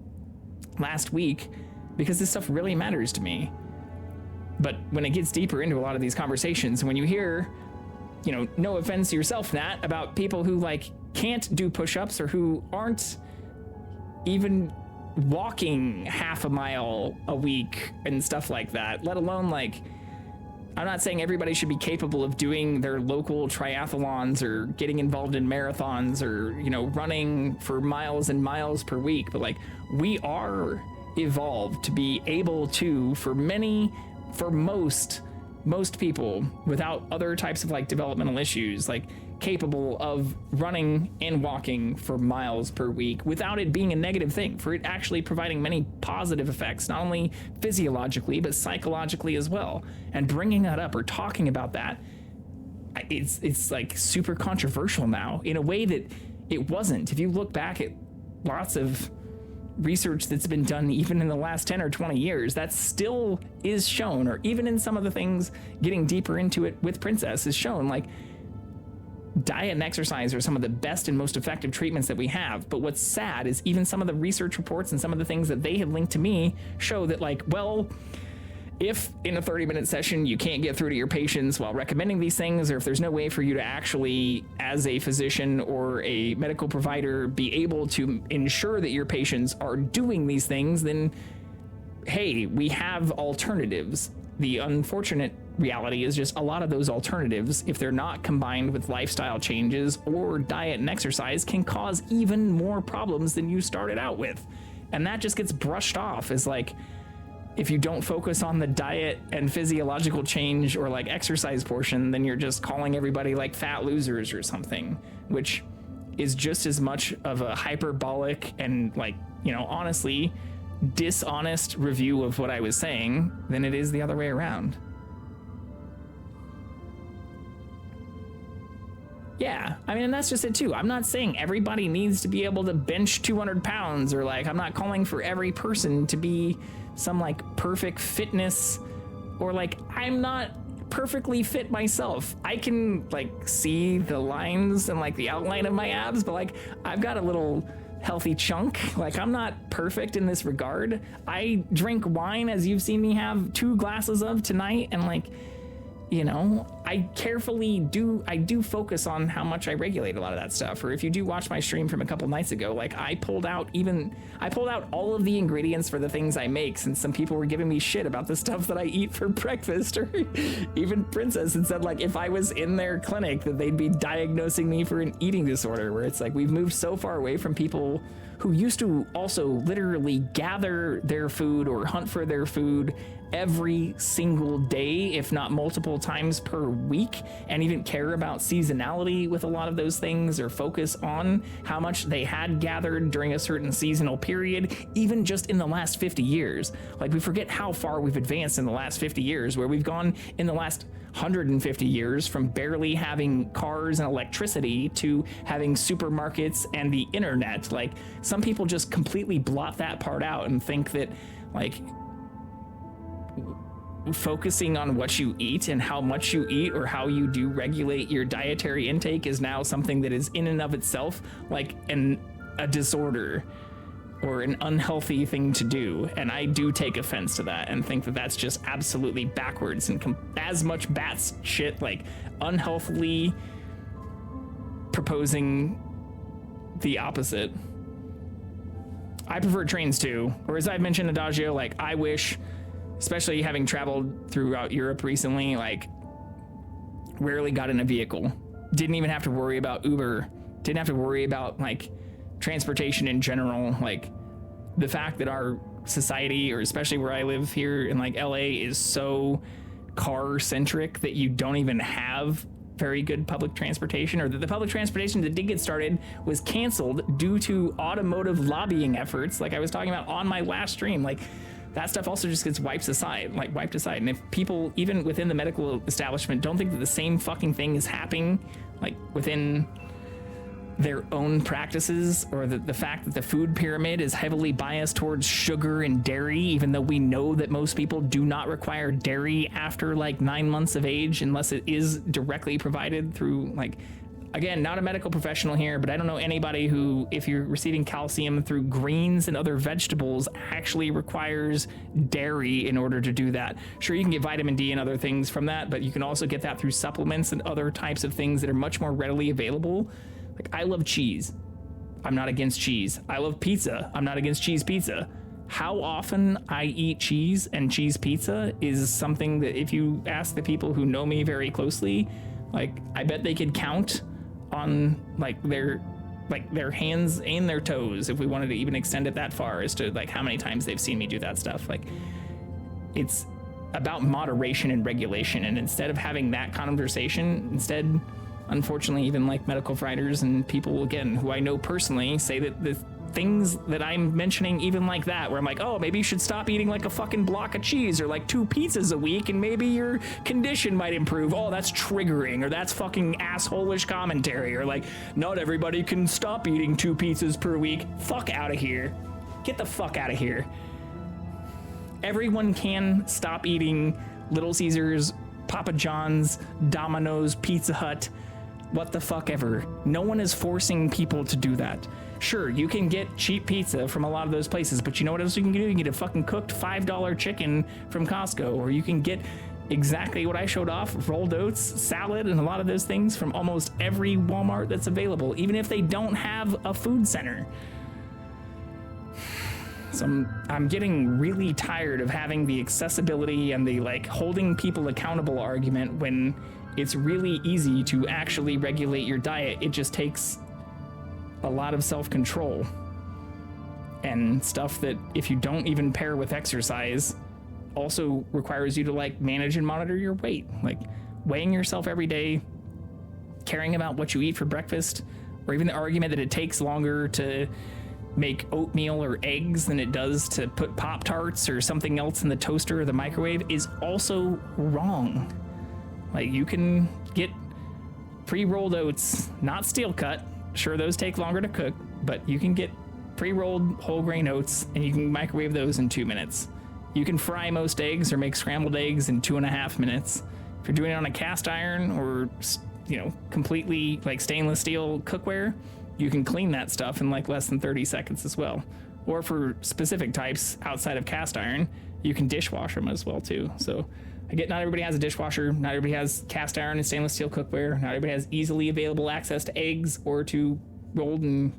last week, because this stuff really matters to me. But when it gets deeper into a lot of these conversations, when you hear, you know, no offense to yourself, Nat, about people who like can't do push-ups or who aren't even walking half a mile a week and stuff like that, let alone like, I'm not saying everybody should be capable of doing their local triathlons or getting involved in marathons or, you know, running for miles and miles per week, but like we are evolved to be able to, for most people without other types of like developmental issues, like capable of running and walking for miles per week without it being a negative thing, for it actually providing many positive effects, not only physiologically, but psychologically as well. And bringing that up or talking about that, it's like super controversial now in a way that it wasn't. If you look back at lots of research that's been done even in the last 10 or 20 years, that still is shown, or even in some of the things getting deeper into it with Princess is shown, like diet and exercise are some of the best and most effective treatments that we have. But what's sad is even some of the research reports and some of the things that they have linked to me show that like, well, if in a 30-minute session you can't get through to your patients while recommending these things, or if there's no way for you to actually, as a physician or a medical provider, be able to ensure that your patients are doing these things, then hey, we have alternatives. The unfortunate reality is just a lot of those alternatives, if they're not combined with lifestyle changes or diet and exercise, can cause even more problems than you started out with. And that just gets brushed off as like, if you don't focus on the diet and physiological change or like exercise portion, then you're just calling everybody like fat losers or something, which is just as much of a hyperbolic and like, you know, honestly dishonest review of what I was saying than it is the other way around. Yeah, I mean, and that's just it too. I'm not saying everybody needs to be able to bench 200 pounds, or like, I'm not calling for every person to be some like perfect fitness, or like, I'm not perfectly fit myself. I can like see the lines and like the outline of my abs, but like, I've got a little healthy chunk. Like, I'm not perfect in this regard. I drink wine, as you've seen me have 2 glasses of tonight, and like, you know, I do focus on how much I regulate a lot of that stuff. Or if you do watch my stream from a couple nights ago, like I pulled out all of the ingredients for the things I make, since some people were giving me shit about the stuff that I eat for breakfast, or even Princess had said like if I was in their clinic that they'd be diagnosing me for an eating disorder, where it's like we've moved so far away from people who used to also literally gather their food or hunt for their food every single day, if not multiple times per week, and even care about seasonality with a lot of those things, or focus on how much they had gathered during a certain seasonal period, even just in the last 50 years. Like, we forget how far we've advanced in the last 50 years, where we've gone in the last 150 years from barely having cars and electricity to having supermarkets and the internet. Like, some people just completely blot that part out and think that like focusing on what you eat and how much you eat, or how you do regulate your dietary intake, is now something that is in and of itself like a disorder or an unhealthy thing to do. And I do take offense to that and think that that's just absolutely backwards and as much bat shit, like unhealthily proposing the opposite. I prefer trains too, or as I've mentioned, Adagio, like I wish, especially having traveled throughout Europe recently, like rarely got in a vehicle. Didn't even have to worry about Uber. Didn't have to worry about like transportation in general. Like the fact that our society, or especially where I live here in like LA, is so car centric that you don't even have very good public transportation, or that the public transportation that did get started was canceled due to automotive lobbying efforts, like I was talking about on my last stream. Like, that stuff also just gets wiped aside. And if people, even within the medical establishment, don't think that the same fucking thing is happening, like within their own practices, or the fact that the food pyramid is heavily biased towards sugar and dairy, even though we know that most people do not require dairy after like 9 months of age unless it is directly provided through, like, again, not a medical professional here, but I don't know anybody who, if you're receiving calcium through greens and other vegetables, actually requires dairy in order to do that. Sure, you can get vitamin D and other things from that, but you can also get that through supplements and other types of things that are much more readily available. Like, I love cheese. I'm not against cheese. I love pizza. I'm not against cheese pizza. How often I eat cheese and cheese pizza is something that, if you ask the people who know me very closely, like, I bet they could count on their hands and their toes, if we wanted to even extend it that far, as to like how many times they've seen me do that stuff. Like, it's about moderation and regulation, and instead of having that conversation, instead, unfortunately, even like medical providers and people, again, who I know personally, say that the things that I'm mentioning, even like that, where I'm like, oh, maybe you should stop eating like a fucking block of cheese or like 2 pizzas a week and maybe your condition might improve. Oh, that's triggering, or that's fucking asshole-ish commentary, or like, not everybody can stop eating 2 pizzas per week. Fuck out of here. Get the fuck out of here. Everyone can stop eating Little Caesars, Papa John's, Domino's, Pizza Hut, what the fuck ever. No one is forcing people to do that. Sure, you can get cheap pizza from a lot of those places, but you know what else you can do? You can get a fucking cooked $5 chicken from Costco, or you can get exactly what I showed off, rolled oats, salad, and a lot of those things from almost every Walmart that's available, even if they don't have a food center. So I'm getting really tired of having the accessibility and the like holding people accountable argument when it's really easy to actually regulate your diet. It just takes a lot of self-control and stuff that, if you don't even pair with exercise, also requires you to like manage and monitor your weight, like weighing yourself every day, caring about what you eat for breakfast, or even the argument that it takes longer to make oatmeal or eggs than it does to put Pop-Tarts or something else in the toaster or the microwave is also wrong. Like, you can get pre-rolled oats, not steel cut. Sure, those take longer to cook, but you can get pre-rolled whole grain oats and you can microwave those in 2 minutes. You can fry most eggs or make scrambled eggs in 2.5 minutes. If you're doing it on a cast iron or, you know, completely like stainless steel cookware, you can clean that stuff in like less than 30 seconds as well. Or for specific types outside of cast iron, you can dishwash them as well too. So I get not everybody has a dishwasher, not everybody has cast iron and stainless steel cookware, not everybody has easily available access to eggs or to rolled and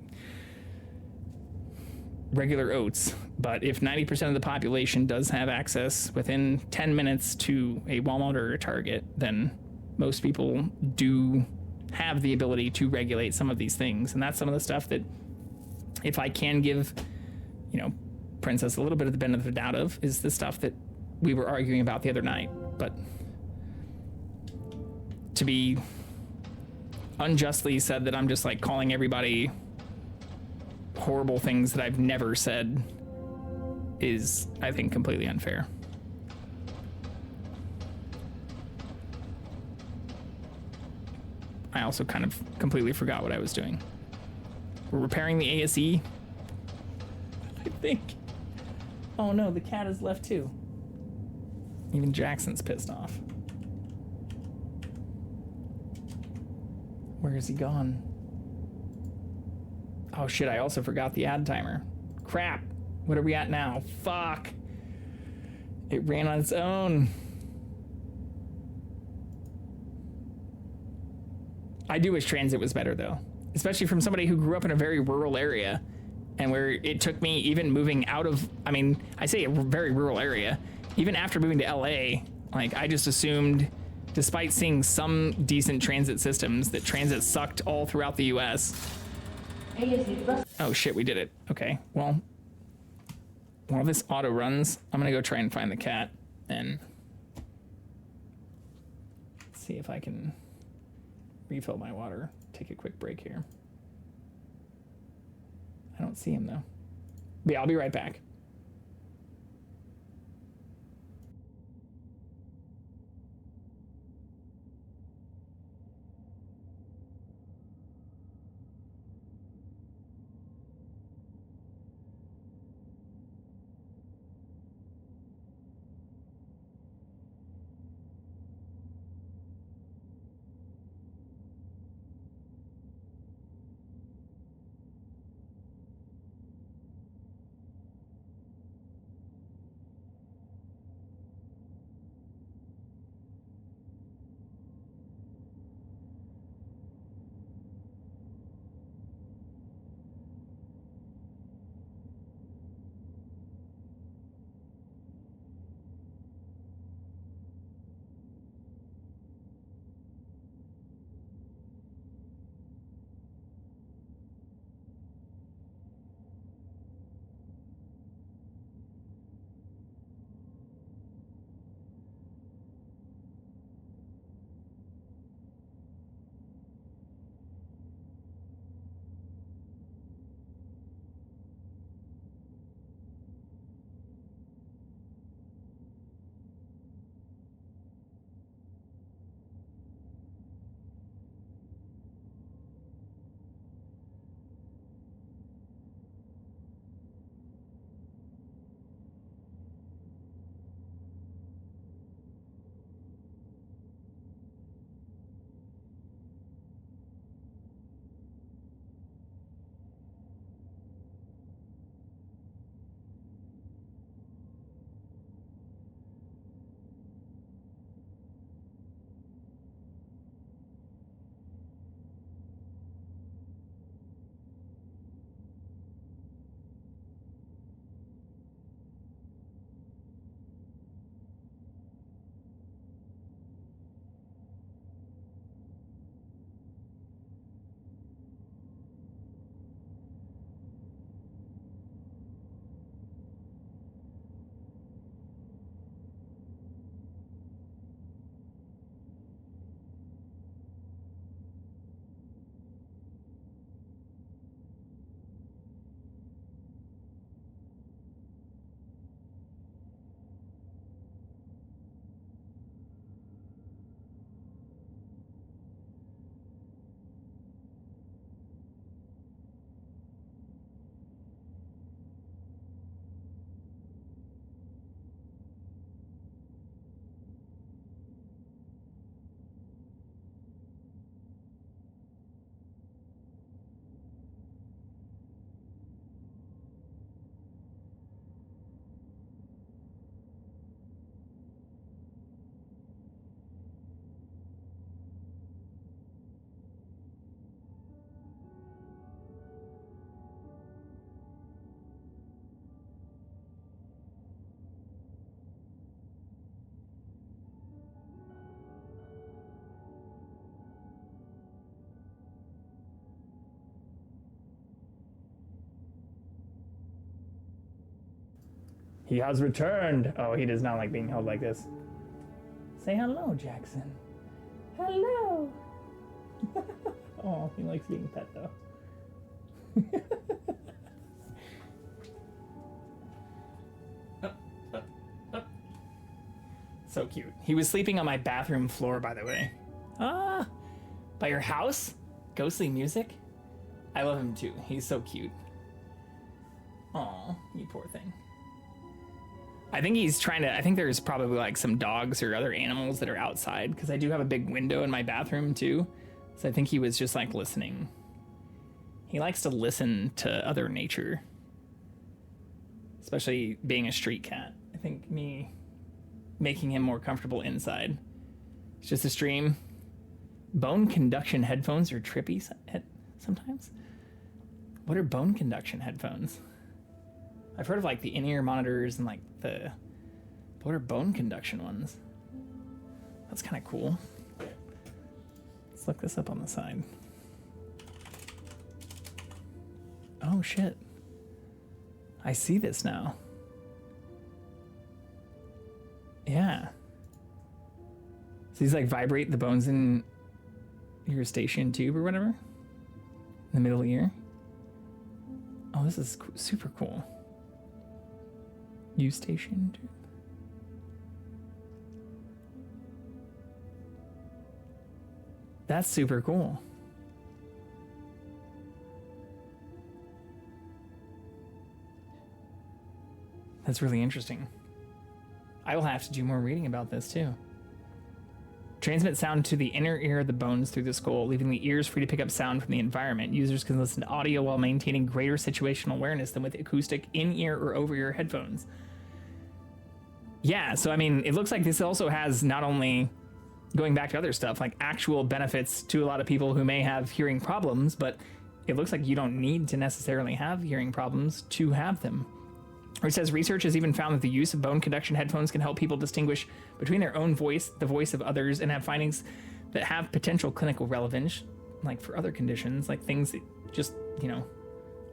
regular oats. But if 90% of the population does have access within 10 minutes to a Walmart or a Target, then most people do have the ability to regulate some of these things. And that's some of the stuff that, if I can give, you know, Princess a little bit of the benefit of the doubt of, is the stuff that we were arguing about the other night. But to be unjustly said that I'm just like calling everybody horrible things that I've never said is, I think, completely unfair. I also kind of completely forgot what I was doing. We're repairing the ASE, I think. Oh no, the cat has left too. Even Jackson's pissed off. Where is he gone? Oh shit, I also forgot the ad timer. Crap. What are we at now? Fuck. It ran on its own. I do wish transit was better though, especially from somebody who grew up in a very rural area, and where it took me, even moving out of, I mean, I say a very rural area, even after moving to LA, like I just assumed, despite seeing some decent transit systems, that transit sucked all throughout the US. Oh shit, we did it. Okay, well, while this auto runs, I'm gonna go try and find the cat and see if I can refill my water. Take a quick break here. I don't see him though. But yeah, I'll be right back. He has returned. Oh, he does not like being held like this. Say hello, Jackson. Hello. Oh, he likes being pet though. So cute. He was sleeping on my bathroom floor, by the way. Ah, by your house? Ghostly music? I love him too. He's so cute. Aw, you poor thing. I think he's trying to, I think there's probably like some dogs or other animals that are outside, because I do have a big window in my bathroom too. So I think he was just like listening. He likes to listen to other nature, especially being a street cat. I think me making him more comfortable inside. It's just a stream. Bone conduction headphones are trippy sometimes. What are bone conduction headphones? I've heard of like the in-ear monitors and like the, what are bone conduction ones? That's kind of cool. Let's look this up on the side. Oh shit. I see this now. Yeah. So these like vibrate the bones in your eustachian tube or whatever. In the middle ear. Oh, this is super cool. Eustachian tube. That's super cool. That's really interesting. I will have to do more reading about this too. Transmit sound to the inner ear of the bones through the skull, leaving the ears free to pick up sound from the environment. Users can listen to audio while maintaining greater situational awareness than with acoustic in-ear or over-ear headphones. Yeah, so I mean, it looks like this also has not only, going back to other stuff, like actual benefits to a lot of people who may have hearing problems, but it looks like you don't need to necessarily have hearing problems to have them. Or it says research has even found that the use of bone conduction headphones can help people distinguish between their own voice, the voice of others, and have findings that have potential clinical relevance, like for other conditions, like things that just, you know,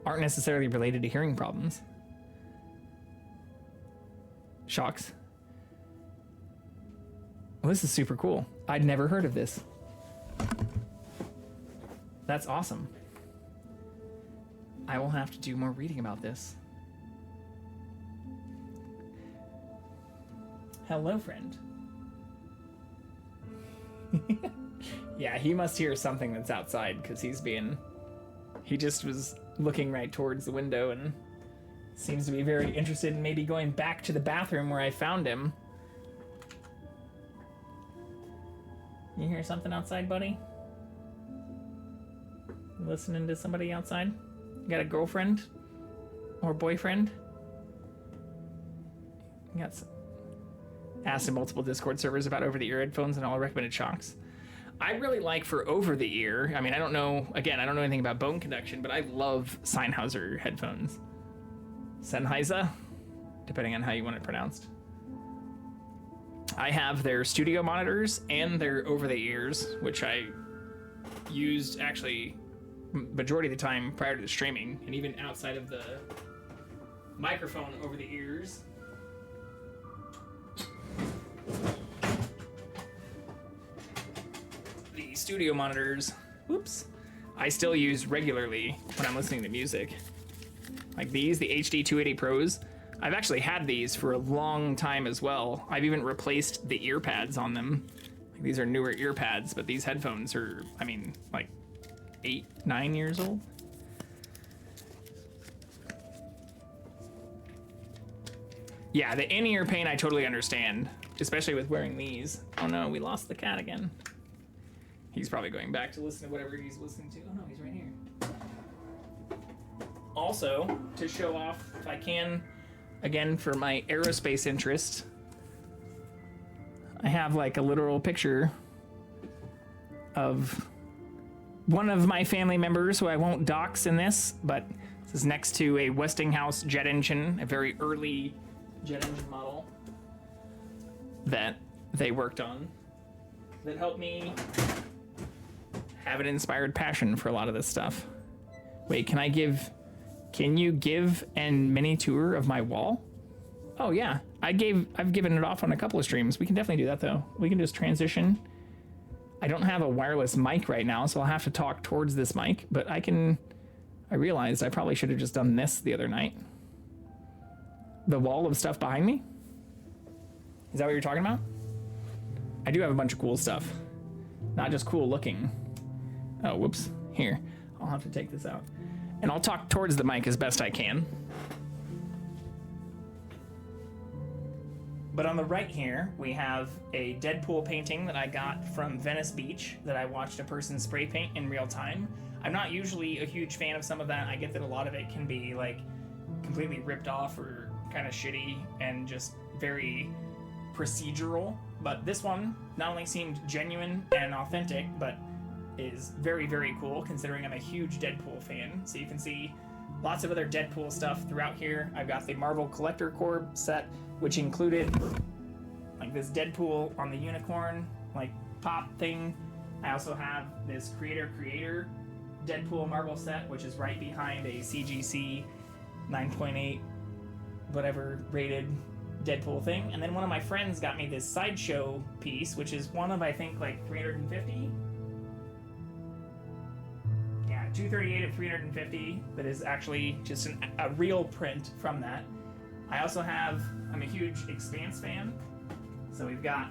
aren't necessarily related to hearing problems. Shocks. Well, this is super cool. I'd never heard of this. That's awesome. I will have to do more reading about this. Hello, friend. Yeah, he must hear something that's outside because he just was looking right towards the window and seems to be very interested in maybe going back to the bathroom where I found him. You hear something outside, buddy? You listening to somebody outside? You got a girlfriend? Or boyfriend? You got some... Asked in multiple Discord servers about over-the-ear headphones and all recommended shocks. I really like for over-the-ear, I mean, I don't know anything about bone conduction, but I love Sennheiser headphones. Sennheiser, depending on how you want it pronounced. I have their studio monitors and their over-the-ears, which I used actually majority of the time prior to the streaming, and even outside of the microphone over-the-ears. The studio monitors, whoops, I still use regularly when I'm listening to music. Like these, the HD 280 Pros, I've actually had these for a long time as well. I've even replaced the ear pads on them. Like these are newer ear pads, but these headphones are, I mean, like 8, 9 years old. Yeah, the in-ear pain I totally understand, especially with wearing these. Oh no, we lost the cat again. He's probably going back to listen to whatever he's listening to. Oh no, he's right here. Also, to show off, if I can, again, for my aerospace interest, I have like a literal picture of one of my family members who I won't dox in this, but this is next to a Westinghouse jet engine, a very early jet engine model that they worked on that helped me have an inspired passion for a lot of this stuff. Wait, can you give a mini tour of my wall? Oh yeah, I've given it off on a couple of streams. We can definitely do that though. We can just transition. I don't have a wireless mic right now, so I'll have to talk towards this mic, but I realized I probably should have just done this the other night. The wall of stuff behind me? Is that what you're talking about? I do have a bunch of cool stuff. Not just cool looking. Oh, whoops. Here, I'll have to take this out. And I'll talk towards the mic as best I can. But on the right here, we have a Deadpool painting that I got from Venice Beach that I watched a person spray paint in real time. I'm not usually a huge fan of some of that. I get that a lot of it can be like completely ripped off or kind of shitty and just very procedural. But this one not only seemed genuine and authentic, but is very, very cool considering I'm a huge Deadpool fan. So you can see lots of other Deadpool stuff throughout here. I've got the Marvel Collector Corps set, which included like this Deadpool on the unicorn, like pop thing. I also have this Creator Deadpool Marvel set, which is right behind a CGC 9.8 whatever rated Deadpool thing. And then one of my friends got me this Sideshow piece, which is one of, I think, like 350? Yeah, 238 of 350 that is actually just a real print from that. I also have, I'm a huge Expanse fan, so we've got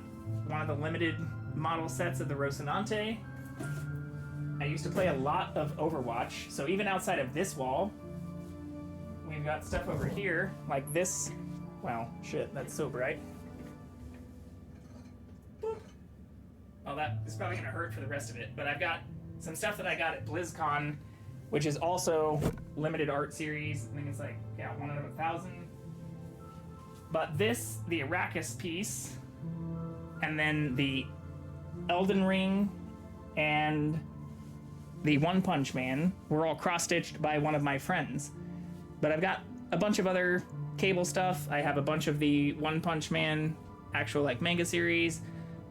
one of the limited model sets of the Rocinante. I used to play a lot of Overwatch, so even outside of this wall, we've got stuff over here, like this. Wow, shit, that's so bright. Boop. Oh, that is probably gonna hurt for the rest of it, but I've got some stuff that I got at BlizzCon, which is also limited art series. I think it's like, yeah, 1 out of 1,000. But this, the Arrakis piece, and then the Elden Ring, and the One Punch Man were all cross-stitched by one of my friends. But I've got a bunch of other Cable stuff. I have a bunch of the One Punch Man actual like manga series.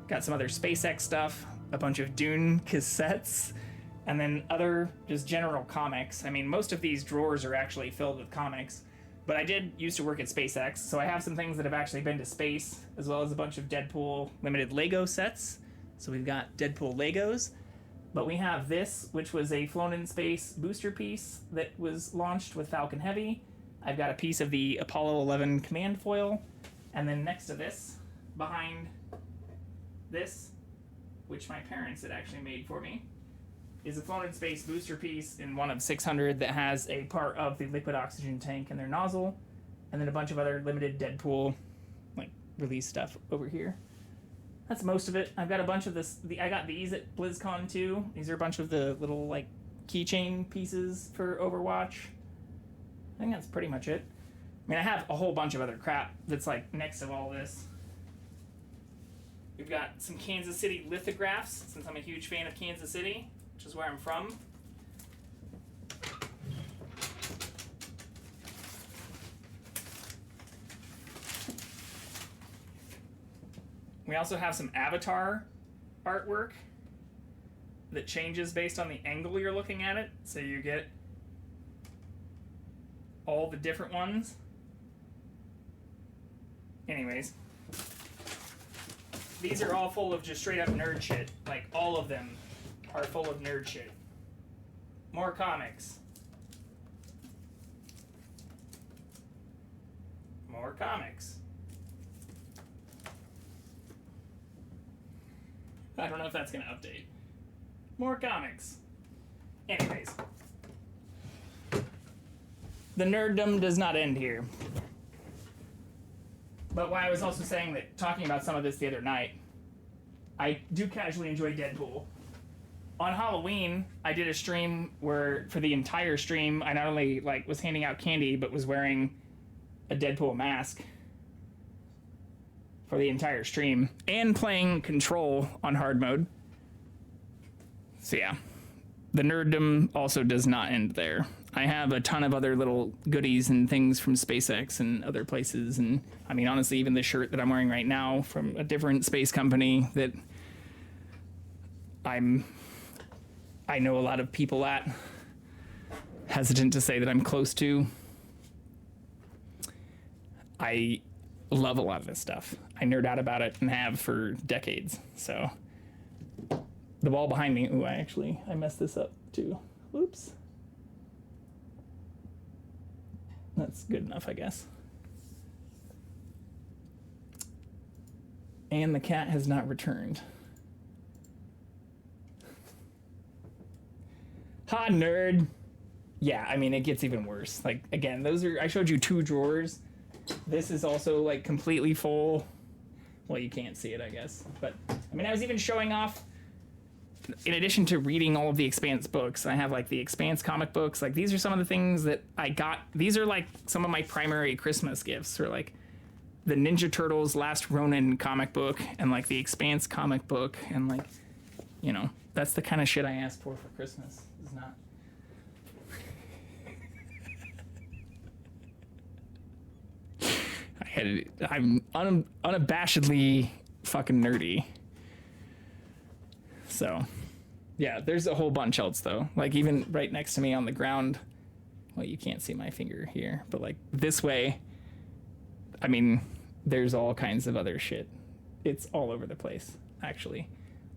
Got some other SpaceX stuff, a bunch of Dune cassettes, and then other just general comics. I mean, most of these drawers are actually filled with comics. But I did used to work at SpaceX, so I have some things that have actually been to space, as well as a bunch of Deadpool limited Lego sets. So we've got Deadpool Legos. But we have this, which was a Flown in Space booster piece that was launched with Falcon Heavy. I've got a piece of the Apollo 11 command foil. And then next to this, behind this, which my parents had actually made for me, is a Flown in Space booster piece in one of 600 that has a part of the liquid oxygen tank in their nozzle, and then a bunch of other limited Deadpool like release stuff over here. That's most of it. I've got a bunch of this. I got these at BlizzCon too. These are a bunch of the little like keychain pieces for Overwatch. I think that's pretty much it. I mean, I have a whole bunch of other crap that's like next to all this. We've got some Kansas City lithographs, since I'm a huge fan of Kansas City, which is where I'm from. We also have some Avatar artwork that changes based on the angle you're looking at it, so you get all the different ones. Anyways, these are all full of just straight up nerd shit. Like, all of them are full of nerd shit. More comics. More comics. I don't know if that's going to update. More comics. Anyways. The nerddom does not end here. But why I was also saying that, talking about some of this the other night, I do casually enjoy Deadpool. On Halloween, I did a stream where, for the entire stream, I not only like was handing out candy, but was wearing a Deadpool mask for the entire stream, and playing Control on hard mode. So yeah, the nerddom also does not end there. I have a ton of other little goodies and things from SpaceX and other places, and I mean, honestly, even the shirt that I'm wearing right now from a different space company that I know a lot of people at. Hesitant to say that I'm close to. I love a lot of this stuff. I nerd out about it and have for decades. So the wall behind me, ooh, I messed this up too. Whoops. That's good enough, I guess. And the cat has not returned. Ha, nerd. Yeah, I mean, it gets even worse. Like, again, I showed you 2 drawers. This is also, like, completely full. Well, you can't see it, I guess. But, I mean, I was even showing off, in addition to reading all of the Expanse books, I have, like, the Expanse comic books. Like, these are some of the things that I got. These are, like, some of my primary Christmas gifts. Or, like, the Ninja Turtles Last Ronin comic book and, like, the Expanse comic book. And, like, you know, that's the kind of shit I asked for Christmas. It's not... I'm unabashedly fucking nerdy. So, yeah, there's a whole bunch else, though. Like, even right next to me on the ground, well, you can't see my finger here, but, like, this way, I mean, there's all kinds of other shit. It's all over the place, actually.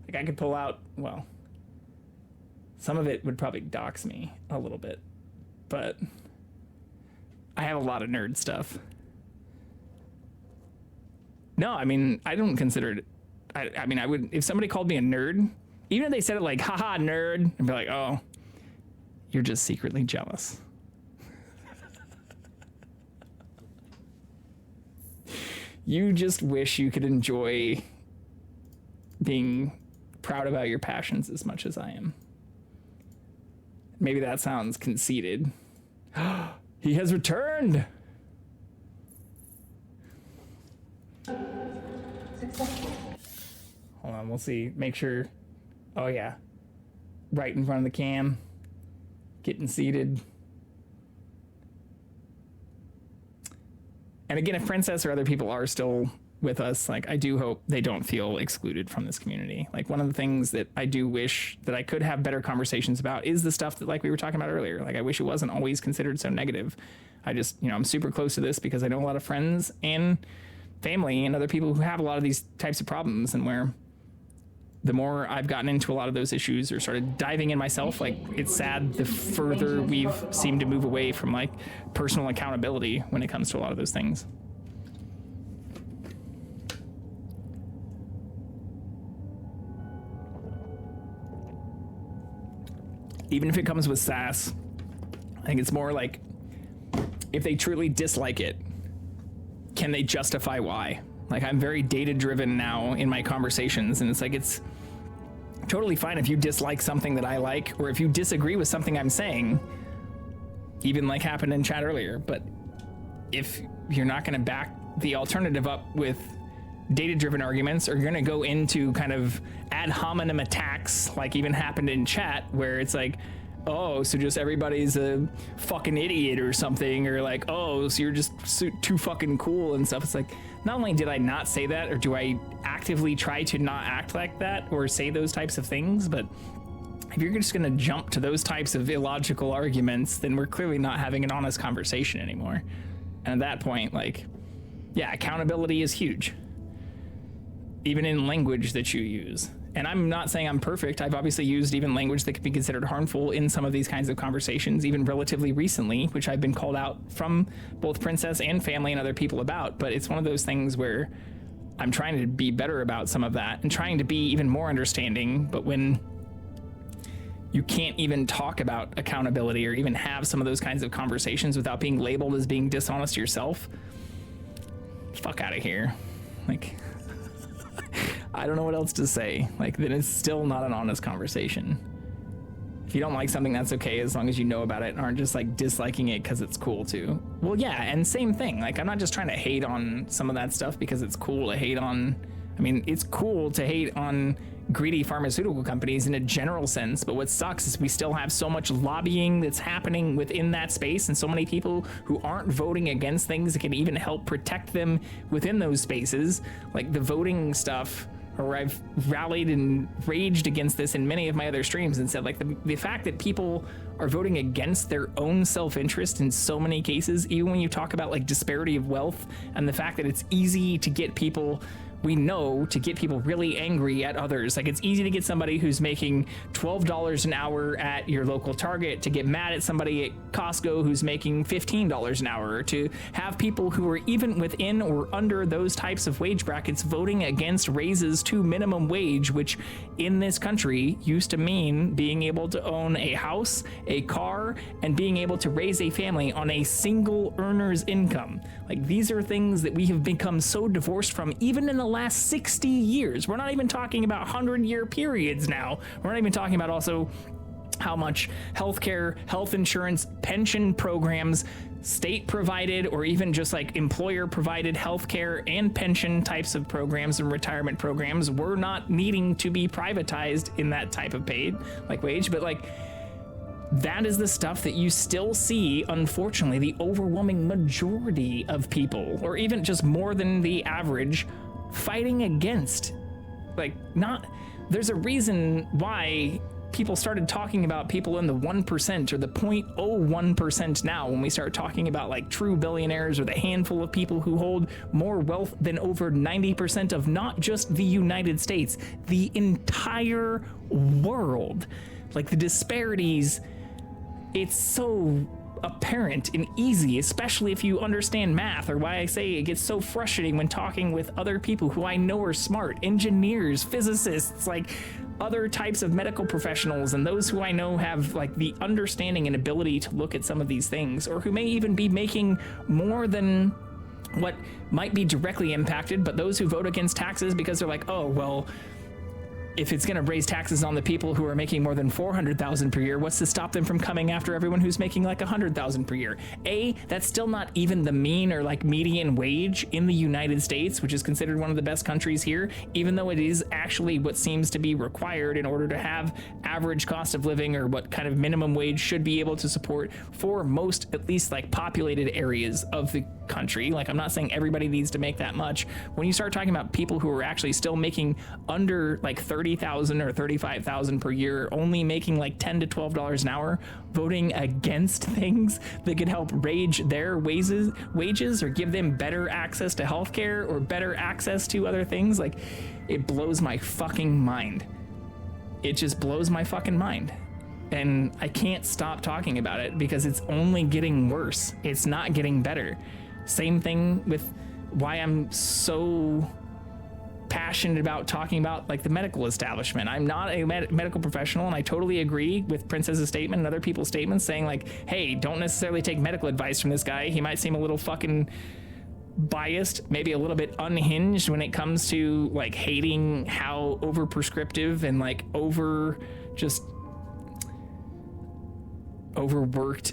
Like, I could pull out, well, some of it would probably dox me a little bit, but I have a lot of nerd stuff. No, I mean, I don't consider it. I mean, I would, if somebody called me a nerd, even if they said it like, haha, nerd, I'd be like, oh, you're just secretly jealous. You just wish you could enjoy being proud about your passions as much as I am. Maybe that sounds conceited. He has returned! Hold on, we'll see. Make sure. Oh, yeah. Right in front of the cam. Getting seated. And again, if Princess or other people are still with us, like, I do hope they don't feel excluded from this community. Like, one of the things that I do wish that I could have better conversations about is the stuff that, like, we were talking about earlier. Like, I wish it wasn't always considered so negative. I just, you know, I'm super close to this because I know a lot of friends and family and other people who have a lot of these types of problems, and where the more I've gotten into a lot of those issues or started diving in myself, like, it's sad the further we've seemed to move away from, like, personal accountability when it comes to a lot of those things. Even if it comes with sass, I think it's more like, if they truly dislike it, can they justify why? Like, I'm very data-driven now in my conversations, and it's like, it's totally fine if you dislike something that I like, or if you disagree with something I'm saying, even like happened in chat earlier. But if you're not going to back the alternative up with data-driven arguments, or you're going to go into kind of ad hominem attacks, like even happened in chat, where it's like, oh, so just everybody's a fucking idiot or something, or like, oh, so you're just too fucking cool and stuff. It's like, not only did I not say that, or do I actively try to not act like that or say those types of things, but if you're just going to jump to those types of illogical arguments, then we're clearly not having an honest conversation anymore. And at that point, like, yeah, accountability is huge, even in language that you use. And I'm not saying I'm perfect. I've obviously used even language that could be considered harmful in some of these kinds of conversations, even relatively recently, which I've been called out from both Princess and family and other people about. But it's one of those things where I'm trying to be better about some of that and trying to be even more understanding. But when you can't even talk about accountability or even have some of those kinds of conversations without being labeled as being dishonest yourself, fuck out of here. Like, I don't know what else to say. Like, then it's still not an honest conversation. If you don't like something, that's okay, as long as you know about it and aren't just like disliking it because it's cool too. Well, yeah, and same thing. Like, I'm not just trying to hate on some of that stuff because it's cool to hate on. I mean, it's cool to hate on greedy pharmaceutical companies in a general sense, but what sucks is we still have so much lobbying that's happening within that space, and so many people who aren't voting against things that can even help protect them within those spaces. Like, the voting stuff or where I've rallied and raged against this in many of my other streams and said, like, the fact that people are voting against their own self-interest in so many cases, even when you talk about like disparity of wealth and the fact that it's easy to get people, we know, to get people really angry at others. Like, it's easy to get somebody who's making $12 an hour at your local Target to get mad at somebody at Costco who's making $15 an hour, or to have people who are even within or under those types of wage brackets voting against raises to minimum wage, which in this country used to mean being able to own a house, a car, and being able to raise a family on a single earner's income. Like, these are things that we have become so divorced from, even in the last 60 years. We're not even talking about 100-year periods now. We're not even talking about also how much healthcare, health insurance, pension programs, state provided or even just like employer provided healthcare and pension types of programs and retirement programs were not needing to be privatized in that type of paid like wage. But like, that is the stuff that you still see, unfortunately, the overwhelming majority of people, or even just more than the average, fighting against. Like, not, there's a reason why people started talking about people in the 1% or the 0.01% now, when we start talking about like true billionaires or the handful of people who hold more wealth than over 90% of not just the United States, the entire world. Like, the disparities, it's so apparent and easy, especially if you understand math, or why I say it gets so frustrating when talking with other people who I know are smart, engineers, physicists, like other types of medical professionals, and those who I know have like the understanding and ability to look at some of these things, or who may even be making more than what might be directly impacted, but those who vote against taxes because they're like, oh, well, if it's going to raise taxes on the people who are making more than $400,000 per year, what's to stop them from coming after everyone who's making like $100,000 per year? That's still not even the mean or like median wage in the United States, which is considered one of the best countries here, even though it is actually what seems to be required in order to have average cost of living, or what kind of minimum wage should be able to support for most, at least like populated areas of the country. Like, I'm not saying everybody needs to make that much. When you start talking about people who are actually still making under like $30,000 or $35,000 per year, only making like $10 to $12 an hour, voting against things that could help raise their wages or give them better access to healthcare or better access to other things, like, it blows my fucking mind. It just blows my fucking mind. And I can't stop talking about it because it's only getting worse. It's not getting better. Same thing with why I'm so passionate about talking about like the medical establishment. I'm not a medical professional, and I totally agree with Princess's statement and other people's statements saying like, hey, don't necessarily take medical advice from this guy. He might seem a little fucking biased, maybe a little bit unhinged when it comes to like hating how over prescriptive and like overworked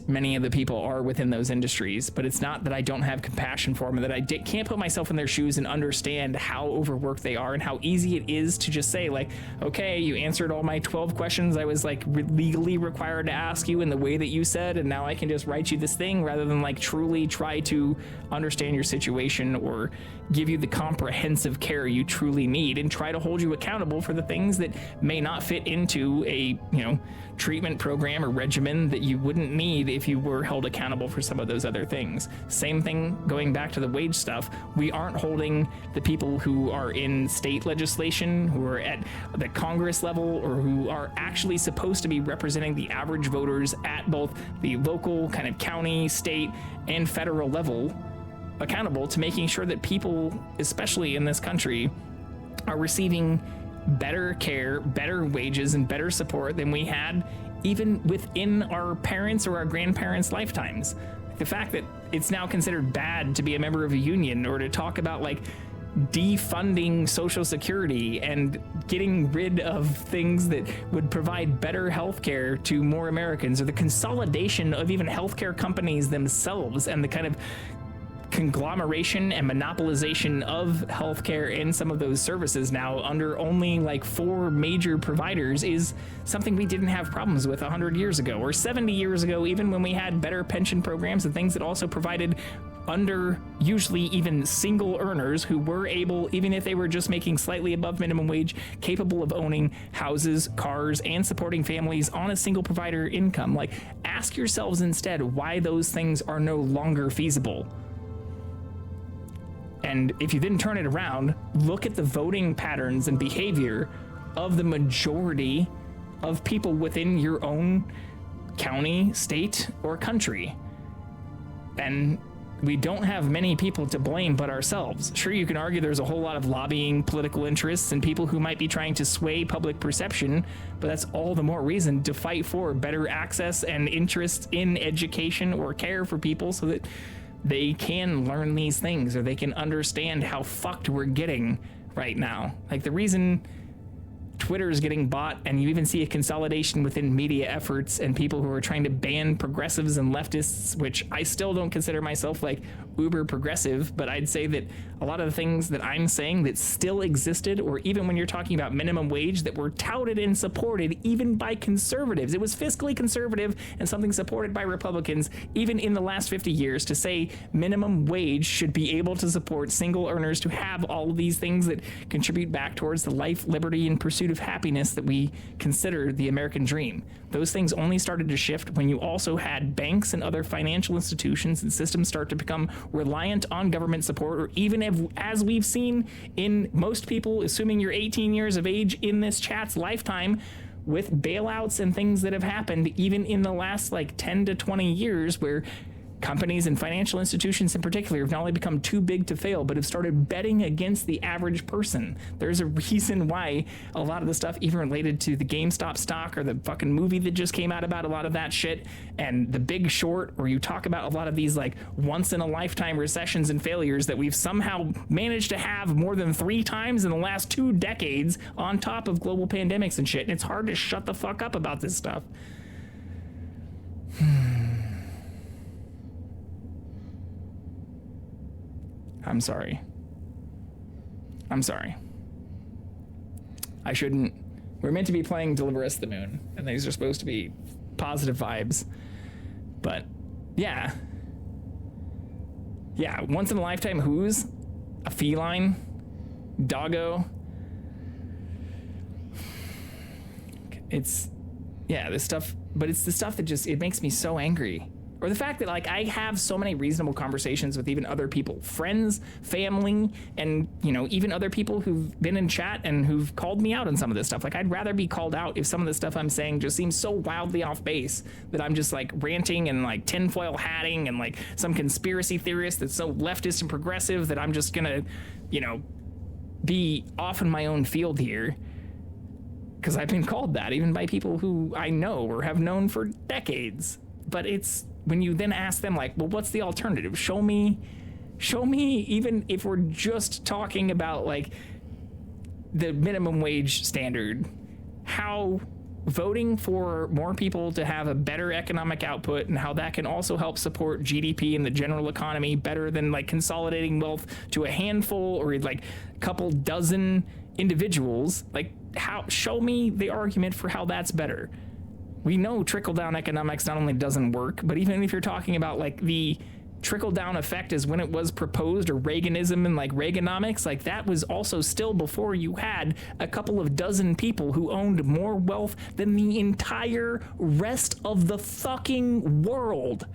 many of the people are within those industries. But it's not that I don't have compassion for them, and that I can't put myself in their shoes and understand how overworked they are and how easy it is to just say like, okay, you answered all my 12 questions I was like legally required to ask you in the way that you said, and now I can just write you this thing, rather than like truly try to understand your situation or give you the comprehensive care you truly need, and try to hold you accountable for the things that may not fit into a, you know, treatment program or regimen that you wouldn't need if you were held accountable for some of those other things. Same thing going back to the wage stuff. We aren't holding the people who are in state legislation, who are at the Congress level, or who are actually supposed to be representing the average voters at both the local, kind of county, state, and federal level, accountable to making sure that people, especially in this country, are receiving better care, better wages, and better support than we had even within our parents' or our grandparents' lifetimes. The fact that it's now considered bad to be a member of a union, or to talk about like defunding Social Security and getting rid of things that would provide better healthcare to more Americans, or the consolidation of even healthcare companies themselves, and the kind of conglomeration and monopolization of healthcare and some of those services now under only like 4 major providers, is something we didn't have problems with 100 years ago or 70 years ago, even when we had better pension programs and things that also provided under usually even single earners who were able, even if they were just making slightly above minimum wage, capable of owning houses, cars, and supporting families on a single provider income. Like, ask yourselves instead why those things are no longer feasible. And if you then turn it around, look at the voting patterns and behavior of the majority of people within your own county, state, or country. And we don't have many people to blame but ourselves. Sure, you can argue there's a whole lot of lobbying, political interests, and people who might be trying to sway public perception, but that's all the more reason to fight for better access and interest in education or care for people so that they can learn these things or they can understand how fucked we're getting right now. Like, the reason Twitter is getting bought, and you even see a consolidation within media efforts and people who are trying to ban progressives and leftists, which I still don't consider myself like uber progressive, but I'd say that a lot of the things that I'm saying that still existed, or even when you're talking about minimum wage, that were touted and supported even by conservatives. It was fiscally conservative and something supported by Republicans even in the last 50 years to say minimum wage should be able to support single earners to have all of these things that contribute back towards the life, liberty, and pursuit of happiness that we consider the American dream. Those things only started to shift when you also had banks and other financial institutions and systems start to become reliant on government support, or even as we've seen in most people, assuming you're 18 years of age in this chat's lifetime, with bailouts and things that have happened even in the last like 10 to 20 years, where companies and financial institutions in particular have not only become too big to fail, but have started betting against the average person. There's a reason why a lot of the stuff, even related to the GameStop stock or the fucking movie that just came out about a lot of that shit, and The Big Short, where you talk about a lot of these like once in a lifetime recessions and failures that we've somehow managed to have more than 3 times in the last 2 decades on top of global pandemics and shit. And it's hard to shut the fuck up about this stuff. I'm sorry. I shouldn't. We're meant to be playing Deliver Us the Moon, and these are supposed to be positive vibes. But, yeah. Yeah, once in a lifetime who's? A feline? Doggo? It's, yeah, this stuff, but it's the stuff that just, it makes me so angry. Or the fact that, like, I have so many reasonable conversations with even other people, friends, family, and, you know, even other people who've been in chat and who've called me out on some of this stuff. Like, I'd rather be called out if some of the stuff I'm saying just seems so wildly off base that I'm just, like, ranting and, like, tinfoil hatting and, like, some conspiracy theorist that's so leftist and progressive that I'm just gonna, you know, be off in my own field here. Because I've been called that, even by people who I know or have known for decades. But it's when you then ask them, like, well, what's the alternative? Show me, even if we're just talking about, like, the minimum wage standard, how voting for more people to have a better economic output and how that can also help support GDP and the general economy better than, like, consolidating wealth to a handful or, like, a couple dozen individuals. Like, how? Show me the argument for how that's better. We know trickle-down economics not only doesn't work, but even if you're talking about, like, the trickle-down effect is when it was proposed, or Reaganism and, like, Reaganomics, like, that was also still before you had a couple of dozen people who owned more wealth than the entire rest of the fucking world.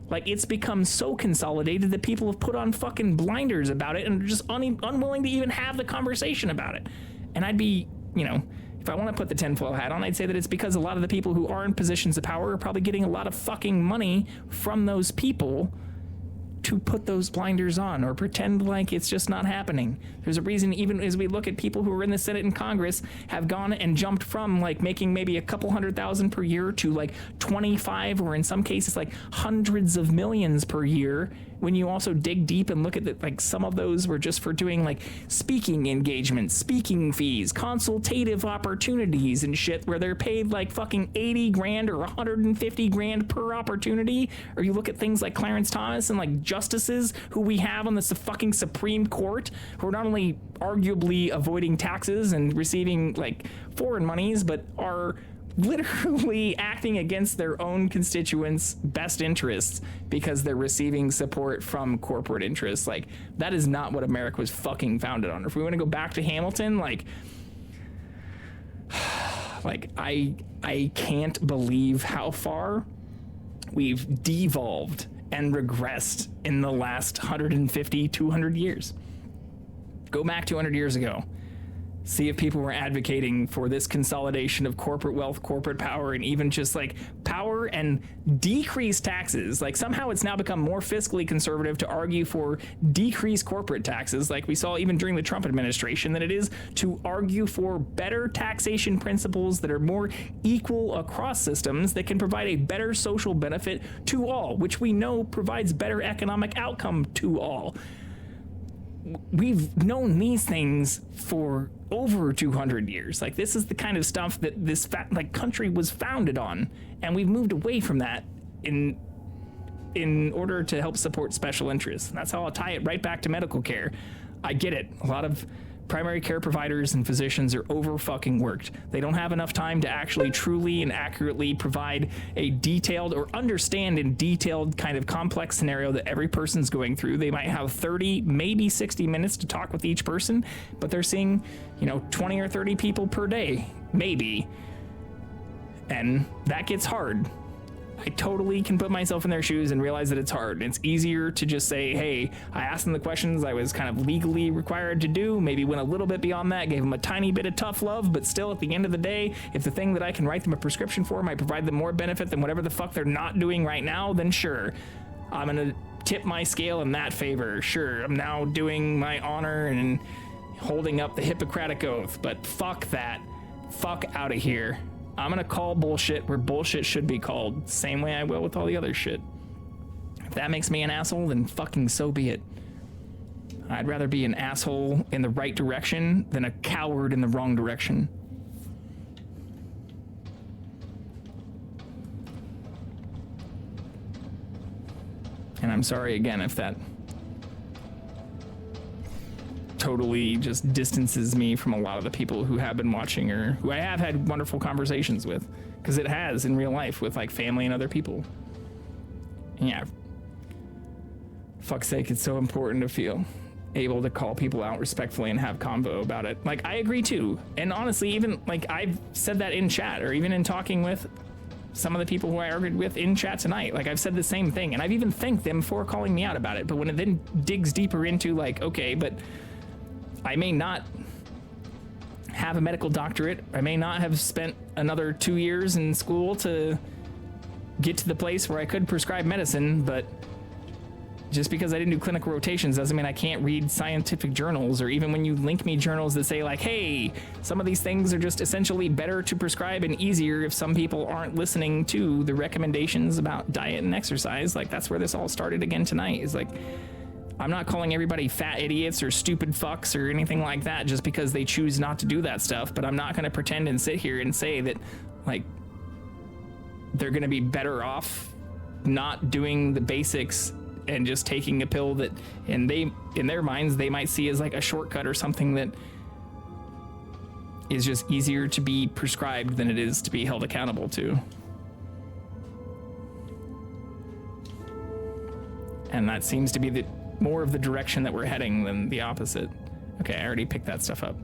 Like, it's become so consolidated that people have put on fucking blinders about it and are just unwilling to even have the conversation about it. And I'd be, you know, if I want to put the tinfoil hat on, I'd say that it's because a lot of the people who are in positions of power are probably getting a lot of fucking money from those people to put those blinders on or pretend like it's just not happening. There's a reason, even as we look at people who are in the Senate and Congress, have gone and jumped from, like, making maybe a couple $100,000 per year to, like, 25, or in some cases, like, hundreds of millions per year. When you also dig deep and look at it, like, some of those were just for doing, like, speaking engagements, speaking fees, consultative opportunities and shit, where they're paid like fucking 80 grand or 150 grand per opportunity. Or you look at things like Clarence Thomas and, like, justices who we have on the fucking Supreme Court, who are not only arguably avoiding taxes and receiving, like, foreign monies, but are literally acting against their own constituents' best interests because they're receiving support from corporate interests. Like, that is not what America was fucking founded on. If we want to go back to Hamilton, like I can't believe how far we've devolved and regressed in the last 150, 200 years. Go back 200 years ago. See if people were advocating for this consolidation of corporate wealth, corporate power, and even just like power and decreased taxes. Like, somehow it's now become more fiscally conservative to argue for decreased corporate taxes, like we saw even during the Trump administration, than it is to argue for better taxation principles that are more equal across systems that can provide a better social benefit to all, which we know provides better economic outcome to all. We've known these things for over 200 years. Like, this is the kind of stuff that this country was founded on, and we've moved away from that in order to help support special interests. And that's how I'll tie it right back to medical care. I get it. A lot of primary care providers and physicians are over fucking worked. They don't have enough time to actually truly and accurately provide a detailed or understand in detailed kind of complex scenario that every person's going through. They might have 30, maybe 60 minutes to talk with each person, but they're seeing, 20 or 30 people per day, maybe. And that gets hard. I totally can put myself in their shoes and realize that it's hard. It's easier to just say, hey, I asked them the questions I was kind of legally required to do, maybe went a little bit beyond that, gave them a tiny bit of tough love, but still at the end of the day, if the thing that I can write them a prescription for might provide them more benefit than whatever the fuck they're not doing right now, then sure, I'm gonna tip my scale in that favor. Sure, I'm now doing my honor and holding up the Hippocratic Oath, but fuck that. Fuck out of here. I'm gonna call bullshit where bullshit should be called, same way I will with all the other shit. If that makes me an asshole, then fucking so be it. I'd rather be an asshole in the right direction than a coward in the wrong direction. And I'm sorry again if that totally just distances me from a lot of the people who have been watching or who I have had wonderful conversations with, because it has in real life with like family and other people. And yeah, fuck's sake, it's so important to feel able to call people out respectfully and have convo about it. Like, I agree too. And honestly, even like I've said that in chat or even in talking with some of the people who I argued with in chat tonight, like I've said the same thing, and I've even thanked them for calling me out about it. But when it then digs deeper into like, okay, but I may not have a medical doctorate. I may not have spent another 2 years in school to get to the place where I could prescribe medicine, but just because I didn't do clinical rotations doesn't mean I can't read scientific journals, or even when you link me journals that say like, hey, some of these things are just essentially better to prescribe and easier if some people aren't listening to the recommendations about diet and exercise. Like, that's where this all started again tonight, is like, I'm not calling everybody fat idiots or stupid fucks or anything like that just because they choose not to do that stuff, but I'm not going to pretend and sit here and say that, like, they're going to be better off not doing the basics and just taking a pill that, and they, in their minds, they might see as like a shortcut or something that is just easier to be prescribed than it is to be held accountable to. And that seems to be the more of the direction that we're heading than the opposite. Okay, I already picked that stuff up.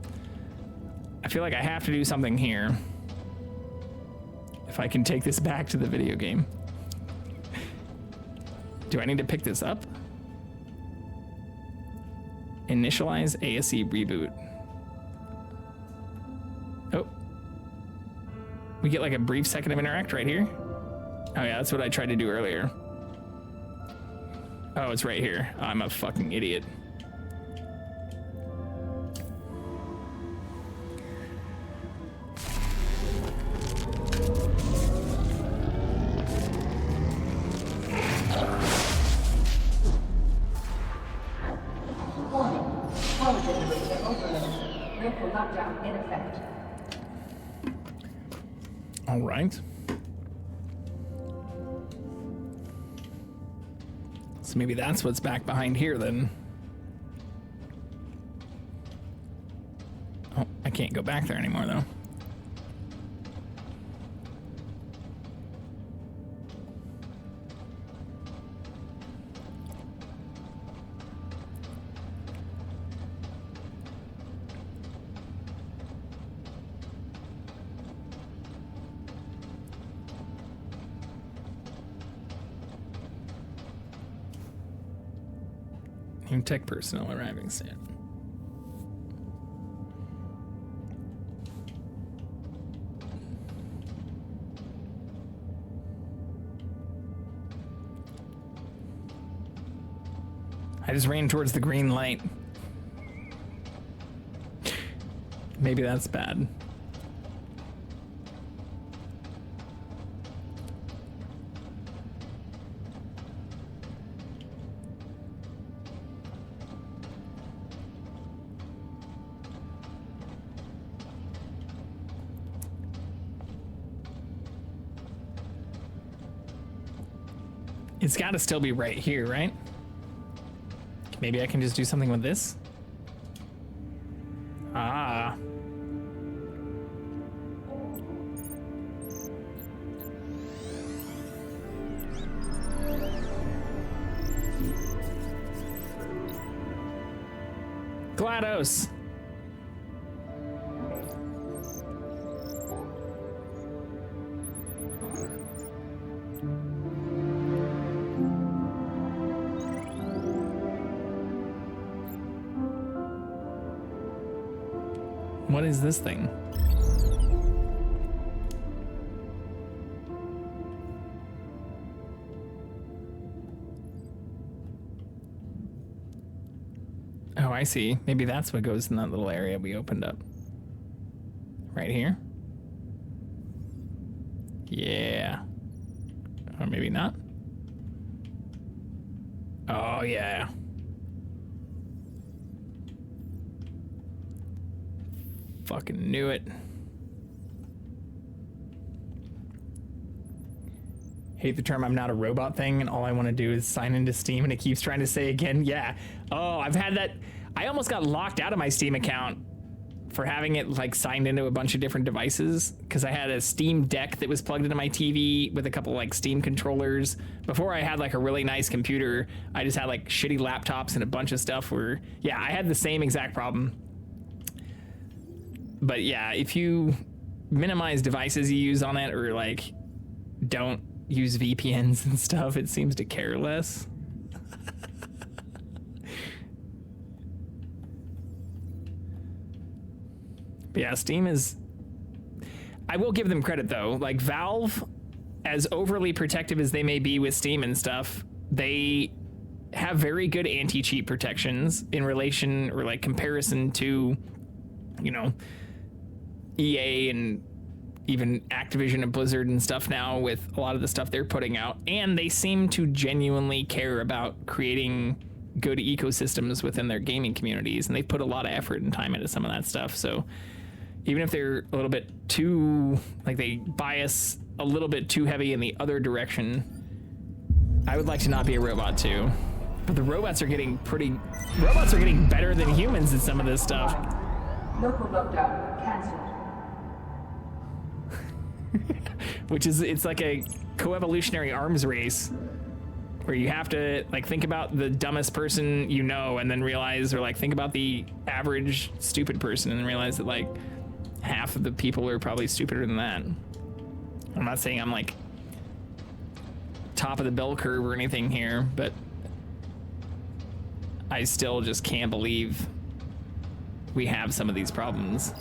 I feel like I have to do something here if I can take this back to the video game. Do I need to pick this up? Initialize ASE reboot. Oh. We get like a brief second of interact right here. Oh yeah, that's what I tried to do earlier. Oh, it's right here. I'm a fucking idiot. All right. So maybe that's what's back behind here then. Oh, I can't go back there anymore though. New tech personnel arriving soon. I just ran towards the green light. Maybe that's bad. It's got to still be right here, right? Maybe I can just do something with this? Ah. GLaDOS. What is this thing? Oh, I see. Maybe that's what goes in that little area we opened up. Right here? Yeah. Or maybe not. Oh, yeah. Fucking knew it. Hate the term I'm not a robot thing, and all I want to do is sign into Steam, and it keeps trying to say again, yeah. Oh, I've had that. I almost got locked out of my Steam account for having it like signed into a bunch of different devices, because I had a Steam Deck that was plugged into my TV with a couple like Steam controllers. Before I had like a really nice computer, I just had like shitty laptops and a bunch of stuff where, yeah, I had the same exact problem. But yeah, if you minimize devices you use on it, or like don't use VPNs and stuff, it seems to care less. But yeah, Steam is... I will give them credit though. Like Valve, as overly protective as they may be with Steam and stuff, they have very good anti-cheat protections in relation or like comparison to, you know, EA and even Activision and Blizzard and stuff now with a lot of the stuff they're putting out. And they seem to genuinely care about creating good ecosystems within their gaming communities. And they put a lot of effort and time into some of that stuff. So even if they're a little bit too, like they bias a little bit too heavy in the other direction, I would like to not be a robot too. But the robots are getting better than humans in some of this stuff. Local lockdown cancelled. Which is, it's like a co-evolutionary arms race where you have to like think about the dumbest person you know and then realize, or like think about the average stupid person and realize that like half of the people are probably stupider than that. I'm not saying I'm like top of the bell curve or anything here, but I still just can't believe we have some of these problems.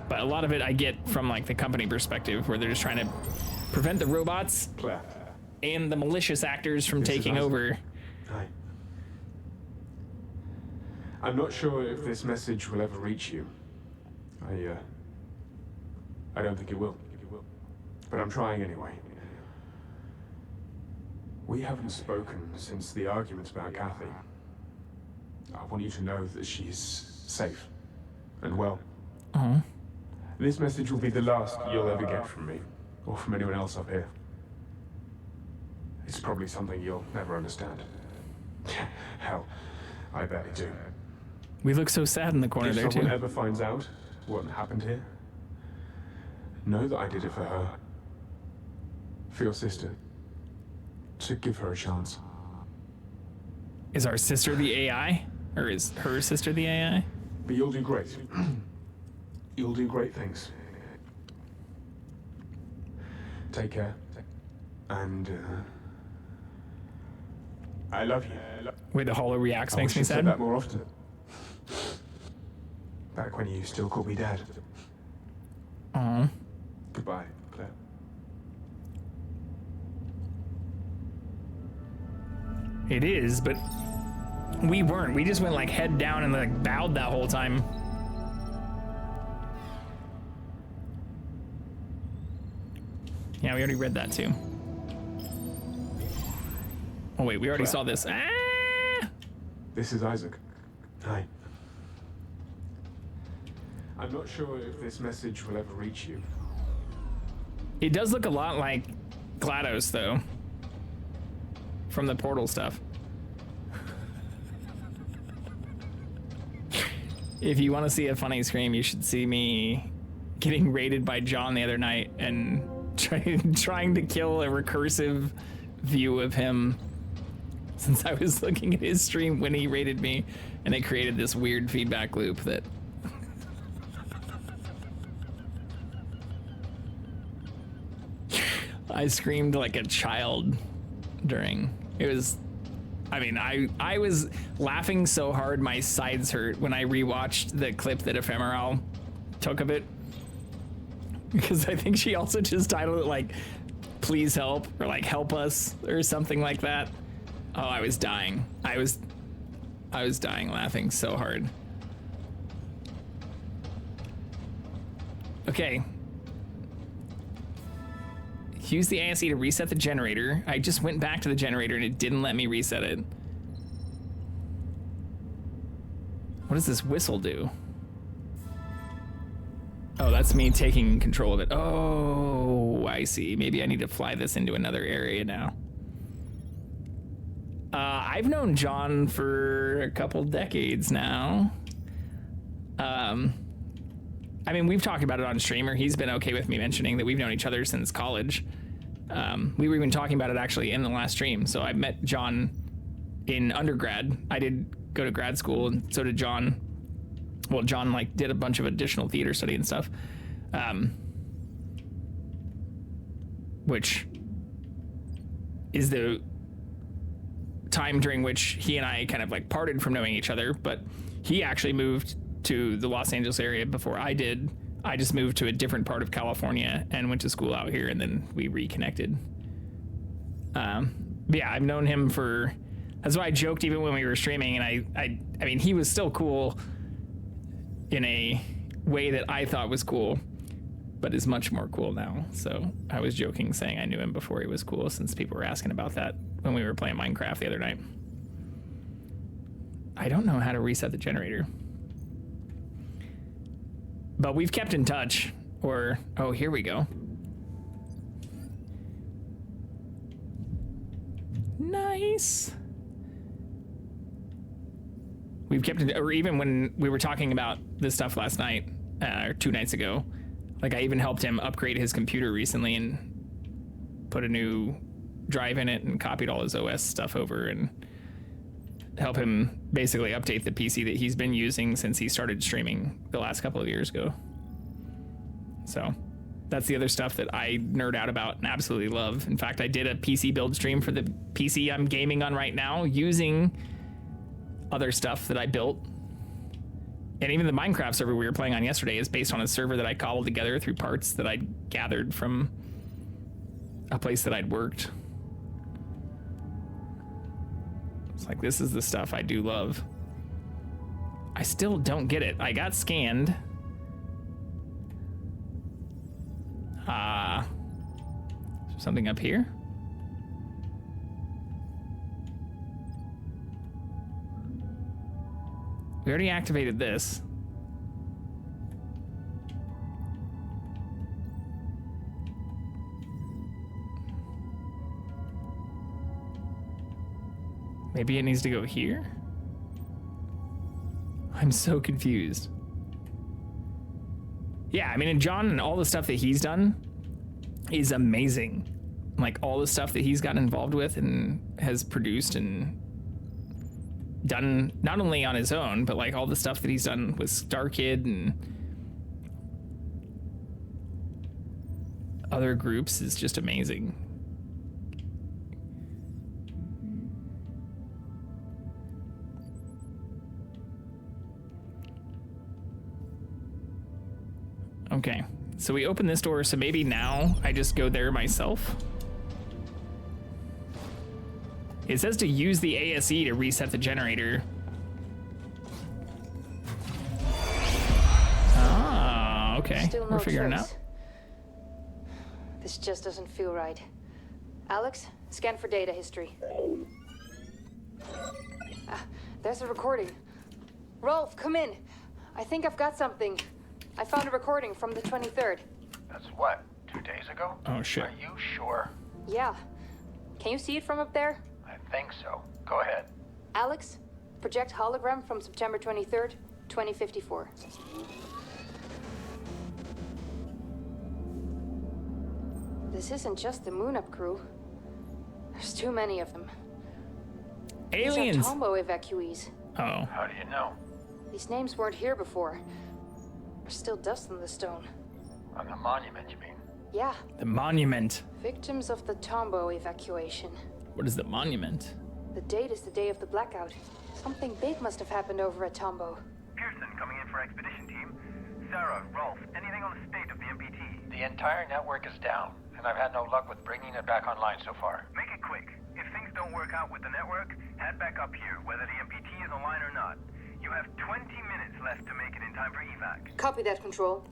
But a lot of it I get from like the company perspective, where they're just trying to prevent the robots and the malicious actors from taking over. Hi. I'm not sure if this message will ever reach you. I don't think it will. But I'm trying anyway. We haven't spoken since the arguments about Kathy. I want you to know that she's safe and well. Uh-huh. This message will be the last you'll ever get from me, or from anyone else up here. It's probably something you'll never understand. Hell, I barely do. We look so sad in the corner there, too. If someone ever finds out what happened here, know that I did it for her. For your sister. To give her a chance. Is our sister the AI? Or is her sister the AI? But you'll do great. You'll do great things. Take care. And, I love you. Wait, the hollow reacts I makes wish me you'd said sad. that more often. Back when you still called me Dad. Aw. Goodbye, Claire. It is, but we weren't. We just went like head down and like bowed that whole time. Yeah, we already read that too. Oh wait, we already saw this. Ah! This is Isaac. Hi. I'm not sure if this message will ever reach you. It does look a lot like GLaDOS though, from the Portal stuff. If you want to see a funny scream, you should see me getting raided by John the other night and trying to kill a recursive view of him, since I was looking at his stream when he raided me, and it created this weird feedback loop that I screamed like a child during. It was, I mean, I was laughing so hard my sides hurt when I rewatched the clip that Ephemeral took of it. Because I think she also just titled it like, please help, or like help us, or something like that. Oh, I was dying. I was dying laughing so hard. Okay. Use the ASE to reset the generator. I just went back to the generator and it didn't let me reset it. What does this whistle do? Oh, that's me taking control of it. Oh, I see. Maybe I need to fly this into another area now. I've known John for a couple decades now. I mean, we've talked about it on stream, or he's been okay with me mentioning that we've known each other since college. We were even talking about it actually in the last stream. So I met John in undergrad. I did go to grad school, and so did John. Well, John like did a bunch of additional theater study and stuff, which is the time during which he and I kind of like parted from knowing each other. But he actually moved to the Los Angeles area before I did. I just moved to a different part of California and went to school out here, and then we reconnected. But yeah, I've known him for. That's why I joked even when we were streaming, and I mean, he was still cool in a way that I thought was cool, but is much more cool now. So I was joking saying I knew him before he was cool, since people were asking about that when we were playing Minecraft the other night. I don't know how to reset the generator, but we've kept in touch. Or, oh, here we go. Nice. We've kept it, or even when we were talking about this stuff last night, or 2 nights ago, like I even helped him upgrade his computer recently and put a new drive in it and copied all his OS stuff over and help him basically update the PC that he's been using since he started streaming the last couple of years ago. So that's the other stuff that I nerd out about and absolutely love. In fact, I did a PC build stream for the PC I'm gaming on right now using other stuff that I built. And even the Minecraft server we were playing on yesterday is based on a server that I cobbled together through parts that I gathered from a place that I'd worked. It's like, this is the stuff I do love. I still don't get it. I got scanned. Is there something up here? We already activated this. Maybe it needs to go here? I'm so confused. Yeah, I mean, and John and all the stuff that he's done is amazing. Like all the stuff that he's gotten involved with and has produced and done not only on his own, but like all the stuff that he's done with Star Kid and other groups is just amazing. Okay, so we open this door, so maybe now I just go there myself. It says to use the ASE to reset the generator. Ah, okay. Still no We're figuring it trace. out. This just doesn't feel right. Alex, scan for data history. Ah, there's a recording. Rolf, come in. I think I've got something. I found a recording from the 23rd. That's what, 2 days ago? Oh, shit. Are you sure? Yeah. Can you see it from up there? I think so. Go ahead. Alex, project hologram from September 23rd, 2054. This isn't just the Moon Up crew. There's too many of them. Aliens! These are Tombo evacuees. Oh. How do you know? These names weren't here before. There's still dust on the stone. On the monument, you mean? Yeah, The monument. victims of the Tombo evacuation. What is the monument? The date is the day of the blackout. Something big must have happened over at Tombo. Pearson coming in for expedition team. Sarah, Rolf, anything on the state of the MPT? The entire network is down, and I've had no luck with bringing it back online so far. Make it quick. If things don't work out with the network, head back up here, whether the MPT is online or not. You have 20 minutes left to make it in time for evac. Copy that, Control.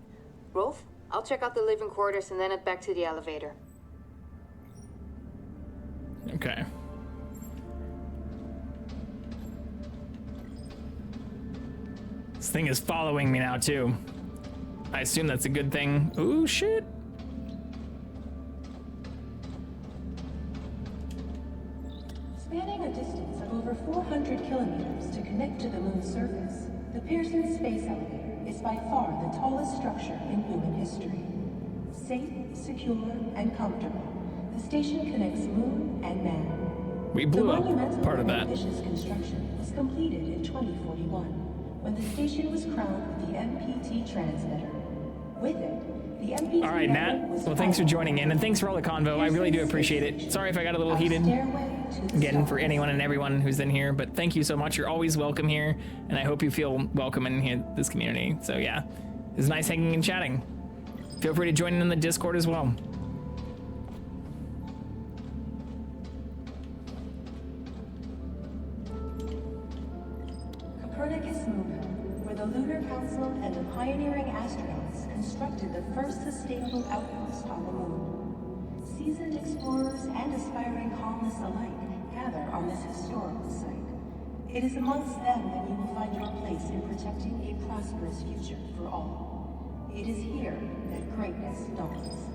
Rolf, I'll check out the living quarters and then head back to the elevator. Okay. This thing is following me now, too. I assume that's a good thing. Ooh, shit. Spanning a distance of over 400 kilometers to connect to the moon's surface, the Pearson Space Elevator is by far the tallest structure in human history. Safe, secure, and comfortable, the station connects moon and man. We blew up part of that. Ambitious construction was completed in 2041, when the station was crowned with the MPT transmitter. With it, the MPT All right, Nat. Well, thanks for joining in, and thanks for all the convo. I really do appreciate it. Sorry if I got a little heated. Again, for anyone and everyone who's in here, but thank you so much. You're always welcome here, and I hope you feel welcome in here, this community. So yeah, it's nice hanging and chatting. Feel free to join in the Discord as well. Copernicus Moon, where the Lunar Council and the pioneering astronauts constructed the first sustainable outpost on the moon. Seasoned explorers and aspiring colonists alike gather on this historical site. It is amongst them that you will find your place in protecting a prosperous future for all. It is here that greatness dawns.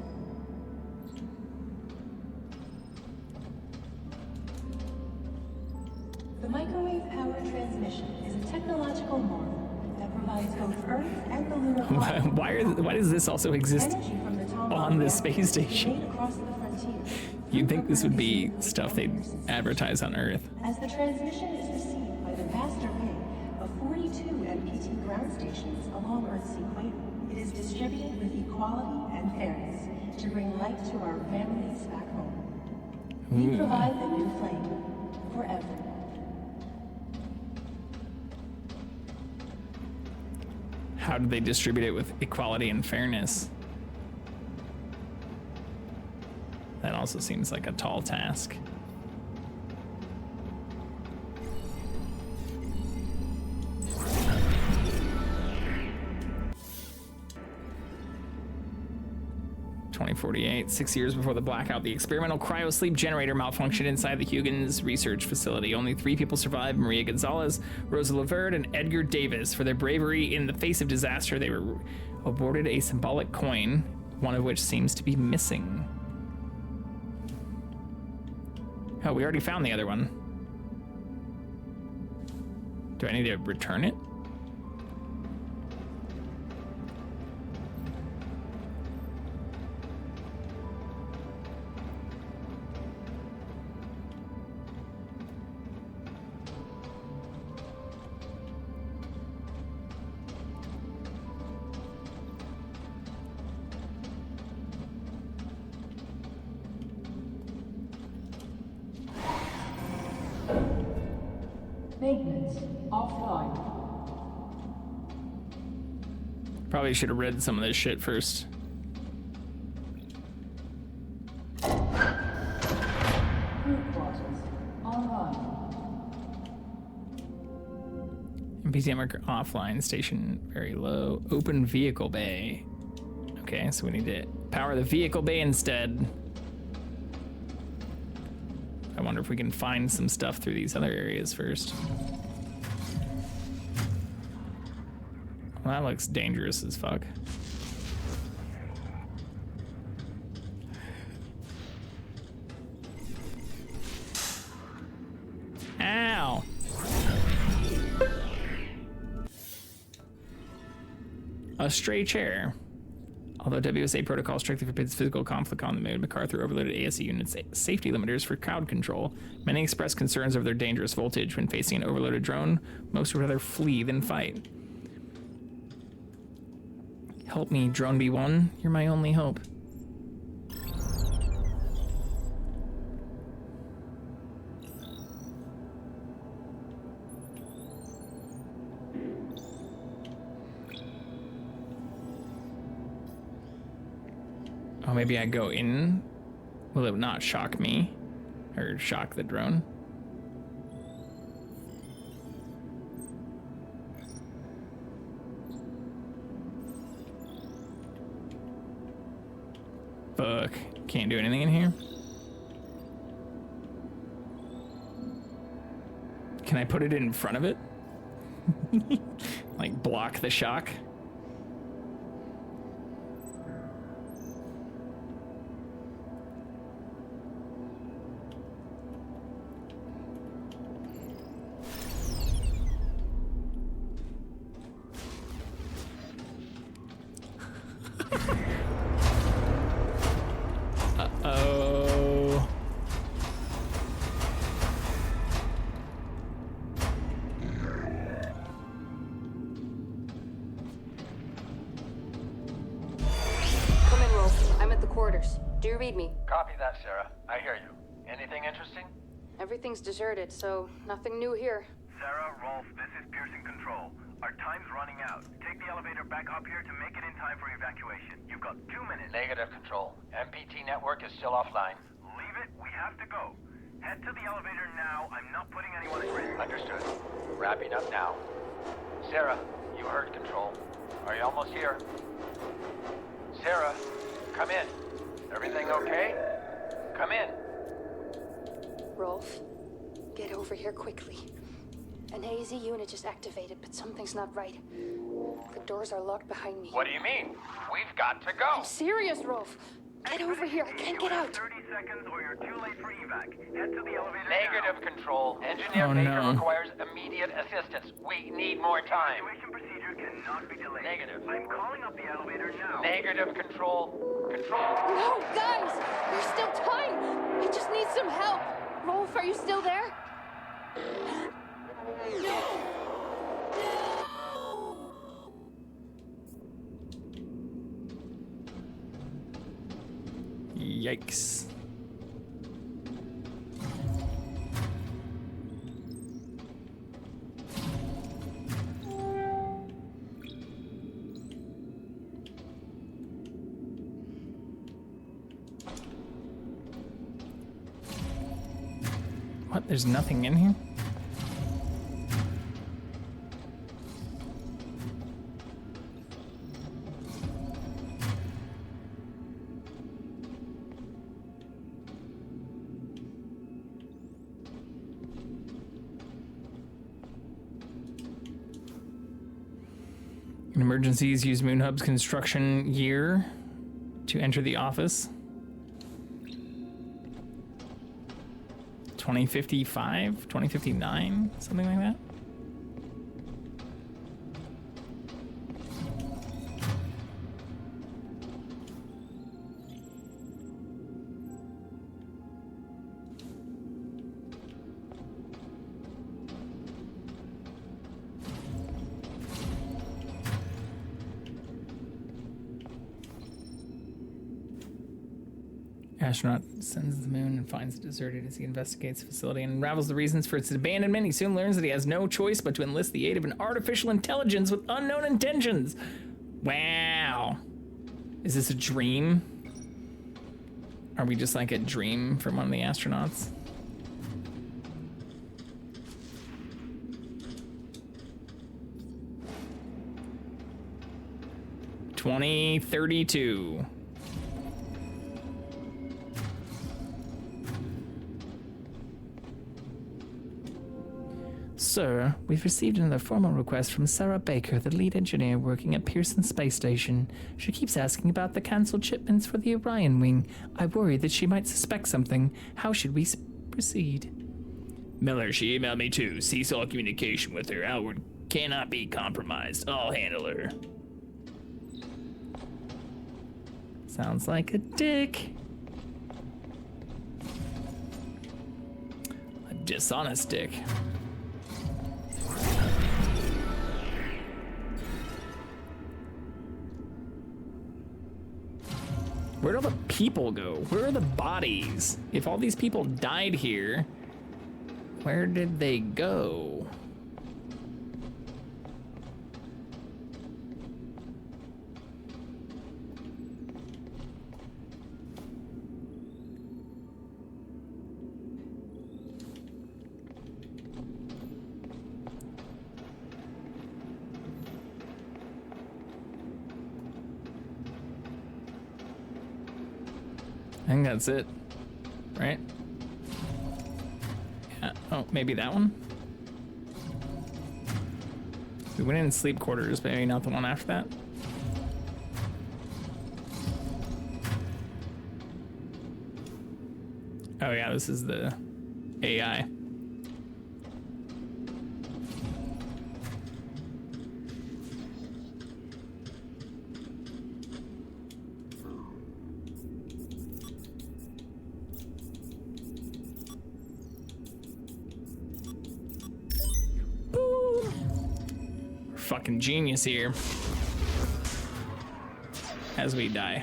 The microwave power transmission is a technological marvel that provides both Earth and the lunar Why does this also exist energy from the Tombo on the space made station? across the frontier. You'd think this would be stuff they'd advertise on Earth. As the transmission is received by the vast array of 42 MPT ground stations along Earth's equator, it is distributed with equality and fairness to bring light to our families back home. We provide the new flame forever. How do they distribute it with equality and fairness? That also seems like a tall task. (2048) 6 years before the blackout, the experimental cryosleep generator malfunctioned inside the Huygens research facility. Only 3 people survived: Maria Gonzalez, Rosa Laverde, and Edgar Davis. For their bravery in the face of disaster, they were awarded a symbolic coin, one of which seems to be missing. Oh, we already found the other one. Do I need to return it? Maintenance offline. Probably should have read some of this shit first. Crew quarters online. MPT network offline, station very low. Open vehicle bay. Okay, so we need to power the vehicle bay instead. I wonder if we can find some stuff through these other areas first. Well, that looks dangerous as fuck. Ow! A stray chair. Although WSA protocol strictly forbids physical conflict on the moon, MacArthur overloaded ASC units' safety limiters for crowd control. Many expressed concerns over their dangerous voltage when facing an overloaded drone. Most would rather flee than fight. Help me, Drone B1. You're my only hope. Oh, maybe I go in. Will it not shock me? Or shock the drone? Fuck. Can't do anything in here? Can I put it in front of it? Like block the shock? Uh-oh. Come in, Rolf. I'm at the quarters. Do you read me? Copy that, Sarah. I hear you. Anything interesting? Everything's deserted, so nothing new here. Sarah, Rolf, this is Pearson Control. Our time's running out. Take the elevator back up here to make it in time for evacuation. You've got 2 minutes. Negative, Control. MPT network is still offline. Leave it. We have to go. Head to the elevator now. I'm not putting anyone at risk. Understood. Wrapping up now. Sarah, you heard Control. Are you almost here? Sarah, come in. Everything okay? Come in. Rolf, get over here quickly. An AZ unit just activated, but something's not right. The doors are locked behind me. What do you mean? We've got to go. I'm serious, Rolf. Get over here. I can't get out. 30 seconds or you're too late for evac. Head to the elevator Negative, Control. Engineer Baker requires immediate assistance. We need more time. Evacuation procedure cannot be delayed. Negative. I'm calling up the elevator now. Negative, Control. Control. No, guys! There's still time! I just need some help! Rolf, are you still there? Yikes. What? There's nothing in here? In emergencies, use Moon Hub's construction year to enter the office. 2055, 2059, something like that. Astronaut sends to the moon and finds it deserted as he investigates the facility and unravels the reasons for its abandonment. He soon learns that he has no choice but to enlist the aid of an artificial intelligence with unknown intentions. Wow. Is this a dream? Are we just like a dream from one of the astronauts? $2032. Sir, we've received another formal request from Sarah Baker, the lead engineer working at Pearson Space Station. She keeps asking about the cancelled shipments for the Orion wing. I worry that she might suspect something. How should we proceed? Miller, she emailed me too. Cease all communication with her. Outward cannot be compromised. I'll handle her. Sounds like a dick. A dishonest dick. Where'd all the people go? Where are the bodies? If all these people died here, where did they go? I think that's it, right? Yeah. Oh, maybe that one? We went in sleep quarters, but maybe not the one after that. Oh yeah, this is the AI. Fucking genius here. As we die.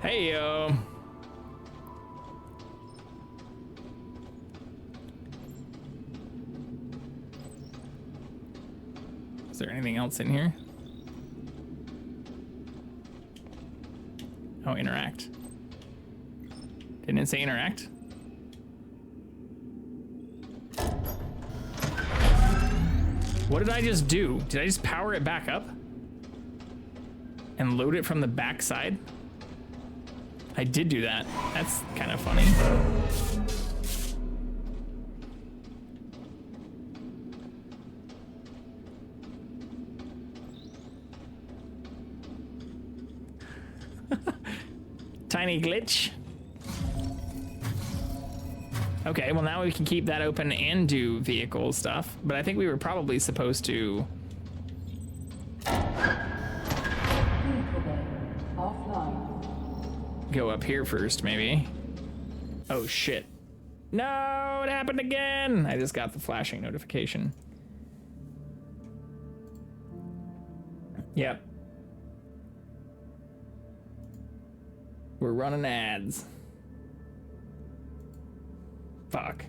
Hey yo. Is there anything else in here? Oh, interact. Didn't it say interact? What did I just do? Did I just power it back up? And load it from the back side? I did do that. That's kind of funny. Tiny glitch. Okay, well now we can keep that open and do vehicle stuff, but I think we were probably supposed to... go up here first, maybe. Oh shit. No, it happened again! I just got the flashing notification. Yep. We're running ads. Fuck.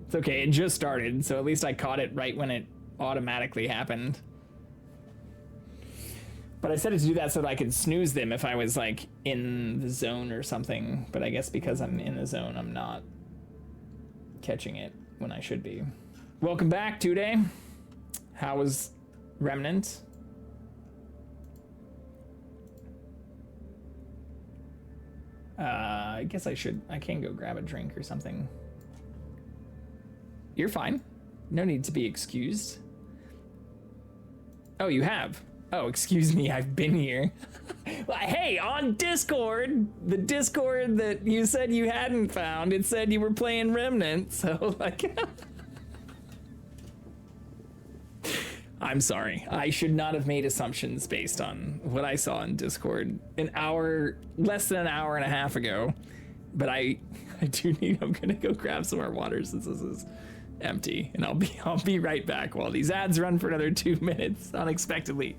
It's okay, it just started, so at least I caught it right when it automatically happened. But I set it to do that so that I could snooze them if I was like in the zone or something. But I guess because I'm in the zone, I'm not catching it when I should be. Welcome back, 2Day. How was Remnant? I guess I can go grab a drink or something. You're fine. No need to be excused. Oh, you have? Oh, excuse me, I've been here. Hey, on Discord, the Discord that you said you hadn't found, it said you were playing Remnant, so like... I'm sorry. I should not have made assumptions based on what I saw in Discord less than an hour and a half ago. But I'm gonna go grab some more water since this is empty, and I'll be right back while these ads run for another 2 minutes unexpectedly.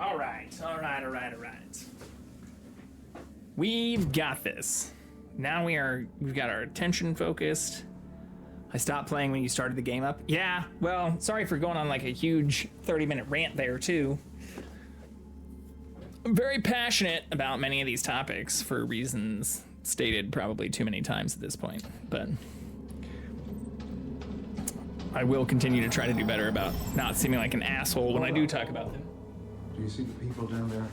All right. We've got this. Now we've got our attention focused. I stopped playing when you started the game up. Yeah, well, sorry for going on like a huge 30-minute rant there too. I'm very passionate about many of these topics for reasons stated probably too many times at this point, but I will continue to try to do better about not seeming like an asshole when I do talk about them. Do you see the people down there?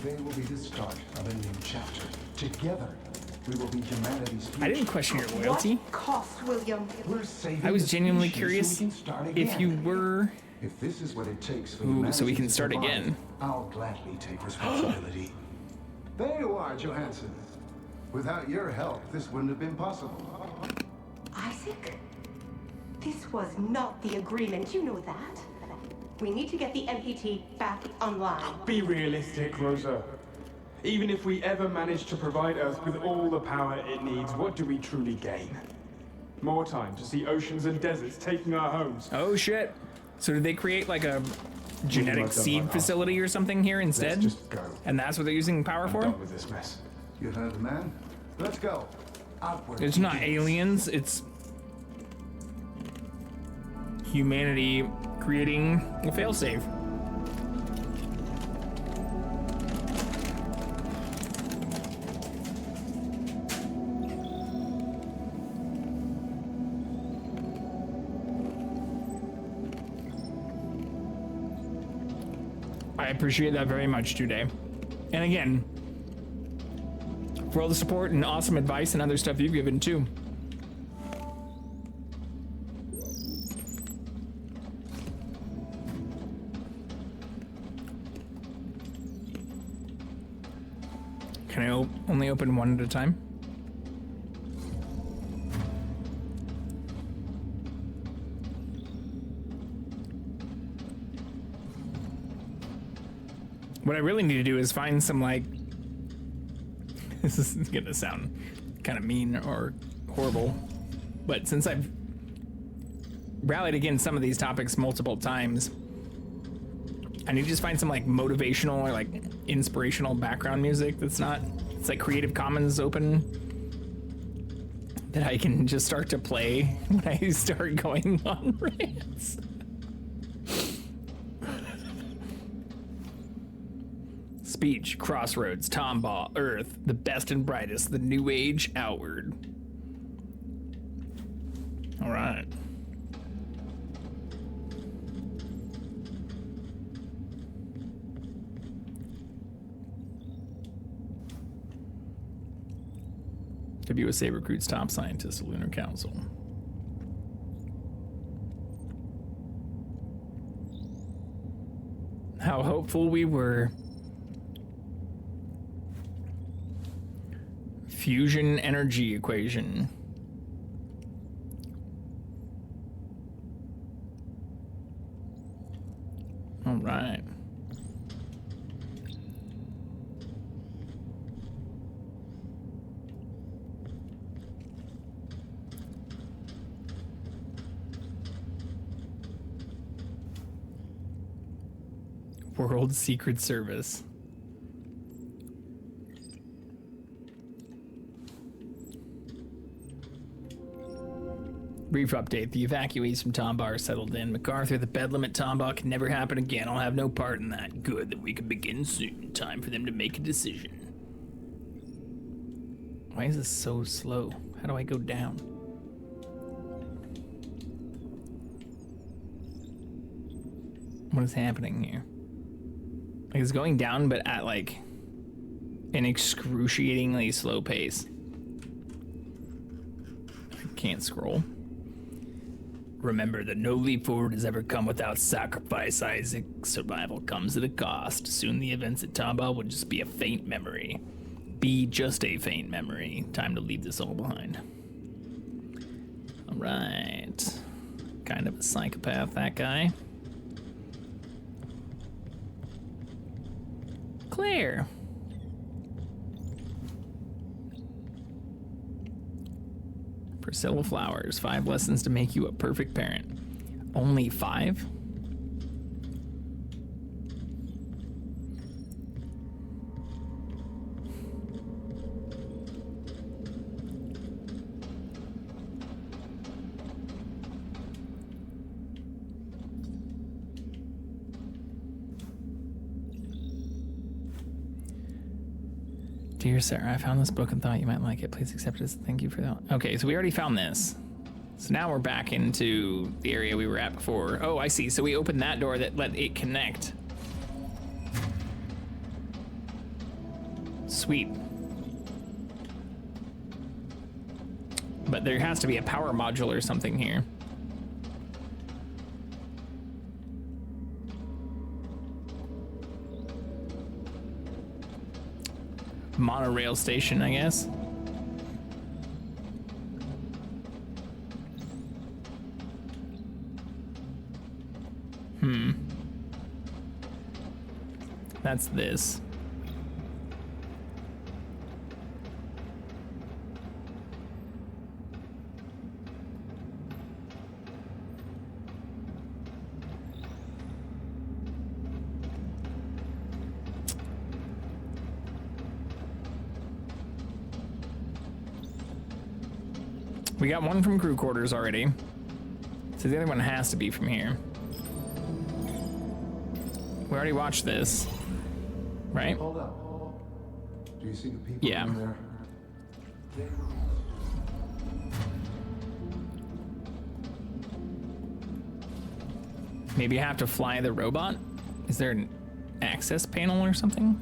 They will be the start of a new chapter. Together, we will be humanity's future. I didn't question your loyalty. What cost, William? We're saving I was genuinely the species curious so we can start if again. you were. If this is what it takes for Ooh, so we humanity can to start survive, again. I'll gladly take responsibility. There you are, Johansson. Without your help, this wouldn't have been possible. Isaac? This was not the agreement, you know that. We need to get the MPT back online. Be realistic, Rosa. Even if we ever manage to provide Earth with all the power it needs, what do we truly gain? More time to see oceans and deserts taking our homes. Oh shit. So did they create like a genetic seed facility or something here instead? Let's just go. And that's what they're using power for? Done with this mess. You heard the man? Let's go. Outward. It's not aliens, it's humanity creating a failsafe. I appreciate that very much today. And again, for all the support and awesome advice and other stuff you've given too. Can I only open one at a time? What I really need to do is find some, like, this is gonna sound kind of mean or horrible, but since I've rallied against some of these topics multiple times, I need to just find some like motivational or like inspirational background music that's not, it's like Creative Commons open, that I can just start to play when I start going on rants. Speech, Crossroads, Tomball, Earth, the best and brightest, the new age outward. All right. WSA recruits top scientists to Lunar Council. How hopeful we were. Fusion energy equation. All right. World Secret Service. Brief update. The evacuees from Tombaugh are settled in. MacArthur, the bedlam at Tombaugh can never happen again. I'll have no part in that. Good, then we can begin soon. Time for them to make a decision. Why is this so slow? How do I go down? What is happening here? Like, it's going down, but at like an excruciatingly slow pace. I can't scroll. Remember that no leap forward has ever come without sacrifice, Isaac. Survival comes at a cost. Soon the events at Tombaugh will just be a faint memory. Be just a faint memory. Time to leave this all behind. All right. Kind of a psychopath, that guy. Claire. Priscilla Flowers, 5 lessons to make you a perfect parent. Only 5? Dear Sarah, I found this book and thought you might like it. Please accept it as a thank you for that. Okay, so we already found this. So now we're back into the area we were at before. Oh, I see. So we opened that door that let it connect. Sweet. But there has to be a power module or something here. Monorail station, I guess. That's this. We got one from crew quarters already. So the other one has to be from here. We already watched this, right? Hold up. Do you see the people Yeah. in there? Maybe I have to fly the robot? Is there an access panel or something?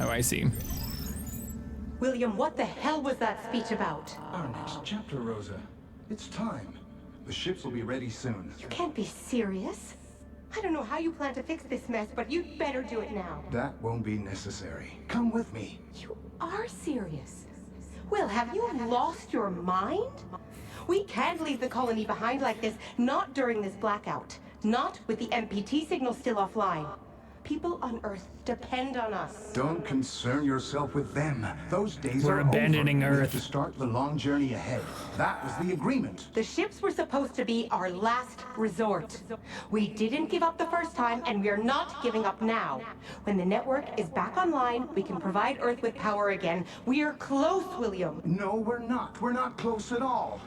Oh, I see. William, what the hell was that speech about? Our next chapter, Rosa. It's time. The ships will be ready soon. You can't be serious. I don't know how you plan to fix this mess, but you'd better do it now. That won't be necessary. Come with me. You are serious. Will, have you lost your mind? We can't leave the colony behind like this, not during this blackout. Not with the MPT signal still offline. People on Earth depend on us. Don't concern yourself with them. Those days We're are abandoning over. We Earth. have to start the long journey ahead. That was the agreement. The ships were supposed to be our last resort. We didn't give up the first time, and we're not giving up now. When the network is back online, we can provide Earth with power again. We're close, William. No, we're not. We're not close at all.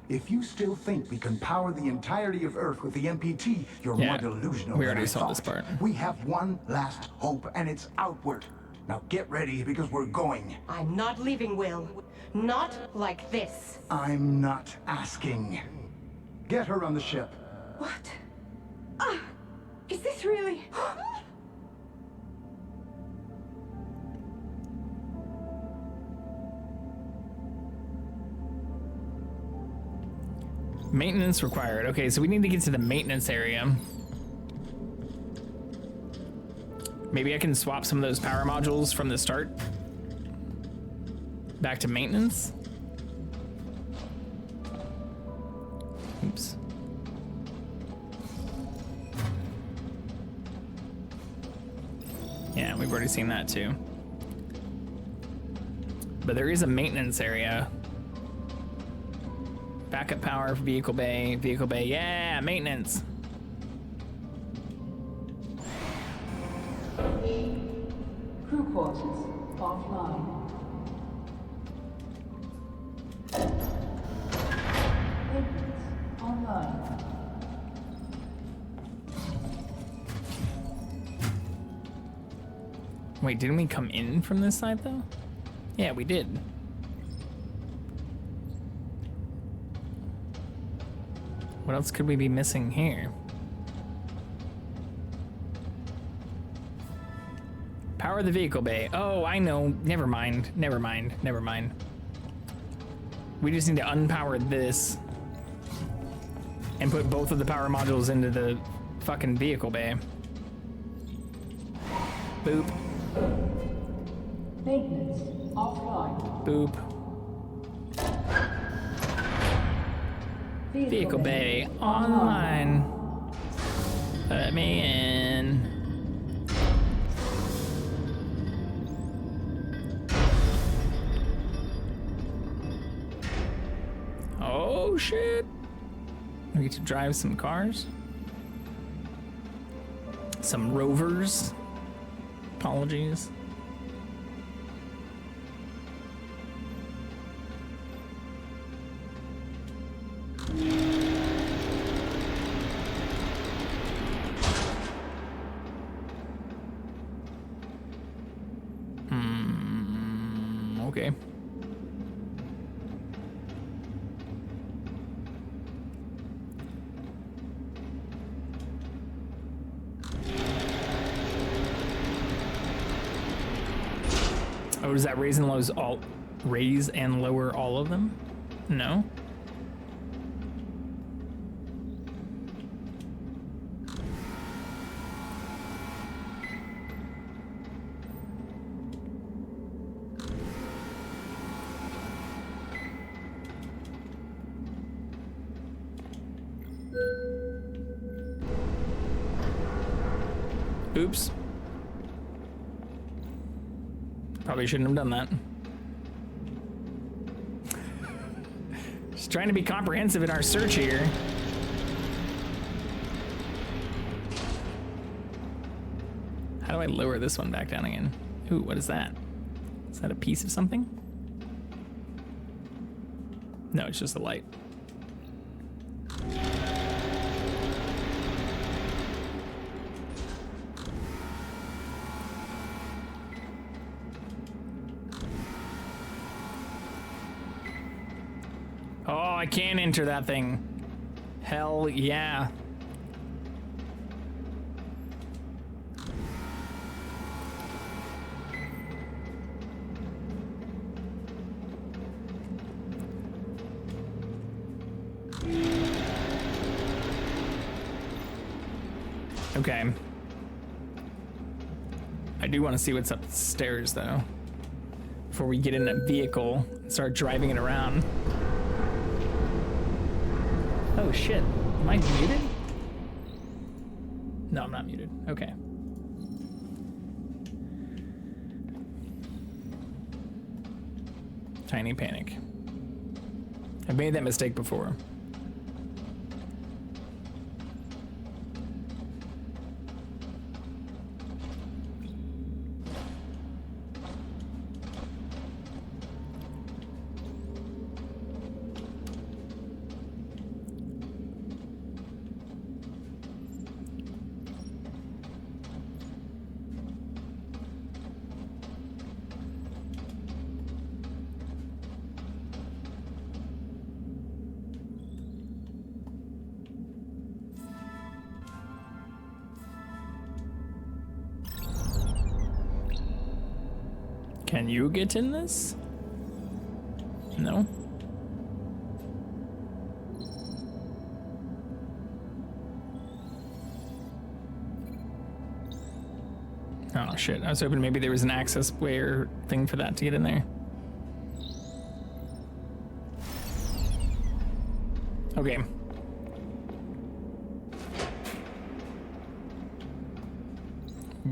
If you still think we can power the entirety of Earth with the MPT, you're Yeah, more delusional we than already I saw this thought. part. We have one last hope, and it's outward. Now get ready, because we're going. I'm not leaving, Will. Not like this. I'm not asking. Get her on the ship. What? Is this really... Maintenance required. Okay, so we need to get to the maintenance area. Maybe I can swap some of those power modules from the start back to maintenance. Oops. Yeah, we've already seen that too. But there is a maintenance area. Backup power for vehicle bay, yeah, maintenance. Crew quarters offline. Maintenance online. Wait, didn't we come in from this side though? Yeah, we did. What else could we be missing here? Power the vehicle bay. Oh, I know. Never mind. Never mind. Never mind. We just need to unpower this and put both of the power modules into the fucking vehicle bay. Boop. Maintenance offline. Boop. Vehicle bay online. Let me in. Oh shit. We get to drive some cars. Some Rovers. Apologies. Okay. Oh, does that raise and lower all of them? No. Oops. Probably shouldn't have done that. Just trying to be comprehensive in our search here. How do I lower this one back down again? Ooh, what is that? Is that a piece of something? No, it's just a light. Oh, I can enter that thing. Hell yeah. Okay. I do want to see what's upstairs though, before we get in that vehicle and start driving it around. Oh shit, am I muted? No, I'm not muted, okay. Tiny panic. I've made that mistake before. Can you get in this? No? Oh shit, I was hoping maybe there was an access way or thing for that to get in there. Okay.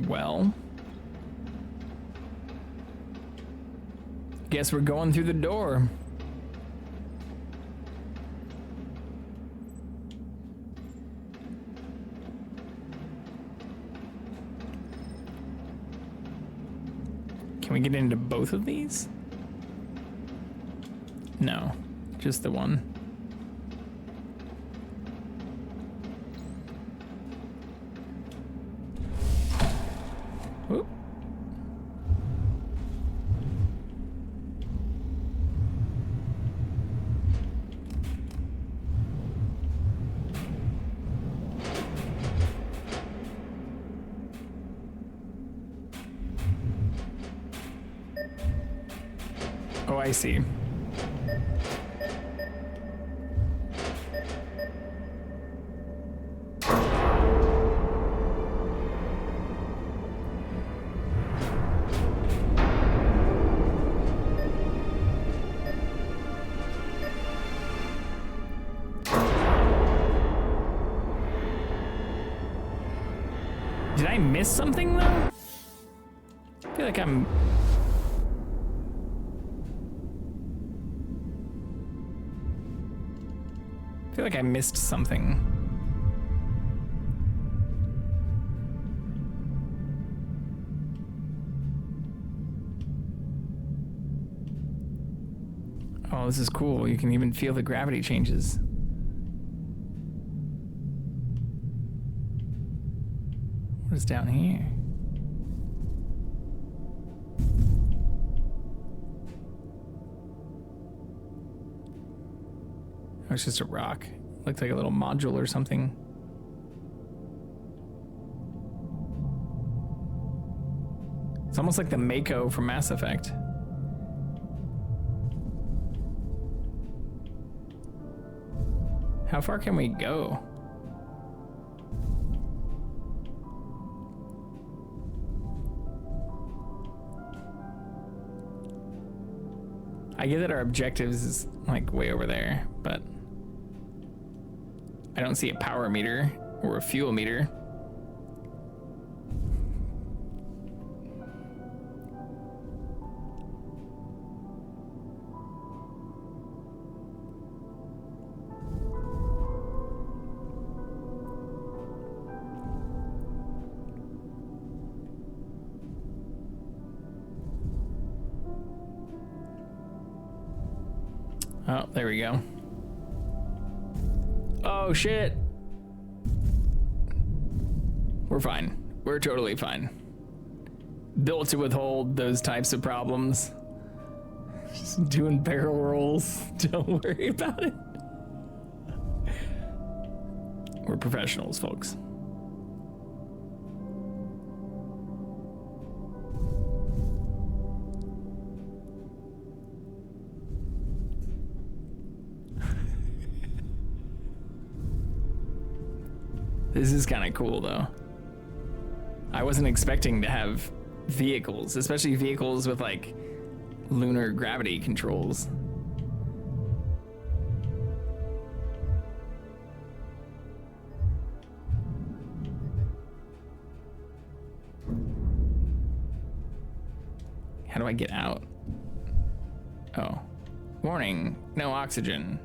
Well, guess we're going through the door. Can we get into both of these? No, just the one. Whoop. Oh, I see. Did I miss something though? I feel like I feel like I missed something. Oh, this is cool. You can even feel the gravity changes. What is down here? Oh, it's just a rock. Looks like a little module or something. It's almost like the Mako from Mass Effect. How far can we go? I get that our objectives is like way over there, but I don't see a power meter or a fuel meter. Oh, there we go. Oh shit. We're fine. We're totally fine. Built to withhold those types of problems. Just doing barrel rolls. Don't worry about it. We're professionals, folks. This is kind of cool, though. I wasn't expecting to have vehicles, especially vehicles with, like, lunar gravity controls. How do I get out? Oh. Warning, no oxygen.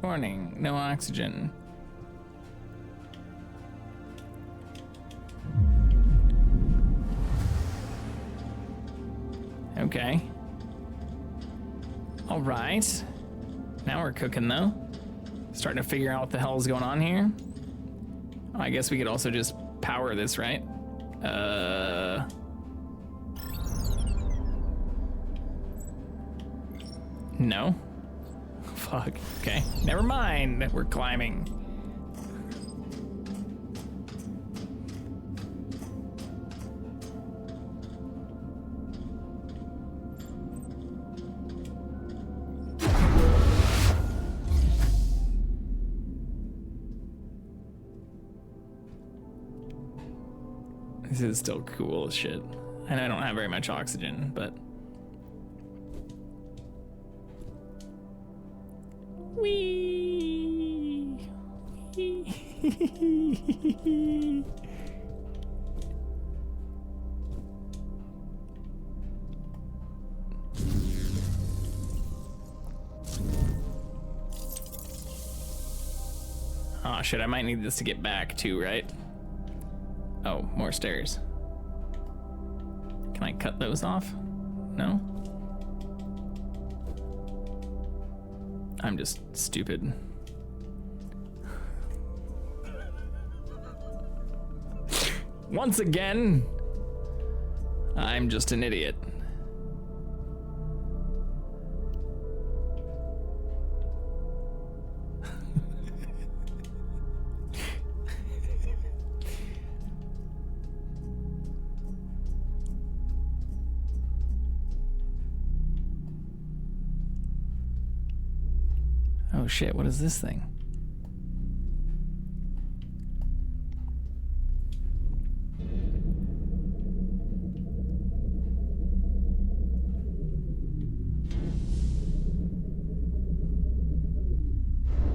Warning, no oxygen. Okay. All right. Now we're cooking, though. Starting to figure out what the hell is going on here. I guess we could also just power this, right? No. Fuck. Okay. Never mind. We're climbing. This is still cool as shit. And I don't have very much oxygen, but... Whee! Whee! Oh shit, I might need this to get back too, right? Oh, more stairs. Can I cut those off? No? I'm just stupid. Once again, I'm just an idiot. Oh shit, what is this thing?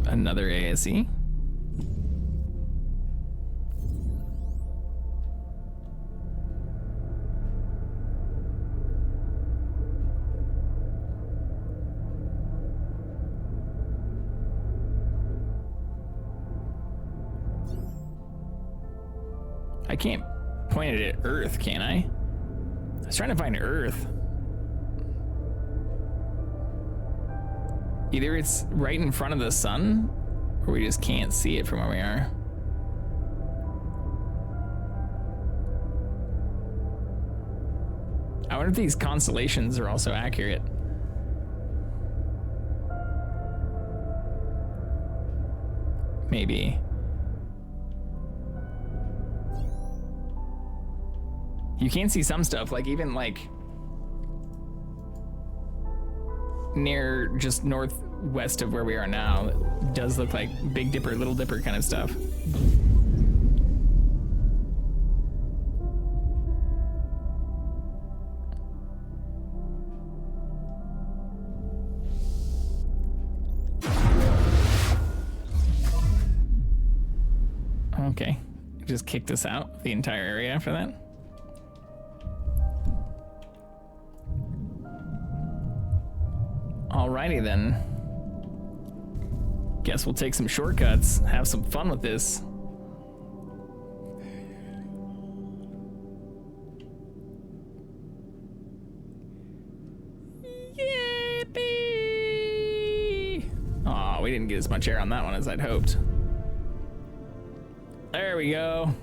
Another ASE? I can't point it at Earth, can I? I was trying to find Earth. Either it's right in front of the sun, or we just can't see it from where we are. I wonder if these constellations are also accurate. Maybe. You can see some stuff, like even like near just northwest of where we are now, it does look like Big Dipper, Little Dipper kind of stuff. Okay, just kick this out, the entire area after that. Alrighty then. Guess we'll take some shortcuts, have some fun with this. Yippee! Aw, we didn't get as much air on that one as I'd hoped. There we go.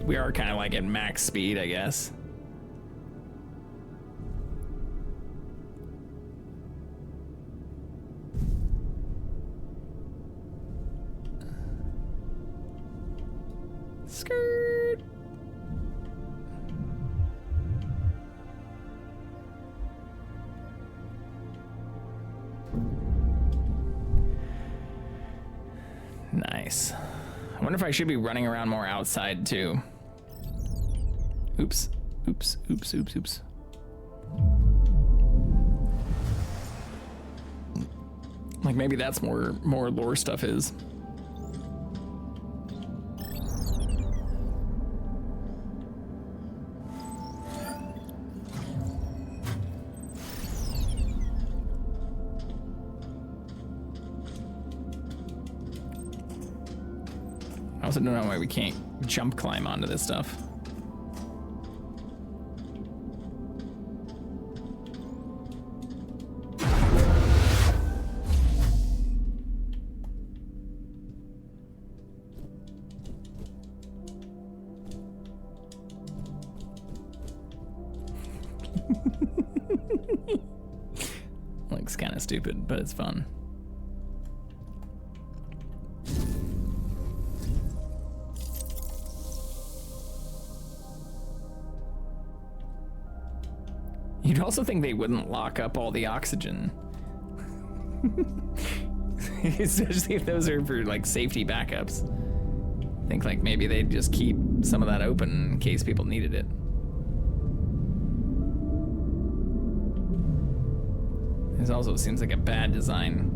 We are kind of like at max speed, I guess. Skirt. Nice. I wonder if I should be running around more outside too. Oops, oops, oops, oops, oops. Like maybe that's more lore stuff is. I also don't know why we can't jump climb onto this stuff. Looks kind of stupid, but it's fun. You'd also think they wouldn't lock up all the oxygen. Especially if those are for like safety backups. I think like maybe they'd just keep some of that open in case people needed it. This also seems like a bad design.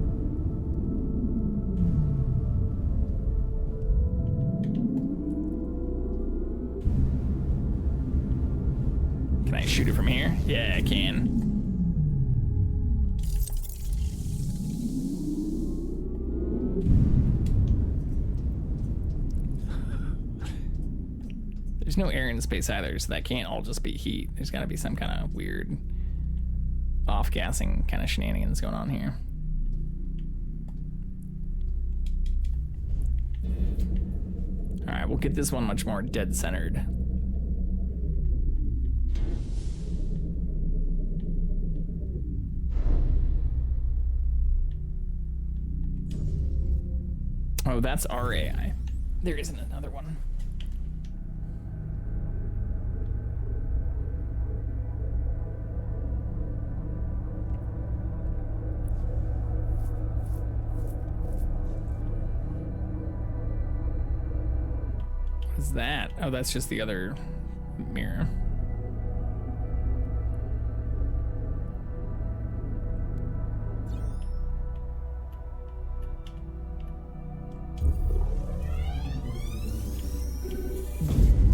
Can I shoot it from here? Yeah, I can. There's no air in space either, so that can't all just be heat. There's gotta be some kind of weird off-gassing kind of shenanigans going on here. All right, we'll get this one much more dead-centered. Oh, that's our AI. There isn't another one. What is that? Oh, that's just the other mirror.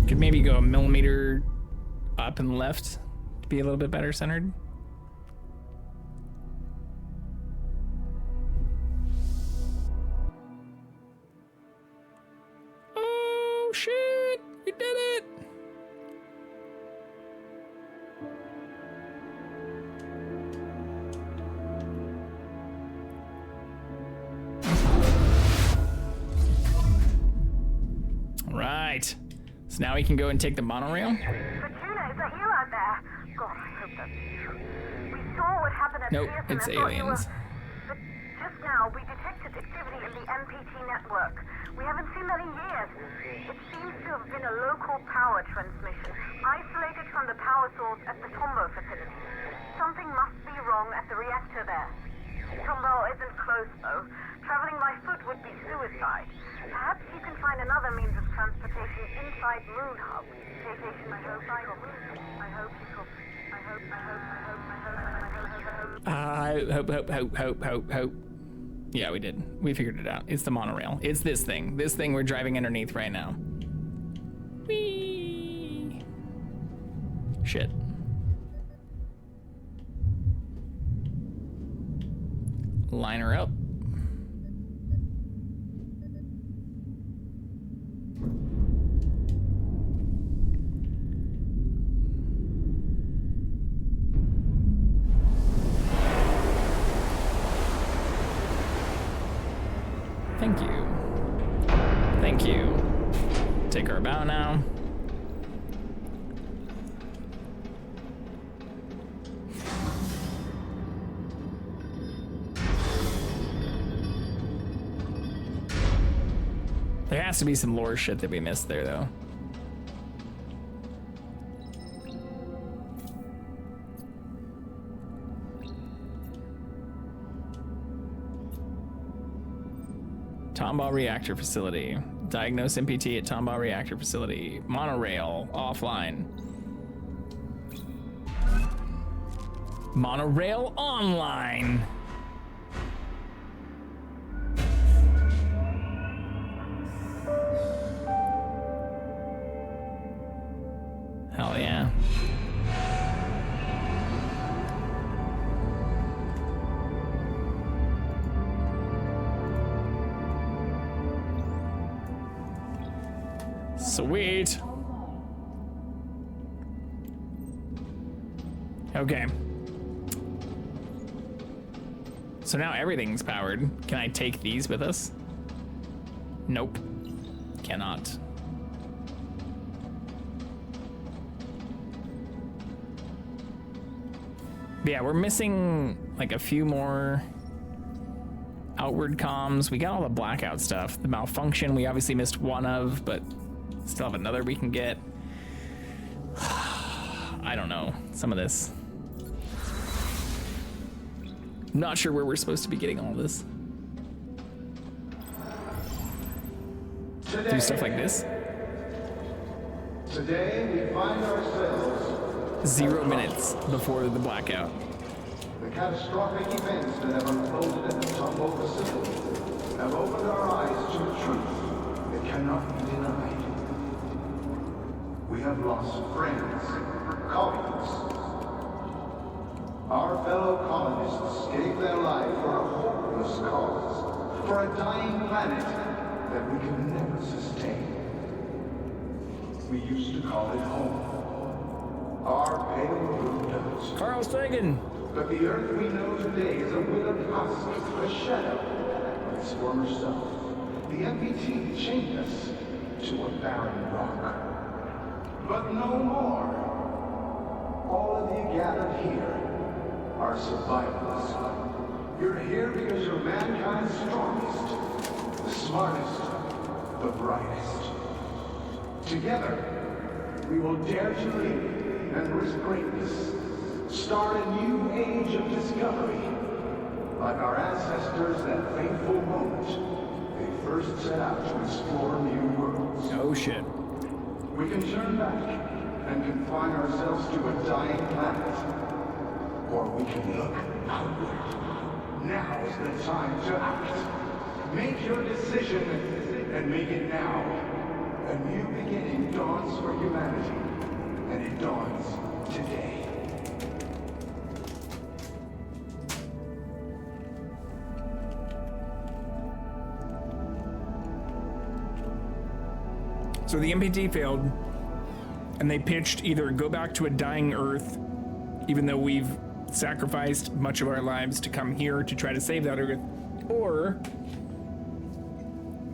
Could maybe go a millimeter up and left to be a little bit better centered. Oh shit, we did it! Right. So now we can go and take the monorail? Fortuna, is that you out there? God, I hope that's you. We saw what happened at Nope, Pearson. it's I thought you aliens. were- But just now, we detected activity in the MPT network. We haven't seen that in years. It seems to have been a local power transmission, isolated from the power source at the Tombow facility. Something must be wrong at the reactor there. Tombow isn't close, though. Traveling by foot would be suicide. Perhaps you can find another means of transportation inside Moon Hub. Vacation, I hope, I hope you could. Hope. Yeah, we did. We figured it out. It's the monorail. It's this thing. This thing we're driving underneath right now. Whee! Shit. Line her up. Thank you. Thank you. Take our bow now. There has to be some lore shit that we missed there, though. Tombaugh Reactor Facility. Diagnose MPT at Tombaugh Reactor Facility. Monorail offline. Monorail online. Hell yeah. Sweet. Okay. So now everything's powered. Can I take these with us? Nope. Cannot. But yeah, we're missing like a few more outward comms. We got all the blackout stuff. The malfunction we obviously missed one of, but still have another we can get. I don't know. Some of this. Not sure where we're supposed to be getting all this. do stuff like this. Today we find ourselves 0 minutes before the blackout. the catastrophic events that have unfolded at the Tumbo facility have opened our eyes to a truth that cannot be denied. We have lost friends, colleagues. Our fellow colonists gave their life for a hopeless cause, for a dying planet that we could never sustain. We used to call it home. Our pale blue dot. Carl Sagan! But the Earth we know today is a withered husk, a shadow of its former self. The MPT chained us to a barren rock. But no more. All of you gathered here are survivors. You're here because you're mankind's strongest, the smartest, the brightest. Together, we will dare to live and risk greatness. Start a new age of discovery. Like our ancestors that fateful moment they first set out to explore new worlds. Oh shit. We can turn back and confine ourselves to a dying planet. Or we can look outward. Now is the time to act. Make your decision and make it now. A new beginning dawns for humanity, and it dawns today. So the MPT failed, and they pitched either go back to a dying Earth, even though we've sacrificed much of our lives to come here to try to save that Earth, or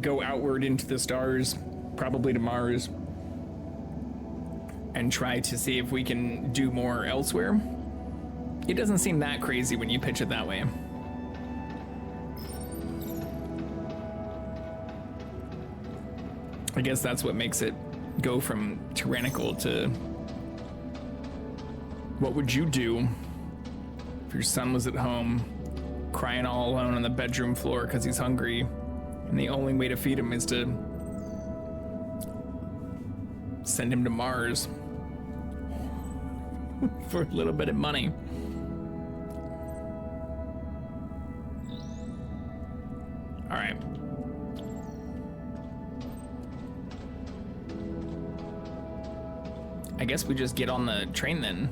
go outward into the stars, probably to Mars, and try to see if we can do more elsewhere. It doesn't seem that crazy when you pitch it that way. I guess that's what makes it go from tyrannical to what would you do if your son was at home crying all alone on the bedroom floor because he's hungry and the only way to feed him is to send him to Mars for a little bit of money. All right. I guess we just get on the train then.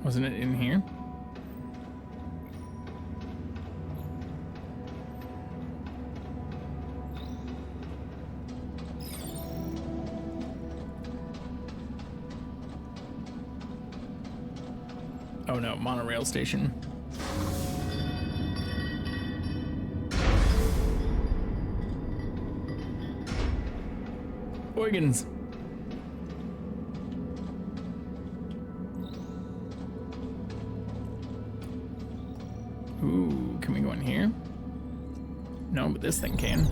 Wasn't it in here? Oh no, monorail station. Organs. Ooh, can we go in here? No, but this thing can.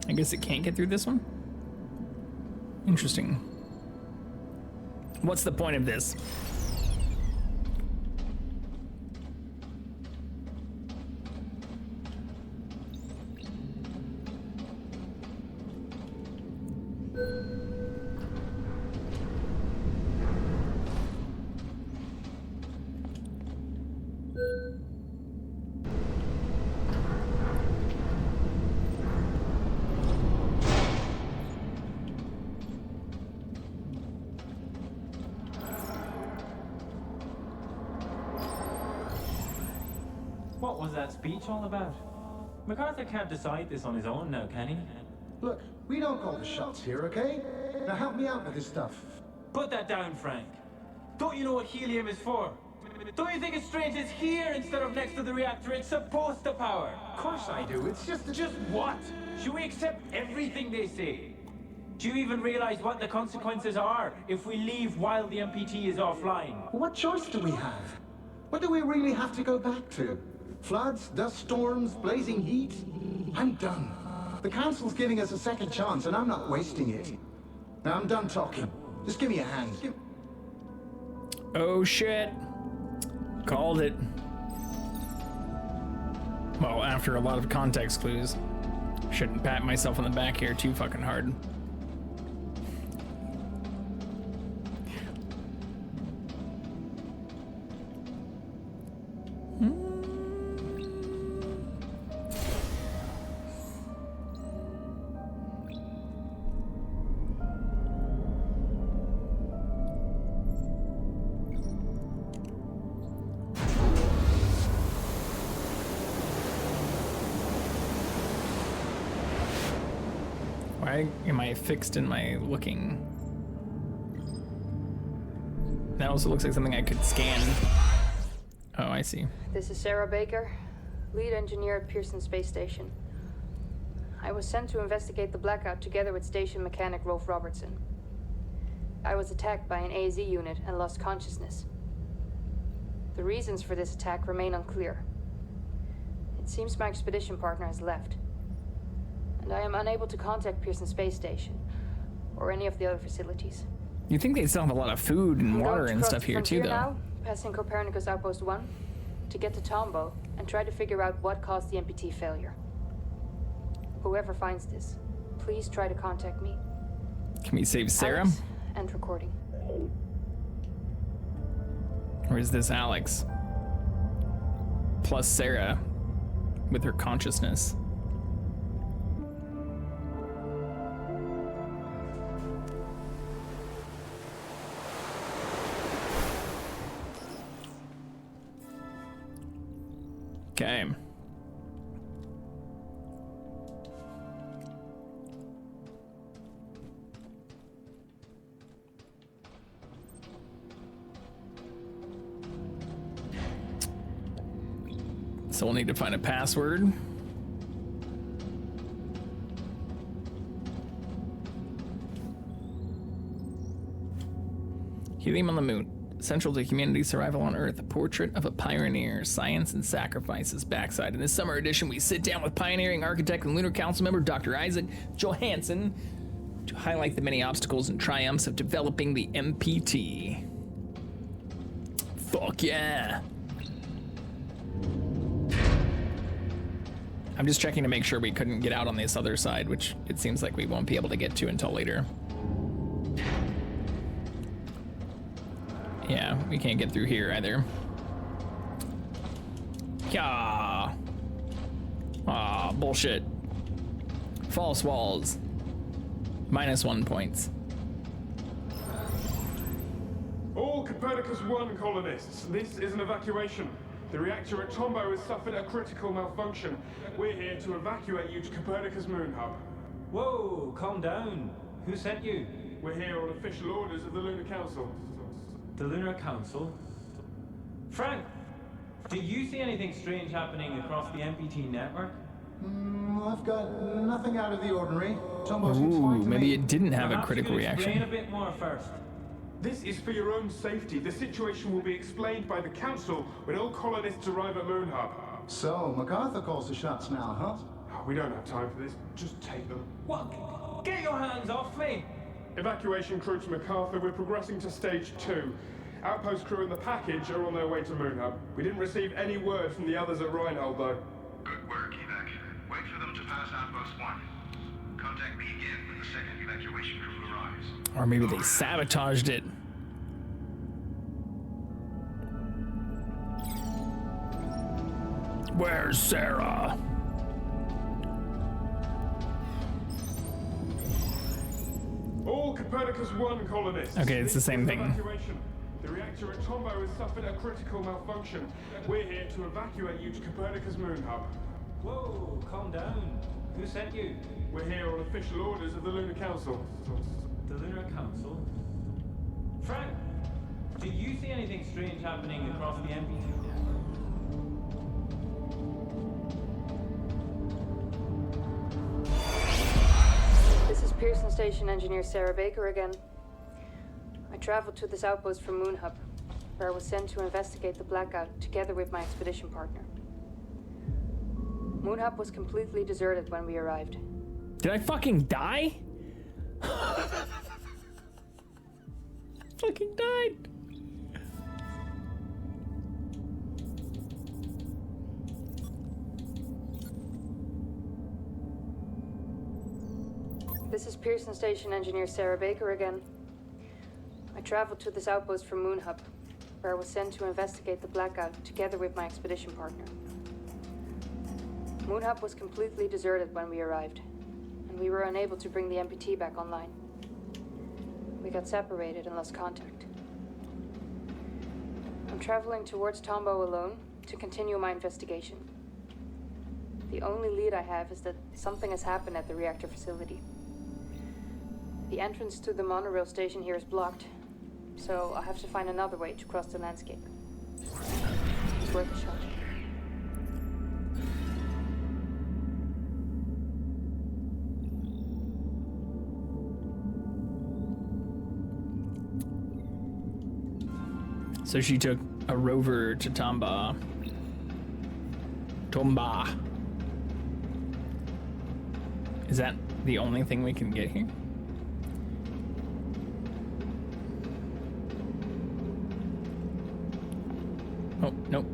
I guess it can't get through this one? Interesting. What's the point of this? What was that speech all about? MacArthur can't decide this on his own now, can he? Look, we don't call the shots here, okay? Now help me out with this stuff. Put that down, Frank. Don't you know what helium is for? Don't you think it's strange it's here instead of next to the reactor it's supposed to power? Of course I do. It's just... Just what? Should we accept everything they say? Do you even realize what the consequences are if we leave while the MPT is offline? What choice do we have? What do we really have to go back to? Floods, dust storms, blazing heat? I'm done. The Council's giving us a second chance, and I'm not wasting it. Now I'm done talking. Just give me a hand. Oh shit. Called it. Well, after a lot of context clues. Shouldn't pat myself on the back here too fucking hard. Why am I fixed in my looking? That also looks like something I could scan. Oh, I see. This is Sarah Baker, lead engineer at Pearson Space Station. I was sent to investigate the blackout together with station mechanic Rolf Robertson. I was attacked by an AZ unit and lost consciousness. The reasons for this attack remain unclear. It seems my expedition partner has left, and I am unable to contact Pearson Space Station or any of the other facilities. You think they still have a lot of food and I'm water going to and cross stuff the here too, frontier though. now, passing Copernicus Outpost 1, to get to Tombo and try to figure out what caused the MPT failure. Whoever finds this, please try to contact me. Can we save Sarah? Alex, end recording. Or is this Alex? Plus Sarah with her consciousness. Okay. So we'll need to find a password. Helium on the Moon. Central to humanity survival on Earth, a portrait of a pioneer, science and sacrifices backside. In this summer edition, we sit down with pioneering architect and Lunar Council member Dr. Isaac Johansson to highlight the many obstacles and triumphs of developing the MPT. Fuck yeah. I'm just checking to make sure we couldn't get out on this other side, which it seems like we won't be able to get to until later. Yeah, we can't get through here either. Yeah. Ah, bullshit. False walls. -1 points. All Copernicus 1 colonists, this is an evacuation. The reactor at Tombo has suffered a critical malfunction. We're here to evacuate you to Copernicus Moon Hub. Whoa, calm down. Who sent you? We're here on official orders of the Lunar Council. The Lunar Council? Frank, do you see anything strange happening across the MPT network? I've got nothing out of the ordinary. Ooh, maybe it didn't have a critical reaction. Explain a bit more first. This is for your own safety. The situation will be explained by the Council when all colonists arrive at Moon Hub. So, MacArthur calls the shots now, huh? We don't have time for this. Just take them. What? Get your hands off me! Evacuation crew to MacArthur. We're progressing to stage 2. Outpost crew and the package are on their way to Moon Hub. We didn't receive any word from the others at Reinhold, though. Good work, Evac. Wait for them to pass Outpost 1. Contact me again when the second evacuation crew arrives. Or maybe they sabotaged it. Where's Sarah? All Copernicus 1 colonists. Okay, it's the same thing. Evacuation. The reactor at Tombo has suffered a critical malfunction. We're here to evacuate you to Copernicus Moon Hub. Whoa, calm down. Who sent you? We're here on official orders of the Lunar Council. The Lunar Council? Frank, Do you see anything strange happening across the MPT network? This is Pearson Station Engineer Sarah Baker again. I traveled to this outpost from Moon Hub, where I was sent to investigate the blackout together with my expedition partner. Moon Hub was completely deserted when we arrived. Did I fucking die? Fucking died. This is Pearson Station Engineer Sarah Baker again. I traveled to this outpost from Moon Hub, where I was sent to investigate the blackout together with my expedition partner. Moon Hub was completely deserted when we arrived, and we were unable to bring the MPT back online. We got separated and lost contact. I'm traveling towards Tombo alone to continue my investigation. The only lead I have is that something has happened at the reactor facility. The entrance to the monorail station here is blocked, so I'll have to find another way to cross the landscape. It's worth a shot. So she took a rover to Tomba. Is that the only thing we can get here? Oh, nope.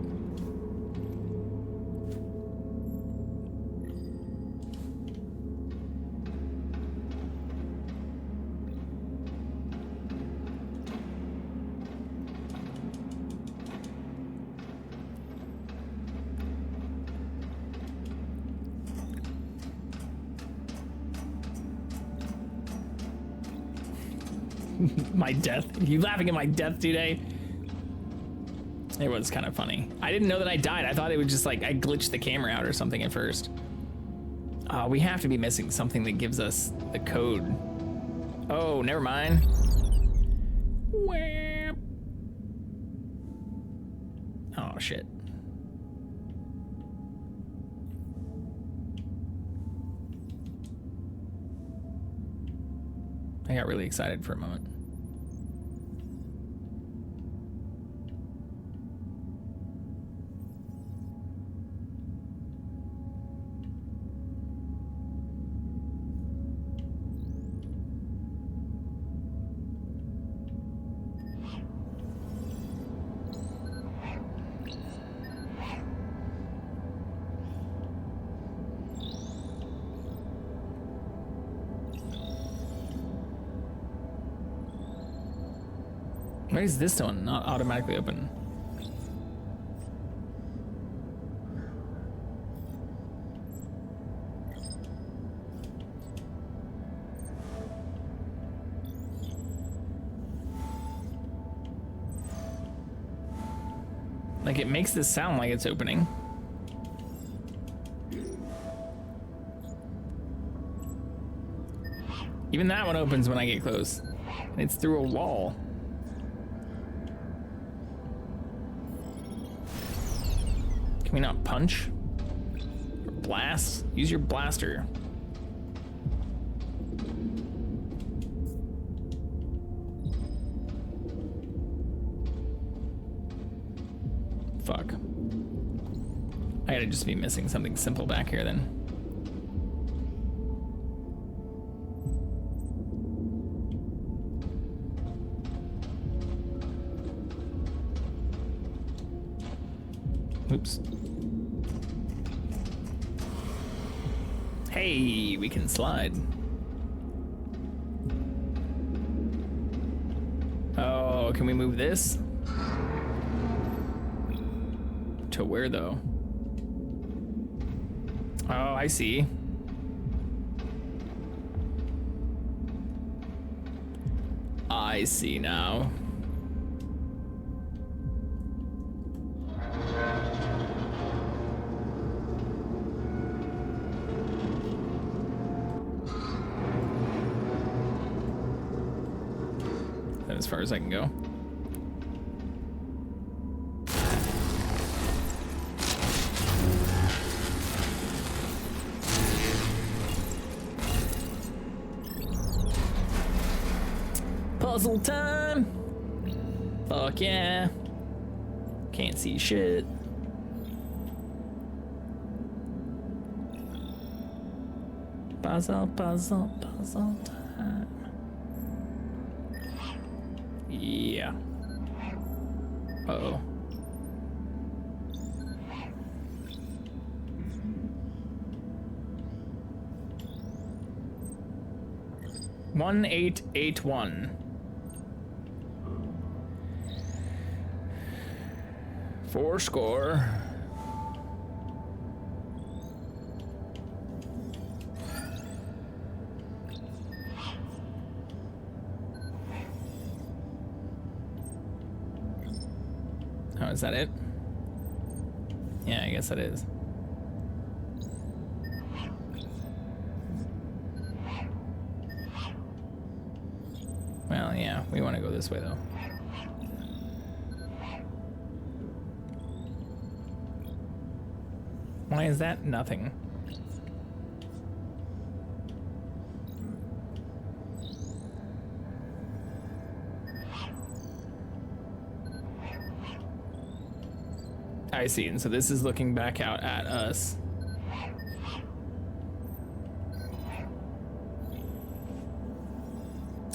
My death. You laughing at my death today? It was kind of funny. I didn't know that I died. I thought it was just like I glitched the camera out or something at first. We have to be missing something that gives us the code. Oh, never mind. Oh, shit. I got really excited for a moment. Why is this one not automatically open? Like it makes this sound like it's opening. Even that one opens when I get close. And it's through a wall. Can we not punch? Or blast? Use your blaster. Fuck. I gotta just be missing something simple back here then. Oops. Hey, we can slide. Oh, can we move this? To where though? Oh, I see. I see now. As far as I can go. puzzle time. Fuck yeah. Can't see shit. Puzzle time. Yeah. Uh-oh. One 881. Four score. Oh, is that it? Yeah, I guess that is. Well, yeah, we want to go this way, though. Why is that nothing? I see, and so this is looking back out at us.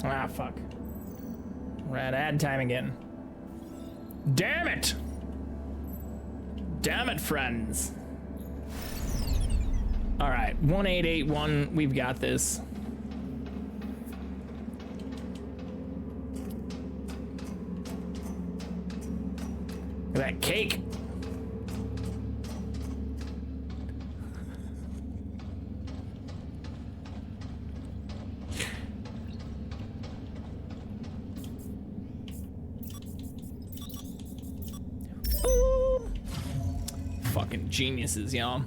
Ah, fuck. We're at ad time again. Damn it! Damn it, friends. All right, 1881, we've got this. Look at that cake. Fucking geniuses, y'all.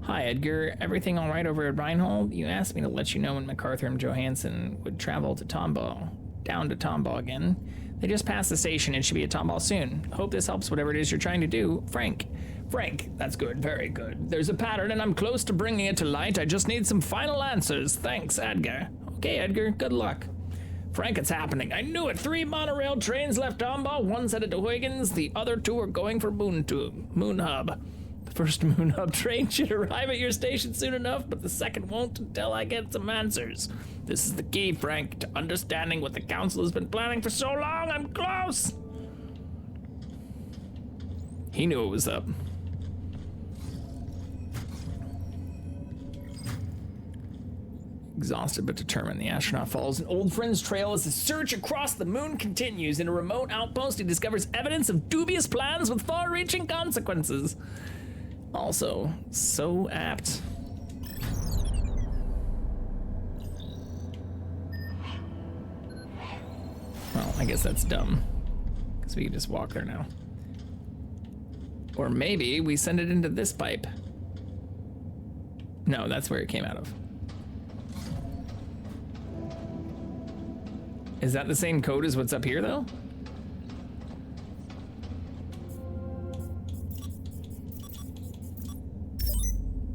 Hi, Edgar. Everything all right over at Reinhold? You asked me to let you know when MacArthur and Johansson would travel to Tomball. Down to Tomball again. They just passed the station and should be at Tomball soon. Hope this helps whatever it is you're trying to do. Frank. Frank, that's good, very good. There's a pattern and I'm close to bringing it to light. I just need some final answers. Thanks, Edgar. Okay, Edgar, good luck. Frank, it's happening. I knew it. 3 monorail trains left Tomball. One's headed to Huygens. The other 2 are going for Moon Hub. The first Moon Hub train should arrive at your station soon enough, but the second won't until I get some answers. This is the key, Frank, to understanding what the council has been planning for so long. I'm close. He knew it was up. Exhausted but determined, the astronaut follows an old friend's trail as the search across the moon continues. In a remote outpost, he discovers evidence of dubious plans with far-reaching consequences. Also, so apt. Well, I guess that's dumb, because we can just walk there now. Or maybe we send it into this pipe. No, that's where it came out of. Is that the same code as what's up here, though?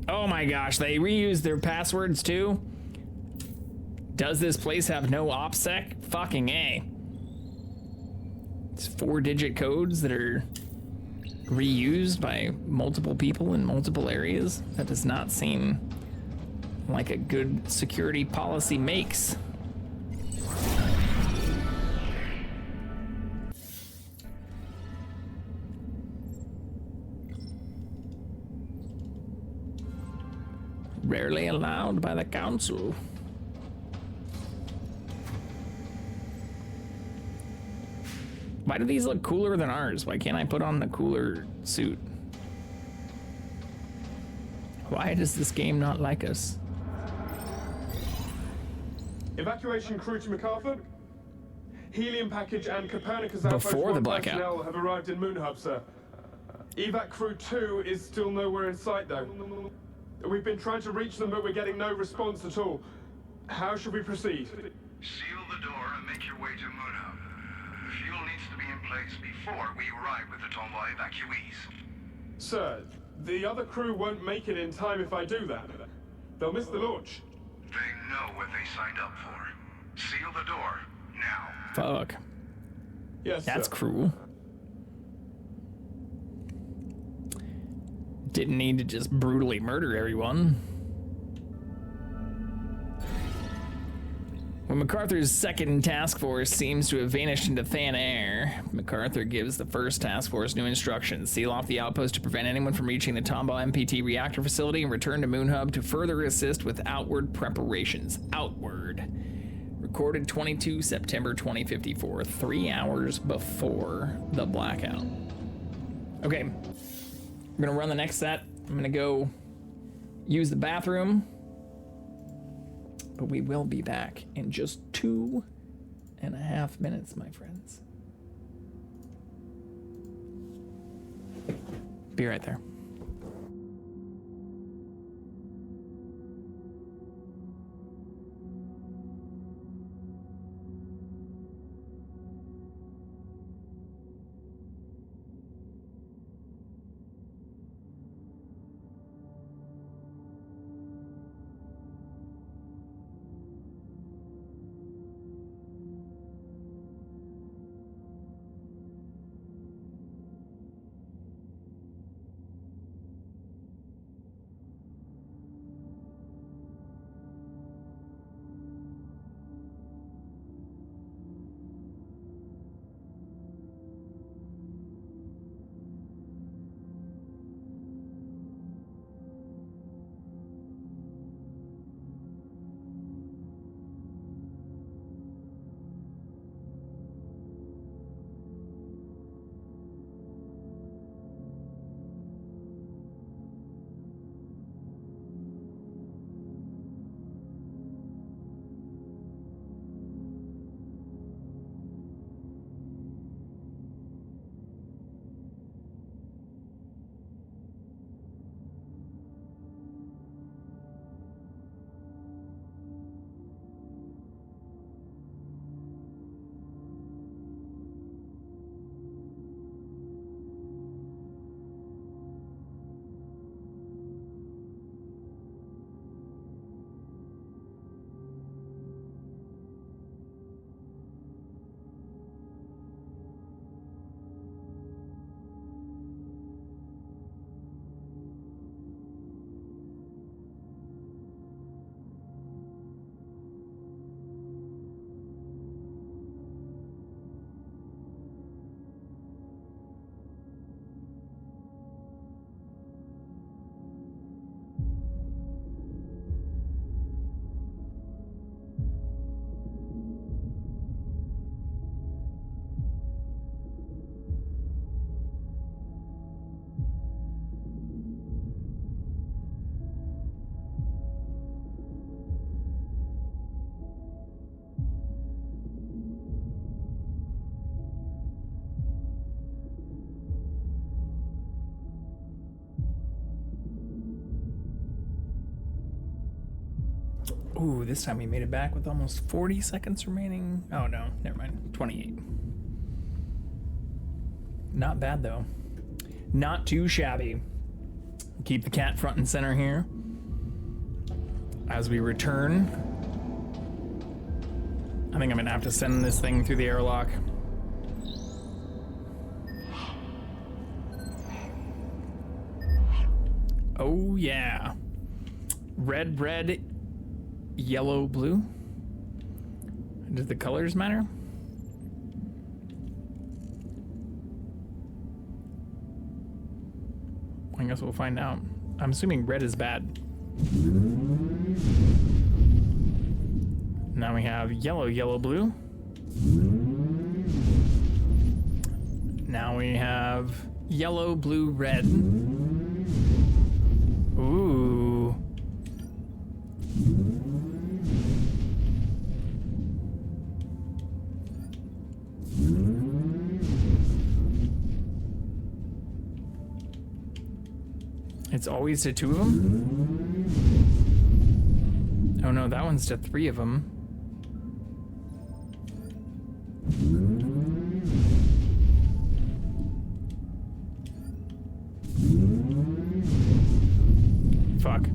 Oh my gosh, they reused their passwords too? Does this place have no OPSEC? Fucking A. It's 4-digit codes that are reused by multiple people in multiple areas. That does not seem like a good security policy makes. Rarely allowed by the council. Why do these look cooler than ours? Why can't I put on the cooler suit? Why does this game not like us? Evacuation crew to MacArthur. Helium package and Copernicus Before the blackout personnel have arrived in Moon Hub, sir. Evac crew 2 is still nowhere in sight, though. We've been trying to reach them, but we're getting no response at all. How should we proceed? Seal the door and make your way to Moon Hub. Fuel needs to be in place before we arrive with the Tomball evacuees. Sir, the other crew won't make it in time if I do that. They'll miss the launch. They know what they signed up for. Seal the door, now. Fuck. Yes, That's sir. cruel. Didn't need to just brutally murder everyone. When MacArthur's second task force seems to have vanished into thin air, MacArthur gives the first task force new instructions. Seal off the outpost to prevent anyone from reaching the Tombaugh MPT reactor facility and return to Moon Hub to further assist with outward preparations. Outward. Recorded 22 September 2054, 3 hours before the blackout. Okay, we're gonna run the next set. I'm gonna go use the bathroom. But we will be back in just 2.5 minutes, my friends. Be right there. Ooh, this time we made it back with almost 40 seconds remaining. Oh no, never mind. 28. Not bad though. Not too shabby. Keep the cat front and center here. As we return, I think I'm gonna have to send this thing through the airlock. Oh yeah. Red, red, yellow, blue. Does the colors matter? I guess we'll find out. I'm assuming red is bad. Now we have yellow, yellow, blue. Now we have yellow, blue, red. Ooh. It's always to 2 of them? Oh no, that one's to 3 of them. Fuck.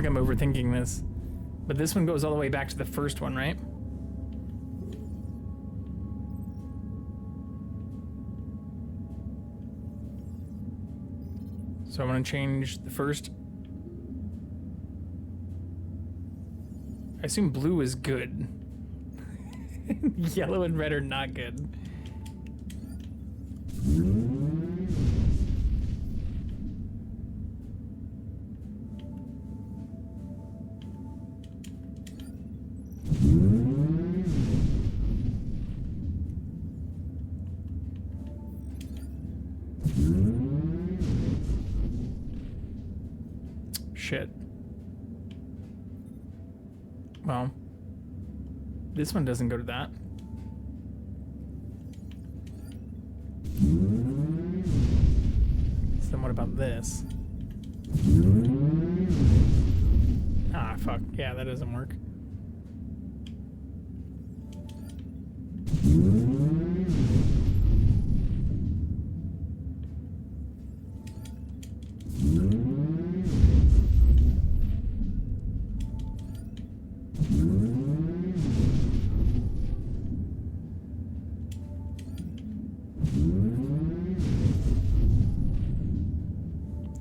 I'm overthinking this. But this one goes all the way back to the first one, right? So I'm gonna change the first. I assume blue is good. Yellow and red are not good. Shit. Well, this one doesn't go to that. So then what about this? Ah, fuck. Yeah, that doesn't work.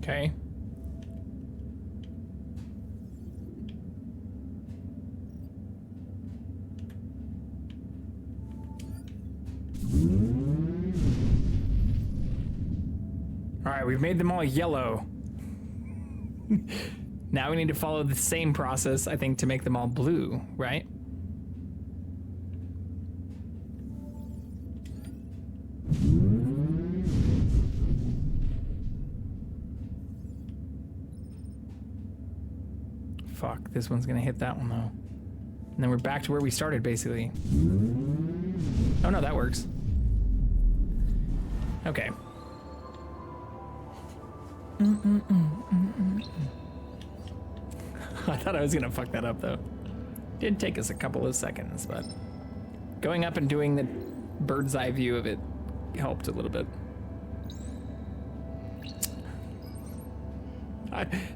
Okay. All right, we've made them all yellow. Now we need to follow the same process, I think, to make them all blue, right? Fuck, this one's gonna hit that one though. And then we're back to where we started, basically. Oh no, that works. Okay. I thought I was gonna fuck that up though. Did take us a couple of seconds, but going up and doing the bird's eye view of it helped a little bit.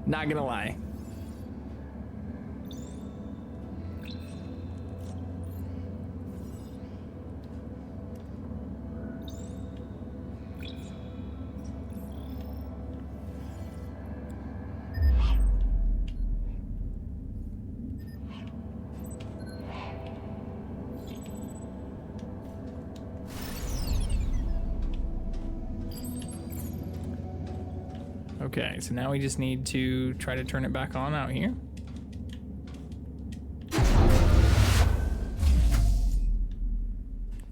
Not gonna lie. Okay, so now we just need to try to turn it back on out here.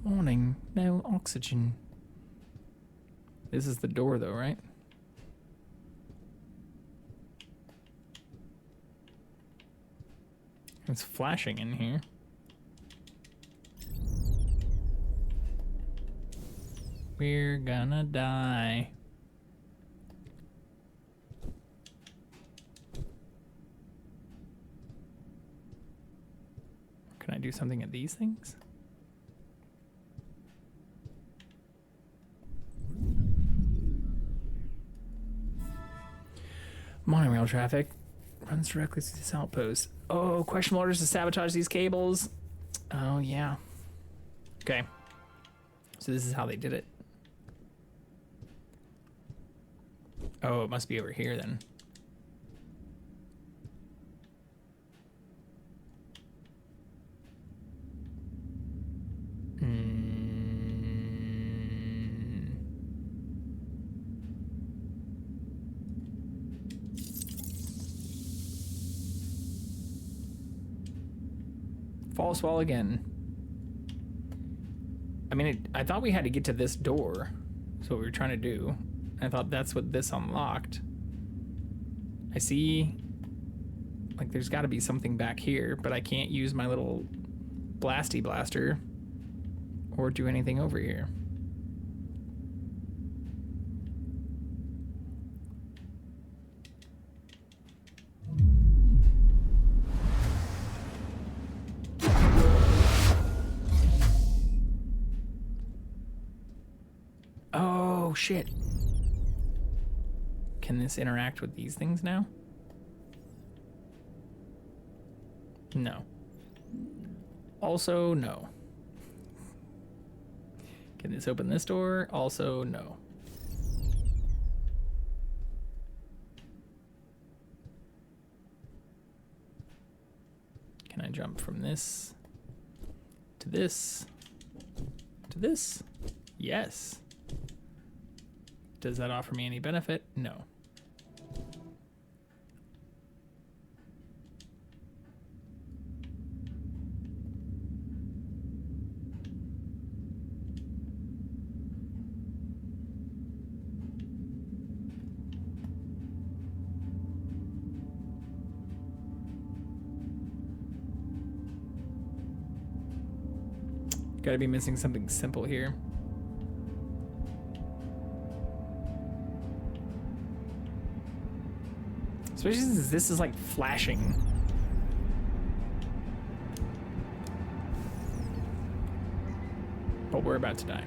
Warning, no oxygen. This is the door though, right? It's flashing in here. We're gonna die. Can I do something at these things? Monorail traffic runs directly to this outpost. Oh, questionable orders to sabotage these cables. Oh, yeah. Okay. So this is how they did it. Oh, it must be over here then. False wall again. I mean, I thought we had to get to this door. That's what we were trying to do. I thought that's what this unlocked. I see, like, there's got to be something back here, but I can't use my little blasty blaster or do anything over here. Oh, shit. Can this interact with these things now? No. Also, no. Can this open this door? Also, no. Can I jump from this to this to this? Yes. Does that offer me any benefit? No. Gotta be missing something simple here. Especially since this is like flashing. But we're about to die.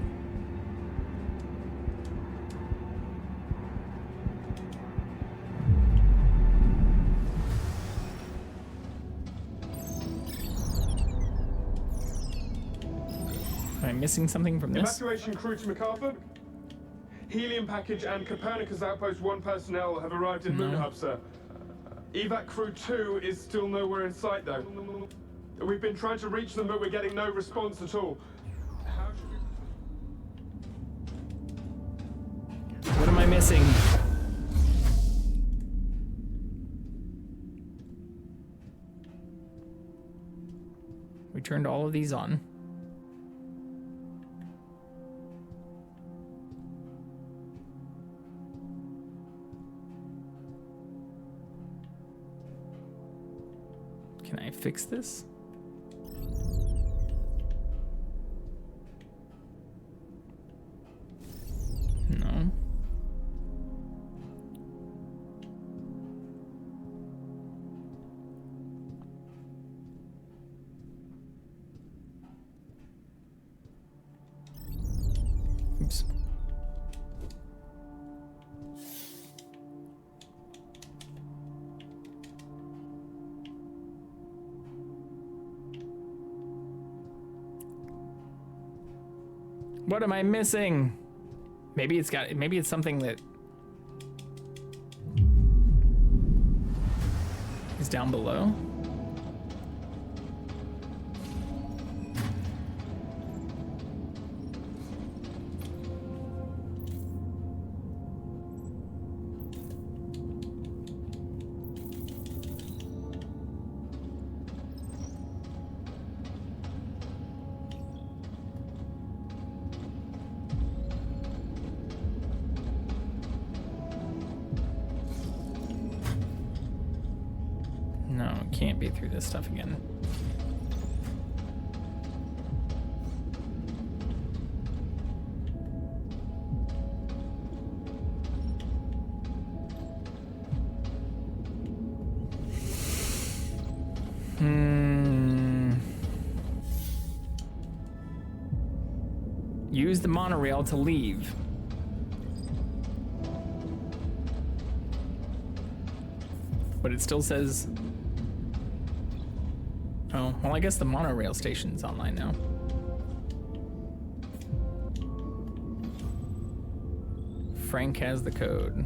Am I missing something from this? Evacuation crew to MacArthur. Helium package and Copernicus Outpost 1 personnel have arrived in Moon Hub, sir. Evac crew 2 is still nowhere in sight, though. We've been trying to reach them, but we're getting no response at all. What am I missing? We turned all of these on. Can I fix this? No. Oops. What am I missing? Maybe it's something that is down below. No, can't be through this stuff again. Use the monorail to leave. But it still says... Oh, well, I guess the monorail station's online now. Frank has the code.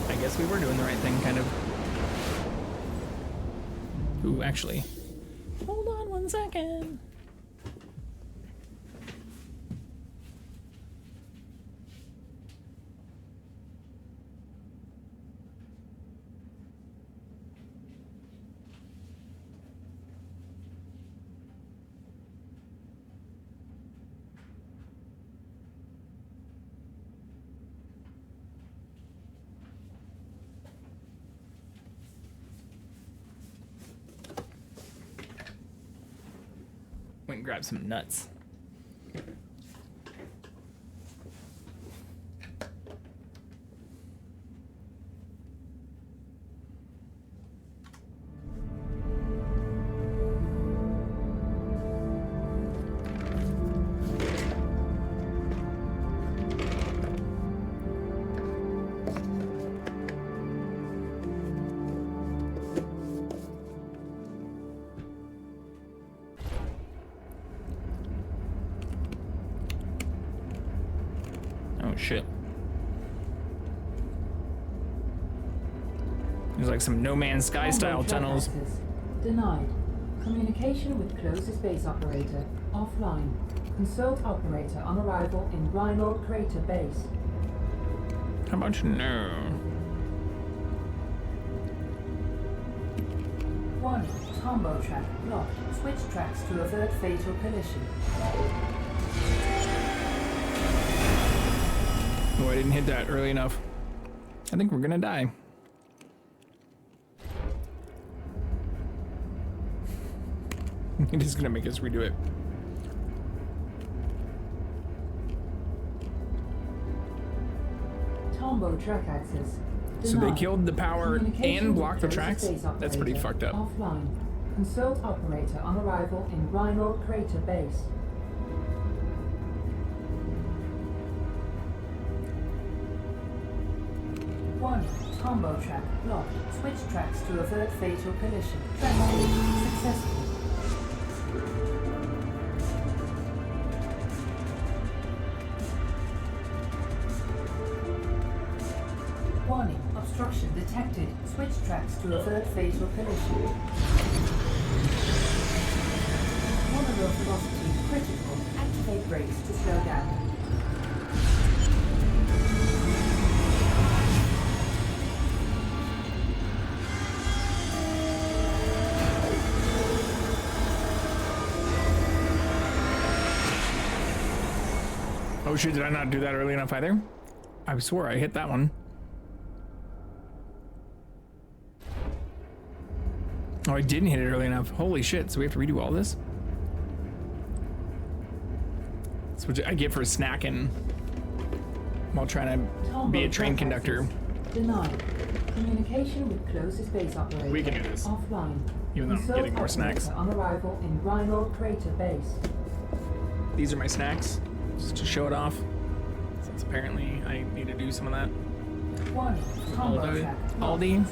I guess we were doing the right thing, kind of. Ooh, actually. Hold on 1 second. Went and grab some nuts. shit. There's like some No Man's Sky style tunnels. Denied. Communication with closest base operator offline. Consult operator on arrival in Rhino Crater Base. How about you no? Warning, combo track locked. Switch tracks to avert fatal collision. Oh, I didn't hit that early enough. I think we're gonna die. It is gonna make us redo it. Tombo track access. So they killed the power and blocked the tracks? That's pretty fucked up. Offline. Consult operator on arrival in Rhino Crater Base. One, combo track locked. Switch tracks to avert fatal collision. Track successful. Warning, obstruction detected. Switch tracks to avert fatal collision. Monorail velocity critical. Activate brakes to slow down. Oh shit, did I not do that early enough either? I swore I hit that one. Oh, I didn't hit it early enough. Holy shit, so we have to redo all this? That's what I get for snacking while trying to be a train conductor. Denied. Communication with closest base operator. We can do this. Offline. Even though I'm getting more snacks. On arrival in Rhino Crater Base. These are my snacks, just to show it off. Since apparently I need to do some of that. One, combo track. Aldi,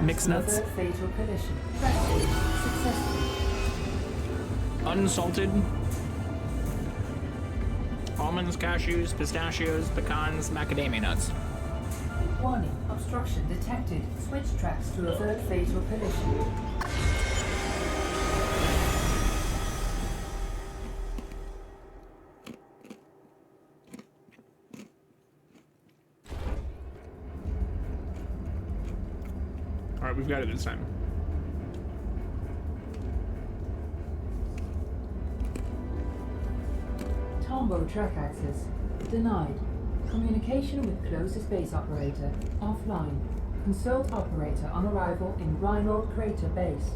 mixed nuts. Fatal collision. Successful. Unsalted. Almonds, cashews, pistachios, pecans, macadamia nuts. Warning, obstruction detected. Switch tracks to avert fatal collision. Alright, we've got it this time. Tombo track access. Denied. Communication with closest base operator. Offline. Consult operator on arrival in Rhino Crater Base.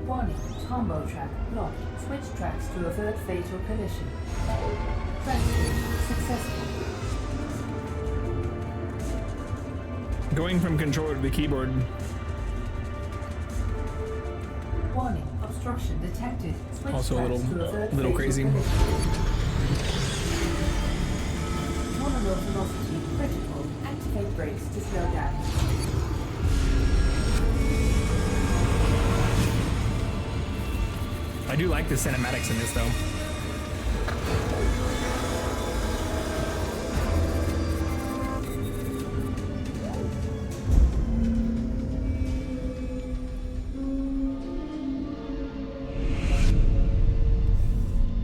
Warning, combo track locked. Switch tracks to avert fatal collision. Track successful. Going from controller to the keyboard. Warning, obstruction detected. Switch Also a tracks to avert little fatal crazy. collision. Monorail velocity critical. Activate brakes to slow down. I do like the cinematics in this though.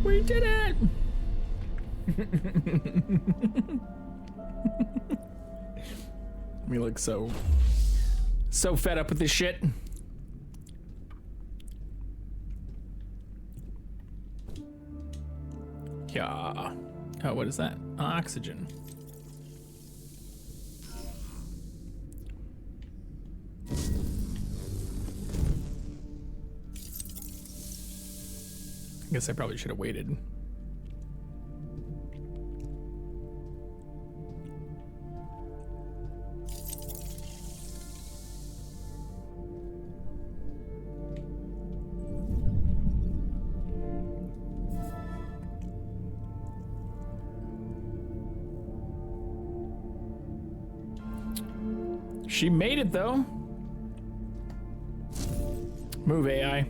We did it! We look so fed up with this shit. Yeah. Oh, what is that? Oxygen. I guess I probably should have waited. She made it though. Move AI.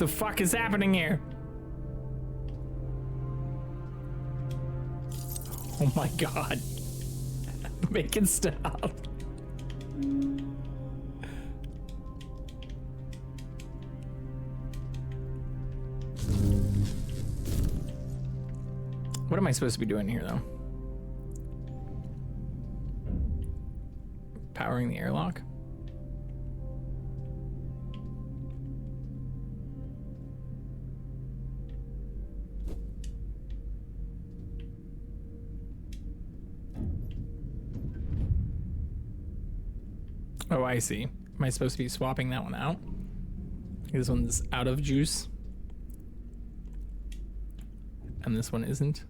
the fuck is happening here? Oh my god. Make it stop. What am I supposed to be doing here, though? Powering the airlock? Oh, I see. Am I supposed to be swapping that one out? This one's out of juice. And this one isn't.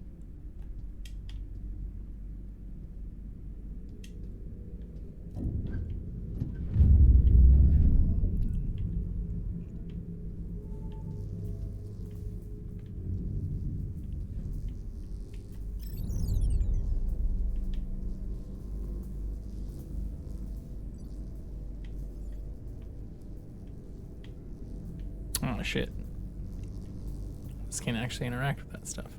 Oh shit. This can't actually interact with that stuff.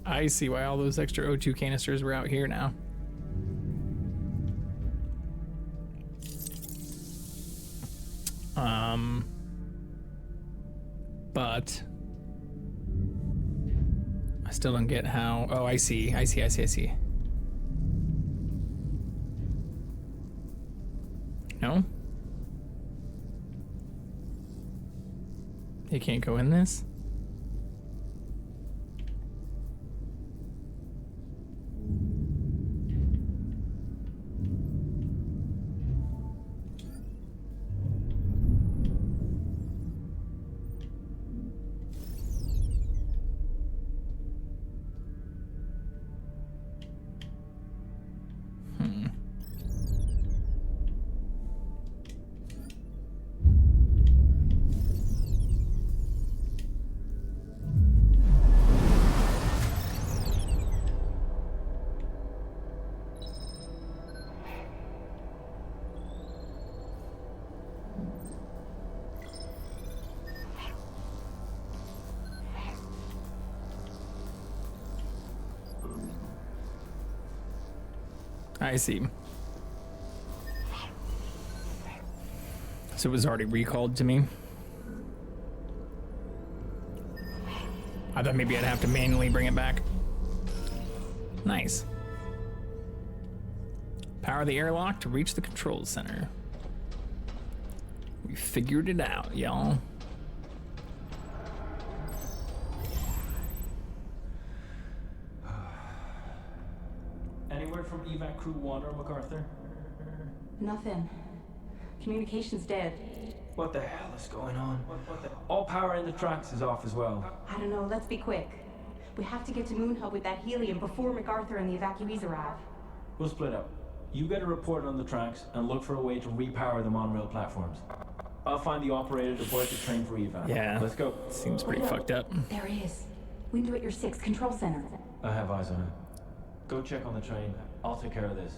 I see why all those extra O2 canisters were out here now. But I still don't get how. Oh, I see. No? You can't go in this? I see. So it was already recalled to me. I thought maybe I'd have to manually bring it back. Nice. Power the airlock to reach the control center. We figured it out, y'all. Anywhere from evac crew 1 or MacArthur? Nothing. Communication's dead. What the hell is going on? All power in the tracks is off as well. I don't know, let's be quick. We have to get to Moon Hub with that helium before MacArthur and the evacuees arrive. We'll split up. You get a report on the tracks and look for a way to repower the monorail platforms. I'll find the operator to board the train for evac. Yeah. Let's go. Seems pretty fucked up. There he is. Window at your 6, control center. I have eyes on him. Go check on the train. I'll take care of this.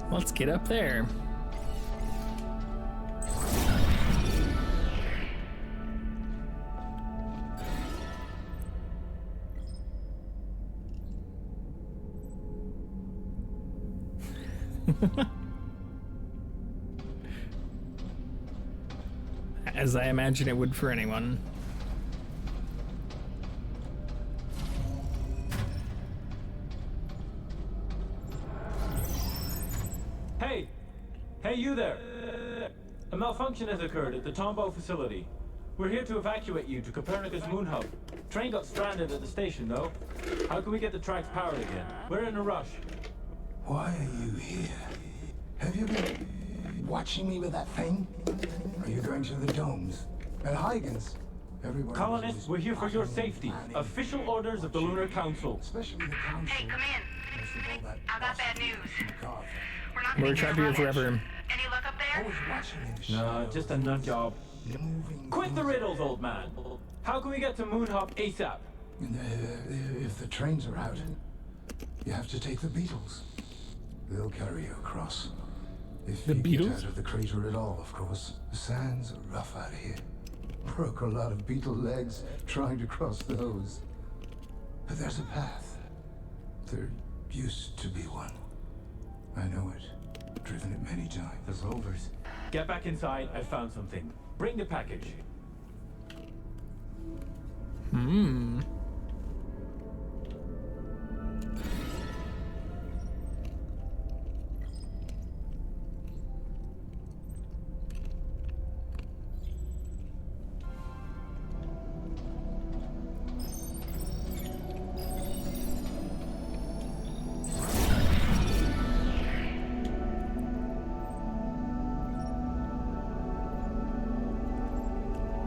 Let's get up there. As I imagine it would for anyone. Hey! Hey, you there! A malfunction has occurred at the Tombow facility. We're here to evacuate you to Copernicus Moon Hub. Train got stranded at the station, though. How can we get the tracks powered again? We're in a rush. Why are you here? Have you been watching me with that thing? Are you going to the domes? At Huygens? Everyone Colonists, we're here for your safety. Official orders of the Lunar Council. Especially the council. Hey, come in. I got bad news. We're not We're trapped here forever. Any luck up there? No, just a nut job. Quit the riddles, old man. How can we get to Moonhop ASAP? If the trains are out, you have to take the Beatles. They'll carry you across. If The you get Beatles? out of the crater at all, of course. The sands are rough out here. Broke a lot of beetle legs trying to cross those. But there's a path. There used to be one. I know it. Driven it many times. The Rovers. Get back inside. I found something. Bring the package.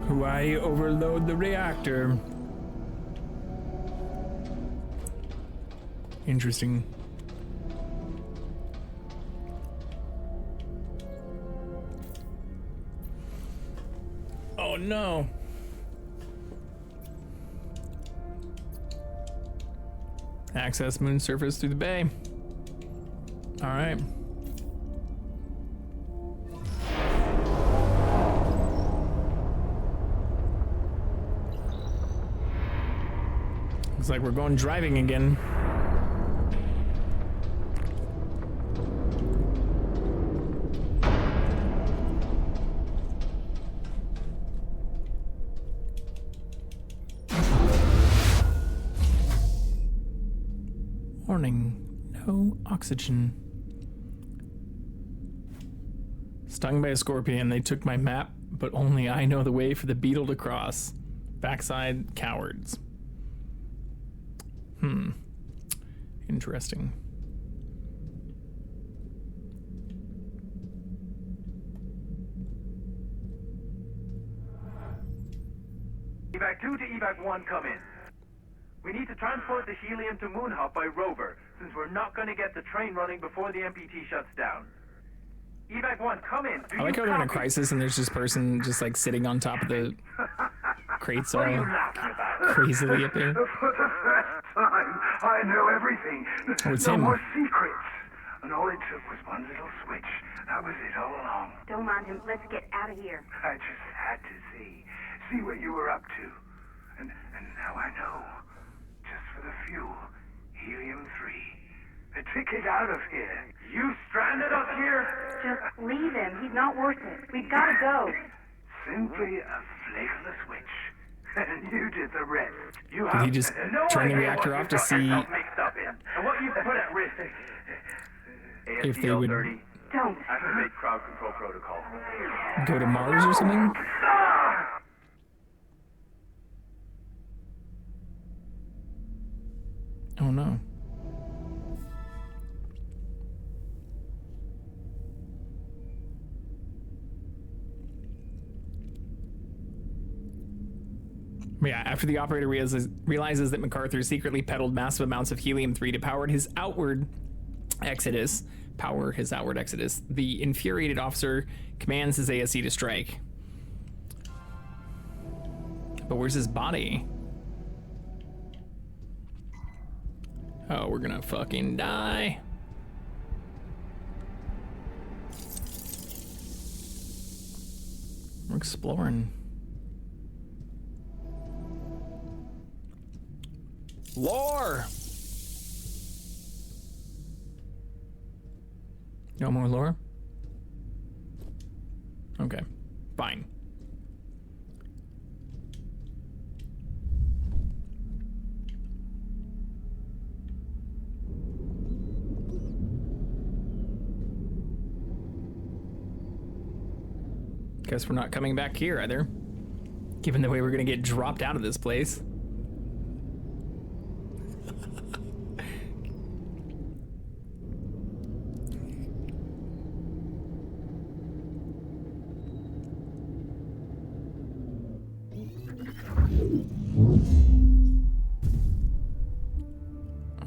Why overload the reactor? Interesting. Oh no. Access moon surface through the bay. All right. Looks like we're going driving again. Warning, no oxygen. Stung by a scorpion, they took my map, but only I know the way for the beetle to cross. Backside cowards. Interesting. Evac 2 to Evac 1, come in. We need to transport the helium to Moonhop by rover, since we're not going to get the train running before the MPT shuts down. Evac 1, come in. I like how they're in a crisis and there's this person just like sitting on top of the crates all crazily up there. For the first time, I know everything. Oh, it's no him. more secrets. And all it took was one little switch. That was it all along. Don't mind him. Let's get out of here. I just had to see what you were up to. And now I know. Just for the fuel, helium-3. A ticket out of here. You stranded us here? Just leave him. He's not worth it. We've got to go. Simply a flick of the switch. And you did the rest. You Did he just turn the reactor off to see mixed up in. And what you put at risk. if they would Don't. Activate crowd control protocol. go to Mars or something? Oh no. Yeah, after the operator realizes that MacArthur secretly peddled massive amounts of helium-3 to power his outward exodus, the infuriated officer commands his ASC to strike. But where's his body? Oh, we're gonna fucking die. We're exploring. Lore! No more lore? Okay, fine. Guess we're not coming back here either, given the way we're gonna get dropped out of this place.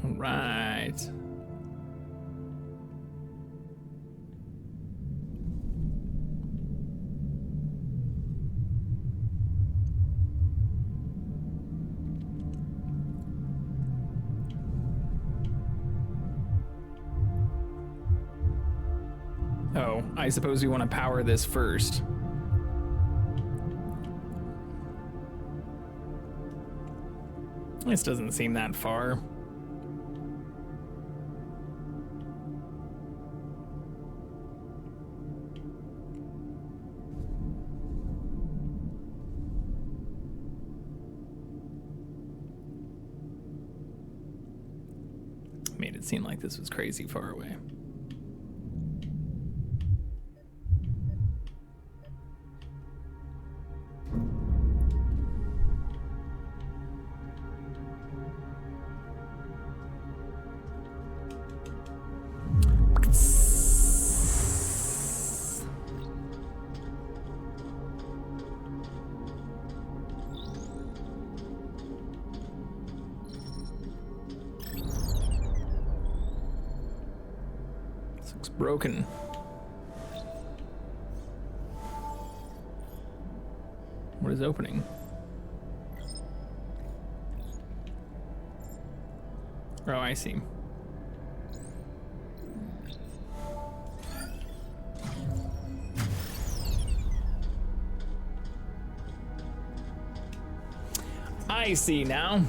All right. Oh, I suppose we want to power this first. This doesn't seem that far. Made it seem like this was crazy far away. This looks broken. What is opening? Oh, I see. I see now.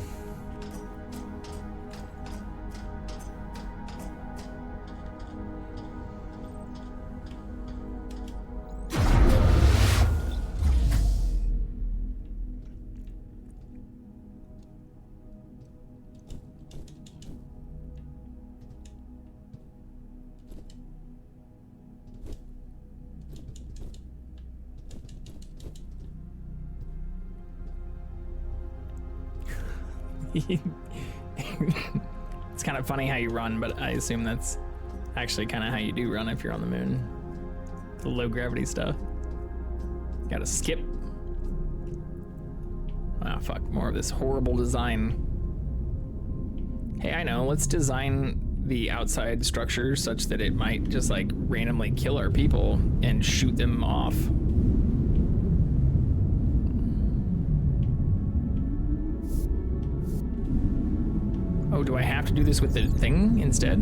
It's kind of funny how you run, but I assume that's actually kind of how you do run if you're on the moon. The low gravity stuff. Gotta skip. Ah, fuck. More of this horrible design. Hey, I know. Let's design the outside structure such that it might just like randomly kill our people and shoot them off. Oh, do I have to do this with the thing instead?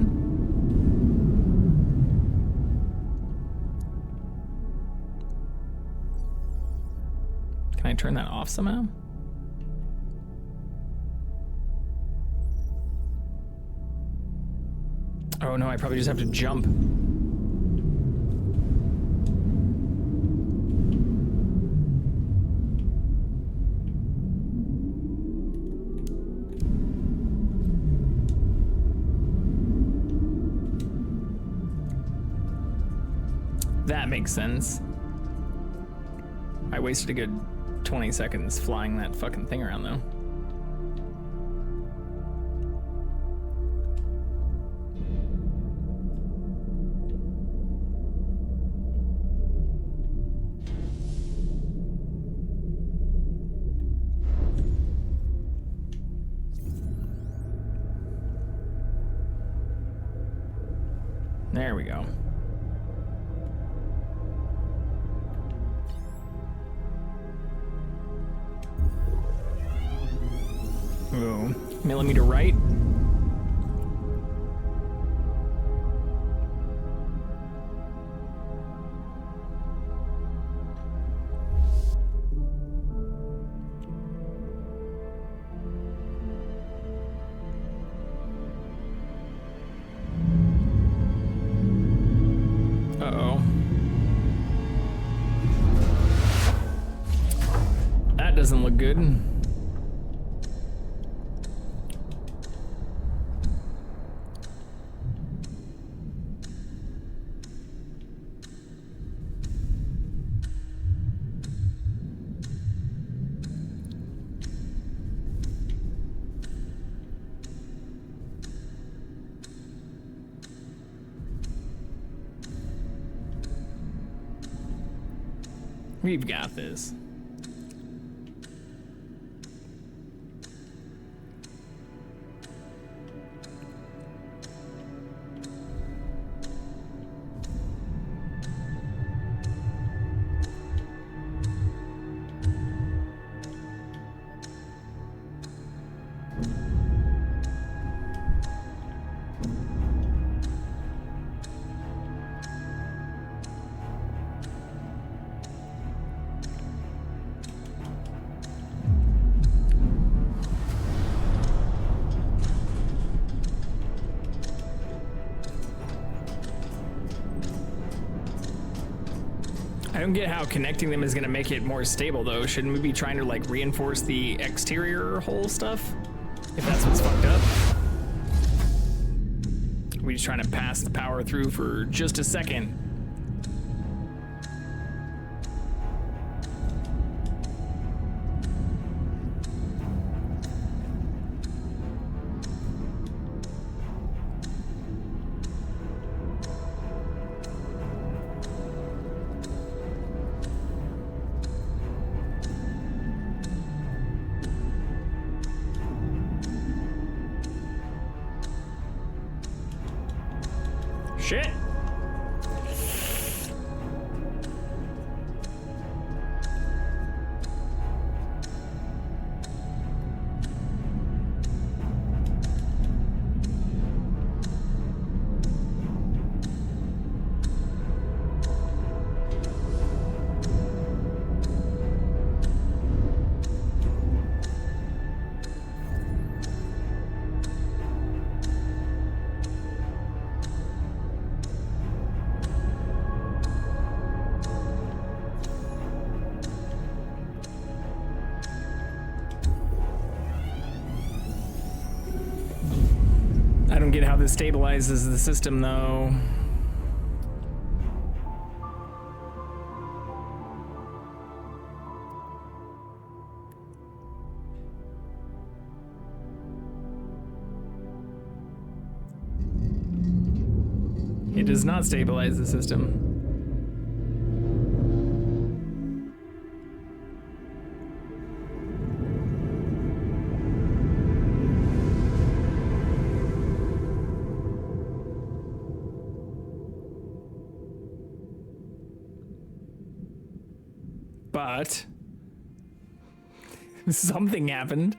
Can I turn that off somehow? Oh no, I probably just have to jump. That makes sense. I wasted a good 20 seconds flying that fucking thing around though. There we go. Ooh, millimeter right. Uh-oh. That doesn't look good. We've got this. don't get how connecting them is gonna make it more stable though. Shouldn't we be trying to like reinforce the exterior hull stuff? If that's what's fucked up. Are we just trying to pass the power through for just a second? Shit. I don't get how this stabilizes the system though. It does not stabilize the system. But something happened.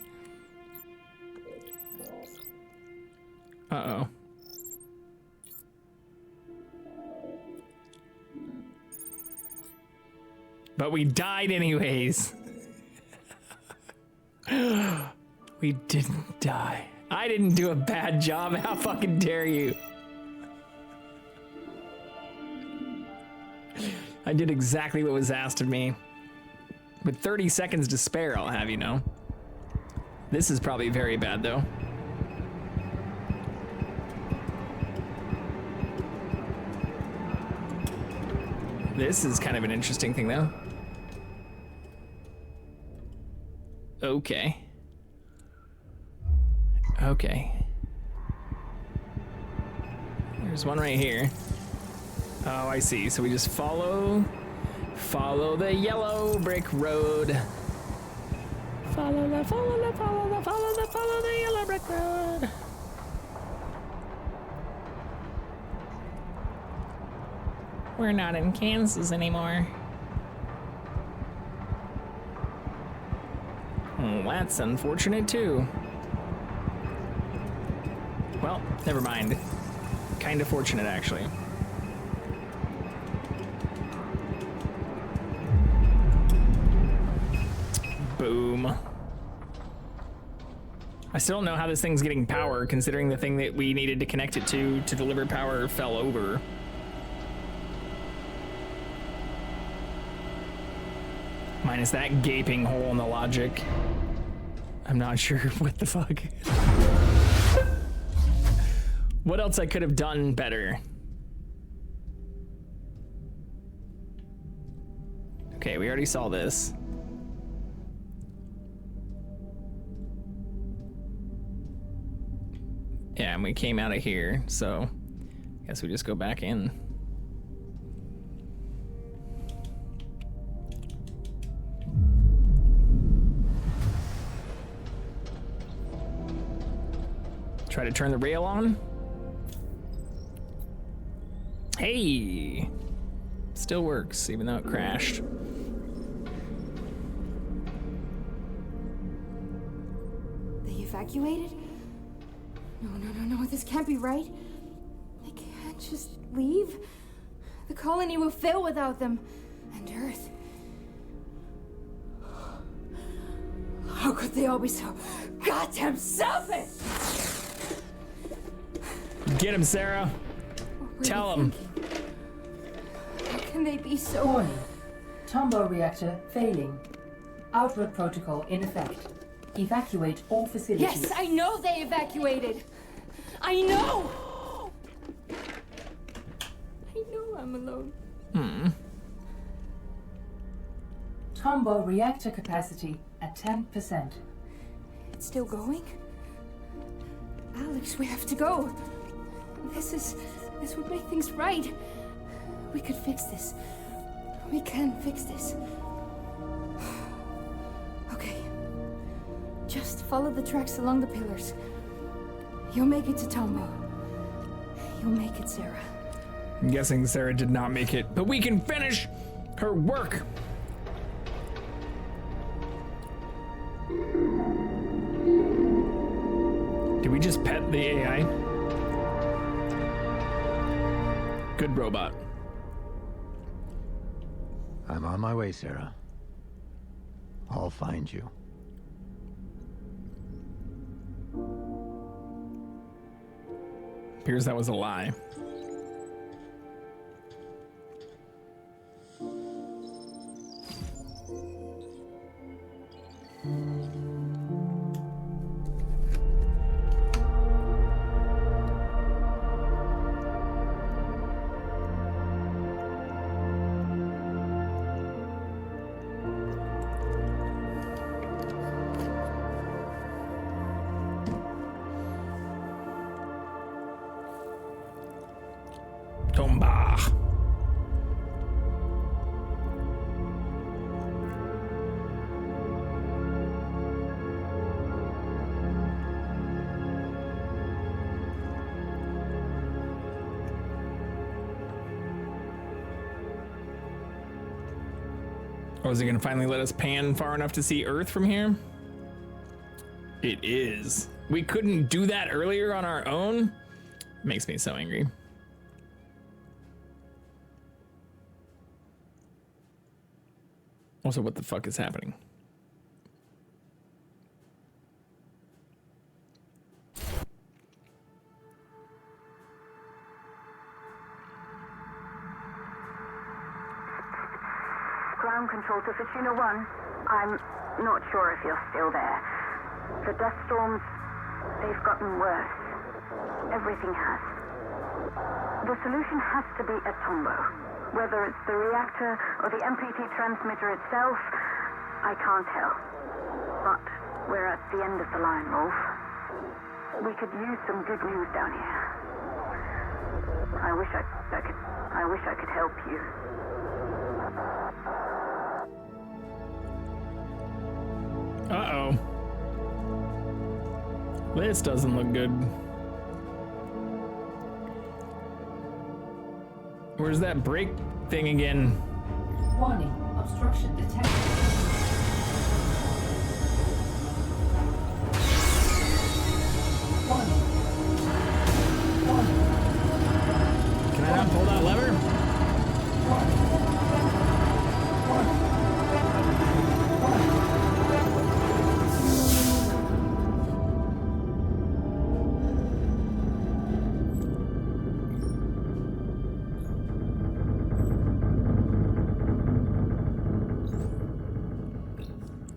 Uh-oh. But we died anyways. We didn't die. I didn't do a bad job. How fucking dare you? I did exactly what was asked of me. With 30 seconds to spare, I'll have you know. This is probably very bad, though. This is kind of an interesting thing, though. Okay. Okay. There's one right here. Oh, I see. So we just follow the yellow brick road. Follow the yellow brick road. We're not in Kansas anymore. Oh, that's unfortunate too. Well, never mind. Kind of fortunate, actually. Boom. I still don't know how this thing's getting power, considering the thing that we needed to connect it to deliver power fell over. Minus that gaping hole in the logic. I'm not sure what the fuck. What else I could have done better? Okay, we already saw this. Yeah, and we came out of here, so I guess we just go back in. Try to turn the rail on. Hey! Still works, even though it crashed. They evacuated? No, this can't be right. They can't just leave. The colony will fail without them. And Earth. How could they all be so goddamn selfish? Get him, Sarah. Tell him. How can they be so... Warning. Tombow reactor failing. Outward protocol in effect. Evacuate all facilities. Yes, I know they evacuated. I know! I know I'm alone. Tombow reactor capacity at 10%. It's still going? Alex, we have to go. This would make things right. We could fix this. We can fix this. Okay. Just follow the tracks along the pillars. You'll make it to Tombow. You'll make it, Sarah. I'm guessing Sarah did not make it, but we can finish her work. Did we just pet the AI? Good robot. I'm on my way, Sarah. I'll find you. Appears that was a lie. Tomba. Oh, is it gonna finally let us pan far enough to see Earth from here? It is. We couldn't do that earlier on our own? Makes me so angry. Also, what the fuck is happening? Ground control to Fortuna 1. I'm not sure if you're still there. The dust storms, they've gotten worse. Everything has. The solution has to be at Tombow. Whether it's the reactor or the MPT transmitter itself, I can't tell. But we're at the end of the line, Wolf. We could use some good news down here. I wish I could help you. Uh-oh. This doesn't look good. Where's that brake thing again? Warning, obstruction detected. Can I not pull that lever?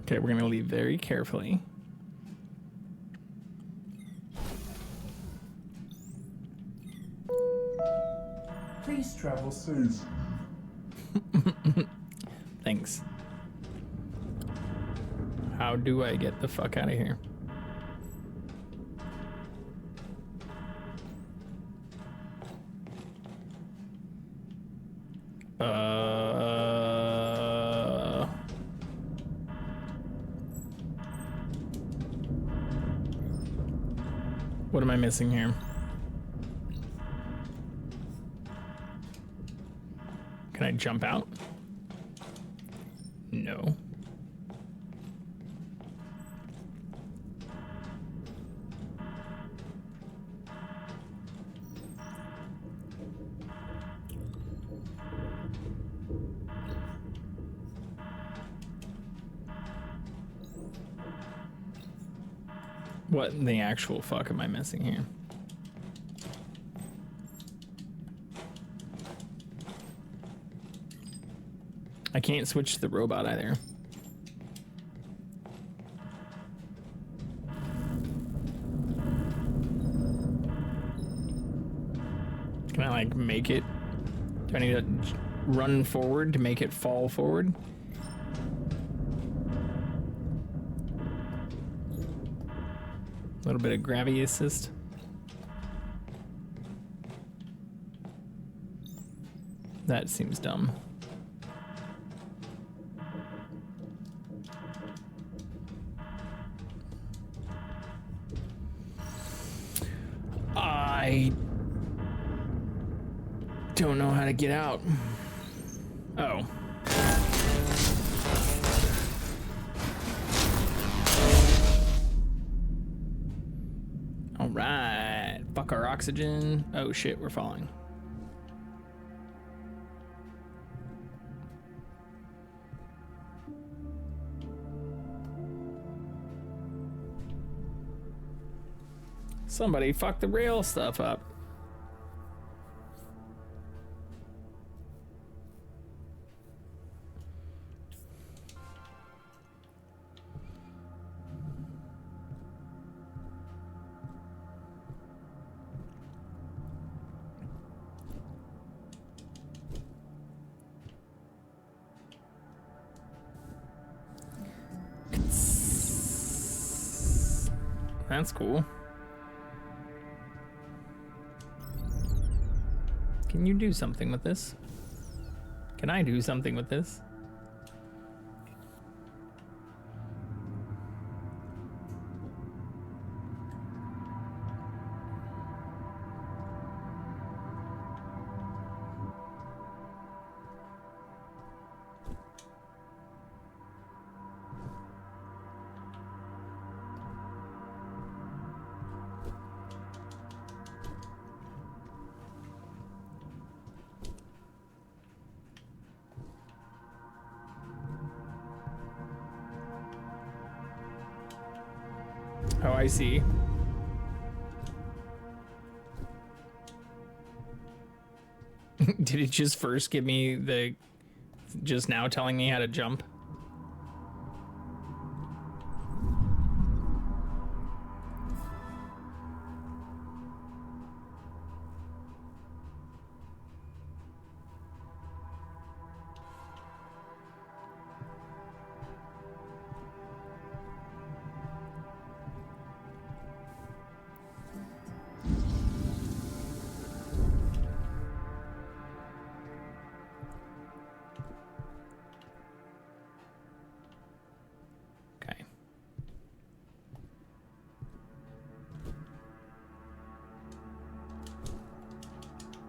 Okay, we're gonna leave very carefully. Please travel safe. Thanks. How do I get the fuck out of here? What am I missing here? Can I jump out? No. What in the actual fuck am I missing here? I can't switch to the robot either. Can I like make it? Do I need to run forward to make it fall forward? A little bit of gravity assist. That seems dumb. I don't know how to get out. Oh. All right. Fuck our oxygen. Oh shit, we're falling. Somebody fucked the rail stuff up. That's cool. Can you do something with this? Can I do something with this? Oh, I see. Did it just first give me the... just now telling me how to jump?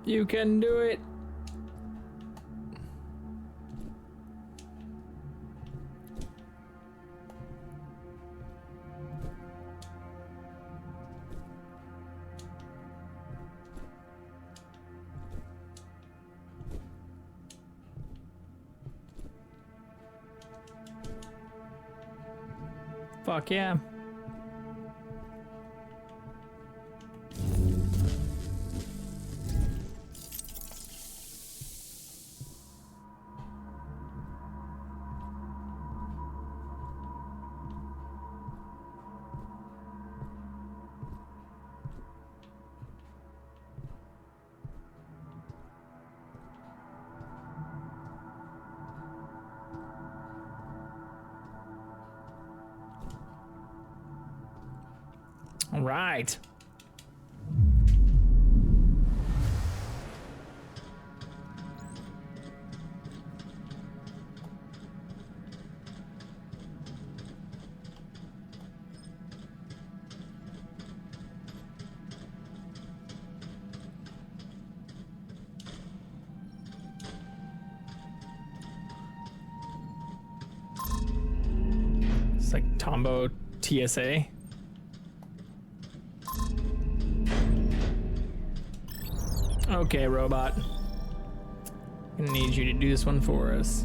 You can do it. Fuck yeah. All right. It's like Tombo TSA. Okay, robot. Gonna need you to do this one for us.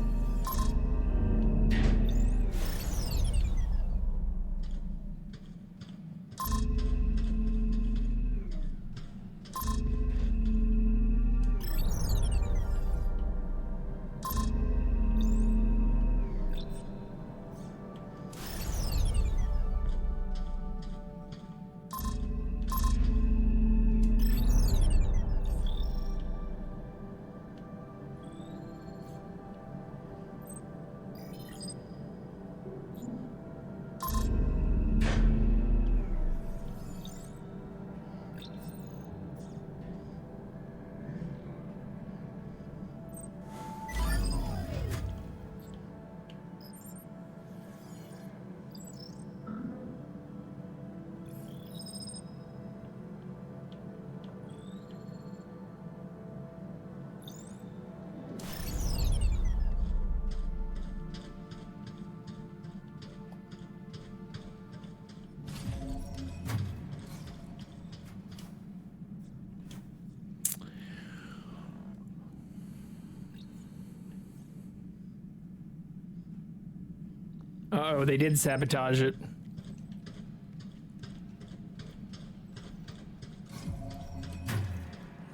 Uh-oh, they did sabotage it.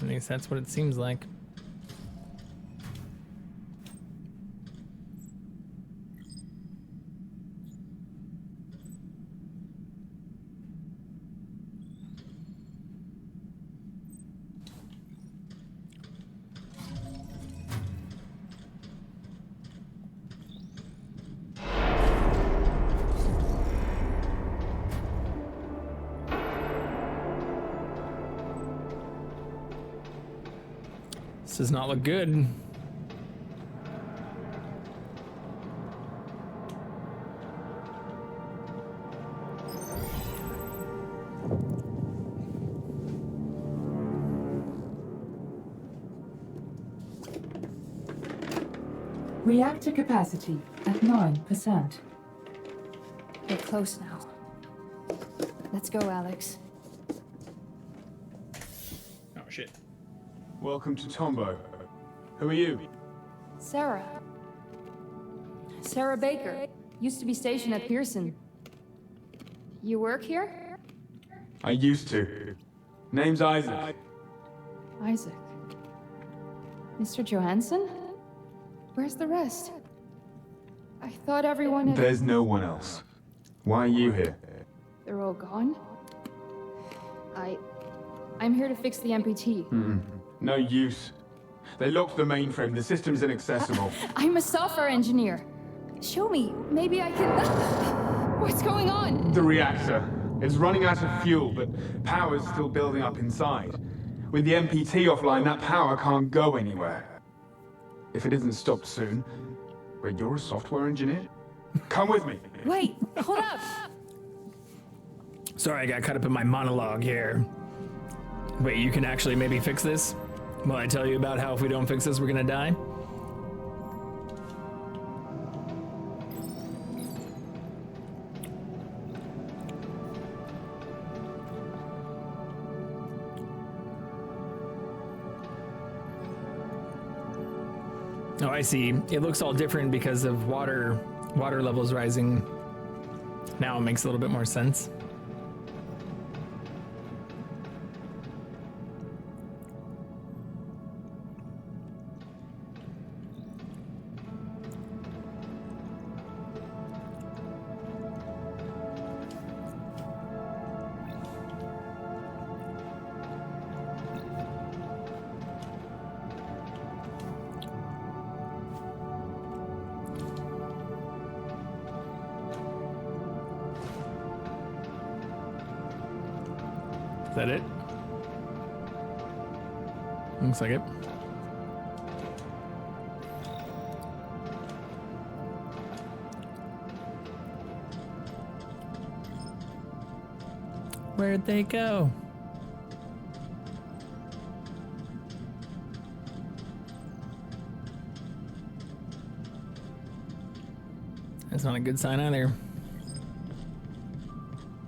At least that's what it seems like. This does not look good. Reactor capacity at 9%. We're close now. Let's go, Alex. Oh, shit. Welcome to Tombo. Who are you? Sarah. Sarah Baker. Used to be stationed at Pearson. You work here? I used to. Name's Isaac. Isaac. Mr. Johansson? Where's the rest? I thought everyone had... There's no one else. Why are you here? They're all gone? I'm here to fix the MPT. No use. They locked the mainframe. The system's inaccessible. I'm a software engineer. Show me. Maybe I can... What's going on? The reactor. It's running out of fuel, but power's still building up inside. With the MPT offline, that power can't go anywhere. If it isn't stopped soon... Wait, you're a software engineer? Come with me. Wait, hold up. Sorry, I got caught up in my monologue here. Wait, you can actually maybe fix this? Will I tell you about how if we don't fix this, we're gonna die? Oh, I see. It looks all different because of water levels rising. Now it makes a little bit more sense. Is that it? Looks like it. Where'd they go? That's not a good sign either.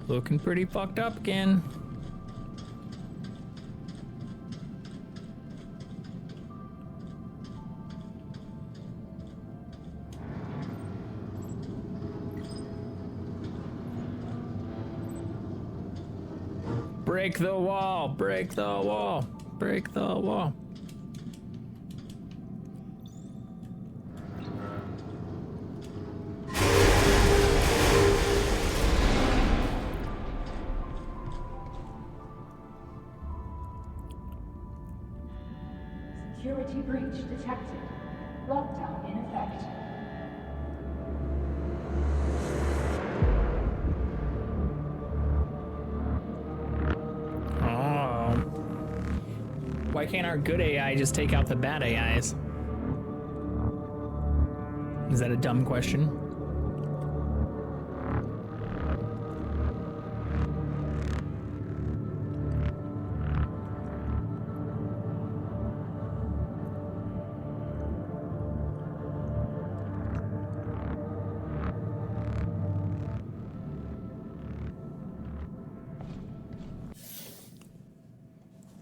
Looking pretty fucked up again. Break the wall, break the wall, break the wall. Security breach detected. Lockdown in effect. Why can't our good AI just take out the bad AIs? Is that a dumb question?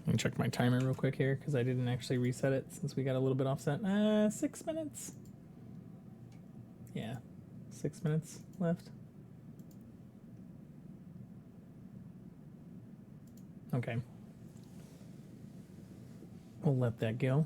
Let me check my timer real quick here because I didn't actually reset it since we got a little bit offset. 6 minutes. Yeah, 6 minutes left. Okay. We'll let that go.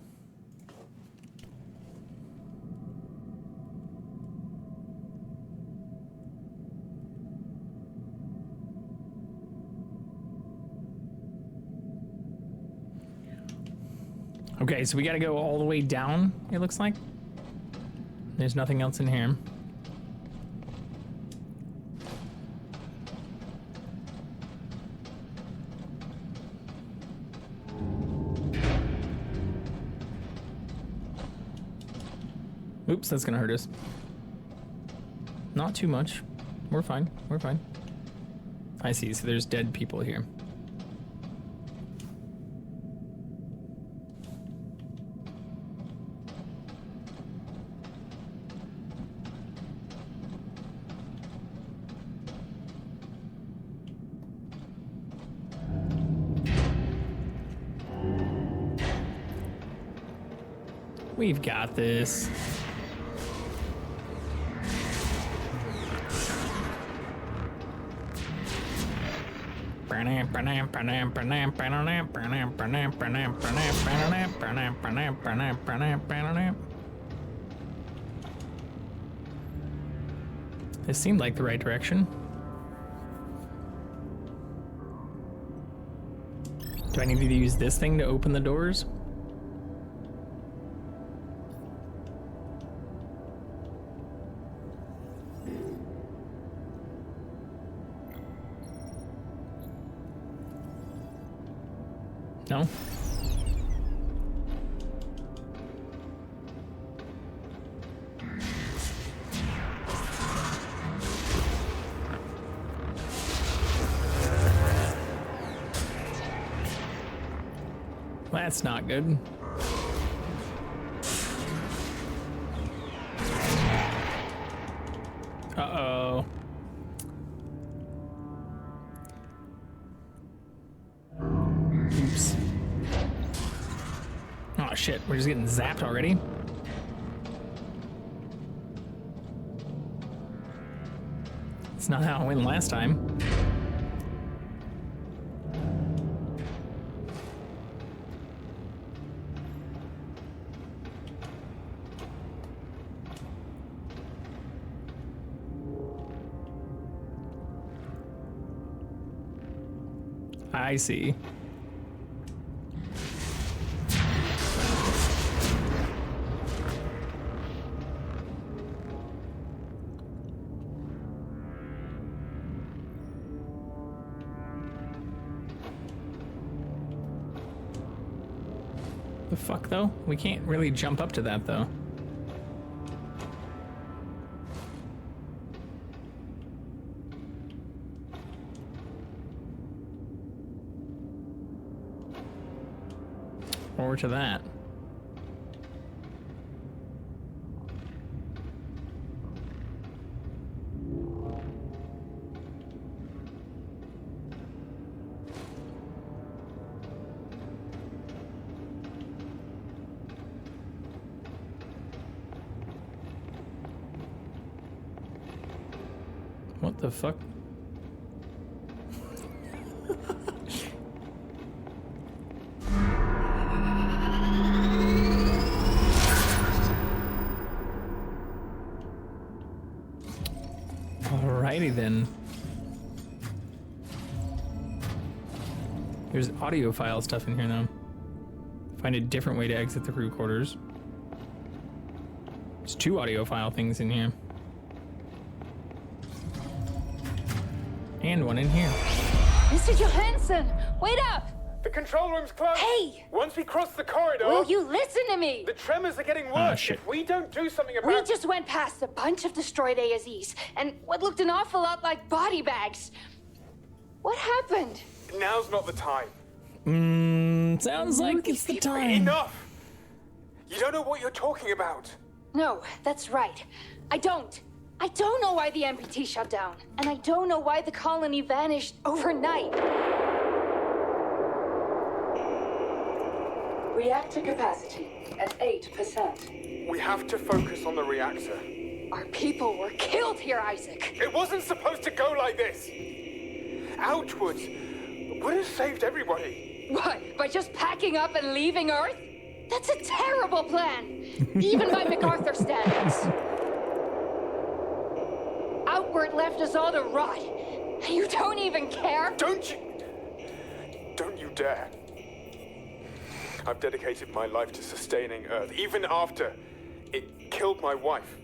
Okay, so we gotta go all the way down, it looks like. There's nothing else in here. Oops, that's gonna hurt us. Not too much. We're fine, we're fine. I see, so there's dead people here. We've got this. This seemed like the right direction. Do I need to use this thing to open the doors? No? That's not good. Uh-oh. Oops. Oh shit, we're just getting zapped already. It's not how it went last time. I see. The fuck, though? We can't really jump up to that, though. Or to that. What the fuck? Alrighty then. There's audio file stuff in here though. Find a different way to exit the crew quarters. There's 2 audio file things in here. And one in here. Mr. Johansson, wait up! The control room's closed. Hey! Once we cross the corridor... Will you listen to me? The tremors are getting worse. If we don't do something about... We just went past a bunch of destroyed ASEs, and what looked an awful lot like body bags. What happened? Now's not the time. Sounds like it's the time. Enough! You don't know what you're talking about. No, that's right. I don't know why the MPT shut down, and I don't know why the colony vanished overnight. Reactor capacity at 8%. We have to focus on the reactor. Our people were killed here, Isaac. It wasn't supposed to go like this. Outwards would have saved everybody. What, by just packing up and leaving Earth? That's a terrible plan, even by MacArthur standards. Outward left us all to rot, and you don't even care? Don't you dare. I've dedicated my life to sustaining Earth, even after it killed my wife.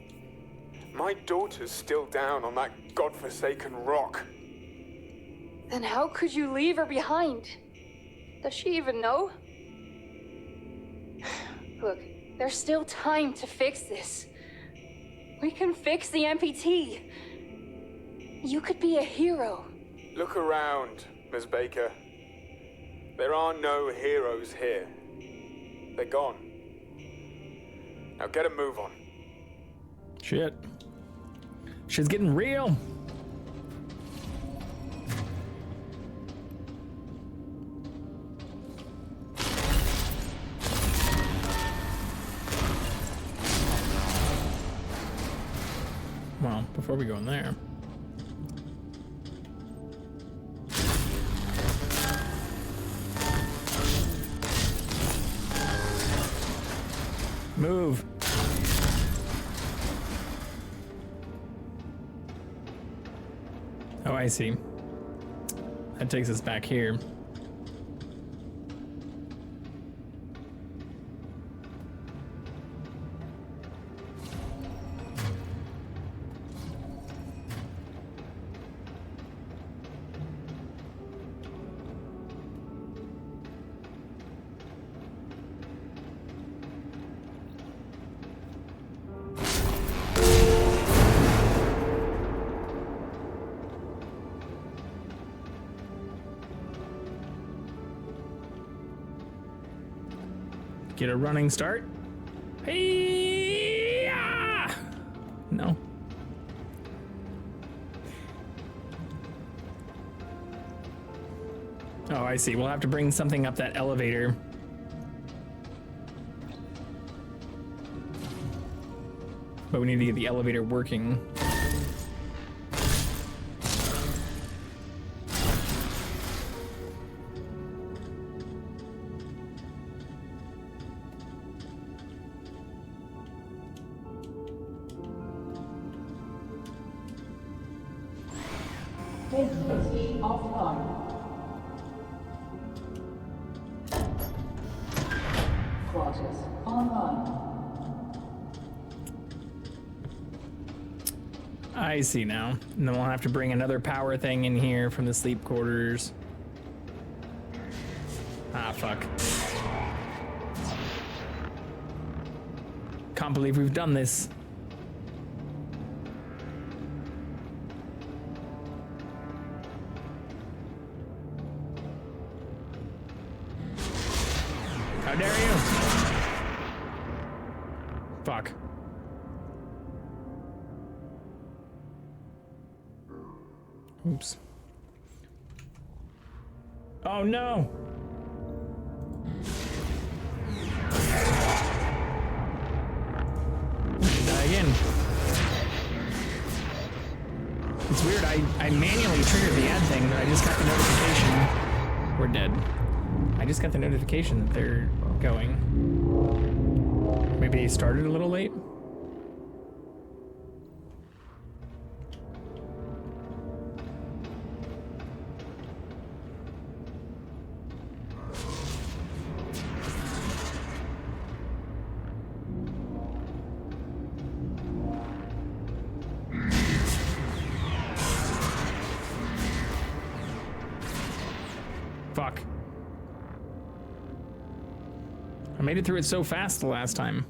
My daughter's still down on that godforsaken rock. Then how could you leave her behind? Does she even know? Look, there's still time to fix this. We can fix the MPT. You could be a hero. Look around, Ms. Baker. There are no heroes here. They're gone. Now get a move on. Shit. Shit's getting real. Well, before we go in there. Move. Oh, I see. That takes us back here. Get a running start. Hey! No. Oh, I see. We'll have to bring something up that elevator. But we need to get the elevator working. Frequency offline. Quarters online. I see now. And then we'll have to bring another power thing in here from the sleep quarters. Ah, fuck. Can't believe we've done this. How dare you? Fuck. Oops. Oh no! Die again. It's weird, I manually triggered the ad thing, but I just got the notification. We're dead. I just got the notification that they're going. Maybe they started a little late? Fuck. I made it through it so fast the last time.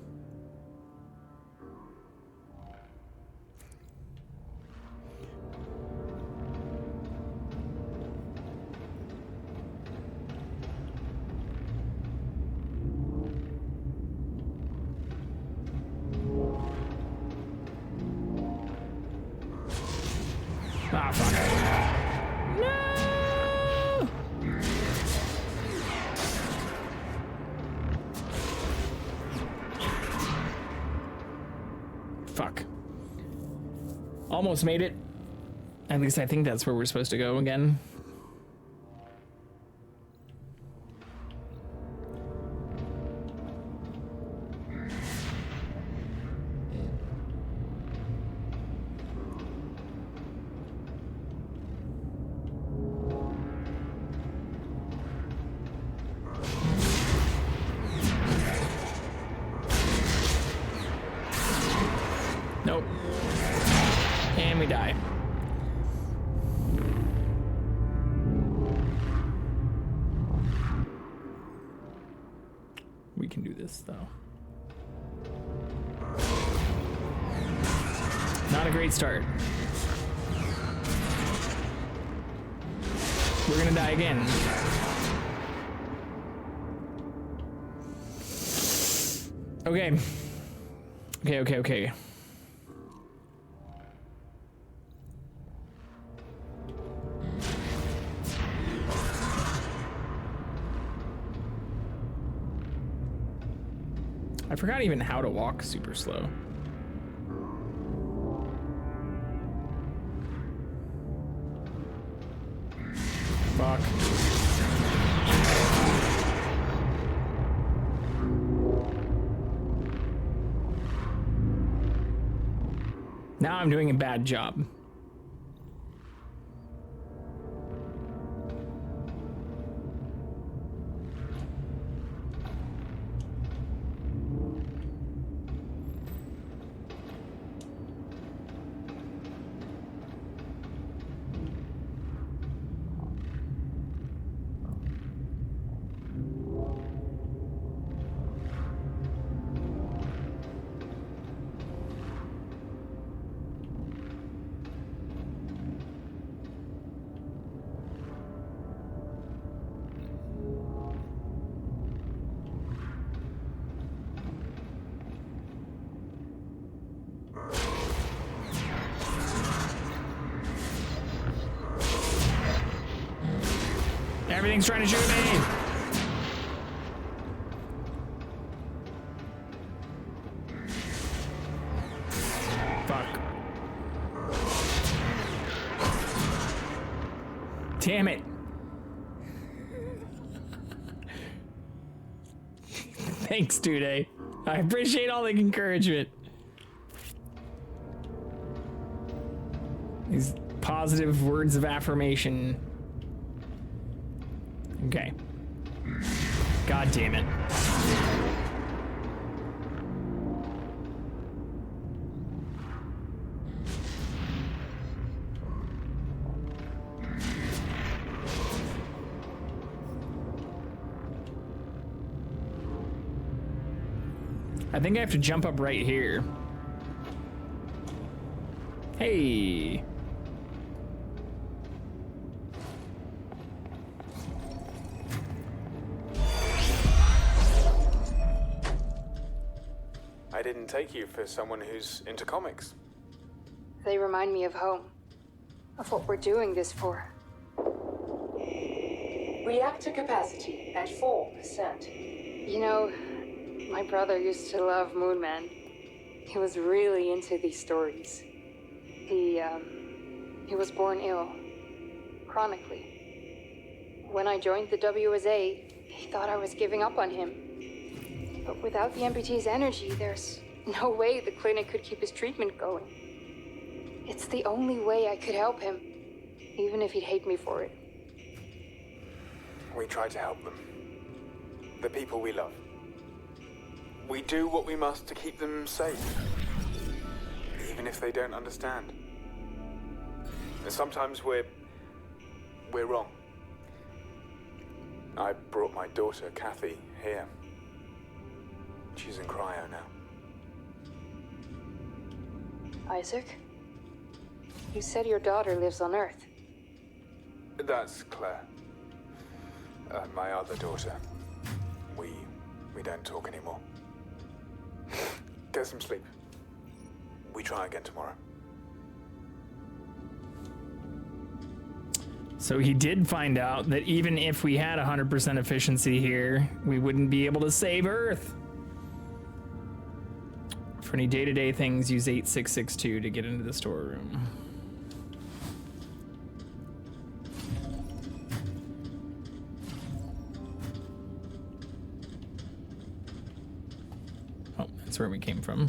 Ah, fuck. No! Fuck. Almost made it. At least I think that's where we're supposed to go again. Nope. And we die. We can do this, though. Not a great start. We're gonna die again. Okay. Okay. I forgot even how to walk super slow. Fuck. Now I'm doing a bad job. Everything's trying to shoot me. Fuck. Damn it. Thanks, Dude. I appreciate all the encouragement. These positive words of affirmation. Okay. God damn it. I think I have to jump up right here. Hey. I didn't take you for someone who's into comics. They remind me of home, of what we're doing this for. Reactor capacity at 4%. You know, my brother used to love Moonman. He was really into these stories. He was born ill, chronically. When I joined the WSA, he thought I was giving up on him. But without the MPT's energy, there's no way the clinic could keep his treatment going. It's the only way I could help him, even if he'd hate me for it. We try to help them. The people we love. We do what we must to keep them safe, even if they don't understand. And sometimes we're wrong. I brought my daughter, Kathy, here. She's in cryo now. Isaac? You said your daughter lives on Earth. That's Claire. My other daughter. We don't talk anymore. Get some sleep. We try again tomorrow. So he did find out that even if we had 100% efficiency here, we wouldn't be able to save Earth. For any day-to-day things, use 8662 to get into the storeroom. Oh, that's where we came from.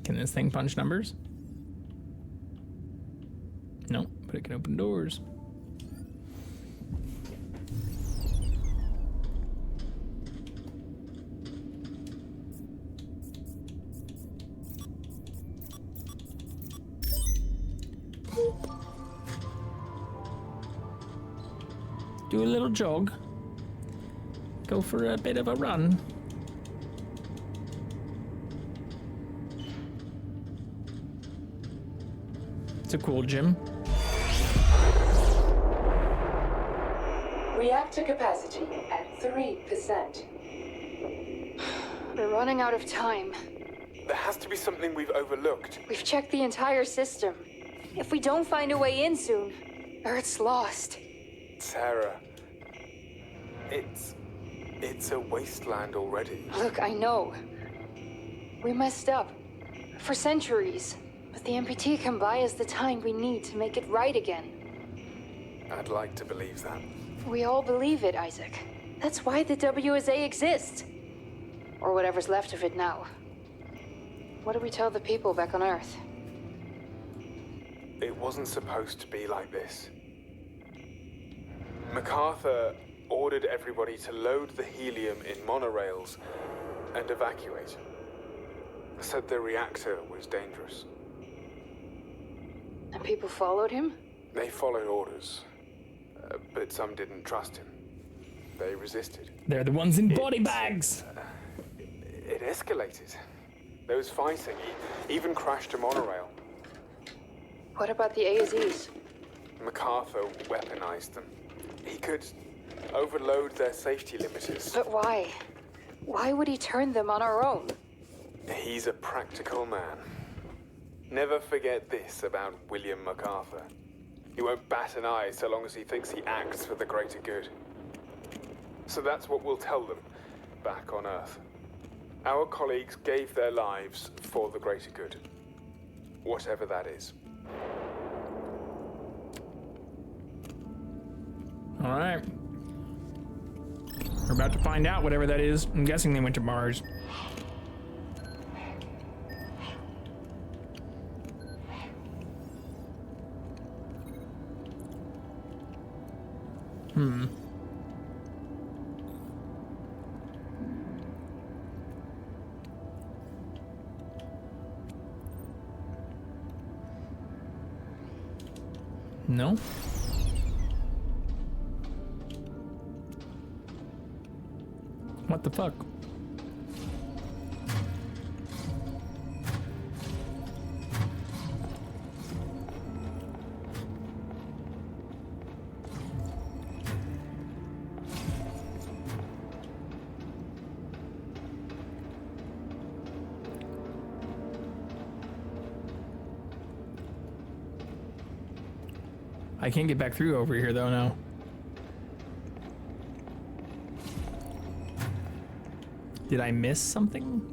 Can this thing punch numbers? No, but it can open doors. Do a little jog. Go for a bit of a run. It's a cool gym. Reactor capacity at 3%. We're running out of time. There has to be something we've overlooked. We've checked the entire system. If we don't find a way in soon, Earth's lost. Sarah, it's a wasteland already. Look, I know. We messed up. For centuries. But the MPT can buy us the time we need to make it right again. I'd like to believe that. We all believe it, Isaac. That's why the WSA exists. Or whatever's left of it now. What do we tell the people back on Earth? It wasn't supposed to be like this. MacArthur ordered everybody to load the helium in monorails and evacuate. Said the reactor was dangerous. And people followed him? They followed orders, but some didn't trust him. They resisted. They're the ones in body bags! It escalated. There was fighting. He even crashed a monorail. What about the AZs? MacArthur weaponized them. He could overload their safety limiters. But why? Why would he turn them on our own? He's a practical man. Never forget this about William MacArthur. He won't bat an eye so long as he thinks he acts for the greater good. So that's what we'll tell them back on Earth. Our colleagues gave their lives for the greater good. Whatever that is. All right. We're about to find out whatever that is. I'm guessing they went to Mars. No. What the fuck? I can't get back through over here though now. Did I miss something?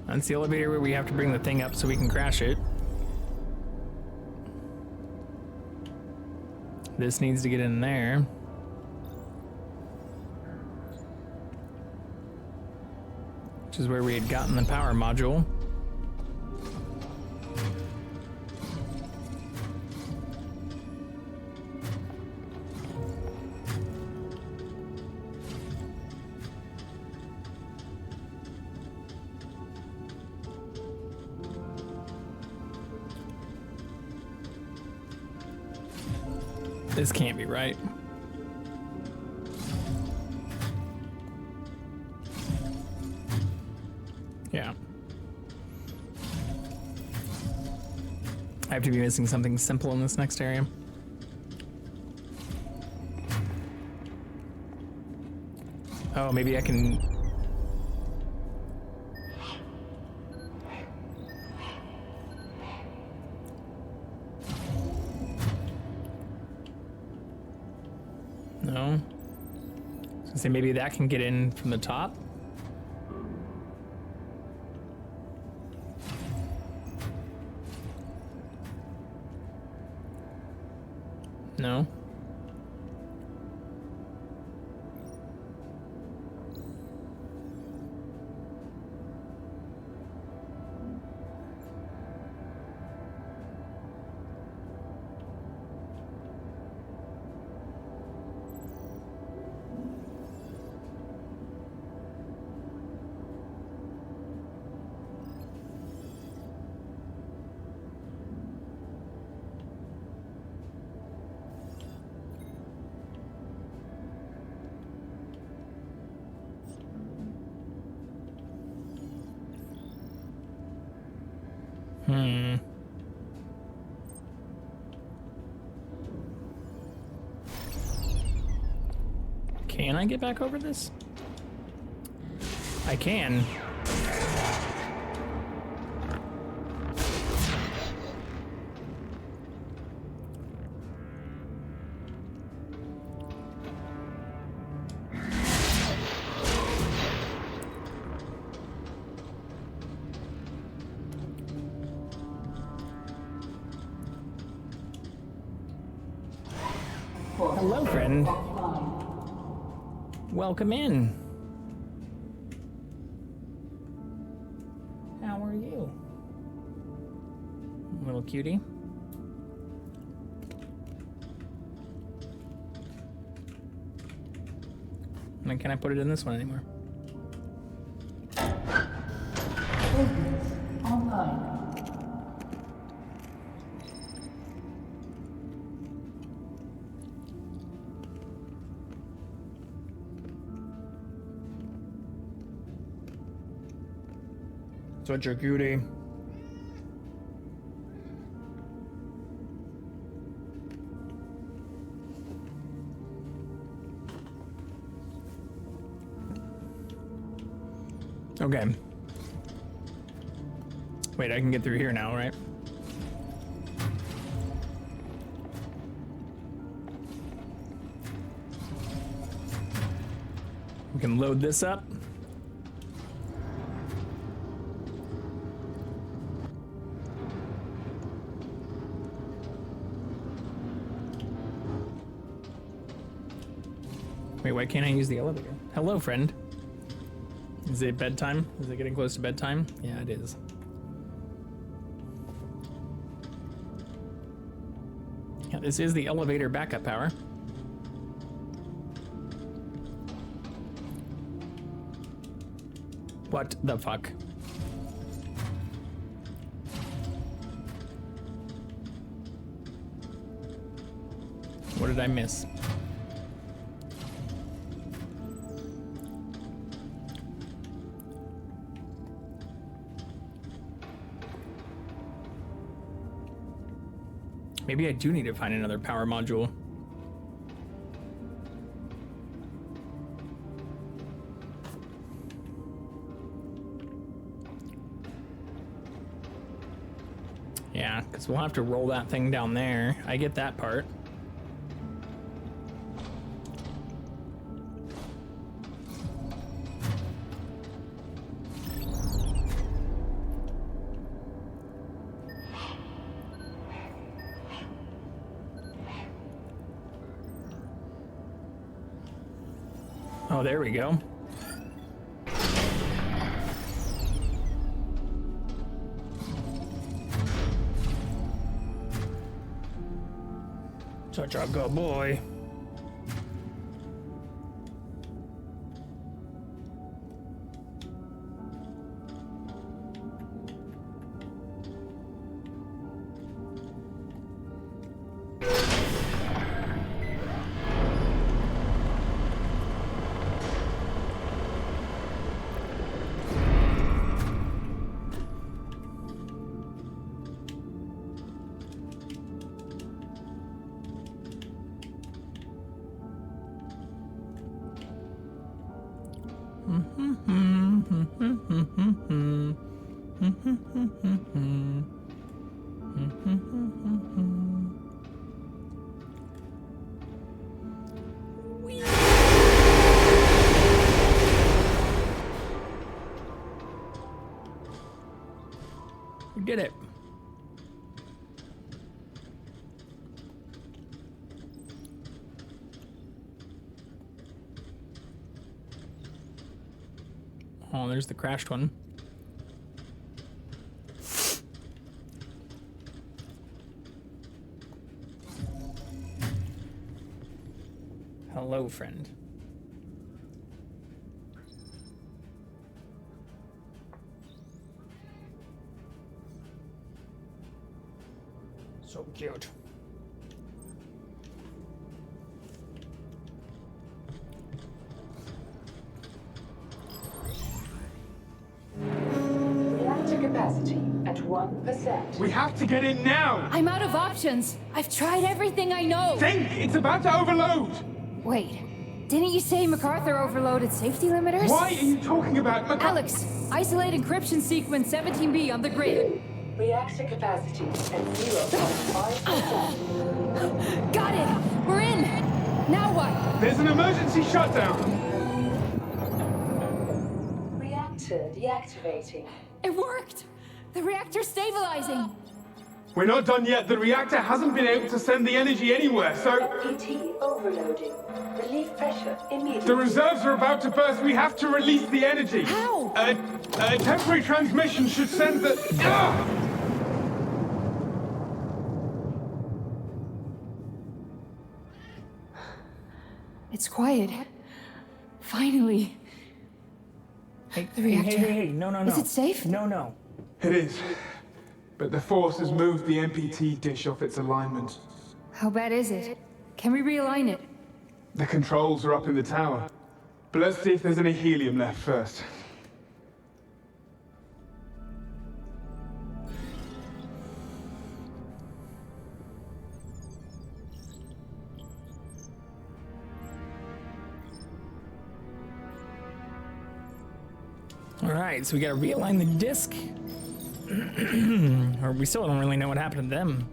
That's the elevator where we have to bring the thing up so we can crash it. This needs to get in there. Which is where we had gotten the power module. This can't be right. Yeah. I have to be missing something simple in this next area. Oh, maybe I can... No. So say maybe that can get in from the top. No. Can I get back over this? I can. Hello, friend. Welcome in. How are you? Little cutie. And can I put it in this one anymore? Online. Such a cutie. Okay. Wait, I can get through here now, right? We can load this up. Wait, why can't I use the elevator? Hello, friend. Is it bedtime? Is it getting close to bedtime? Yeah, it is. Yeah, this is the elevator backup power. What the fuck? What did I miss? Maybe I do need to find another power module. Yeah, because we'll have to roll that thing down there. I get that part. Oh, there we go. Such a good boy. We did it. Oh, there's the crashed one. Hello, friend. So cute. Reactor capacity at 1%. We have to get in now! I'm out of options. I've tried everything I know. Think! It's about to overload! Wait, didn't you say MacArthur overloaded safety limiters? Why are you talking about Alex, isolate encryption sequence 17B on the grid. Reactor capacity at 0.5%. Got it! We're in! Now what? There's an emergency shutdown! Reactor deactivating. It worked! The reactor's stabilizing! We're not done yet. The reactor hasn't been able to send the energy anywhere, so... PT overloading. Relieve pressure immediately. The reserves are about to burst. We have to release the energy. How? A temporary transmission should send the... It's quiet. Finally. Hey, The reactor. hey, no. Is it safe? No. It is. But the force has moved the MPT dish off its alignment. How bad is it? Can we realign it? The controls are up in the tower. But let's see if there's any helium left first. All right, so we gotta realign the disc. Or we still don't really know what happened to them.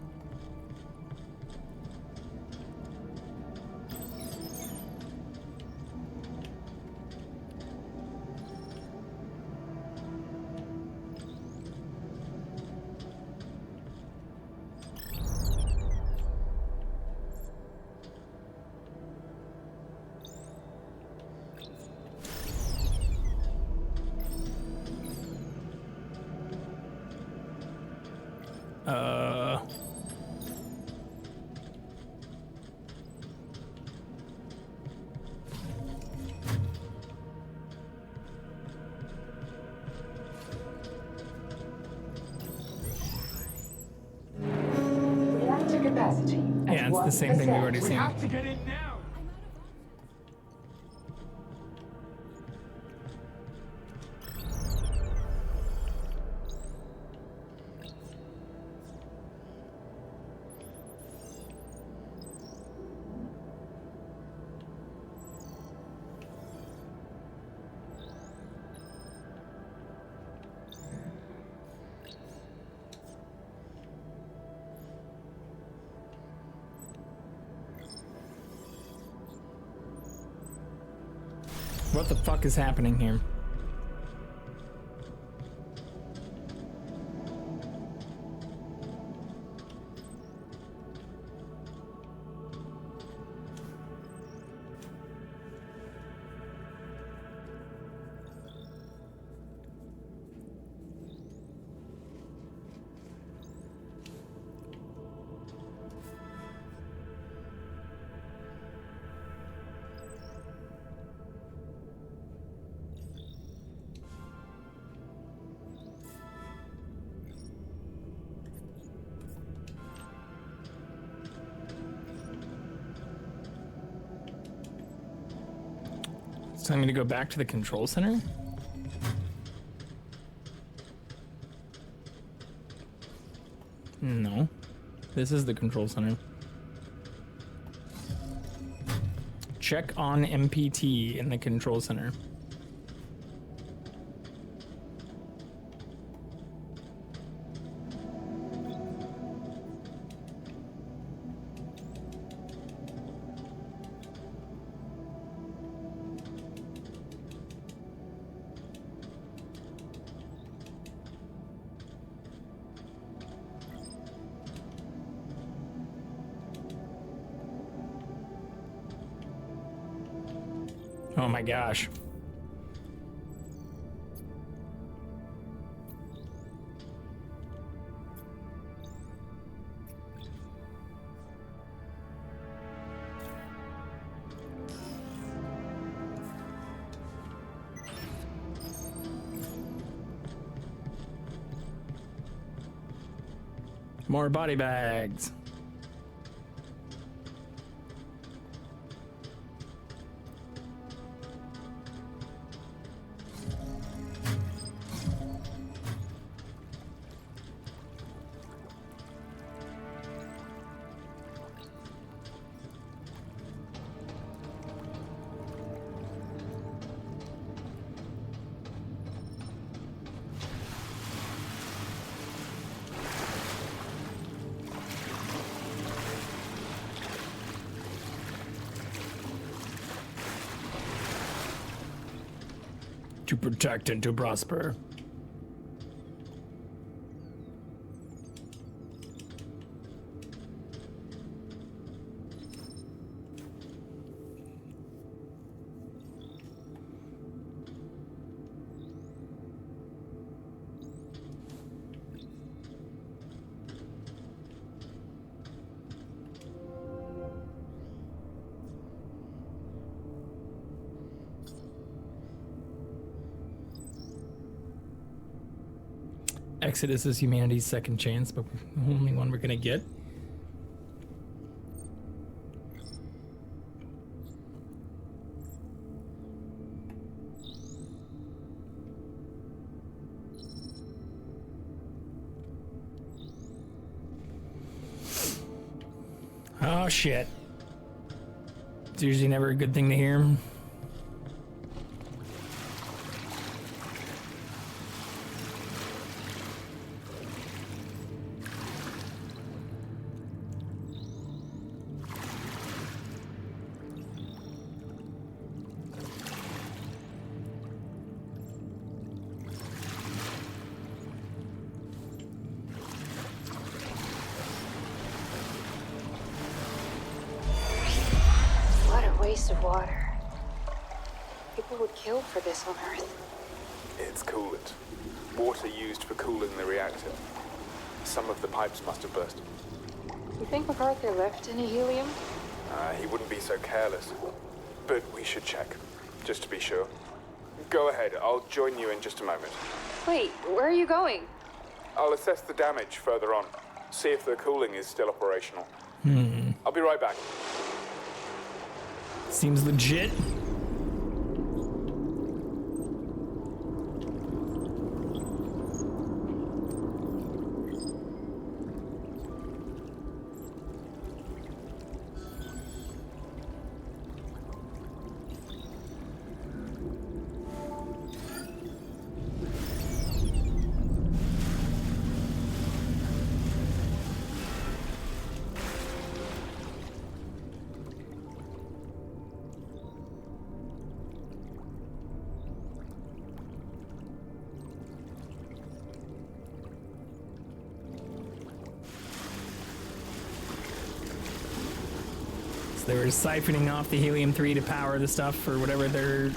Reactor capacity at Yeah, it's the same thing we've already 1%. seen. Have to get in now! What the fuck is happening here? It's telling me to go back to the control center? No. This is the control center. Check on MPT in the control center. Oh my gosh. More body bags. To protect and to prosper. Exodus is humanity's second chance, but the only one we're gonna get. Oh shit. It's usually never a good thing to hear. What a waste of water. People would kill for this on Earth. It's coolant. Water used for cooling the reactor. Some of the pipes must have burst. You think MacArthur left any helium? He wouldn't be so careless. But we should check, just to be sure. Go ahead, I'll join you in just a moment. Wait, where are you going? I'll assess the damage further on, see if the cooling is still operational. I'll be right back. Seems legit. So they were siphoning off the helium-3 to power the stuff for whatever their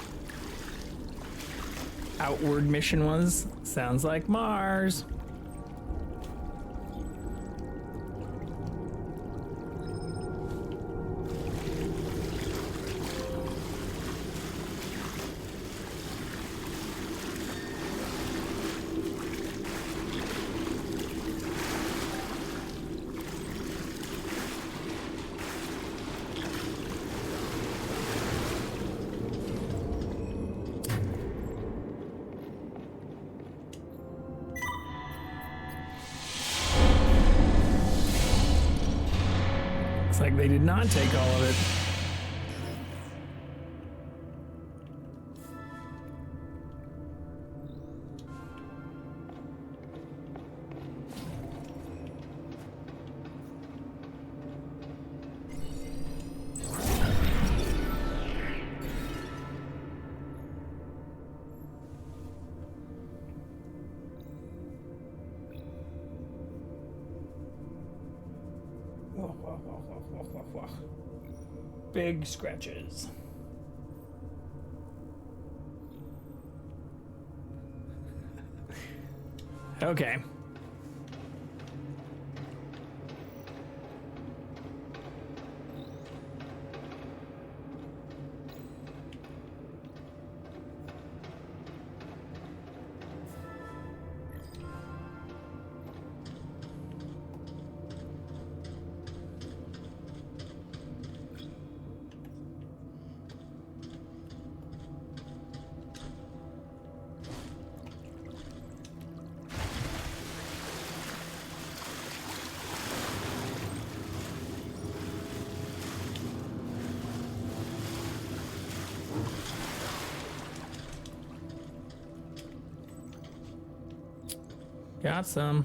outward mission was. Sounds like Mars. Looks like they did not take all of it. Big scratches. Okay. Got some.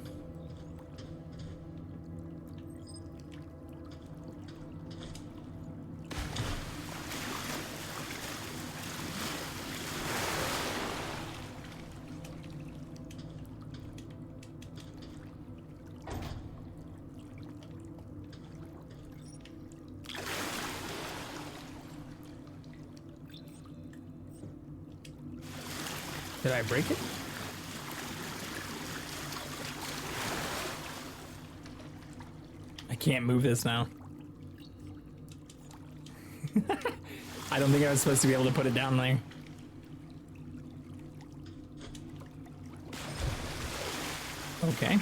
Did I break it? I can't move this now. I don't think I was supposed to be able to put it down there. Okay.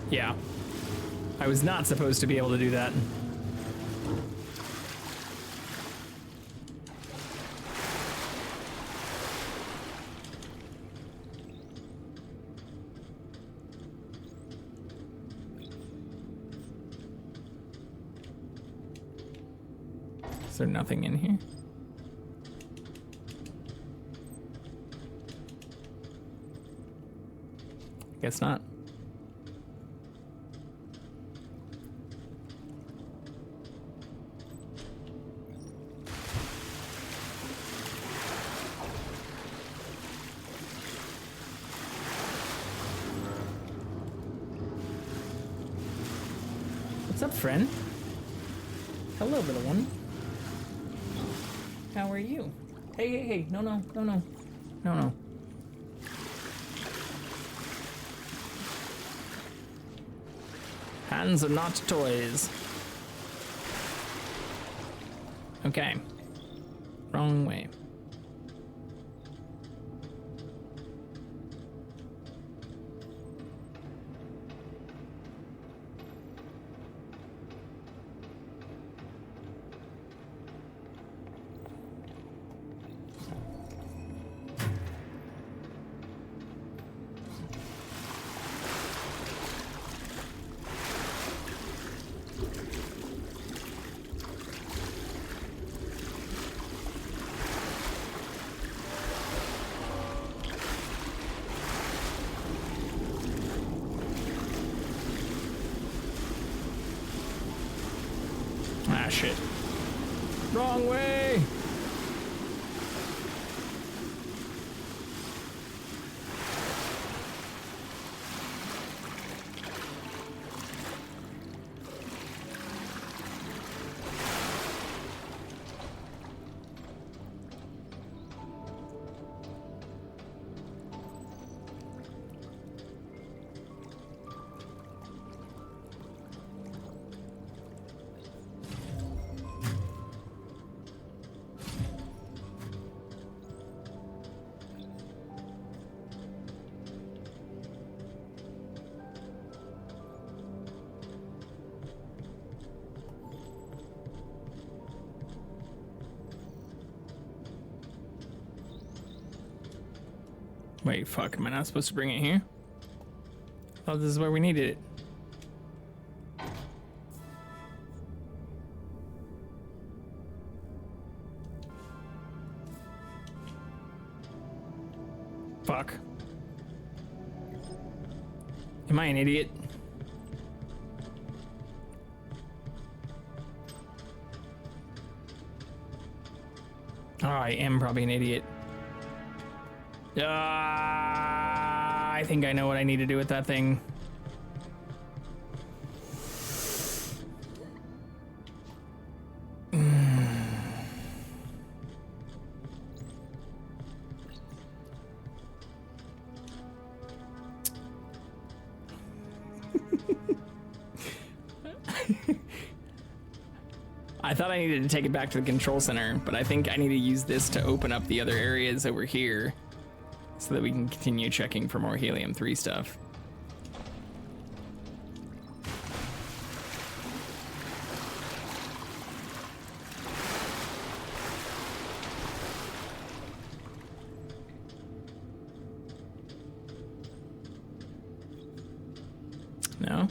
Yeah. I was not supposed to be able to do that. Is there nothing in here? Guess not. What's up, friend? Hello, little one. How are you? Hey, hey, hey. No, no, no, no. No, no. Hands are not toys. Okay. Wrong way. Ah, shit. Wrong way! Wait, fuck, am I not supposed to bring it here? Oh, this is where we needed it. Fuck. Am I an idiot? Oh, I am probably an idiot. I think I know what I need to do with that thing. I thought I needed to take it back to the control center, but I think I need to use this to open up the other areas over here so that we can continue checking for more helium-3 stuff. No?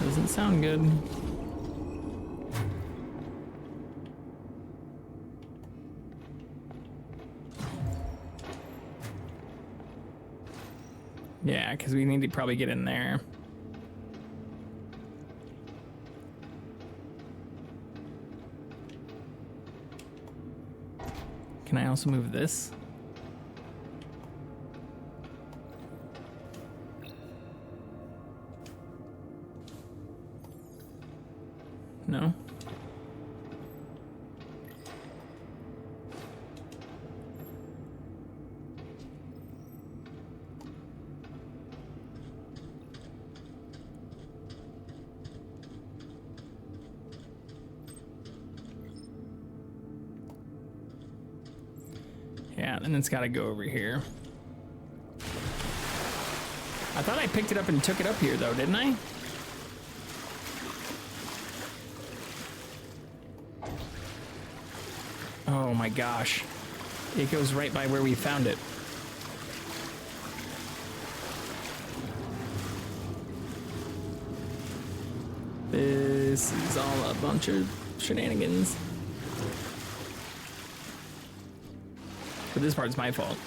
Doesn't sound good. Yeah, because we need to probably get in there. Can I also move this? No? Yeah, and it's got to go over here. I thought I picked it up and took it up here, though, didn't I? Oh my gosh. It goes right by where we found it. This is all a bunch of shenanigans. But this part's my fault.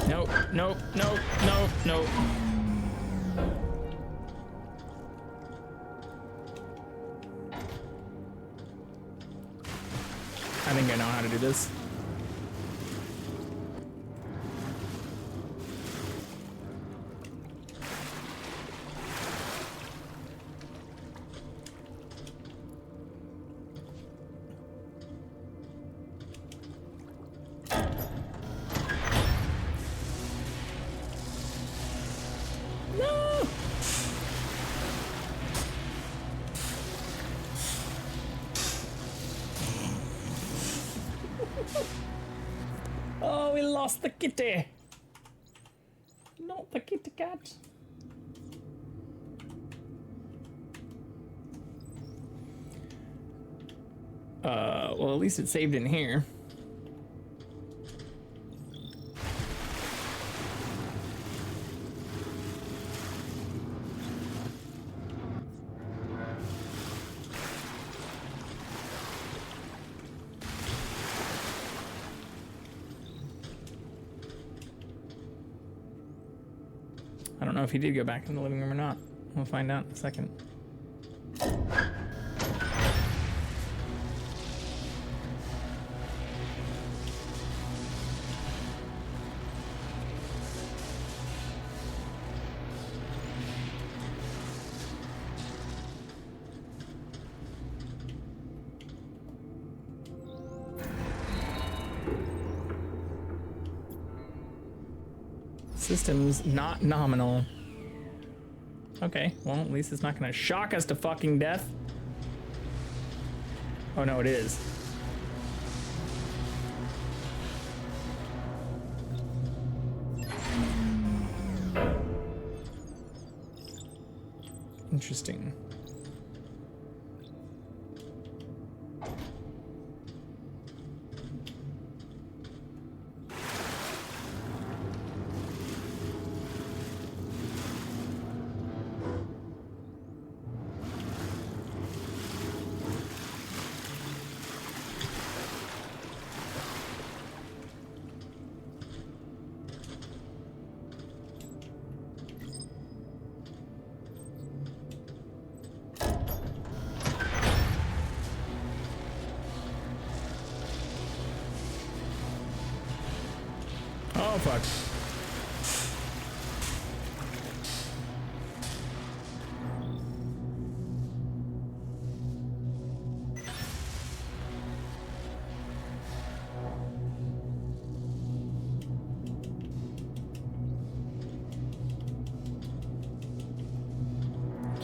Nope, nope, nope, nope, nope. I think I know how to do this. Oh, we lost the kitty. Not the kitty cat. Well, at least it saved in here. I don't know if he did go back in the living room or not. We'll find out in a second. Systems not nominal. Okay, well, at least it's not gonna shock us to fucking death. Oh no, it is. Interesting. Oh, fuck.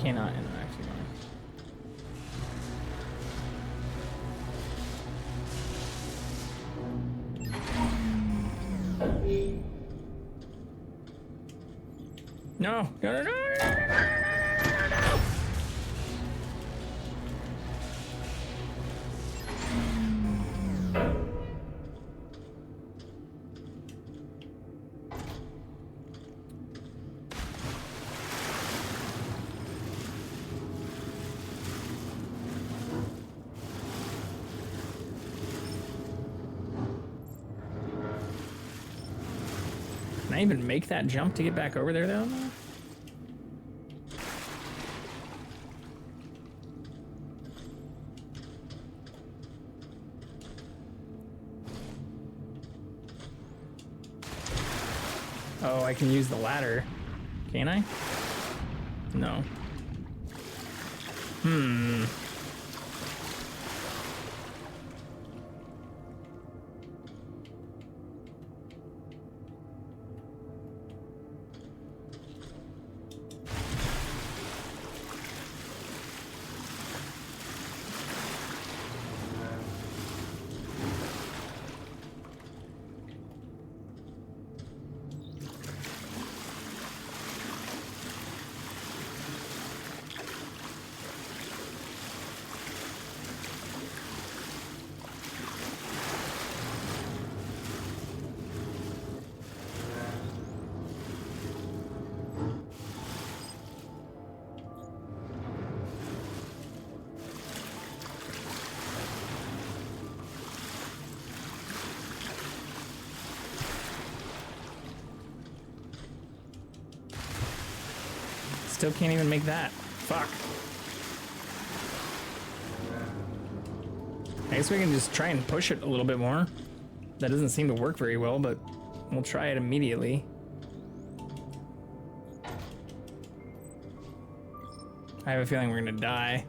Cannot interact with mine. No, no, no, no, no, no, no, no, no. Can I even make that jump to get back over there, though? Oh, I can use the ladder. Can I? No. Hmm. Still can't even make that. Fuck. I guess we can just try and push it a little bit more. That doesn't seem to work very well, but we'll try it immediately. I have a feeling we're gonna die.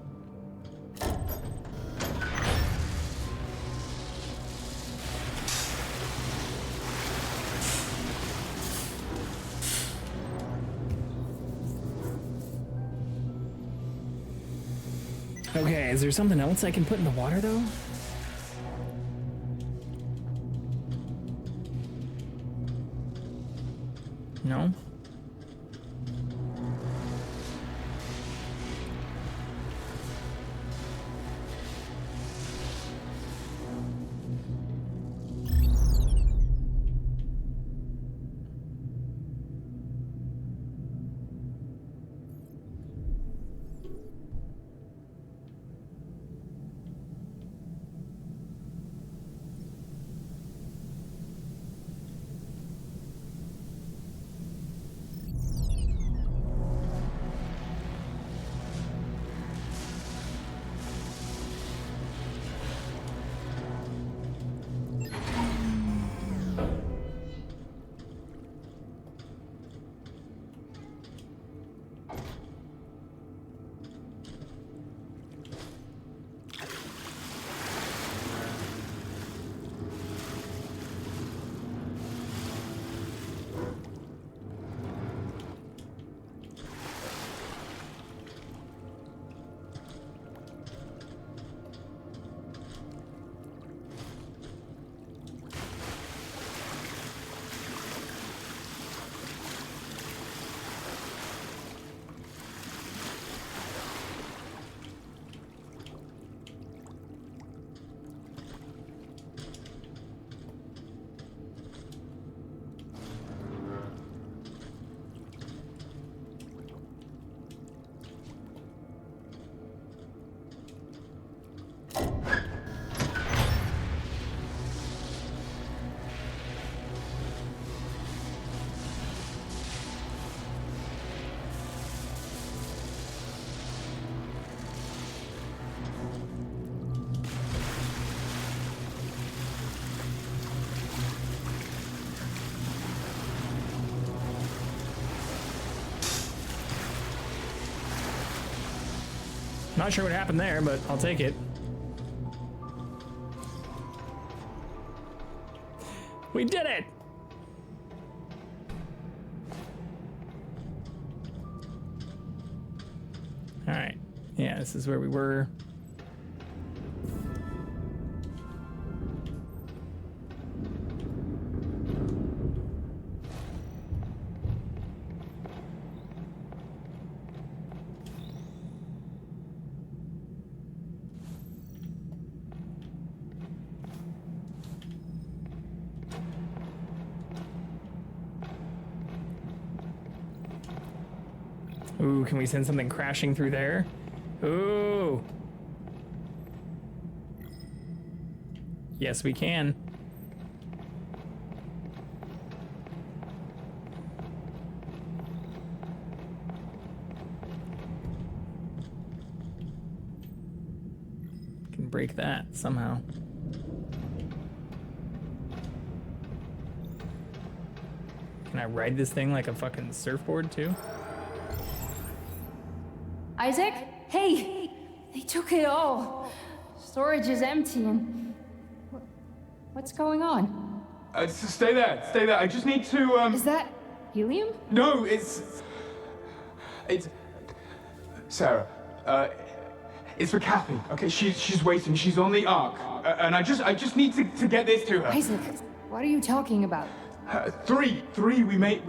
Okay, is there something else I can put in the water, though? No? Not sure what happened there, but I'll take it. We did it! Alright. Yeah, this is where we were. Ooh, can we send something crashing through there? Ooh. Yes, we can. Can break that somehow. Can I ride this thing like a fucking surfboard too? Isaac? Hey! They took it all. Storage is empty and... What's going on? Stay there, stay there. I just need to, Is that helium? No, it's... Sarah, it's for Kathy, okay? She's waiting, she's on the Ark. And I just need to get this to her. Isaac, what are you talking about? Three, we made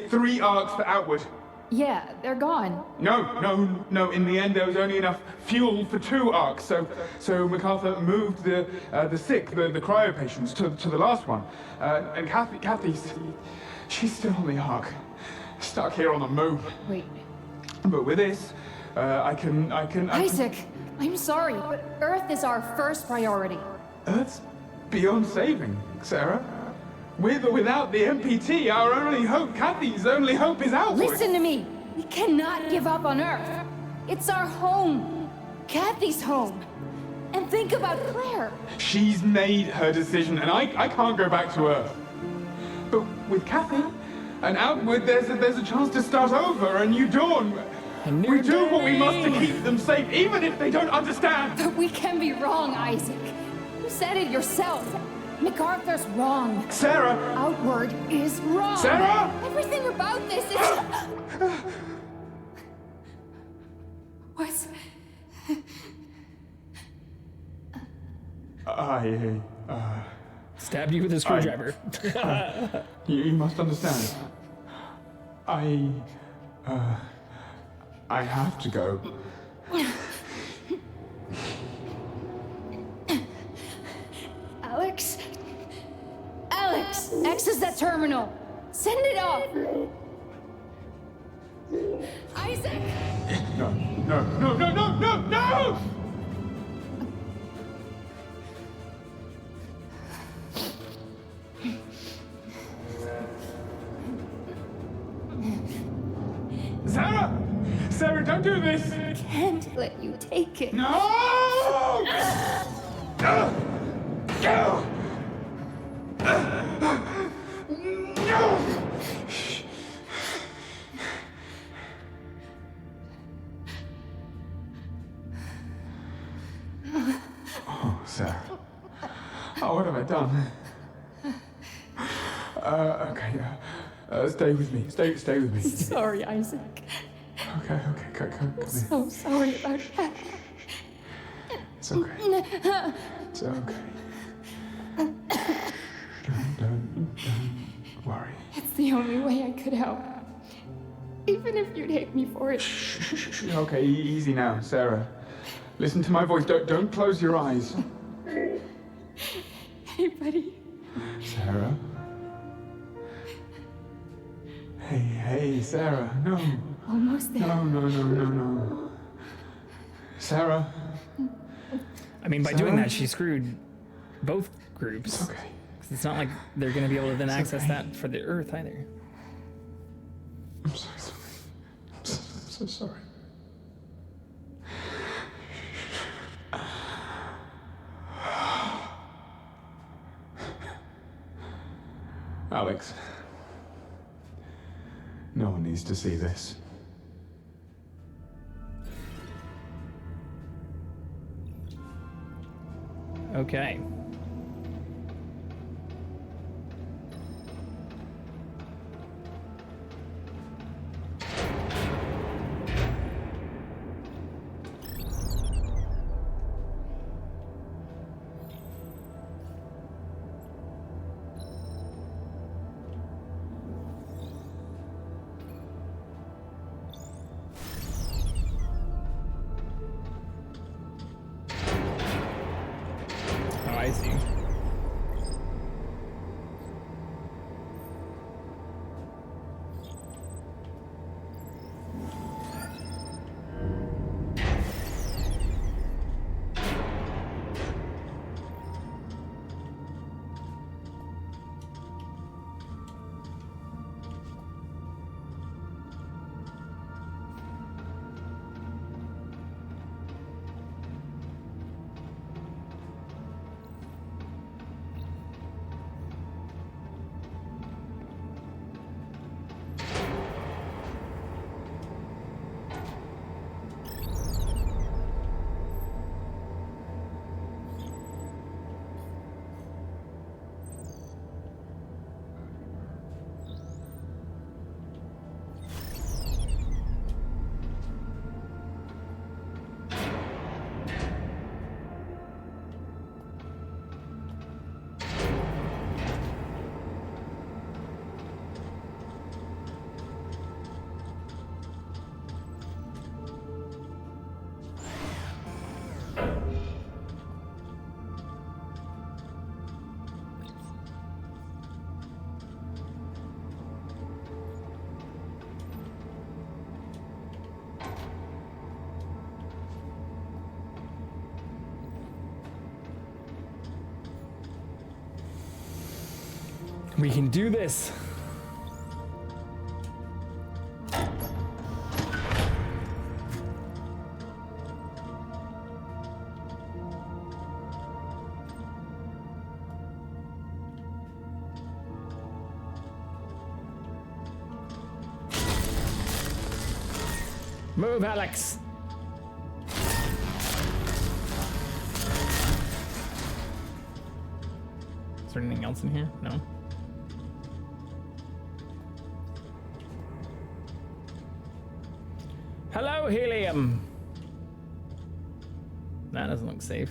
3 Arks for Outward. Yeah, they're gone. No. In the end, there was only enough fuel for 2 Arks, so MacArthur moved the sick, the cryo patients, to the last one. And she's still on the Ark, stuck here on the moon. Wait. But with this, I can. Isaac, I'm sorry, but Earth is our first priority. Earth's beyond saving, Sarah. With or without the MPT, our only hope, Kathy's only hope is outward. Listen to me. We cannot give up on Earth. It's our home. Kathy's home. And think about Claire. She's made her decision, and I can't go back to Earth. But with Kathy and Outward, there's a chance to start over, a new dawn. We do what we must to keep them safe, even if they don't understand. But we can be wrong, Isaac. You said it yourself. MacArthur's wrong. Sarah! Outward is wrong. Sarah! Everything about this is... What's... Stabbed you with a screwdriver. You must understand. I have to go. Alex? Access that terminal. Send it off. Isaac! No! Sarah, don't do this! I can't let you take it. No! No! Oh, Sarah. Oh, what have I done? Okay, stay with me. Stay with me. Sorry, Isaac. Okay, come here. So sorry about that. It's okay. It's okay. Don't worry. It's the only way I could help. Even if you'd hate me for it. Okay, easy now, Sarah. Listen to my voice. Don't close your eyes. Hey, buddy. Sarah? Hey, Sarah, no. Almost there. No. Sarah? I mean, by doing that, she screwed both groups. It's okay. 'Cause it's not like they're going to be able to then access that for the Earth either. I'm so sorry. I'm so sorry. Alex, no one needs to see this. Okay. Oh, I see. We can do this. Move, Alex. Is there anything else in here? No. Hello, helium. That doesn't look safe.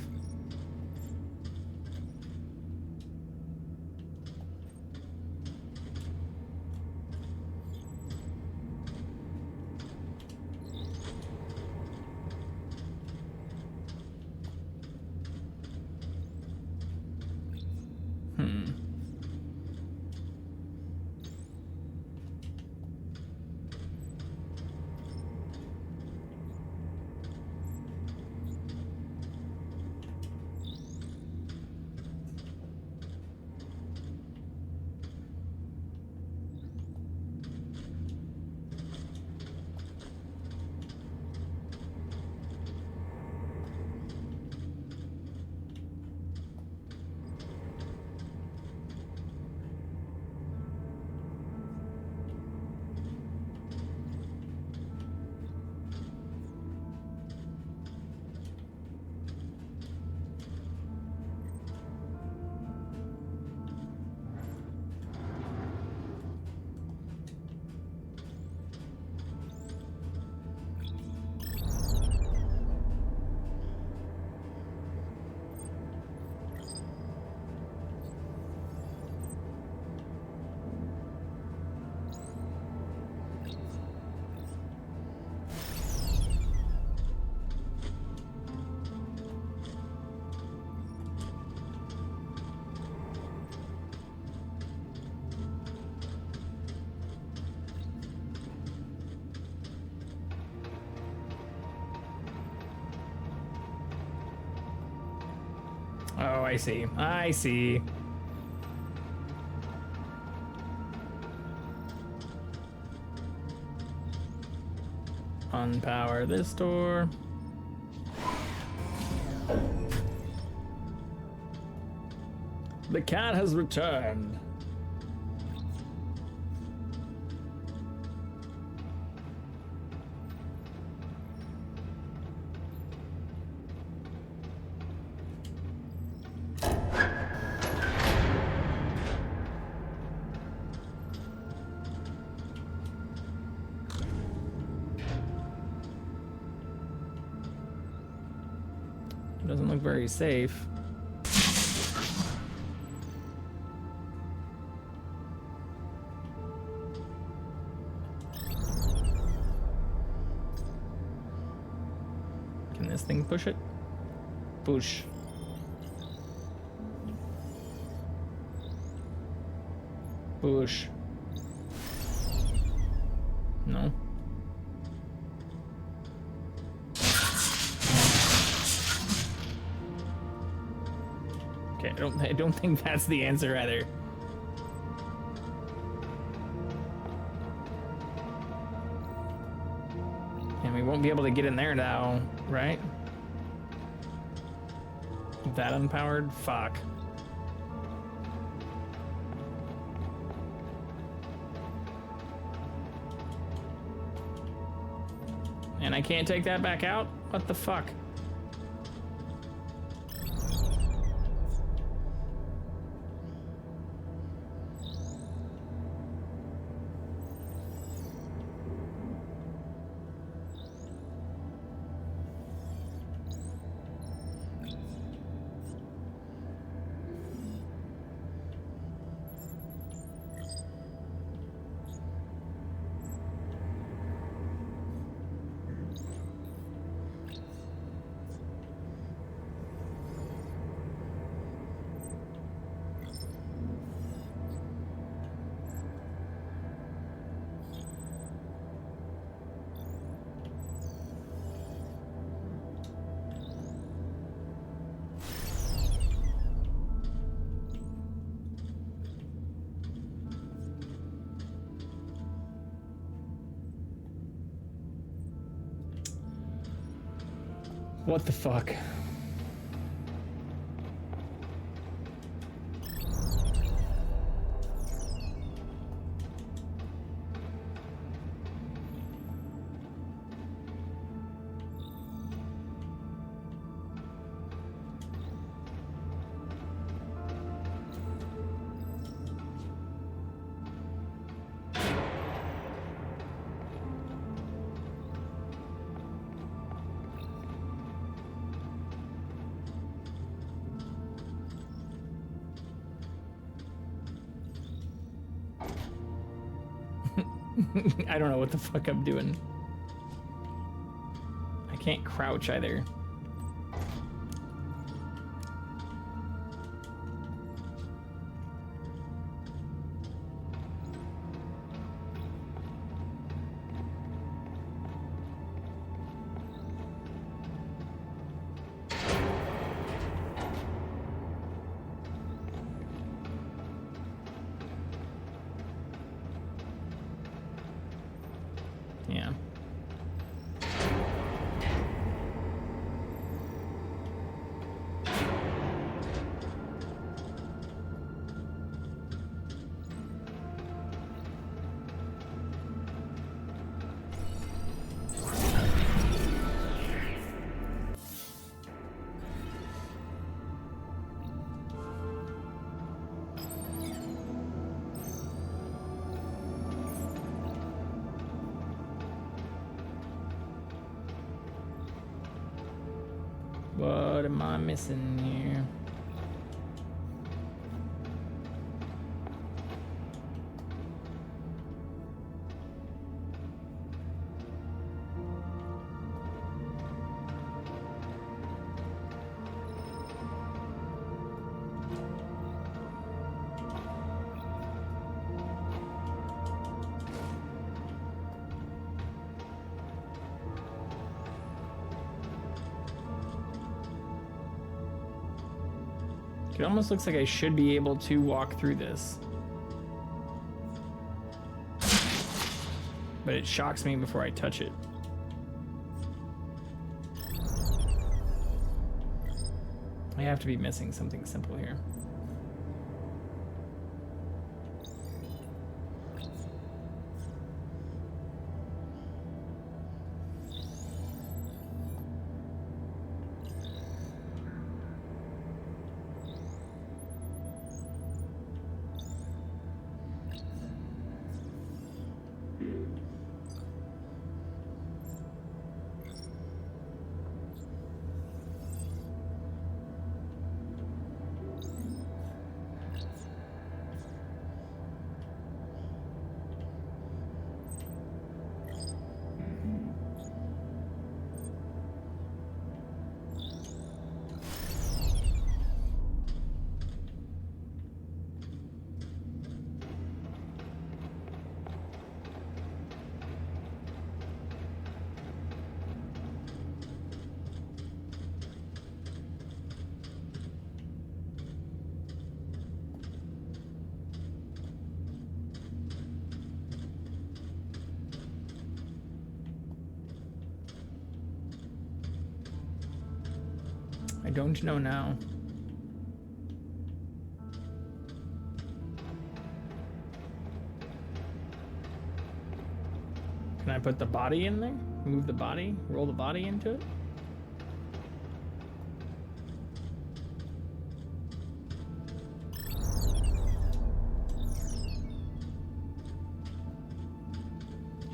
Oh, I see. I see. Unpower this door. The cat has returned. Doesn't look very safe. Can this thing push it? Push. Push. No. Okay, I don't think that's the answer either. And we won't be able to get in there now, right? That unpowered? Fuck. And I can't take that back out? What the fuck? What the fuck? I don't know what the fuck I'm doing. I can't crouch either. Yeah. What am I missing here? It almost looks like I should be able to walk through this. But it shocks me before I touch it. I have to be missing something simple here. I don't know now. Can I put the body in there? Move the body? Roll the body into it?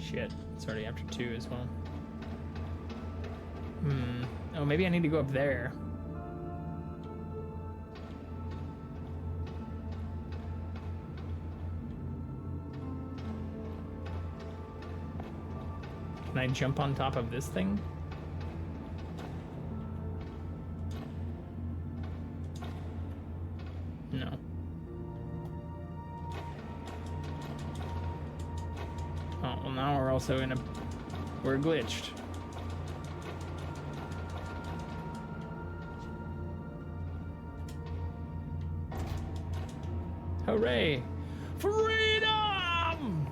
Shit, it's already after 2 as well. Oh, maybe I need to go up there. Can I jump on top of this thing? No. Oh, well now we're also in a... We're glitched. Hooray! Freedom!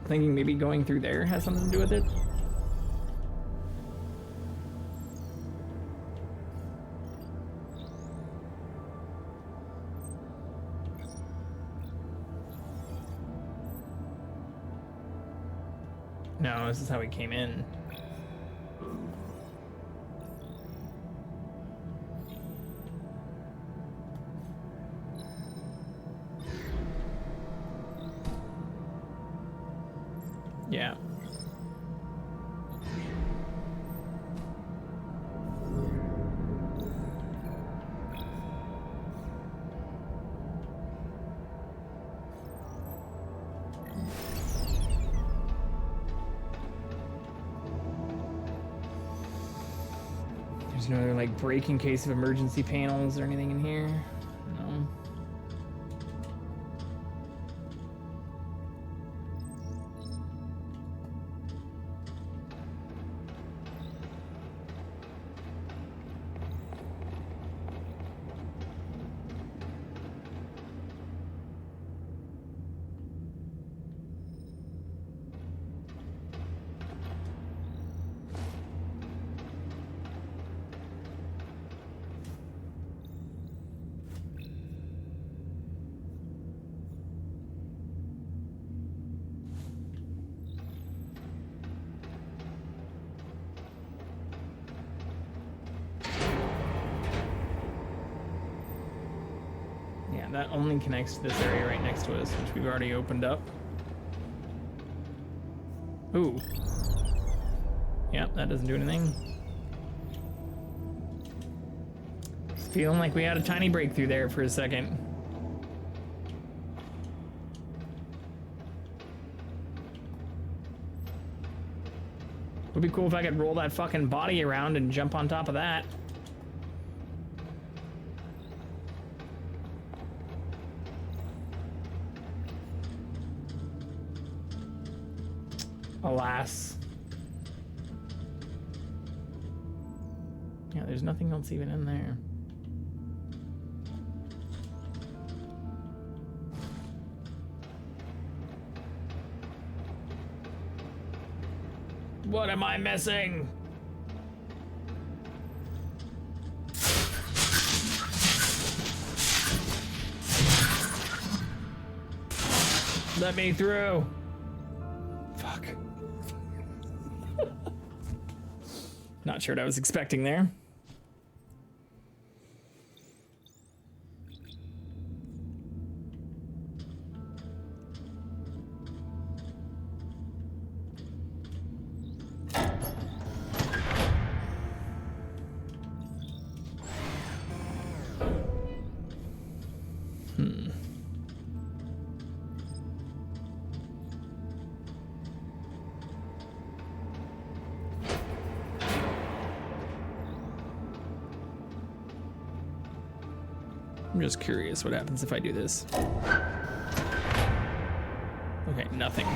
Thinking maybe going through there has something to do with it. No, this is how we came in. Yeah. There's no other like break in case of emergency panels or anything in here. No. That only connects to this area right next to us, which we've already opened up. Ooh. Yep, that doesn't do anything. Just feeling like we had a tiny breakthrough there for a second. Would be cool if I could roll that fucking body around and jump on top of that. Alas. Yeah, there's nothing else even in there. What am I missing? Let me through. Fuck. Not sure what I was expecting there. I'm just curious what happens if I do this. Okay, nothing.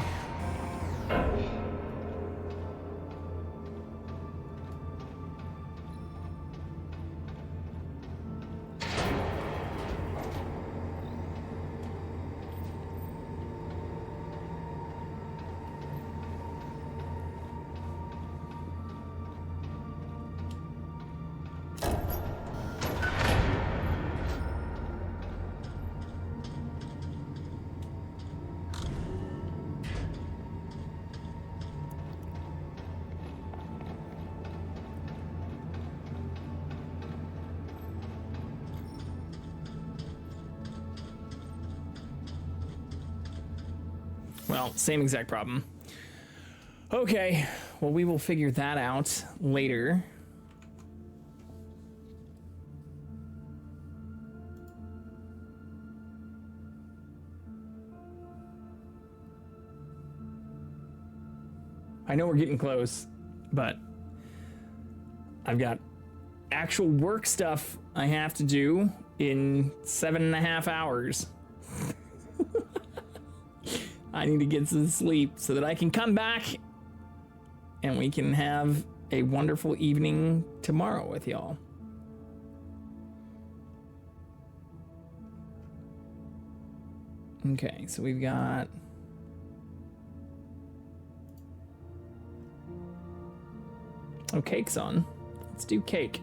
Well, same exact problem. Okay, well, we will figure that out later. I know we're getting close, but I've got actual work stuff I have to do in 7.5 hours. I need to get some sleep so that I can come back and we can have a wonderful evening tomorrow with y'all. Okay, so we've got... Oh, cake's on. Let's do cake.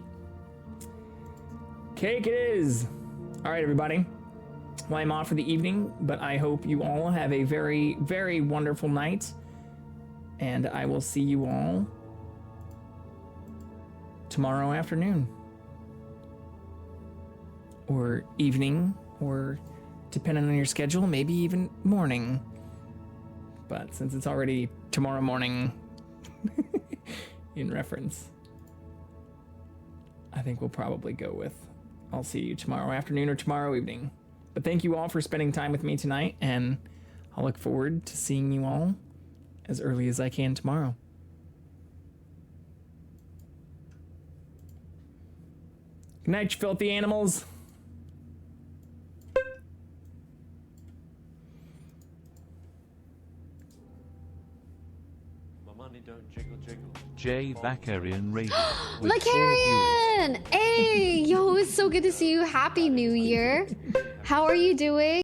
Cake it is! All right, everybody. Well, I'm off for the evening, but I hope you all have a very, very wonderful night. And I will see you all tomorrow afternoon. Or evening, or depending on your schedule, maybe even morning. But since it's already tomorrow morning in reference, I think we'll probably go with I'll see you tomorrow afternoon or tomorrow evening. But thank you all for spending time with me tonight, and I'll look forward to seeing you all as early as I can tomorrow. Good night, you filthy animals. My money don't jiggle jiggle. Jay Vakarian Radio. Vakarian! Hey, yo, it's so good to see you. Happy New Year. How are you doing?